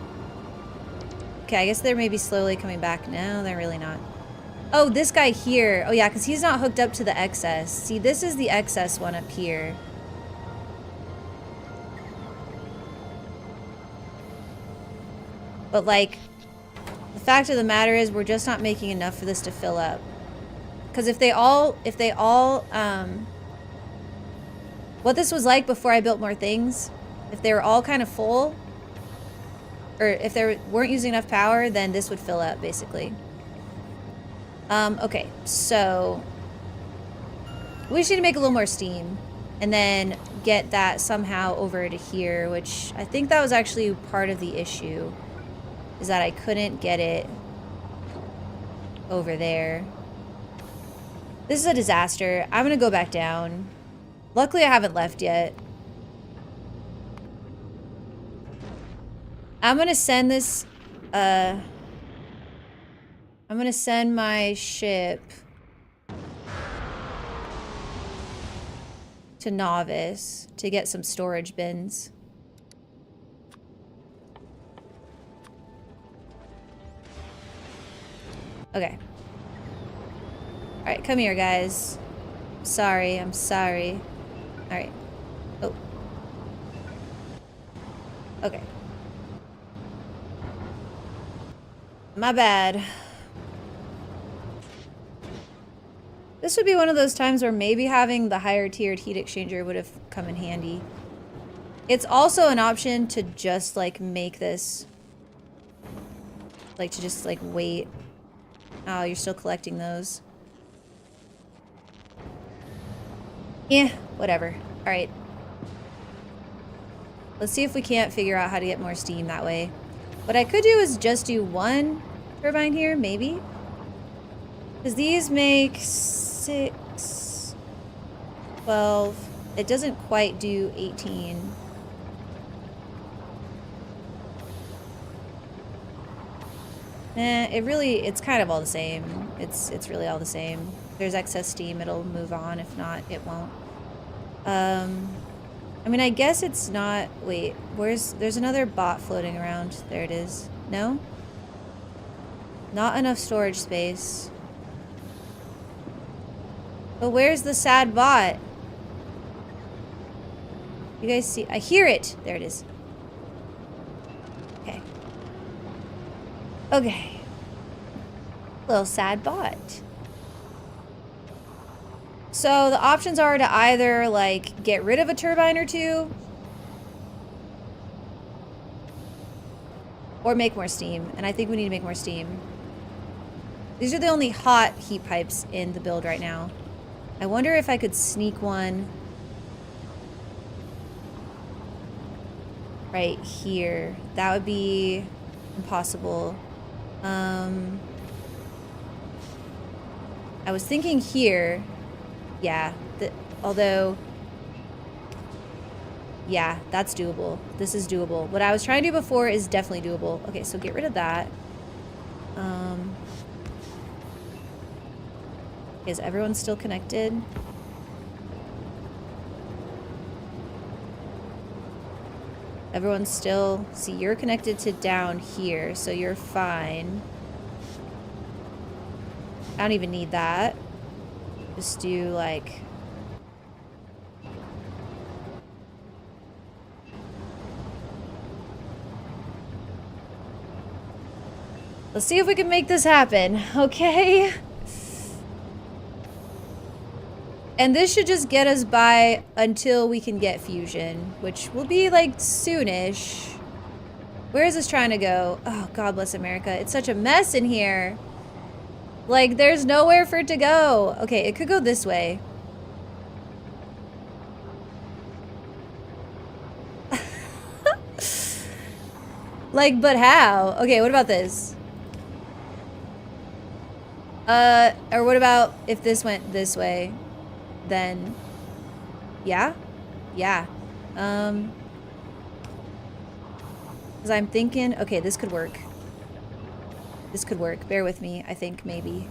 Okay, I guess they're maybe slowly coming back. No, they're really not. Oh, this guy here. Oh yeah, because he's not hooked up to the excess. See, this is the excess one up here. But like, the fact of the matter is we're just not making enough for this to fill up. Because if they all, what this was like before I built more things, if they were all kind of full, or if they weren't using enough power, then this would fill up, basically. Okay, so we just need to make a little more steam, and then get that somehow over to here, which I think that was actually part of the issue, is that I couldn't get it over there. This is a disaster. I'm gonna go back down. Luckily, I haven't left yet. I'm gonna send this, I'm gonna send my ship to Novice to get some storage bins. Okay. Alright, come here, guys. Sorry, I'm sorry. Alright. Oh. Okay. My bad. This would be one of those times where maybe having the higher tiered heat exchanger would have come in handy. It's also an option to just like make this, like to just like wait. Oh, you're still collecting those. Yeah, whatever. All right. Let's see if we can't figure out how to get more steam that way. What I could do is just do one turbine here, maybe. Because these make 6, 12. It doesn't quite do 18. It's kind of all the same. It's really all the same. If there's excess steam, it'll move on. If not, it won't. I mean, I guess it's not... Wait, there's another bot floating around. There it is. No? Not enough storage space. But where's the sad bot? You guys see? I hear it. There it is. Okay. Okay. Little sad bot. So the options are to either like get rid of a turbine or two, or make more steam. And I think we need to make more steam. These are the only hot heat pipes in the build right now. I wonder if I could sneak one right here. That would be impossible. I was thinking here. Yeah, although, yeah, that's doable. This is doable. What I was trying to do before is definitely doable. Okay, so get rid of that. Is everyone still connected? Everyone's still... See, you're connected to down here, so you're fine. I don't even need that. Just do, like... Let's see if we can make this happen, okay? And this should just get us by until we can get fusion, which will be like soonish. Where is this trying to go? Oh, God bless America. It's such a mess in here. Like, there's nowhere for it to go. Okay, it could go this way. Like, but how? Okay, what about this? Or what about if this went this way? Then, yeah? Yeah. Because I'm thinking, okay, this could work. This could work. Bear with me, I think, maybe.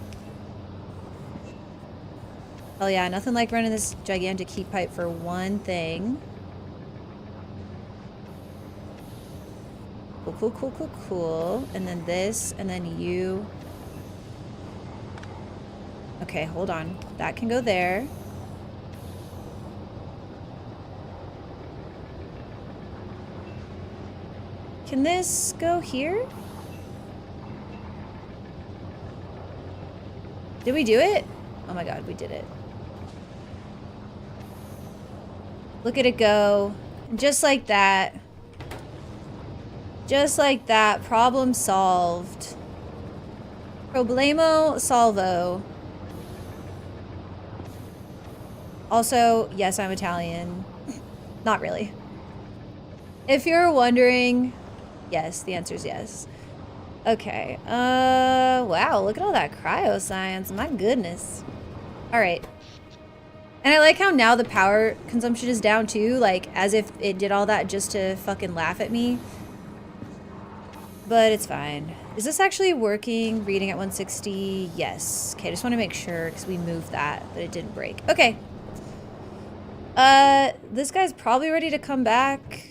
Oh yeah, nothing like running this gigantic heat pipe for one thing. Cool, cool, cool, cool, cool. And then this, and then you. Okay, hold on. That can go there. Can this go here? Did we do it? Oh my God, we did it. Look at it go. Just like that. Just like that. Problem solved. Problemo salvo. Also, yes, I'm Italian. Not really. If you're wondering, yes, the answer is yes. Okay. Wow, look at all that cryoscience. My goodness. All right. And I like how now the power consumption is down too, like as if it did all that just to fucking laugh at me. But it's fine. Is this actually working? Reading at 160? Yes. Okay, I just want to make sure because we moved that it didn't break. Okay. This guy's probably ready to come back.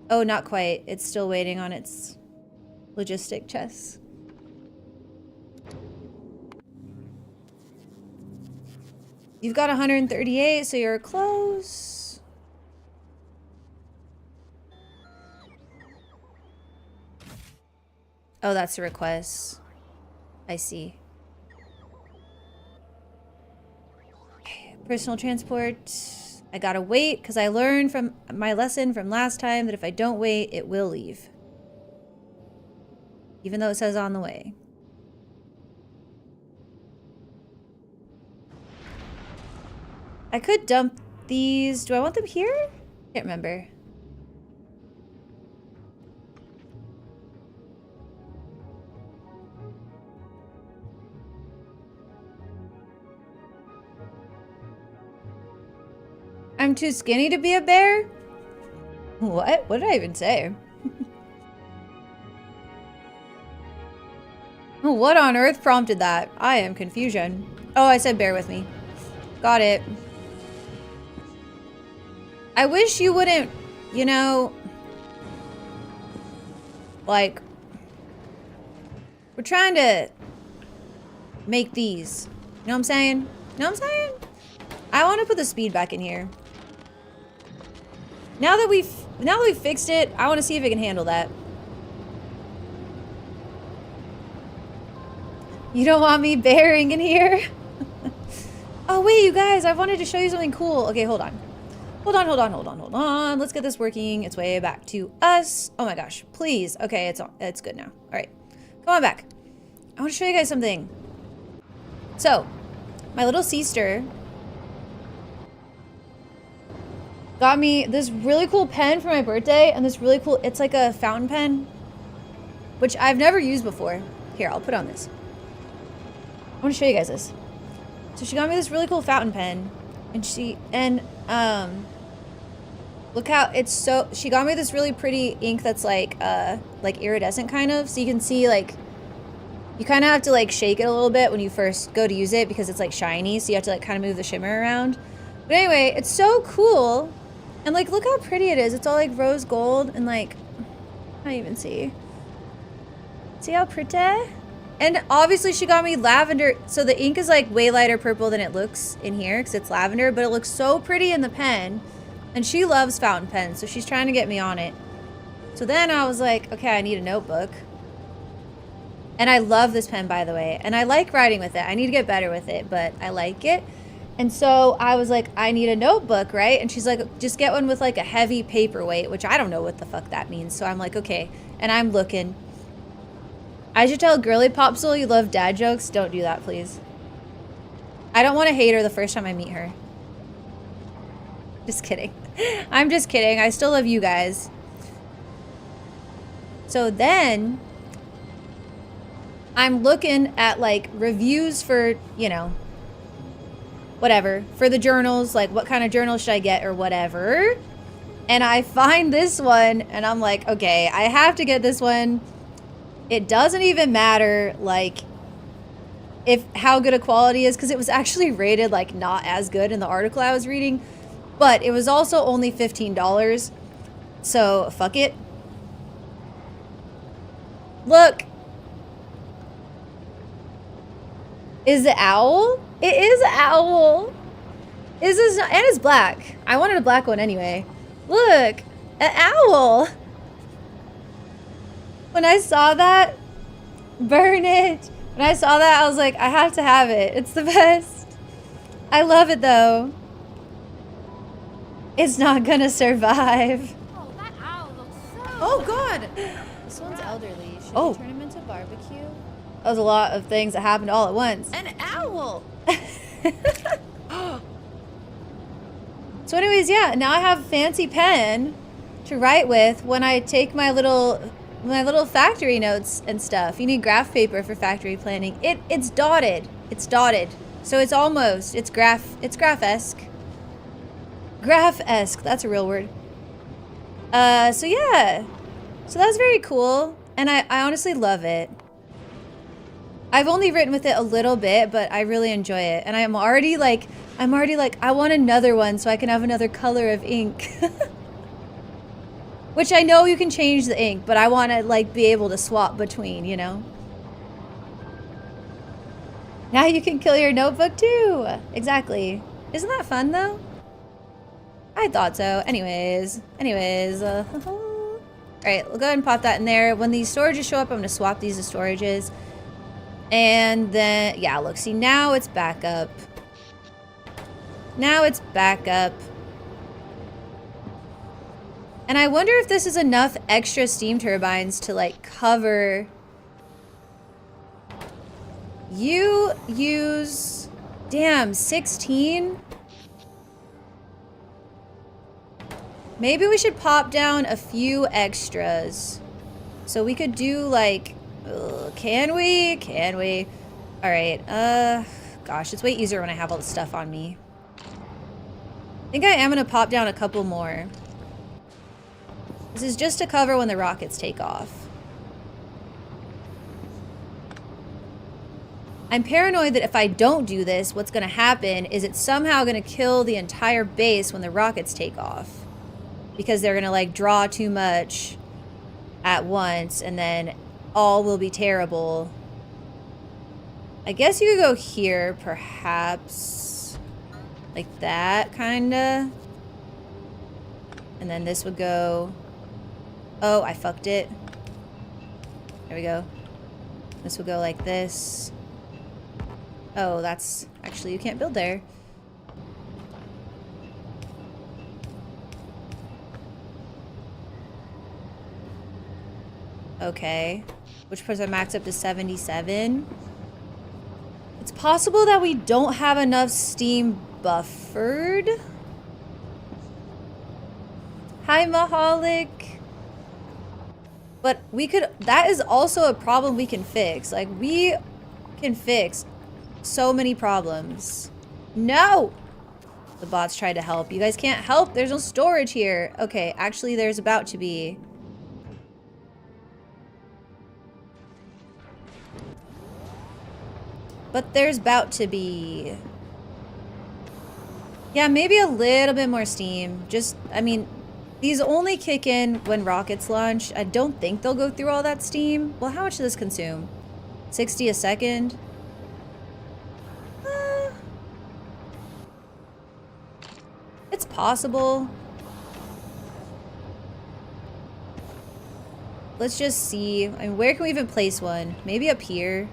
Oh, not quite. It's still waiting on its logistic chess. You've got 138, so you're close. Oh, that's a request. I see. Okay, personal transport. I gotta wait because I learned from my lesson from last time that if I don't wait, it will leave. Even though it says on the way. I could dump these. Do I want them here? Can't remember. I'm too skinny to be a bear? What? What did I even say? What on earth prompted that? I am confusion. Oh, I said bear with me. Got it. I wish you wouldn't, you know, like, we're trying to make these. You know what I'm saying? You know what I'm saying? I want to put the speed back in here. Now that we've fixed it, I want to see if it can handle that. You don't want me bearing in here? Oh, wait, you guys, I wanted to show you something cool. Okay, hold on. Hold on. Let's get this working its way back to us. Oh my gosh, please. Okay, it's good now. All right, come on back. I want to show you guys something. So, my little sister got me this really cool pen for my birthday, and this really cool, it's like a fountain pen, which I've never used before. Here, I'll put on this. I want to show you guys this. So she got me this really cool fountain pen, and look how it's so, she got me this really pretty ink that's like iridescent kind of, so you can see like, you kind of have to like shake it a little bit when you first go to use it because it's like shiny, so you have to like kind of move the shimmer around. But anyway, it's so cool. And like, look how pretty it is. It's all like rose gold and like, I can't even see. See how pretty? And obviously she got me lavender. So the ink is like way lighter purple than it looks in here because it's lavender, but it looks so pretty in the pen. And she loves fountain pens, so she's trying to get me on it. So then I was like, okay, I need a notebook. And I love this pen, by the way. And I like writing with it. I need to get better with it, but I like it. And so I was like, I need a notebook, right? And she's like, just get one with like a heavy paperweight, which I don't know what the fuck that means. So I'm like, okay. And I'm looking. I should tell Girly Popsicle you love dad jokes. Don't do that, please. I don't want to hate her the first time I meet her. Just kidding. I'm just kidding. I still love you guys. So then I'm looking at like reviews for, you know, whatever, for the journals, like what kind of journal should I get or whatever. And I find this one and I'm like, okay, I have to get this one. It doesn't even matter like if how good a quality is, because it was actually rated like not as good in the article I was reading, but it was also only $15. So fuck it. Look. Is it owl? It is an owl. Is this not, and it's black. I wanted a black one anyway. Look, an owl. When I saw that, burn it. When I saw that, I was like, I have to have it. It's the best. I love it though. It's not gonna survive. Oh, that owl looks so. Oh God. This one's elderly. Should we turn him into barbecue? That was a lot of things that happened all at once. An owl. So anyways, yeah, now I have a fancy pen to write with when I take my little factory notes and stuff. You need graph paper for factory planning. It's dotted. It's dotted. So it's almost, it's graph-esque. Graph-esque, that's a real word. So yeah. So that's very cool. And I honestly love it. I've only written with it a little bit, but I really enjoy it. And I'm already like, I want another one so I can have another color of ink. Which I know you can change the ink, but I want to like be able to swap between, you know? Now you can kill your notebook too. Exactly. Isn't that fun though? I thought so. Anyways. All right, we'll go ahead and pop that in there. When these storages show up, I'm going to swap these to storages. And then, yeah, look, see, now it's back up. Now it's back up. And I wonder if this is enough extra steam turbines to, like, cover... You use... Damn, 16? Maybe we should pop down a few extras. So we could do, like... Can we? Can we? Alright, gosh, it's way easier when I have all the stuff on me. I think I am gonna pop down a couple more. This is just to cover when the rockets take off. I'm paranoid that if I don't do this, what's gonna happen is it's somehow gonna kill the entire base when the rockets take off. Because they're gonna like draw too much at once and then all will be terrible. I guess you could go here, perhaps. Like that, kinda. And then this would go... Oh, I fucked it. There we go. This would go like this. Oh, that's... Actually, you can't build there. Okay. Which puts our max up to 77. It's possible that we don't have enough steam buffered. Hi, Mahalik. But we could, that is also a problem we can fix. Like, we can fix so many problems. No! The bots tried to help. You guys can't help. There's no storage here. Okay, actually, there's about to be. But there's about to be. Yeah, maybe a little bit more steam. Just, I mean, these only kick in when rockets launch. I don't think they'll go through all that steam. Well, how much does this consume? 60 a second? It's possible. Let's just see. I mean, where can we even place one? Maybe up here.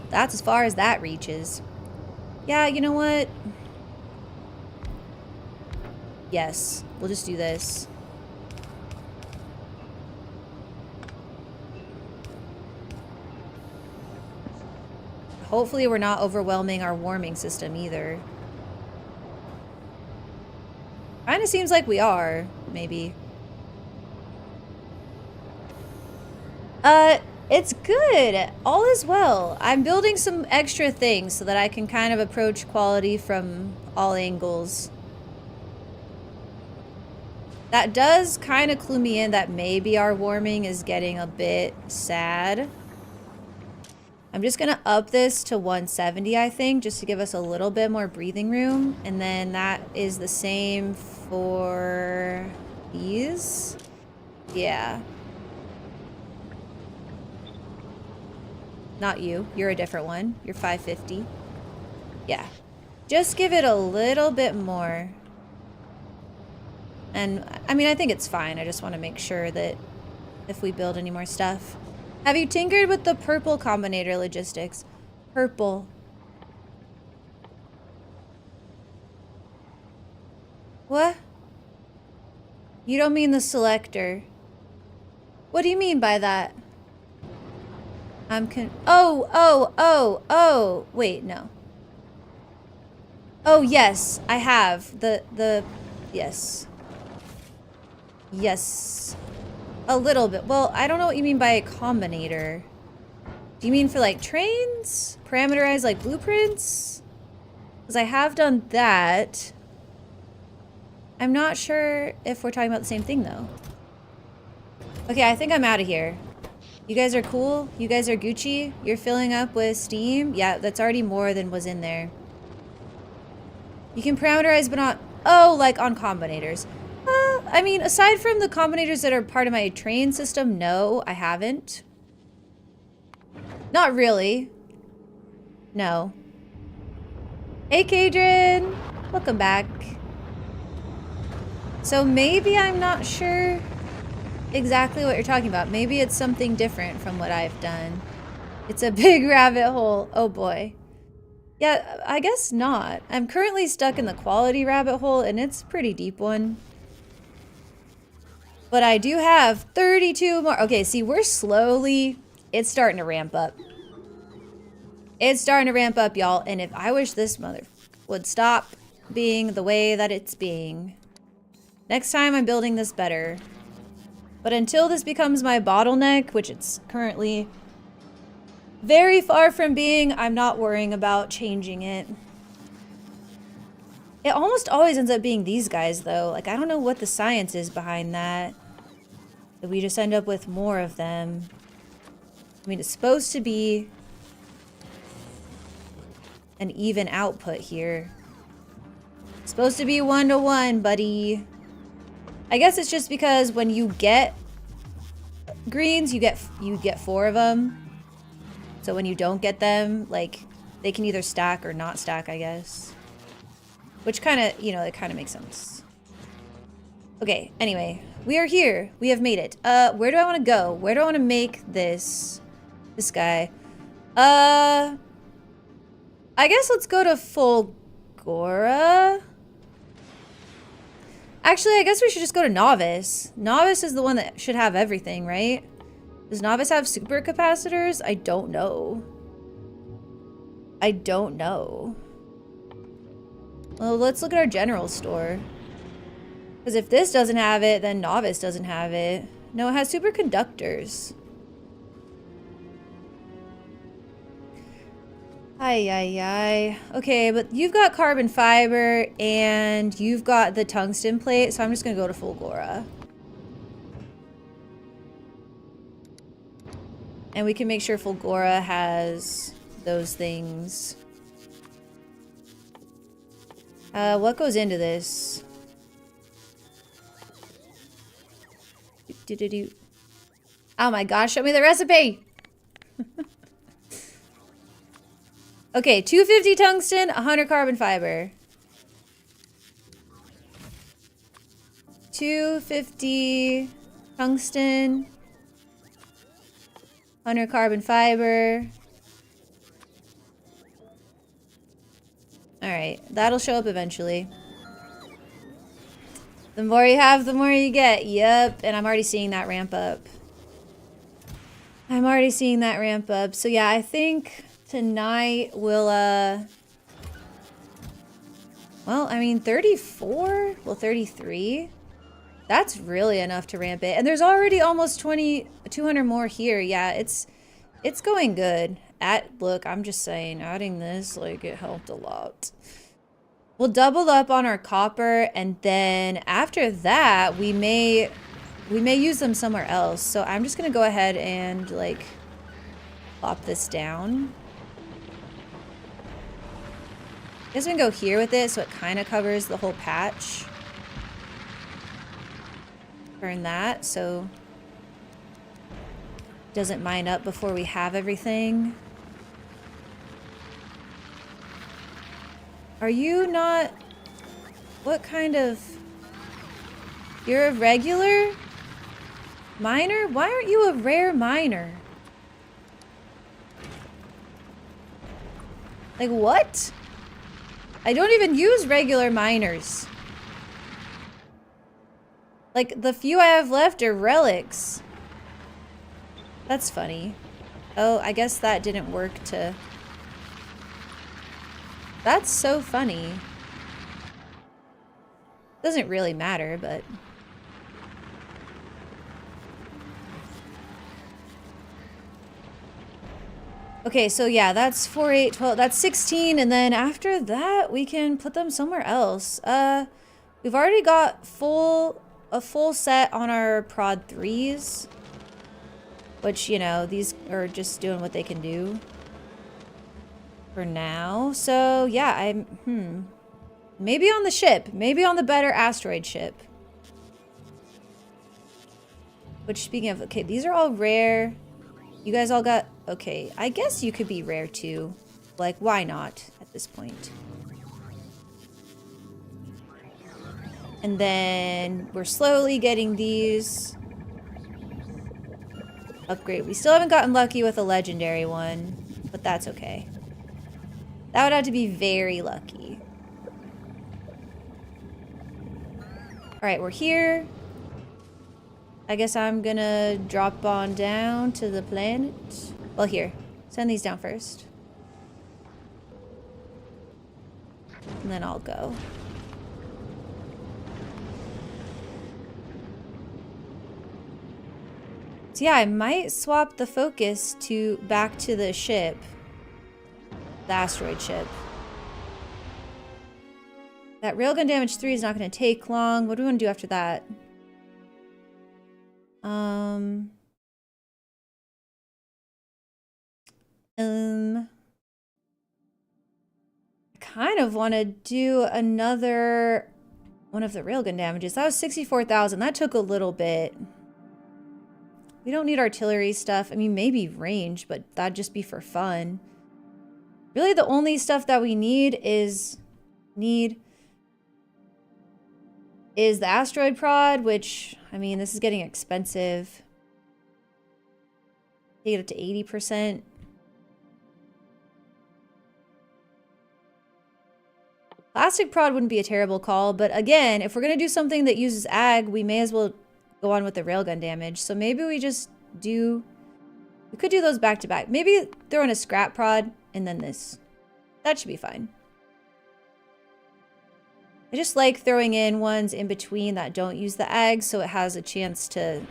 That's as far as that reaches. Yeah, you know what? Yes, we'll just do this. Hopefully we're not overwhelming our warming system either. Kinda seems like we are, maybe. It's good. All is well. I'm building some extra things so that I can kind of approach quality from all angles. That does kind of clue me in that maybe our warming is getting a bit sad. I'm just gonna up this to 170, I think, just to give us a little bit more breathing room. And then that is the same for these. Yeah. Not you. You're a different one. You're 550. Yeah. Just give it a little bit more. And, I mean, I think it's fine. I just want to make sure that if we build any more stuff. Have you tinkered with the purple combinator logistics? Purple. What? You don't mean the selector. What do you mean by that? Oh, wait, no. Oh, yes, I have. Yes. Yes. A little bit. Well, I don't know what you mean by a combinator. Do you mean for, like, trains? Parameterized, like, blueprints? Because I have done that. I'm not sure if we're talking about the same thing, though. Okay, I think I'm out of here. You guys are cool? You guys are Gucci? You're filling up with steam? Yeah, that's already more than was in there. You can parameterize, but not... Oh, like on combinators. I mean, aside from the combinators that are part of my train system, no, I haven't. Not really. No. Hey, Kadrin! Welcome back. So maybe I'm not sure exactly what you're talking about. Maybe it's something different from what I've done. It's a big rabbit hole. Oh boy. Yeah, I guess not. I'm currently stuck in the quality rabbit hole, and it's a pretty deep one. But I do have 32 more. Okay, see, we're slowly... It's starting to ramp up. It's starting to ramp up, y'all. And if I wish this mother would stop being the way that it's being. Next time I'm building this better. But until this becomes my bottleneck, which it's currently very far from being, I'm not worrying about changing it. It almost always ends up being these guys, though. Like, I don't know what the science is behind that. That we just end up with more of them. I mean, it's supposed to be an even output here. It's supposed to be 1-to-1, buddy. I guess it's just because when you get greens, you get 4 of them. So when you don't get them, like, they can either stack or not stack, I guess. Which kind of, you know, it kind of makes sense. Okay, anyway, we are here. We have made it. Where do I want to go? Where do I want to make this guy? I guess let's go to Fulgora. Actually, I guess we should just go to Novice. Novice is the one that should have everything, right? Does Novice have supercapacitors? I don't know. I don't know. Well, let's look at our general store. Because if this doesn't have it, then Novice doesn't have it. No, it has superconductors. Ay, ay, ay. Okay, but you've got carbon fiber and you've got the tungsten plate, so I'm just gonna go to Fulgora. And we can make sure Fulgora has those things. What goes into this? Do-do-do. Oh my gosh, show me the recipe! Okay, 250 tungsten, 100 carbon fiber. 250 tungsten, 100 carbon fiber. Alright, that'll show up eventually. The more you have, the more you get. Yep, and I'm already seeing that ramp up. I'm already seeing that ramp up. So yeah, I think tonight we'll, well, I mean, 34? Well, 33? That's really enough to ramp it. And there's already almost 200 more here. Yeah, it's going good. Look, I'm just saying, adding this, like, it helped a lot. We'll double up on our copper, and then after that, we may use them somewhere else. So I'm just gonna go ahead and, like, plop this down. I guess we can go here with it, so it kind of covers the whole patch. Burn that, so it doesn't mine up before we have everything. Are you not... What kind of... You're a regular miner? Why aren't you a rare miner? Like, what? I don't even use regular miners. Like, the few I have left are relics. That's funny. Oh, I guess that didn't work to... That's so funny. Doesn't really matter, but... Okay, so yeah, that's 4, 8, 12, that's 16, and then after that, we can put them somewhere else. We've already got a full set on our prod 3s. Which, you know, these are just doing what they can do. For now. So, yeah, maybe on the ship. Maybe on the better asteroid ship. Which, speaking of, okay, these are all rare. You guys all got, okay, I guess you could be rare too. Like, why not at this point? And then we're slowly getting these. Upgrade. We still haven't gotten lucky with a legendary one, but that's okay. That would have to be very lucky. Alright, we're here. I guess I'm gonna drop on down to the planet. Well, here. Send these down first. And then I'll go. So yeah, I might swap the focus back to the ship. The asteroid ship. That railgun damage 3 is not going to take long. What do we want to do after that? I kind of want to do another one of the railgun damages. That was 64,000. That took a little bit. We don't need artillery stuff. I mean, maybe range, but that'd just be for fun. Really, the only stuff that we need is the asteroid prod, which, I mean, this is getting expensive. Take it up to 80%. Plastic prod wouldn't be a terrible call, but again, if we're going to do something that uses ag, we may as well go on with the railgun damage. So maybe we just do... We could do those back to back. Maybe throw in a scrap prod and then this. That should be fine. I just like throwing in ones in between that don't use the eggs so it has a chance to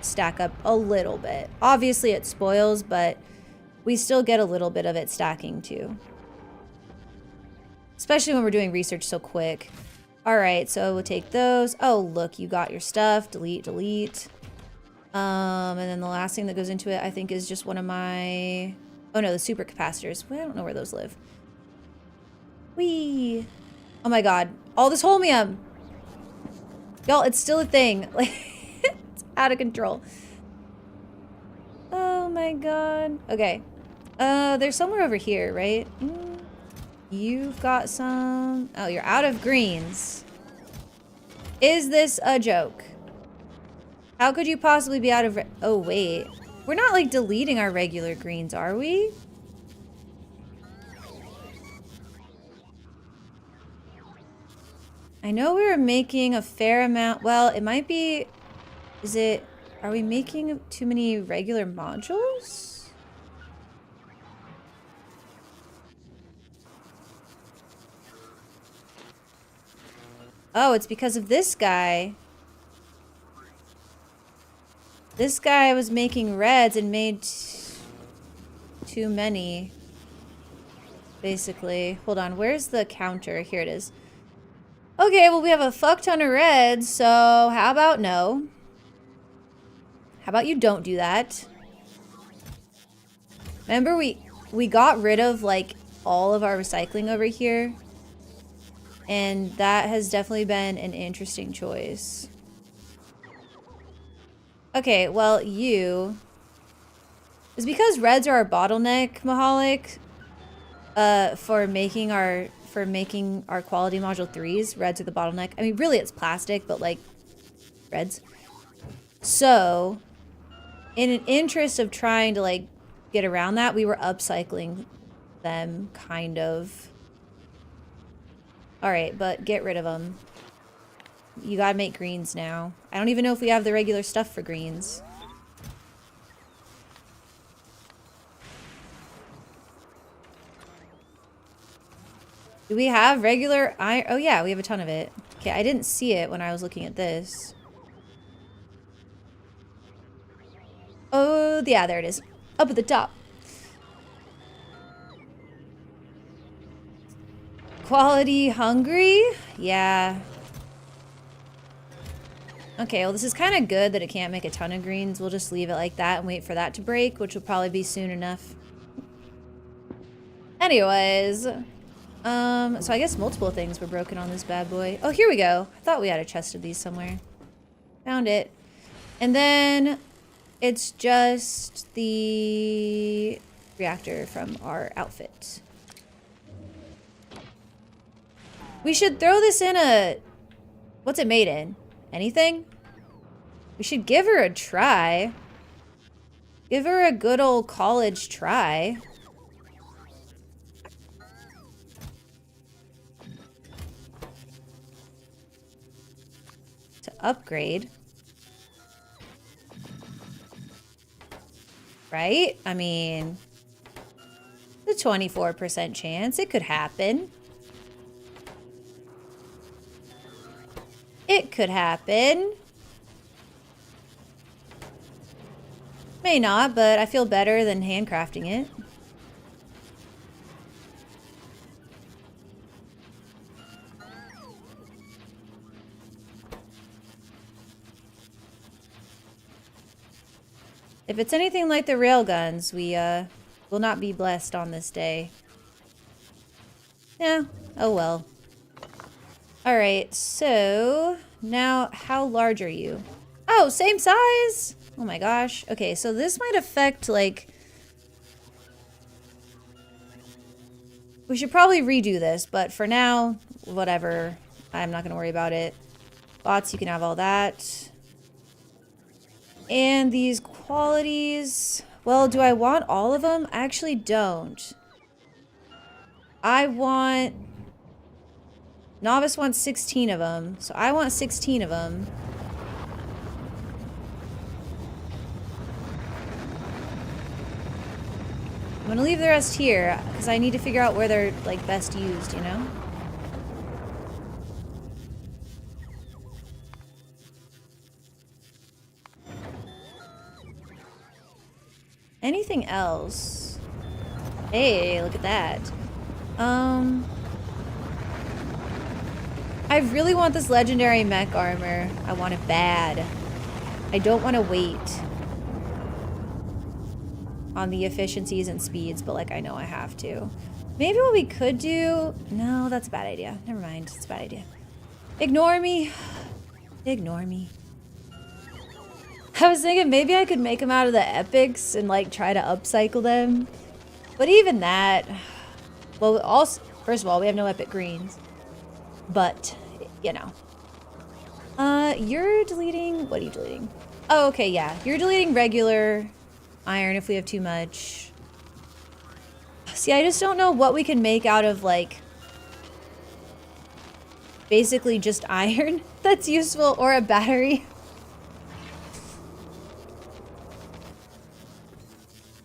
stack up a little bit. Obviously it spoils, but we still get a little bit of it stacking too. Especially when we're doing research so quick. All right, so we'll take those. Oh, look, you got your stuff. Delete, delete. And then the last thing that goes into it, I think, is just one of my... Oh no, the super capacitors. Well, I don't know where those live. Whee! Oh my god. All this holmium! Y'all, it's still a thing. Like, it's out of control. Oh my god. Okay. There's somewhere over here, right? You've got some... Oh, you're out of greens. Is this a joke? How could you possibly be out of... Oh, wait. We're not, like, deleting our regular greens, are we? I know we were making a fair amount... Well, it might be... Is it... Are we making too many regular modules? Oh, it's because of this guy. This guy was making reds and made too many. Basically. Hold on, where's the counter? Here it is. Okay, well we have a fuck ton of reds, so how about no? How about you don't do that? Remember we got rid of like all of our recycling over here? And that has definitely been an interesting choice. Okay, well, you... It's because reds are our bottleneck, Mahalik, for making our quality module 3s. Reds are the bottleneck. I mean, really, it's plastic, but, like, reds. So, in an interest of trying to, like, get around that, we were upcycling them, kind of. Alright, but get rid of them. You gotta make greens now. I don't even know if we have the regular stuff for greens. Do we have regular iron? Oh yeah, we have a ton of it. Okay, I didn't see it when I was looking at this. Oh, yeah, there it is. Up at the top. Quality hungry? Yeah. Okay, well this is kind of good that it can't make a ton of greens. We'll just leave it like that and wait for that to break, which will probably be soon enough. Anyways. So I guess multiple things were broken on this bad boy. Oh, here we go. I thought we had a chest of these somewhere. Found it. And then it's just the reactor from our outfit. We should throw this in a... What's it made in? Anything? We should give her a try. Give her a good old college try. To upgrade. Right? I mean... The 24% chance. It could happen. It could happen. May not, but I feel better than handcrafting it. If it's anything like the railguns, we will not be blessed on this day. Yeah, oh well. Alright, so now how large are you? Oh, same size! Oh my gosh. Okay, so this might affect, like... We should probably redo this, but for now, whatever. I'm not gonna worry about it. Bots, you can have all that. And these qualities... Well, do I want all of them? I actually don't. I want... Novice wants 16 of them, so I want 16 of them. I'm gonna leave the rest here, because I need to figure out where they're, like, best used, you know? Anything else? Hey, look at that. I really want this legendary mech armor. I want it bad. I don't want to wait on the efficiencies and speeds, but like I know I have to. Maybe what we could do... No, that's a bad idea. Never mind. It's a bad idea. Ignore me. Ignore me. I was thinking maybe I could make them out of the epics and like try to upcycle them. But even that... Well, also, first of all, we have no epic greens. But, you know. You're deleting... What are you deleting? Oh, okay, yeah. You're deleting regular iron if we have too much. See, I just don't know what we can make out of, like, basically just iron that's useful, or a battery.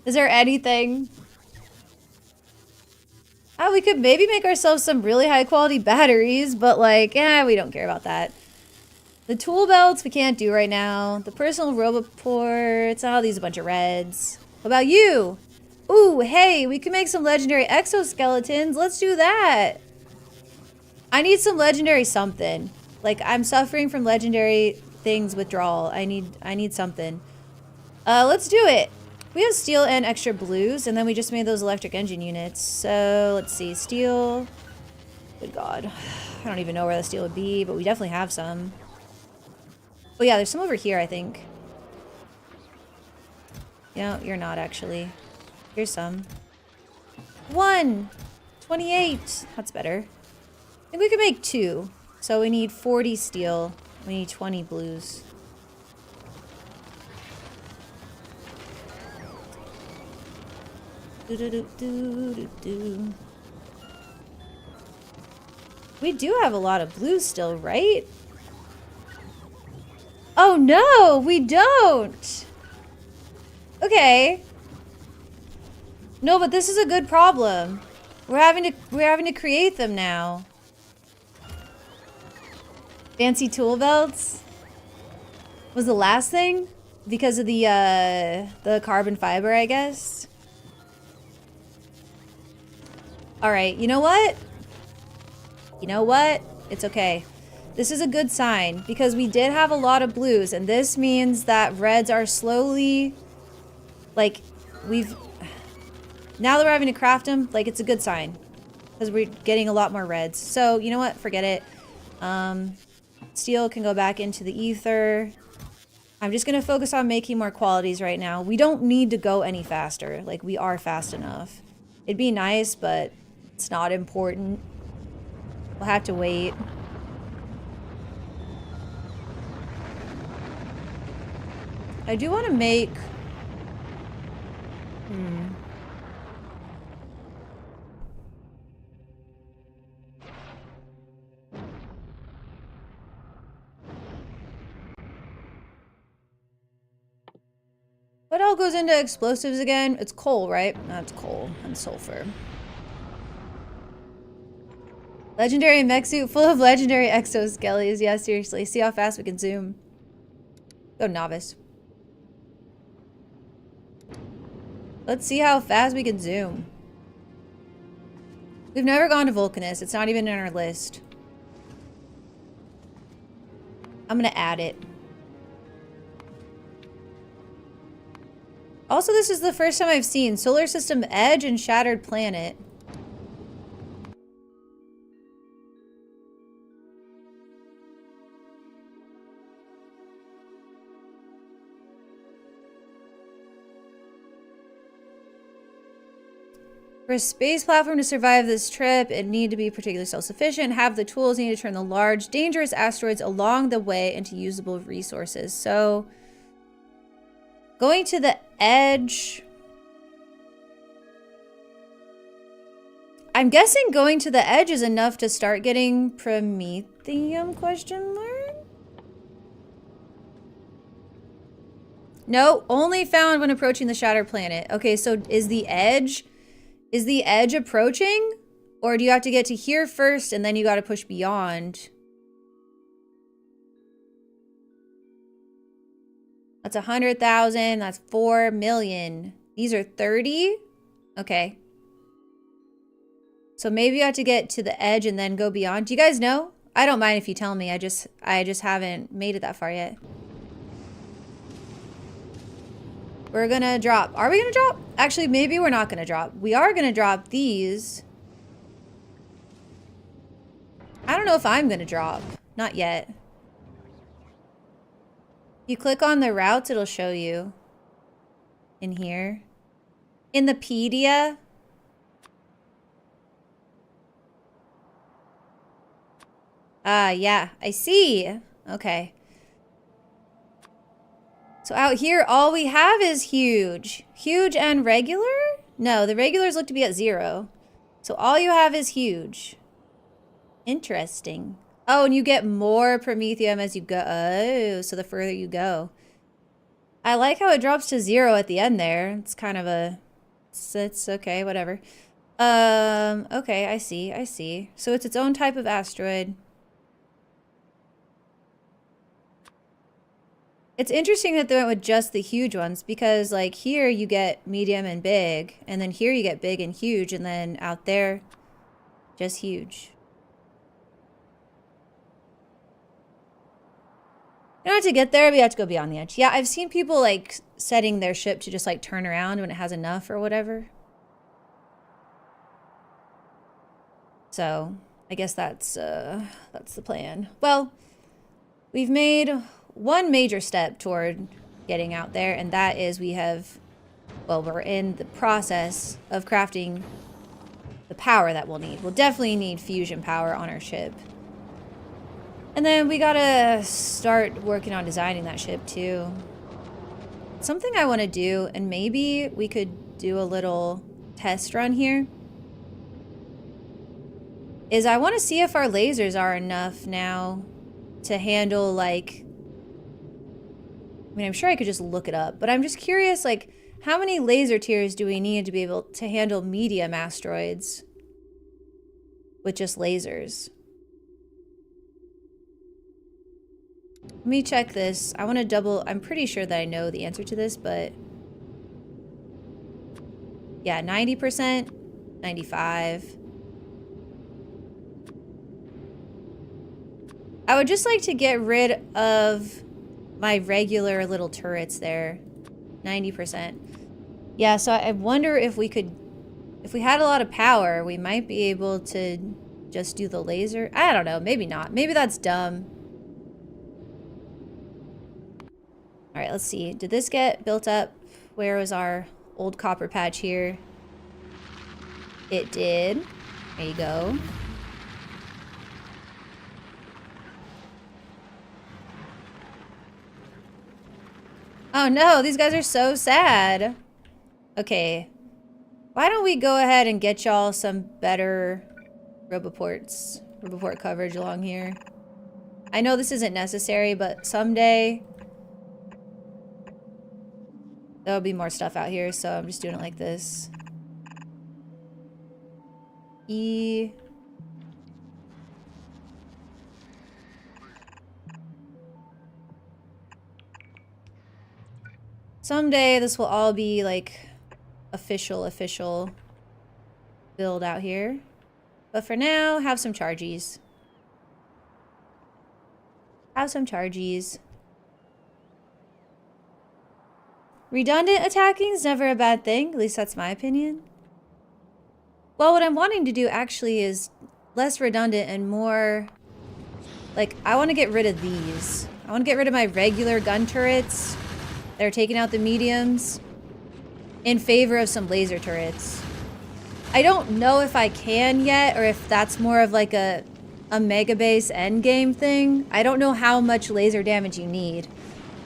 Is there anything? Oh, we could maybe make ourselves some really high quality batteries, but like, we don't care about that. The tool belts we can't do right now. The personal robot ports. Oh, these are a bunch of reds. What about you? Ooh, hey, we can make some legendary exoskeletons. Let's do that. I need some legendary something. Like, I'm suffering from legendary things withdrawal. I need something. Let's do it. We have steel and extra blues, and then we just made those electric engine units. So, let's see. Steel. Good God. I don't even know where the steel would be, but we definitely have some. Oh yeah, there's some over here, I think. No, you're not actually. Here's some. 28. That's better. I think we could make 2. So we need 40 steel. We need 20 blues. We do have a lot of blues still, right? Oh no, we don't. Okay. No, but this is a good problem. We're having to create them now. Fancy tool belts was the last thing because of the carbon fiber, I guess. All right, you know what? You know what? It's okay. This is a good sign because we did have a lot of blues, and this means that reds are slowly, like, now that we're having to craft them, like, it's a good sign because we're getting a lot more reds. So, you know what? Forget it. Steel can go back into the ether. I'm just going to focus on making more qualities right now. We don't need to go any faster. Like, we are fast enough. It'd be nice, but it's not important. We'll have to wait. I do want to make... What all goes into explosives again? It's coal, right? That's coal and sulfur. Legendary mech suit full of legendary exoskeletons. Yeah, seriously. See how fast we can zoom. Go novice. Let's see how fast we can zoom. We've never gone to Vulcanus. It's not even in our list. I'm gonna add it. Also, this is the first time I've seen Solar System Edge and Shattered Planet. For a space platform to survive this trip, it need to be particularly self-sufficient, have the tools needed to turn the large, dangerous asteroids along the way into usable resources. So, going to the edge... I'm guessing going to the edge is enough to start getting Promethium, question mark? No, only found when approaching the Shattered Planet. Okay, so is the edge approaching? Or do you have to get to here first and then you gotta push beyond? That's 100,000, that's 4 million. These are 30. Okay. So maybe you have to get to the edge and then go beyond. Do you guys know? I don't mind if you tell me. I just haven't made it that far yet. We're gonna drop. Are we gonna drop? Actually, maybe we're not gonna drop. We are gonna drop these. I don't know if I'm gonna drop. Not yet. You click on the routes, it'll show you in here. In the pedia. Yeah, I see. Okay. So out here, all we have is huge. Huge and regular? No, the regulars look to be at 0. So all you have is huge. Interesting. Oh, and you get more Promethium as you go. Oh, so the further you go. I like how it drops to 0 at the end there. It's kind of a... It's okay, whatever. Okay, I see. So it's its own type of asteroid. It's interesting that they went with just the huge ones because, like, here you get medium and big, and then here you get big and huge, and then out there, just huge. In order to get there, we have to go beyond the edge. Yeah, I've seen people, like, setting their ship to just, like, turn around when it has enough or whatever. So, I guess that's the plan. Well, we've made one major step toward getting out there, and that is we're in the process of crafting the power that we'll need. We'll definitely need fusion power on our ship. And then we gotta start working on designing that ship too. Something I want to do, and maybe we could do a little test run here, is I want to see if our lasers are enough now to handle, like, I mean, I'm sure I could just look it up, but I'm just curious, like, how many laser tiers do we need to be able to handle medium asteroids with just lasers? Let me check this. I want to double... I'm pretty sure that I know the answer to this, but... Yeah, 90%, 95%. I would just like to get rid of my regular little turrets there. 90%. Yeah, so I wonder if we could... If we had a lot of power, we might be able to just do the laser. I don't know. Maybe not. Maybe that's dumb. Alright, let's see. Did this get built up? Where was our old copper patch here? It did. There you go. Oh no, these guys are so sad. Okay. Why don't we go ahead and get y'all some better Roboport coverage along here. I know this isn't necessary, but someday there'll be more stuff out here, so I'm just doing it like this. E. Someday this will all be like official build out here. But for now, have some chargies. Have some chargies. Redundant attacking is never a bad thing. At least that's my opinion. Well, what I'm wanting to do actually is less redundant and more... Like, I want to get rid of these. I want to get rid of my regular gun turrets. They're taking out the mediums in favor of some laser turrets. I don't know if I can yet, or if that's more of like a mega base endgame thing. I don't know how much laser damage you need,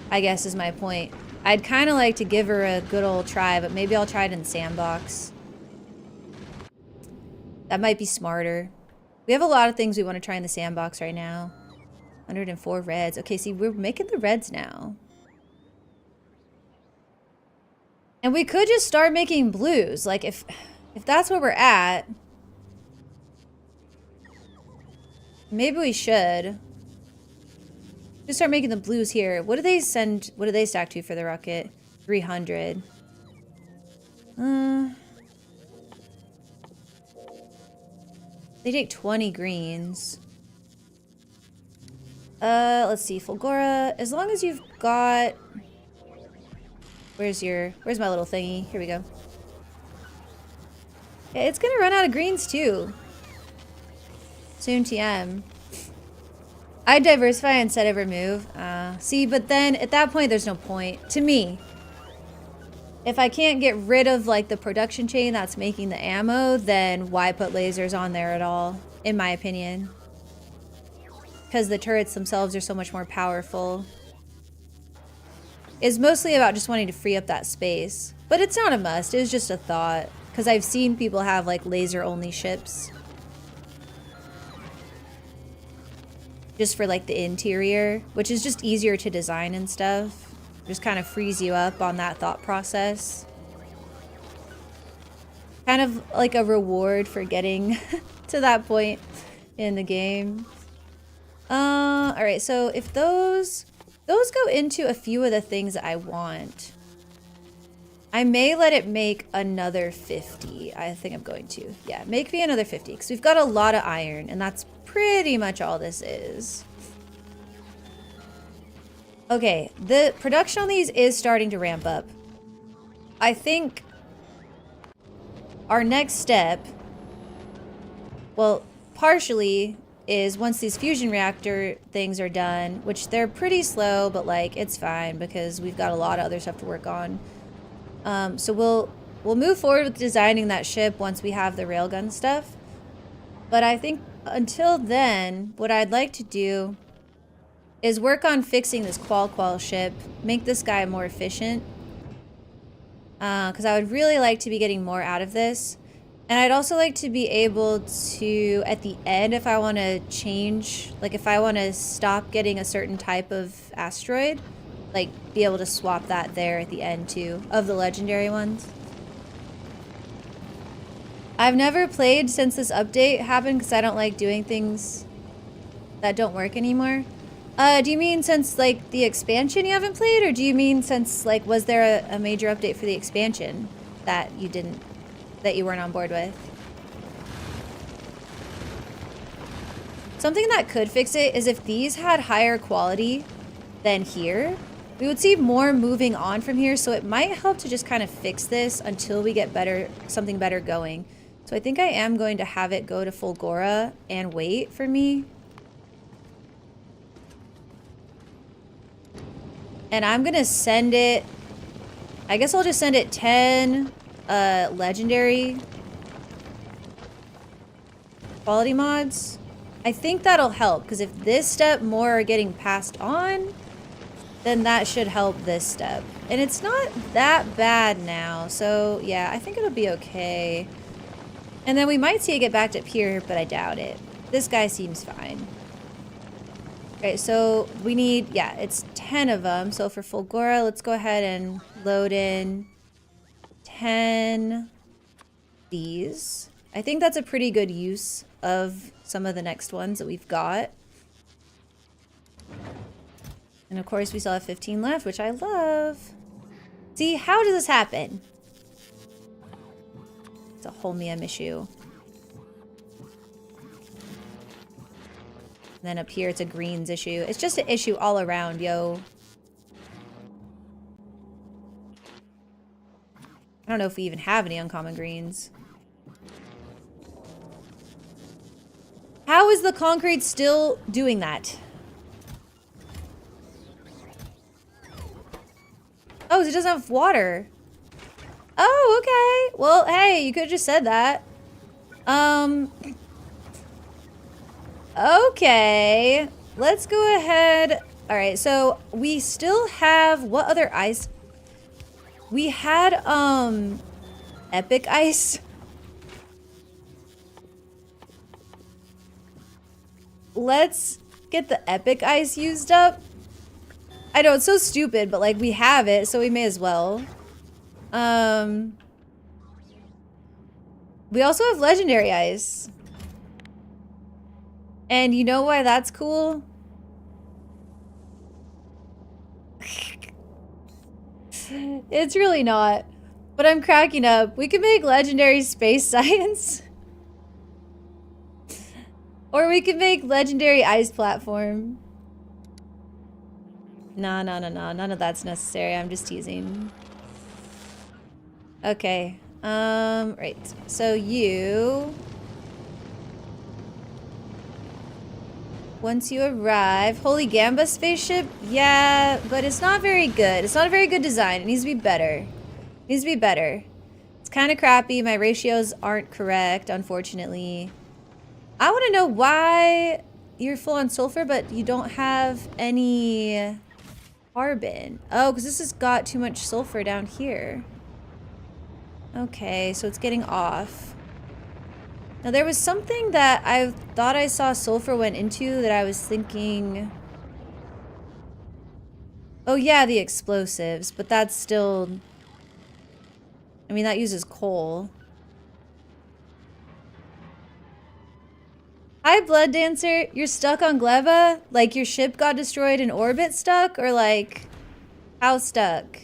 I guess is my point. I'd kind of like to give her a good old try, but maybe I'll try it in sandbox. That might be smarter. We have a lot of things we want to try in the sandbox right now. 104 reds. Okay, see, we're making the reds now. And we could just start making blues. Like, if that's where we're at, maybe we should. Just start making the blues here. What do they send? What do they stack to for the rocket? 300. They take 20 greens. Let's see, Fulgora. As long as you've got... Where's my little thingy? Here we go. Yeah, it's gonna run out of greens too. Soon TM. I'd diversify instead of remove. See, but then at that point, there's no point. To me. If I can't get rid of like the production chain that's making the ammo, then why put lasers on there at all, in my opinion. Because the turrets themselves are so much more powerful. It's mostly about just wanting to free up that space. But it's not a must, it was just a thought. Because I've seen people have like laser only ships. Just for like the interior, which is just easier to design and stuff. Just kind of frees you up on that thought process. Kind of like a reward for getting to that point in the game. Alright, so if those go into a few of the things that I want. I may let it make another 50. I think I'm going to. Yeah, make me another 50. Because we've got a lot of iron, and that's pretty much all this is. Okay, the production on these is starting to ramp up. I think our next step, well, partially, is once these fusion reactor things are done, which they're pretty slow, but like it's fine because we've got a lot of other stuff to work on. So we'll move forward with designing that ship once we have the railgun stuff. But I think until then, what I'd like to do is work on fixing this Qual ship, make this guy more efficient. Because I would really like to be getting more out of this. And I'd also like to be able to, at the end, if I want to change, like if I want to stop getting a certain type of asteroid, like be able to swap that there at the end too, of the legendary ones. I've never played since this update happened because I don't like doing things that don't work anymore. Do you mean since like the expansion you haven't played, or do you mean since like was there a major update for the expansion that you didn't, that you weren't on board with? Something that could fix it is if these had higher quality than here, we would see more moving on from here, so it might help to just kind of fix this until we get something better going. So I think I am going to have it go to Fulgora and wait for me. And I'm gonna send it, I guess I'll just send it 10 legendary quality mods. I think that'll help, because if this step more are getting passed on, then that should help this step. And it's not that bad now, so yeah, I think it'll be okay. And then we might see it get backed up here, but I doubt it. This guy seems fine. Okay, so we need, yeah, it's 10 of them. So for Fulgora, let's go ahead and load in 10 these. I think that's a pretty good use of some of the next ones that we've got. And of course we still have 15 left, which I love. See, how does this happen? It's a Holmium issue. And then up here it's a greens issue. It's just an issue all around, yo. I don't know if we even have any uncommon greens. How is the concrete still doing that? Oh, it doesn't have water. Oh, okay. Well, hey, you could have just said that. Okay. Let's go ahead. All right, so we still have, what other ice? We had, epic ice. Let's get the epic ice used up. I know, it's so stupid, but like we have it, so we may as well. We also have legendary ice. And you know why that's cool? It's really not. But I'm cracking up. We could make legendary space science. Or we could make legendary ice platform. No. None of that's necessary. I'm just teasing. Okay. Right. So you... Once you arrive... Holy Gamba spaceship? Yeah, but it's not very good. It's not a very good design. It needs to be better. It needs to be better. It's kind of crappy. My ratios aren't correct, unfortunately. I want to know why you're full on sulfur, but you don't have any carbon. Oh, because this has got too much sulfur down here. Okay, so it's getting off. Now, there was something that I thought I saw sulfur went into that I was thinking... Oh, yeah, the explosives, but that's still... I mean, that uses coal. Hi, Blood Dancer. You're stuck on Gleba? Like your ship got destroyed in orbit stuck? Or like, how stuck?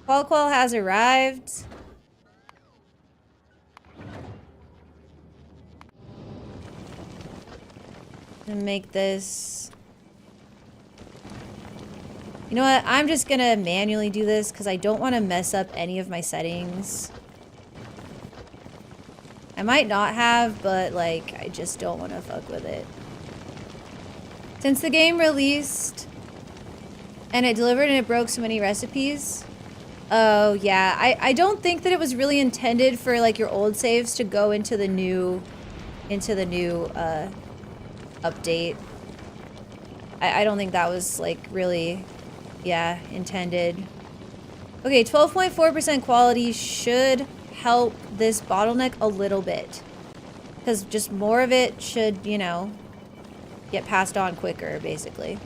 Qual has arrived. And make this... You know what? I'm just gonna manually do this because I don't want to mess up any of my settings. I might not have, but like, I just don't want to fuck with it. Since the game released and it delivered and it broke so many recipes. Oh yeah, I don't think that it was really intended for like your old saves to go into the new update. I don't think that was like really, yeah, intended. Okay, 12.4% quality should help this bottleneck a little bit. Because just more of it should, you know, get passed on quicker, basically.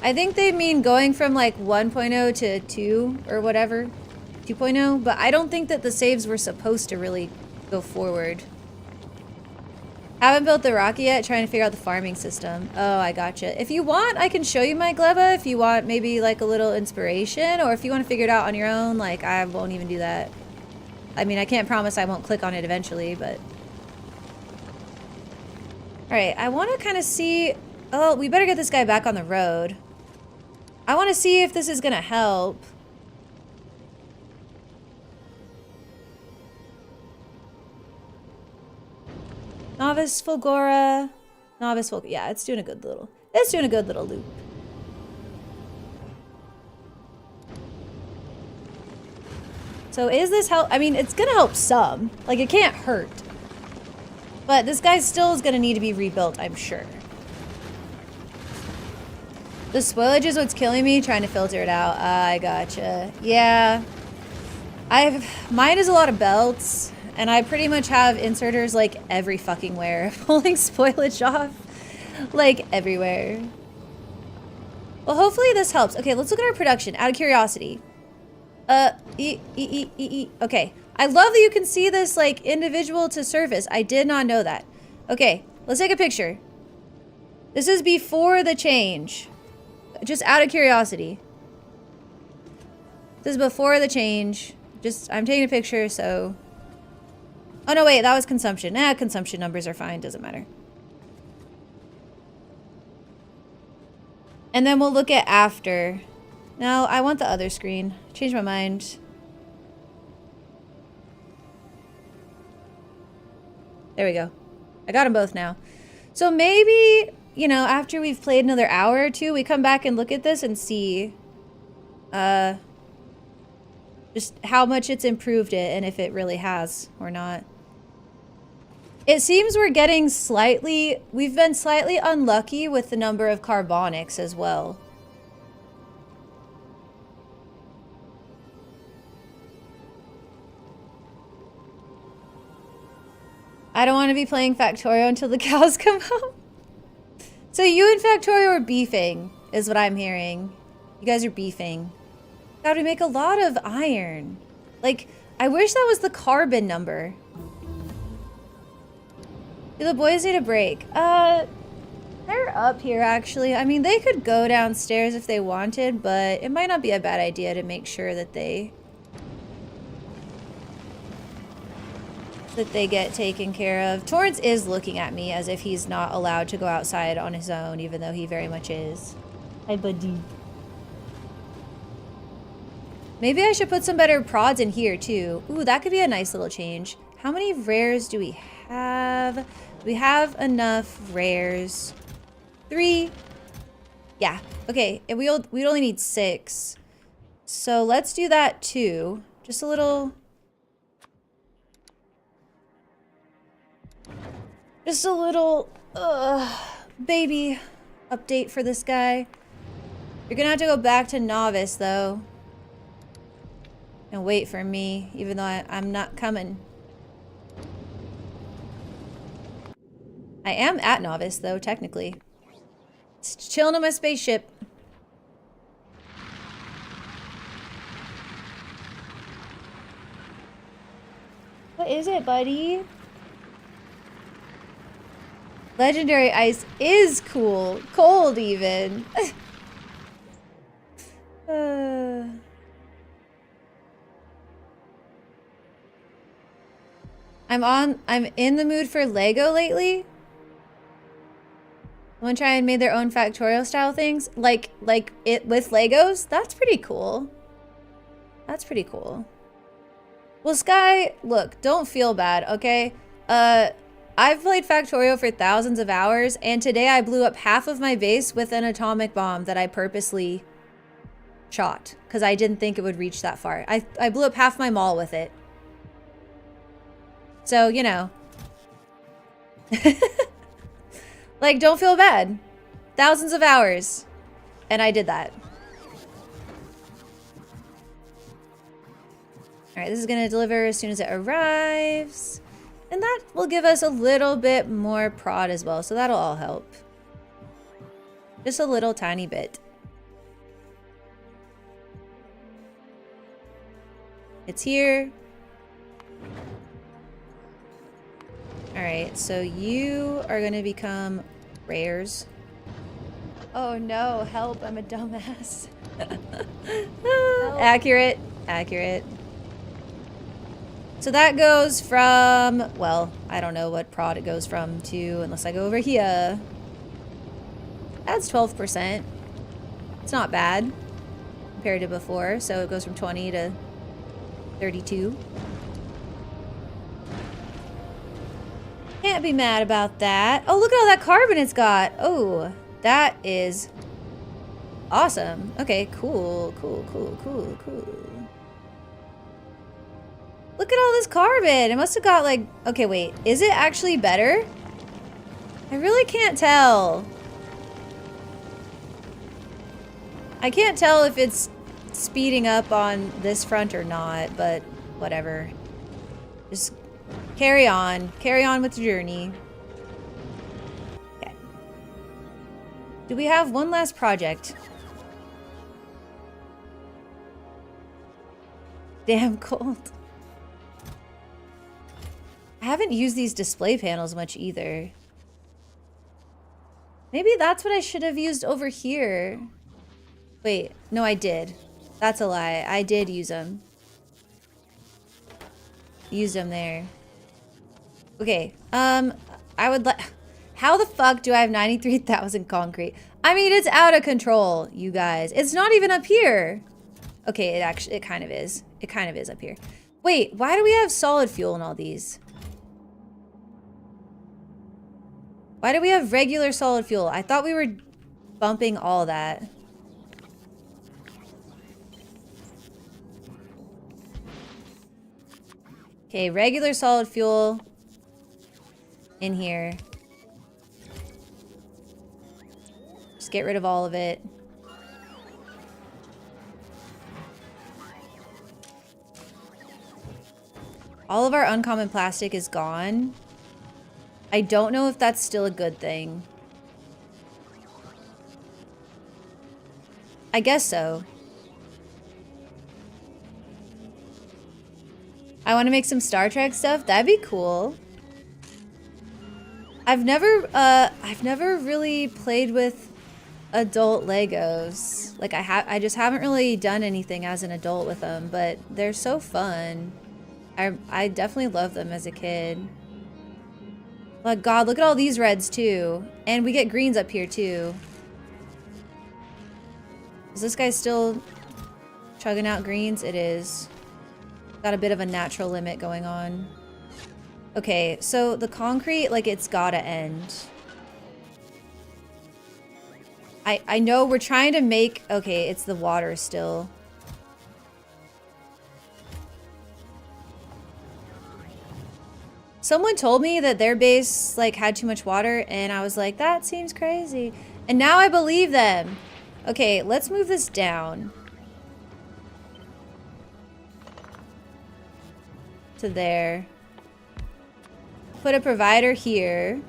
I think they mean going from like 1.0 to 2 or whatever. 2.0, but I don't think that the saves were supposed to really go forward. Haven't built the rocket yet, trying to figure out the farming system. Oh, I gotcha. If you want, I can show you my Gleba if you want maybe like a little inspiration, or if you want to figure it out on your own, like I won't even do that. I mean, I can't promise I won't click on it eventually, but... Alright, I want to kind of see... Oh, we better get this guy back on the road. I want to see if this is going to help. Novice Fulgora. Novice Fulgora. Yeah, it's doing a good little loop. So is this help? I mean, it's gonna help some. Like, it can't hurt. But this guy still is gonna need to be rebuilt, I'm sure. The spoilage is what's killing me, trying to filter it out. I gotcha. Yeah. Mine is a lot of belts. And I pretty much have inserters like every fucking where, pulling spoilage off like everywhere. Well, hopefully this helps. Okay, let's look at our production out of curiosity. Okay. I love that you can see this like individual to surface. I did not know that. Okay, let's take a picture. This is before the change. Just out of curiosity. This is before the change. I'm taking a picture, so... Oh, no, wait, that was consumption. Consumption numbers are fine, doesn't matter. And then we'll look at after. No, I want the other screen. Change my mind. There we go. I got them both now. So maybe, you know, after we've played another hour or two, we come back and look at this and see just how much it's improved it and if it really has or not. It seems we've been slightly unlucky with the number of carbonics as well. I don't want to be playing Factorio until the cows come home. So you and Factorio are beefing, is what I'm hearing. You guys are beefing. God, we make a lot of iron. Like, I wish that was the carbon number. Do the boys need a break? They're up here, actually. I mean, they could go downstairs if they wanted, but it might not be a bad idea to make sure that they get taken care of. Torrance is looking at me as if he's not allowed to go outside on his own, even though he very much is. Hi, buddy. Maybe I should put some better prods in here, too. Ooh, that could be a nice little change. How many rares do we have? Do we have enough rares? 3. Yeah, okay. We'd only need 6. So let's do that, too. Just a little... Just a little baby update for this guy. You're gonna have to go back to novice though. And wait for me, even though I'm not coming. I am at novice though, technically. It's chilling on my spaceship. What is it, buddy? Legendary ice is cool. Cold, even. I'm in the mood for Lego lately. Someone try and made their own Factorio style things. Like it with Legos? That's pretty cool. That's pretty cool. Well, Sky, look, don't feel bad, okay? I've played Factorio for thousands of hours, and today I blew up half of my base with an atomic bomb that I purposely shot, because I didn't think it would reach that far. I blew up half my mall with it. So, you know. Like, don't feel bad. Thousands of hours. And I did that. Alright, this is going to deliver as soon as it arrives. And that will give us a little bit more prod as well, so that'll all help. Just a little tiny bit. It's here. Alright, so you are gonna become rares. Oh no, help, I'm a dumbass. Accurate, accurate. So that goes from, well, I don't know what prod it goes from to, unless I go over here. That's 12%. It's not bad compared to before, so it goes from 20 to 32. Can't be mad about that. Oh, look at all that carbon it's got. Oh, that is awesome. Okay, cool, cool, cool, cool, cool. Look at all this carbon. It must have got like, okay, wait, is it actually better? I really can't tell. I can't tell if it's speeding up on this front or not, but whatever. Just carry on with the journey. Okay. Do we have one last project? Damn cold. I haven't used these display panels much either. Maybe that's what I should have used over here. Wait, no, I did. That's a lie. I did use them. Used them there. Okay, I would like... How the fuck do I have 93,000 concrete? I mean, it's out of control, you guys. It's not even up here. Okay, it kind of is. It kind of is up here. Wait, why do we have solid fuel in all these? Why do we have regular solid fuel? I thought we were bumping all that. Okay, regular solid fuel in here. Just get rid of all of it. All of our uncommon plastic is gone. I don't know if that's still a good thing. I guess so. I want to make some Star Trek stuff. That'd be cool. I've never really played with adult Legos. Like I just haven't really done anything as an adult with them, but they're so fun. I definitely loved them as a kid. Like, God, look at all these reds too. And we get greens up here too. Is this guy still chugging out greens? It is. Got a bit of a natural limit going on. Okay, so the concrete, like, it's gotta end. I know we're trying to make... Okay, it's the water still. Someone told me that their base, like, had too much water, and I was like, that seems crazy. And now I believe them. Okay, let's move this down. To there. Put a provider here.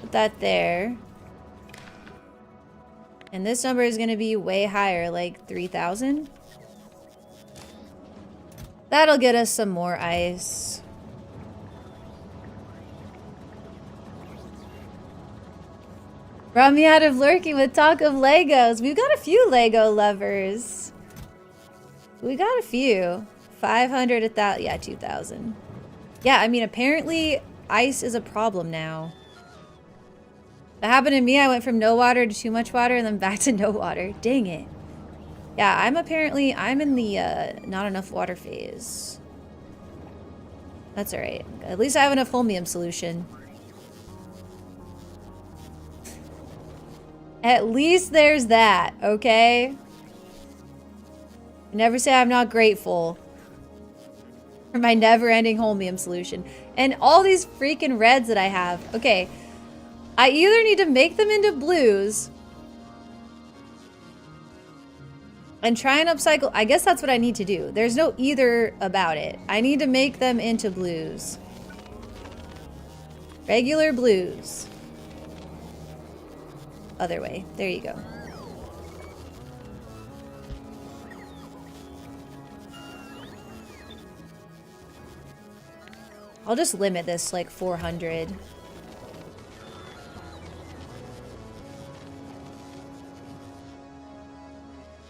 Put that there. And this number is going to be way higher, like 3,000. That'll get us some more ice. Brought me out of lurking with talk of Legos. We've got a few Lego lovers. We got a few. 500, 1,000. Yeah, 2,000. Yeah, I mean, apparently ice is a problem now. That happened to me. I went from no water to too much water and then back to no water. Dang it. Yeah, I'm in the not enough water phase. That's alright. At least I have enough holmium solution. At least there's that, okay? Never say I'm not grateful for my never-ending holmium solution. And all these freaking reds that I have. Okay, I either need to make them into blues and try and upcycle. I guess that's what I need to do. There's no either about it. I need to make them into blues. Regular blues. Other way. There you go. I'll just limit this like 400.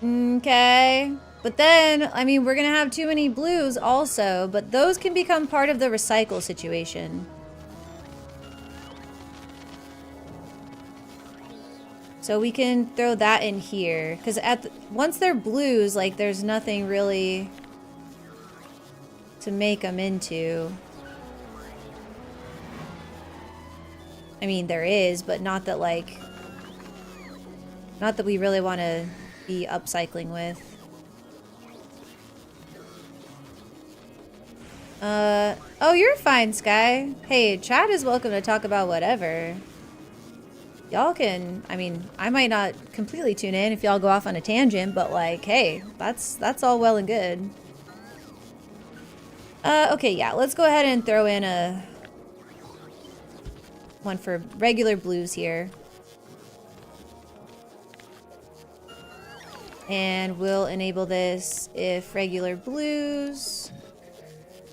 Okay. But then, I mean, we're gonna have too many blues also, but those can become part of the recycle situation. So we can throw that in here, because once they're blues, like, there's nothing really to make them into. I mean, there is, but not that, like, not that we really want to be upcycling with. Oh, you're fine, Sky. Hey, chat is welcome to talk about whatever. Y'all can, I mean, I might not completely tune in if y'all go off on a tangent, but like, hey, that's all well and good. Okay, yeah, let's go ahead and throw in a one for regular blues here. And we'll enable this if regular blues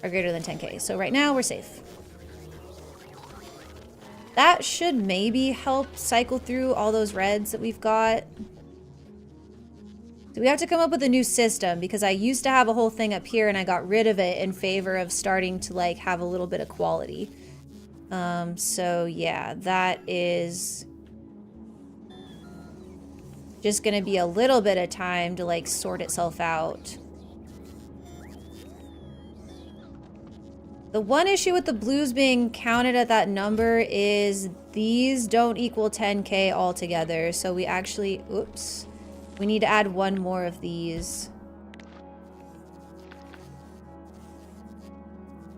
are greater than 10k. So right now we're safe. That should maybe help cycle through all those reds that we've got. So we have to come up with a new system, because I used to have a whole thing up here and I got rid of it in favor of starting to like have a little bit of quality. So yeah, that is just gonna be a little bit of time to like sort itself out. The one issue with the blues being counted at that number is these don't equal 10k altogether. So we actually, oops, we need to add one more of these.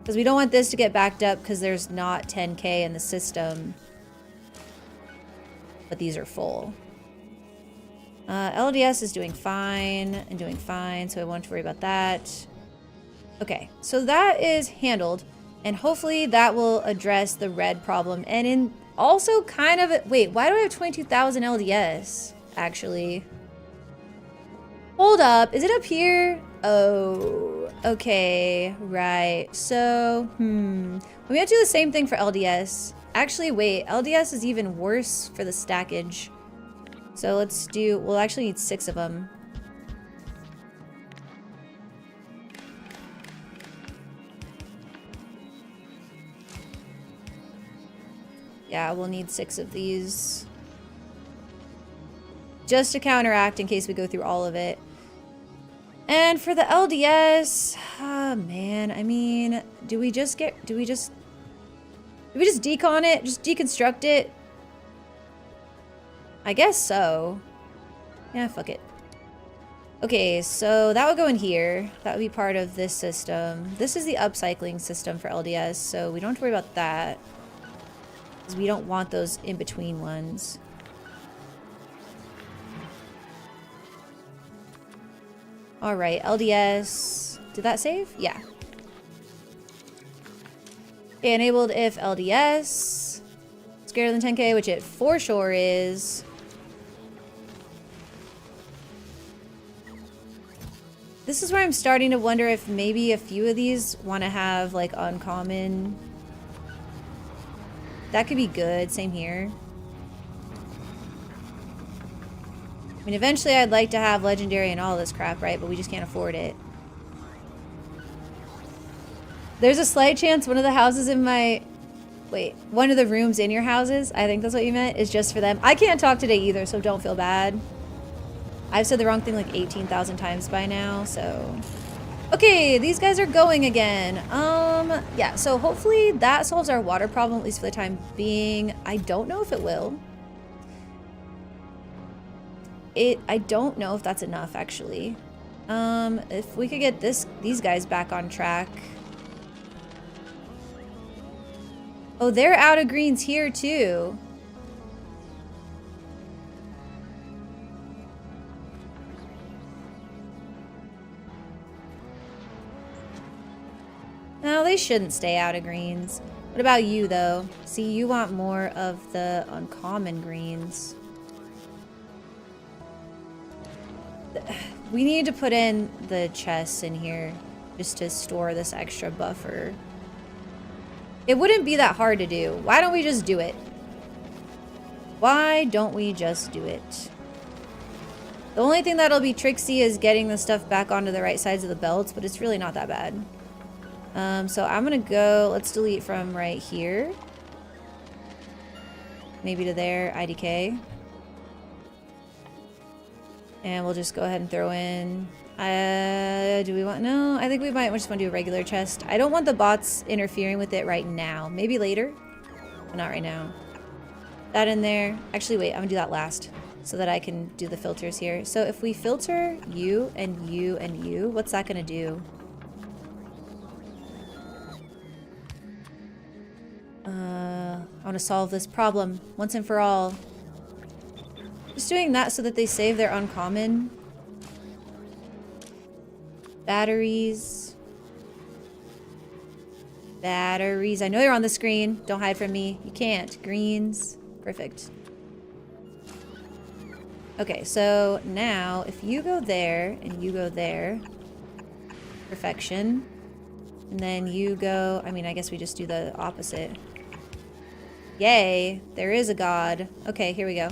Because we don't want this to get backed up because there's not 10k in the system. But these are full. LDS is doing fine and doing fine, so I won't worry about that. Okay, so that is handled, and hopefully that will address the red problem. And in also kind of, wait, why do I have 22,000 LDS, actually? Hold up, is it up here? Oh, okay, right. So, we have to do the same thing for LDS. Actually, wait, LDS is even worse for the stackage. So let's do, we'll actually need 6 of them. Yeah, we'll need 6 of these. Just to counteract in case we go through all of it. And for the LDS, oh man, I mean, do we just decon it? Just deconstruct it? I guess so. Yeah, fuck it. Okay, so that would go in here. That would be part of this system. This is the upcycling system for LDS, so we don't have to worry about that. Because we don't want those in-between ones. Alright, LDS. Did that save? Yeah. Okay, enabled if LDS. It's greater than 10k, which it for sure is. This is where I'm starting to wonder if maybe a few of these want to have, like, uncommon. That could be good. Same here. I mean, eventually I'd like to have legendary and all this crap, right? But we just can't afford it. There's a slight chance one of the houses in my... Wait, one of the rooms in your houses, I think that's what you meant, is just for them. I can't talk today either, so don't feel bad. I've said the wrong thing like 18,000 times by now, so... Okay, these guys are going again. Yeah, so hopefully that solves our water problem, at least for the time being. I don't know if it will. I don't know if that's enough, actually. If we could get these guys back on track. Oh, they're out of greens here, too. No, they shouldn't stay out of greens. What about you, though? See, you want more of the uncommon greens. We need to put in the chests in here just to store this extra buffer. It wouldn't be that hard to do. Why don't we just do it? Why don't we just do it? The only thing that'll be tricksy is getting the stuff back onto the right sides of the belts, but it's really not that bad. So I'm gonna go, let's delete from right here. Maybe to there, IDK. And we'll just go ahead and throw in, do we want, no, I think we might just want to do a regular chest. I don't want the bots interfering with it right now. Maybe later, but not right now. That in there. Actually, wait, I'm gonna do that last so that I can do the filters here. So if we filter you and you and you, what's that gonna do? I want to solve this problem once and for all. Just doing that so that they save their uncommon. Batteries. Batteries. I know you're on the screen. Don't hide from me. You can't. Greens. Perfect. Okay, so now if you go there and you go there. Perfection. And then you go, I mean, I guess we just do the opposite. Yay, there is a god. Okay, here we go.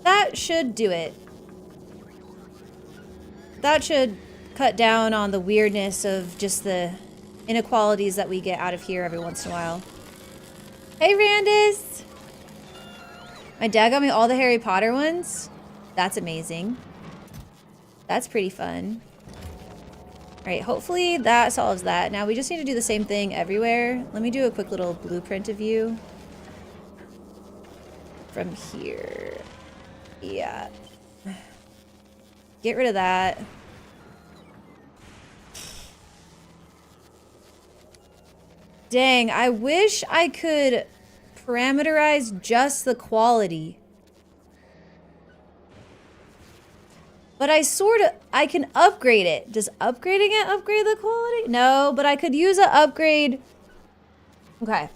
That should do it. That should cut down on the weirdness of just the inequalities that we get out of here every once in a while. Hey, Randis! My dad got me all the Harry Potter ones. That's amazing. That's pretty fun. Alright, hopefully that solves that. Now we just need to do the same thing everywhere. Let me do a quick little blueprint of you. From here. Yeah. Get rid of that. Dang, I wish I could parameterize just the quality. But I can upgrade it. Does upgrading it upgrade the quality? No, but I could use an upgrade. Okay.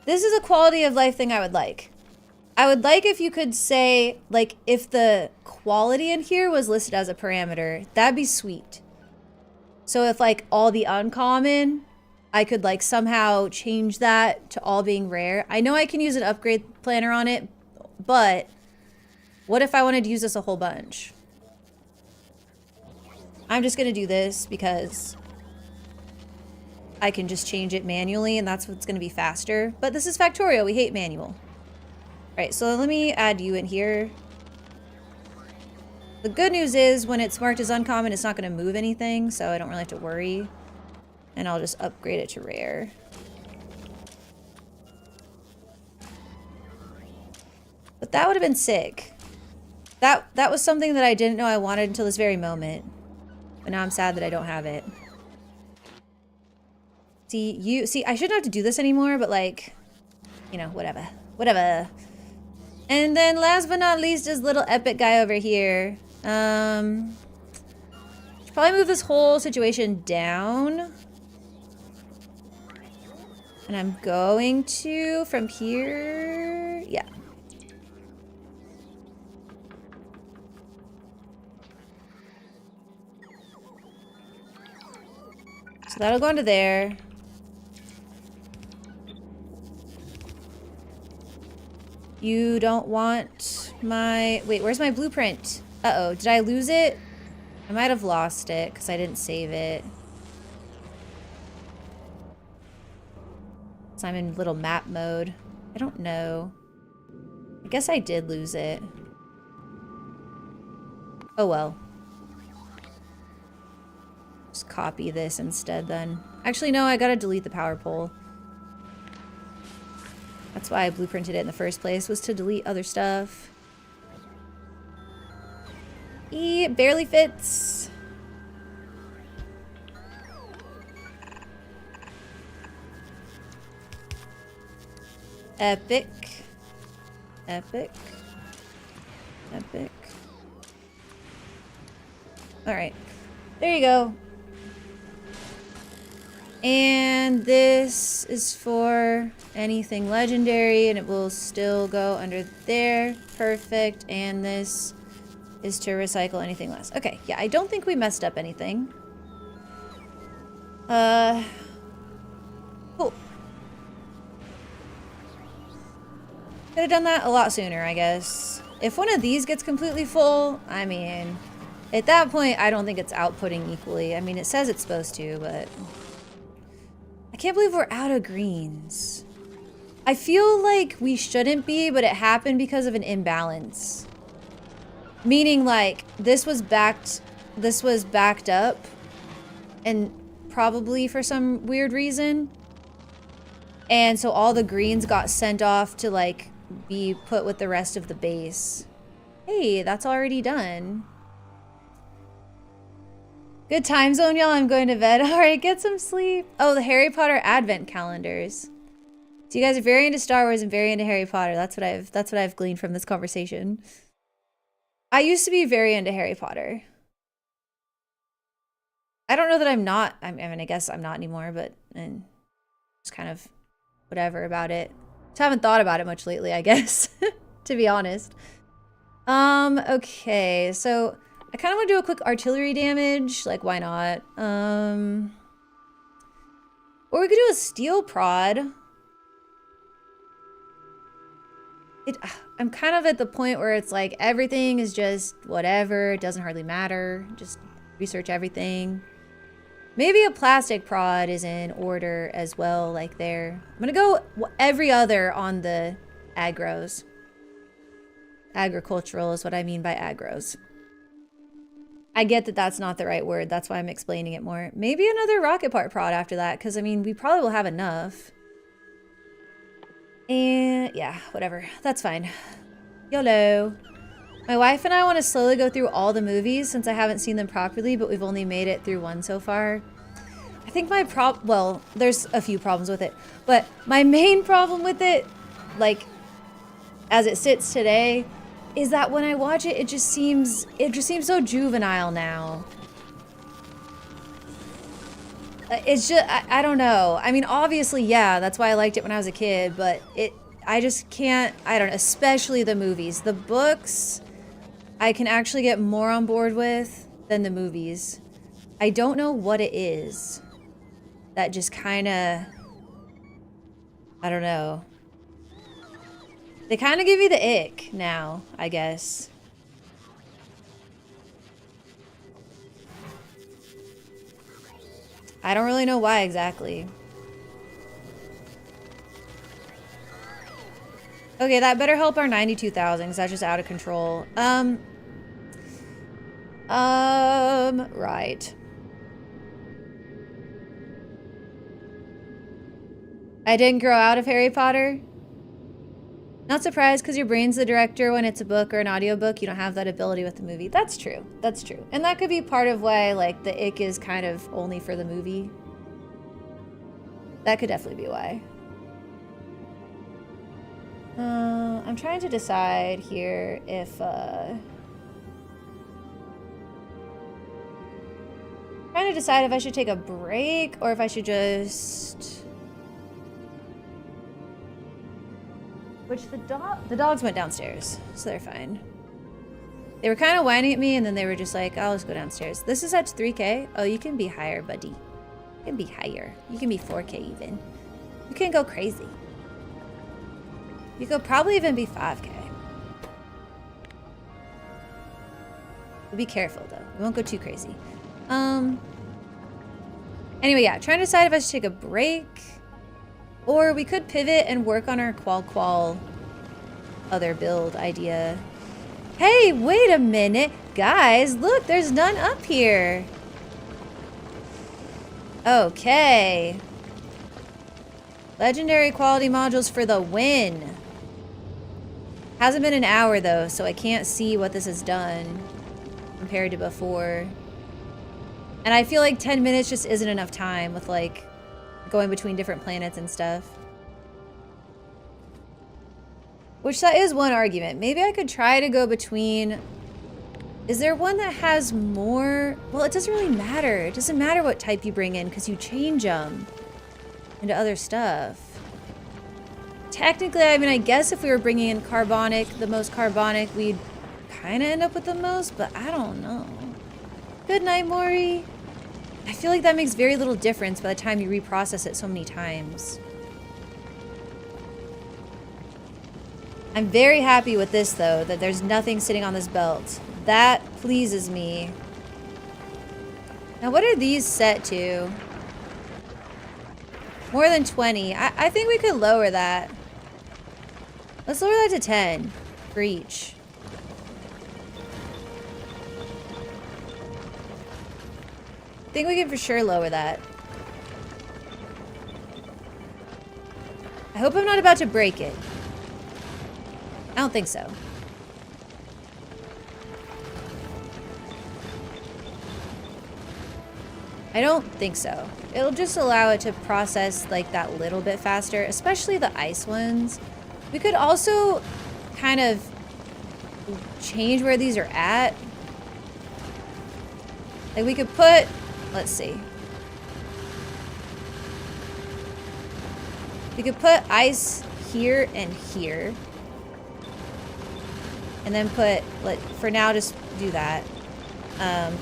This is a quality of life thing I would like. I would like if you could say, like, if the quality in here was listed as a parameter, that'd be sweet. So if, like, all the uncommon, I could, like, somehow change that to all being rare. I know I can use an upgrade planner on it, but what if I wanted to use this a whole bunch? I'm just gonna do this because I can just change it manually and that's what's gonna be faster. But this is Factorio, we hate manual. Right, so let me add you in here. The good news is when it's marked as uncommon, it's not gonna move anything, so I don't really have to worry. And I'll just upgrade it to rare. But that would have been sick. That was something that I didn't know I wanted until this very moment. But now I'm sad that I don't have it. See, I shouldn't have to do this anymore, but like, you know, whatever. Whatever. And then last but not least is little epic guy over here. Should probably move this whole situation down. And I'm going to, from here, yeah. So that'll go into there. You don't want my... Wait, where's my blueprint? Uh-oh, did I lose it? I might have lost it because I didn't save it. So I'm in little map mode. I don't know. I guess I did lose it. Oh well. Just copy this instead then. Actually, no, I gotta delete the power pole. That's why I blueprinted it in the first place, was to delete other stuff. It barely fits. Epic. Epic. Epic. Alright. There you go. And this is for anything legendary, and it will still go under there. Perfect. And this is to recycle anything less. Okay, yeah, I don't think we messed up anything. Cool. Could have done that a lot sooner, I guess. If one of these gets completely full, I mean, at that point, I don't think it's outputting equally. I mean, it says it's supposed to, but... I can't believe we're out of greens. I feel like we shouldn't be, but it happened because of an imbalance. Meaning, like, this was backed up, and probably for some weird reason. And so all the greens got sent off to, like, be put with the rest of the base. Hey, that's already done. Good time zone, y'all. I'm going to bed. All right, get some sleep. Oh, the Harry Potter advent calendars. So you guys are very into Star Wars and very into Harry Potter. That's what I've gleaned from this conversation. I used to be very into Harry Potter. I don't know that I'm not. I mean, I guess I'm not anymore, but just kind of whatever about it. Just haven't thought about it much lately, I guess, to be honest. Okay, so I kind of want to do a quick artillery damage. Like, why not? Or we could do a steel prod. I'm kind of at the point where it's like everything is just whatever. It doesn't hardly matter. Just research everything. Maybe a plastic prod is in order as well, like there. I'm gonna go every other on the agros. Agricultural is what I mean by agros. I get that that's not the right word. That's why I'm explaining it more. Maybe another rocket part prod after that, because I mean, we probably will have enough. And yeah, whatever. That's fine. YOLO. My wife and I want to slowly go through all the movies since I haven't seen them properly, but we've only made it through one so far. I think my well, there's a few problems with it, but my main problem with it, like, as it sits today, is that when I watch it, it just seems so juvenile now. It's just, I don't know. I mean, obviously, yeah, that's why I liked it when I was a kid, but I just can't, I don't know, especially the movies. The books, I can actually get more on board with than the movies. I don't know what it is that just kind of, I don't know. They kind of give you the ick now, I guess. I don't really know why exactly. Okay, that better help our 92,000 because that's just out of control. Right. I didn't grow out of Harry Potter. Not surprised because your brain's the director when it's a book or an audiobook. You don't have that ability with the movie. That's true. That's true. And that could be part of why, like, the ick is kind of only for the movie. That could definitely be why. I'm trying to decide here if, trying to decide if I should take a break or if I should just... Which the dogs went downstairs, so they're fine. They were kind of whining at me and then they were just like, oh, let's go downstairs. This is at 3K. Oh, you can be higher, buddy. You can be higher. You can be 4K even. You can go crazy. You could probably even be 5K. But be careful though. We won't go too crazy. Anyway, yeah, trying to decide if I should take a break. Or we could pivot and work on our qual other build idea. Hey, wait a minute. Guys, look, there's none up here. Okay. Legendary quality modules for the win. Hasn't been an hour though, so I can't see what this has done compared to before. And I feel like 10 minutes just isn't enough time with like going between different planets and stuff. Which that is one argument. Maybe I could try to go between... Is there one that has more... Well, it doesn't really matter. It doesn't matter what type you bring in because you change them into other stuff. Technically, I mean, I guess if we were bringing in carbonic, the most carbonic, we'd kind of end up with the most, but I don't know. Good night, Maury. I feel like that makes very little difference by the time you reprocess it so many times. I'm very happy with this though, that there's nothing sitting on this belt. That pleases me. Now what are these set to? More than 20. I think we could lower that. Let's lower that to 10 for each. I think we can for sure lower that. I hope I'm not about to break it. I don't think so. I don't think so. It'll just allow it to process like that little bit faster, especially the ice ones. We could also kind of change where these are at. Like we could put, let's see. We could put ice here and here. And then put, for now, just do that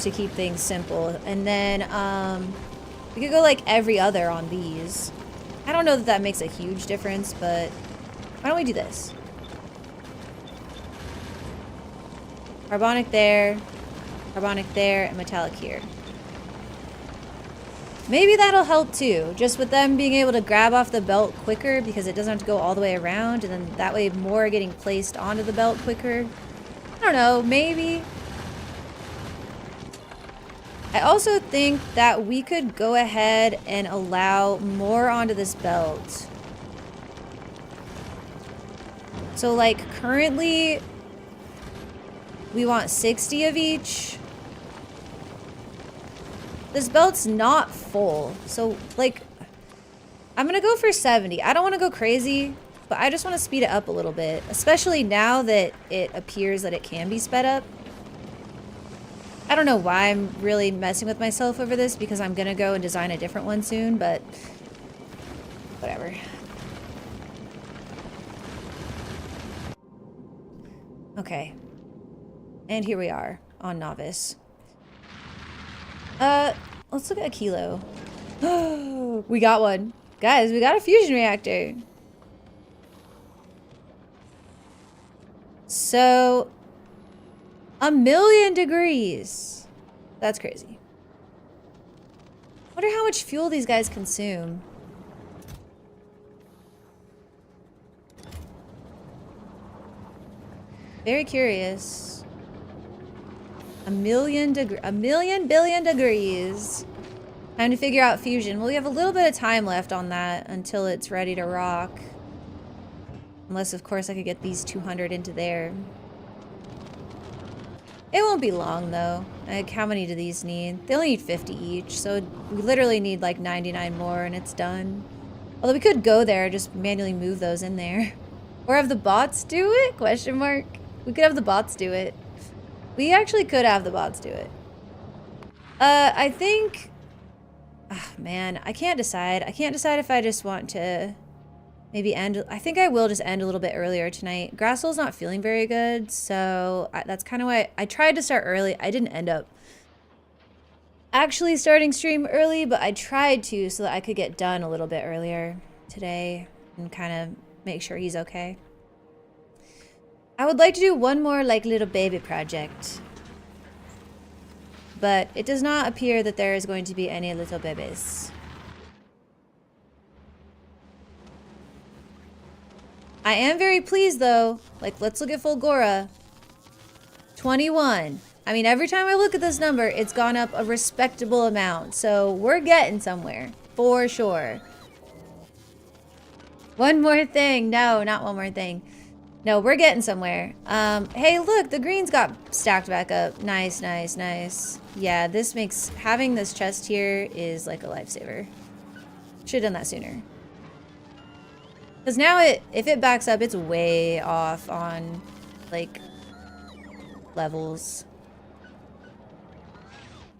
to keep things simple. And then we could go like every other on these. I don't know that that makes a huge difference, but why don't we do this? Carbonic there, and metallic here. Maybe that'll help too, just with them being able to grab off the belt quicker because it doesn't have to go all the way around, and then that way more are getting placed onto the belt quicker. I don't know, maybe. I also think that we could go ahead and allow more onto this belt. So like currently we want 60 of each. This belt's not full, so like I'm gonna go for 70. I don't want to go crazy, but I just want to speed it up a little bit, especially now that it appears that it can be sped up. I don't know why I'm really messing with myself over this because I'm gonna go and design a different one soon, but whatever. Okay. And here we are on Novice. Let's look at a kilo. We got one. Guys, we got a fusion reactor. So, 1,000,000 degrees. That's crazy. Wonder how much fuel these guys consume. Very curious. A million billion degrees. Time to figure out fusion. Well, we have a little bit of time left on that until it's ready to rock. Unless, of course, I could get these 200 into there. It won't be long, though. Like, how many do these need? They only need 50 each, so we literally need like 99 more and it's done. Although we could go there, just manually move those in there. Or have the bots do it? Question mark. We could have the bots do it. We actually could have the bots do it. I think... Oh, man, I can't decide. I can't decide if I just want to maybe end... I think I will just end a little bit earlier tonight. Grassel's not feeling very good, so that's kind of why I tried to start early. I didn't end up actually starting stream early, but I tried to so that I could get done a little bit earlier today and kind of make sure he's okay. I would like to do one more like little baby project, but it does not appear that there is going to be any little babies. I am very pleased though. Like, let's look at Fulgora. 21. I mean, every time I look at this number, it's gone up a respectable amount. So we're getting somewhere for sure. One more thing. No, not one more thing. No, we're getting somewhere. Hey, look, the greens got stacked back up. Nice, nice, nice. Yeah, this makes having this chest here is like a lifesaver. Should have done that sooner. Because now if it backs up, it's way off on like levels.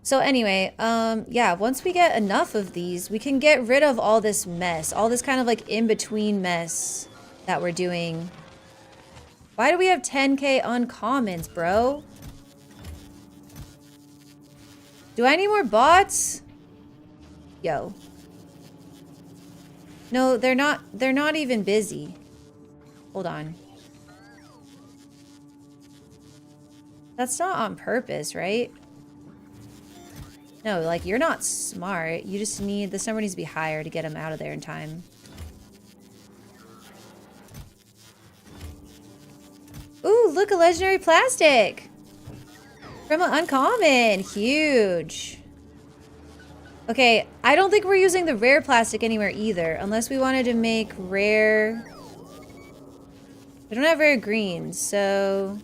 So anyway, yeah, once we get enough of these, we can get rid of all this mess, all this kind of like in-between mess that we're doing. Why do we have 10k uncommons, bro? Do I need more bots? Yo. No, they're not even busy. Hold on. That's not on purpose, right? No, like, you're not smart. You just need, this number needs to be higher to get them out of there in time. Ooh, look, a legendary plastic! From an uncommon! Huge! Okay, I don't think we're using the rare plastic anywhere either, unless we wanted to make rare... We don't have rare greens, so...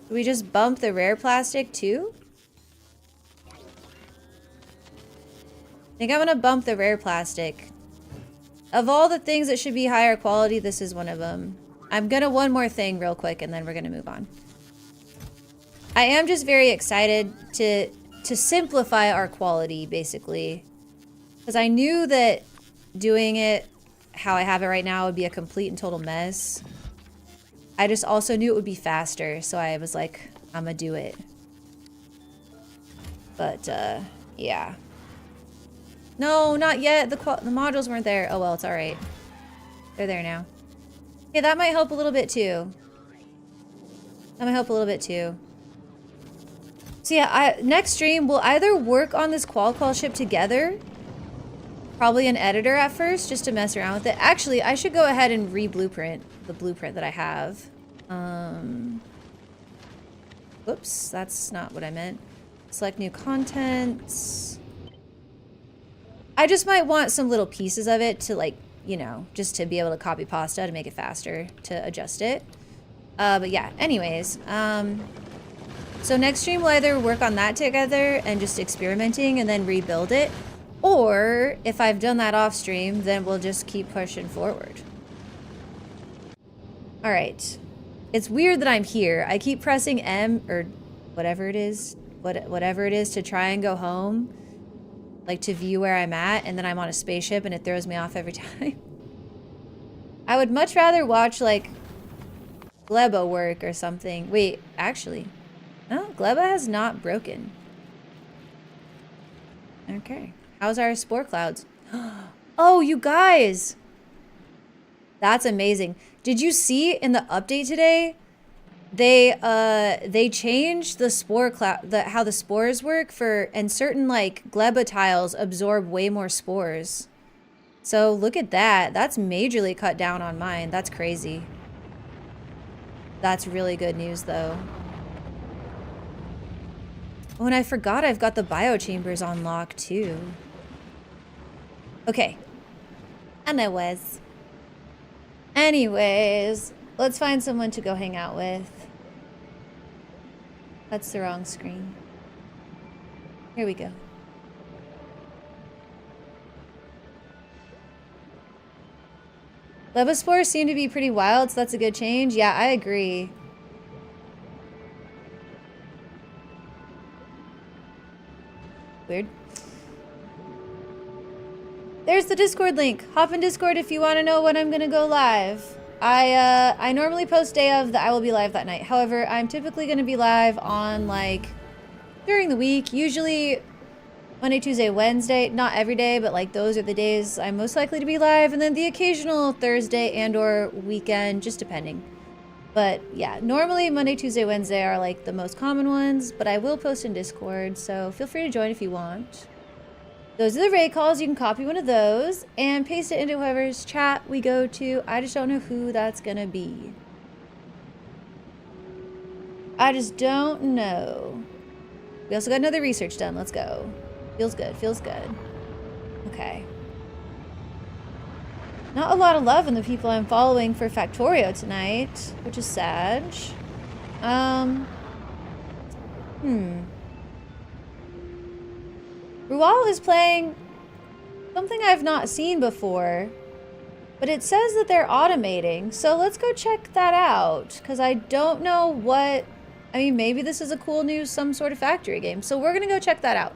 Do we just bump the rare plastic too? I think I'm gonna bump the rare plastic. Of all the things that should be higher quality, this is one of them. I'm gonna one more thing real quick and then we're gonna move on. I am just very excited to simplify our quality, basically. Because I knew that doing it how I have it right now would be a complete and total mess. I just also knew it would be faster, so I was like, I'm gonna do it. But, yeah. No, not yet. The modules weren't there. Oh well, it's alright. They're there now. Okay, that might help a little bit too. That might help a little bit too. So yeah, next stream, we'll either work on this qual ship together. Probably an editor at first, just to mess around with it. Actually, I should go ahead and re-blueprint the blueprint that I have. Whoops, that's not what I meant. Select new contents. I just might want some little pieces of it to, like, you know, just to be able to copy pasta to make it faster to adjust it. But yeah, anyways, so next stream we'll either work on that together and just experimenting and then rebuild it, or if I've done that off stream, then we'll just keep pushing forward. All right, it's weird that I'm here. I keep pressing M or whatever it is, whatever it is to try and go home, like to view where I'm at, and then I'm on a spaceship and it throws me off every time. I would much rather watch like Gleba work or something. Wait, actually. No, Gleba has not broken. Okay. How's our spore clouds? Oh, you guys! That's amazing. Did you see in the update today? They changed the spore cloud, how the spores work for, and certain like Gleba tiles absorb way more spores. So look at that. That's majorly cut down on mine. That's crazy. That's really good news though. Oh, and I forgot I've got the biochambers on lock too. Okay. Anyways, let's find someone to go hang out with. That's the wrong screen. Here we go. Levospores seem to be pretty wild, so that's a good change. Yeah, I agree. Weird. There's the Discord link. Hop in Discord if you want to know when I'm gonna go live. I normally post day of that I will be live that night. However, I'm typically gonna be live on like during the week, usually Monday, Tuesday, Wednesday. Not every day, but like those are the days I'm most likely to be live, and then the occasional Thursday and or weekend, just depending. But yeah, normally Monday, Tuesday, Wednesday are like the most common ones, but I will post in Discord, so feel free to join if you want. Those are the raid calls. You can copy one of those and paste it into whoever's chat we go to. I just don't know who that's gonna be. I just don't know. We also got another research done. Let's go. Feels good. Feels good. Okay. Not a lot of love in the people I'm following for Factorio tonight, which is sad. Rual is playing something I've not seen before, but it says that they're automating, so let's go check that out, because I don't know what, I mean, maybe this is a cool new, some sort of factory game, so we're gonna go check that out.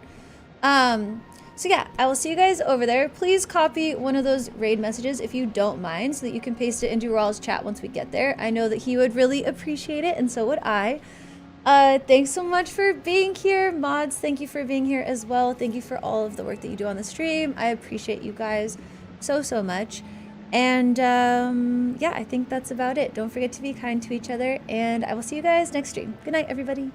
So yeah, I will see you guys over there. Please copy one of those raid messages if you don't mind, so that you can paste it into Rual's chat once we get there. I know that he would really appreciate it, and so would I. Thanks so much for being here. Mods, thank you for being here as well. Thank you for all of the work that you do on the stream. I appreciate you guys so, so much. And, yeah, I think that's about it. Don't forget to be kind to each other, and I will see you guys next stream. Good night, everybody.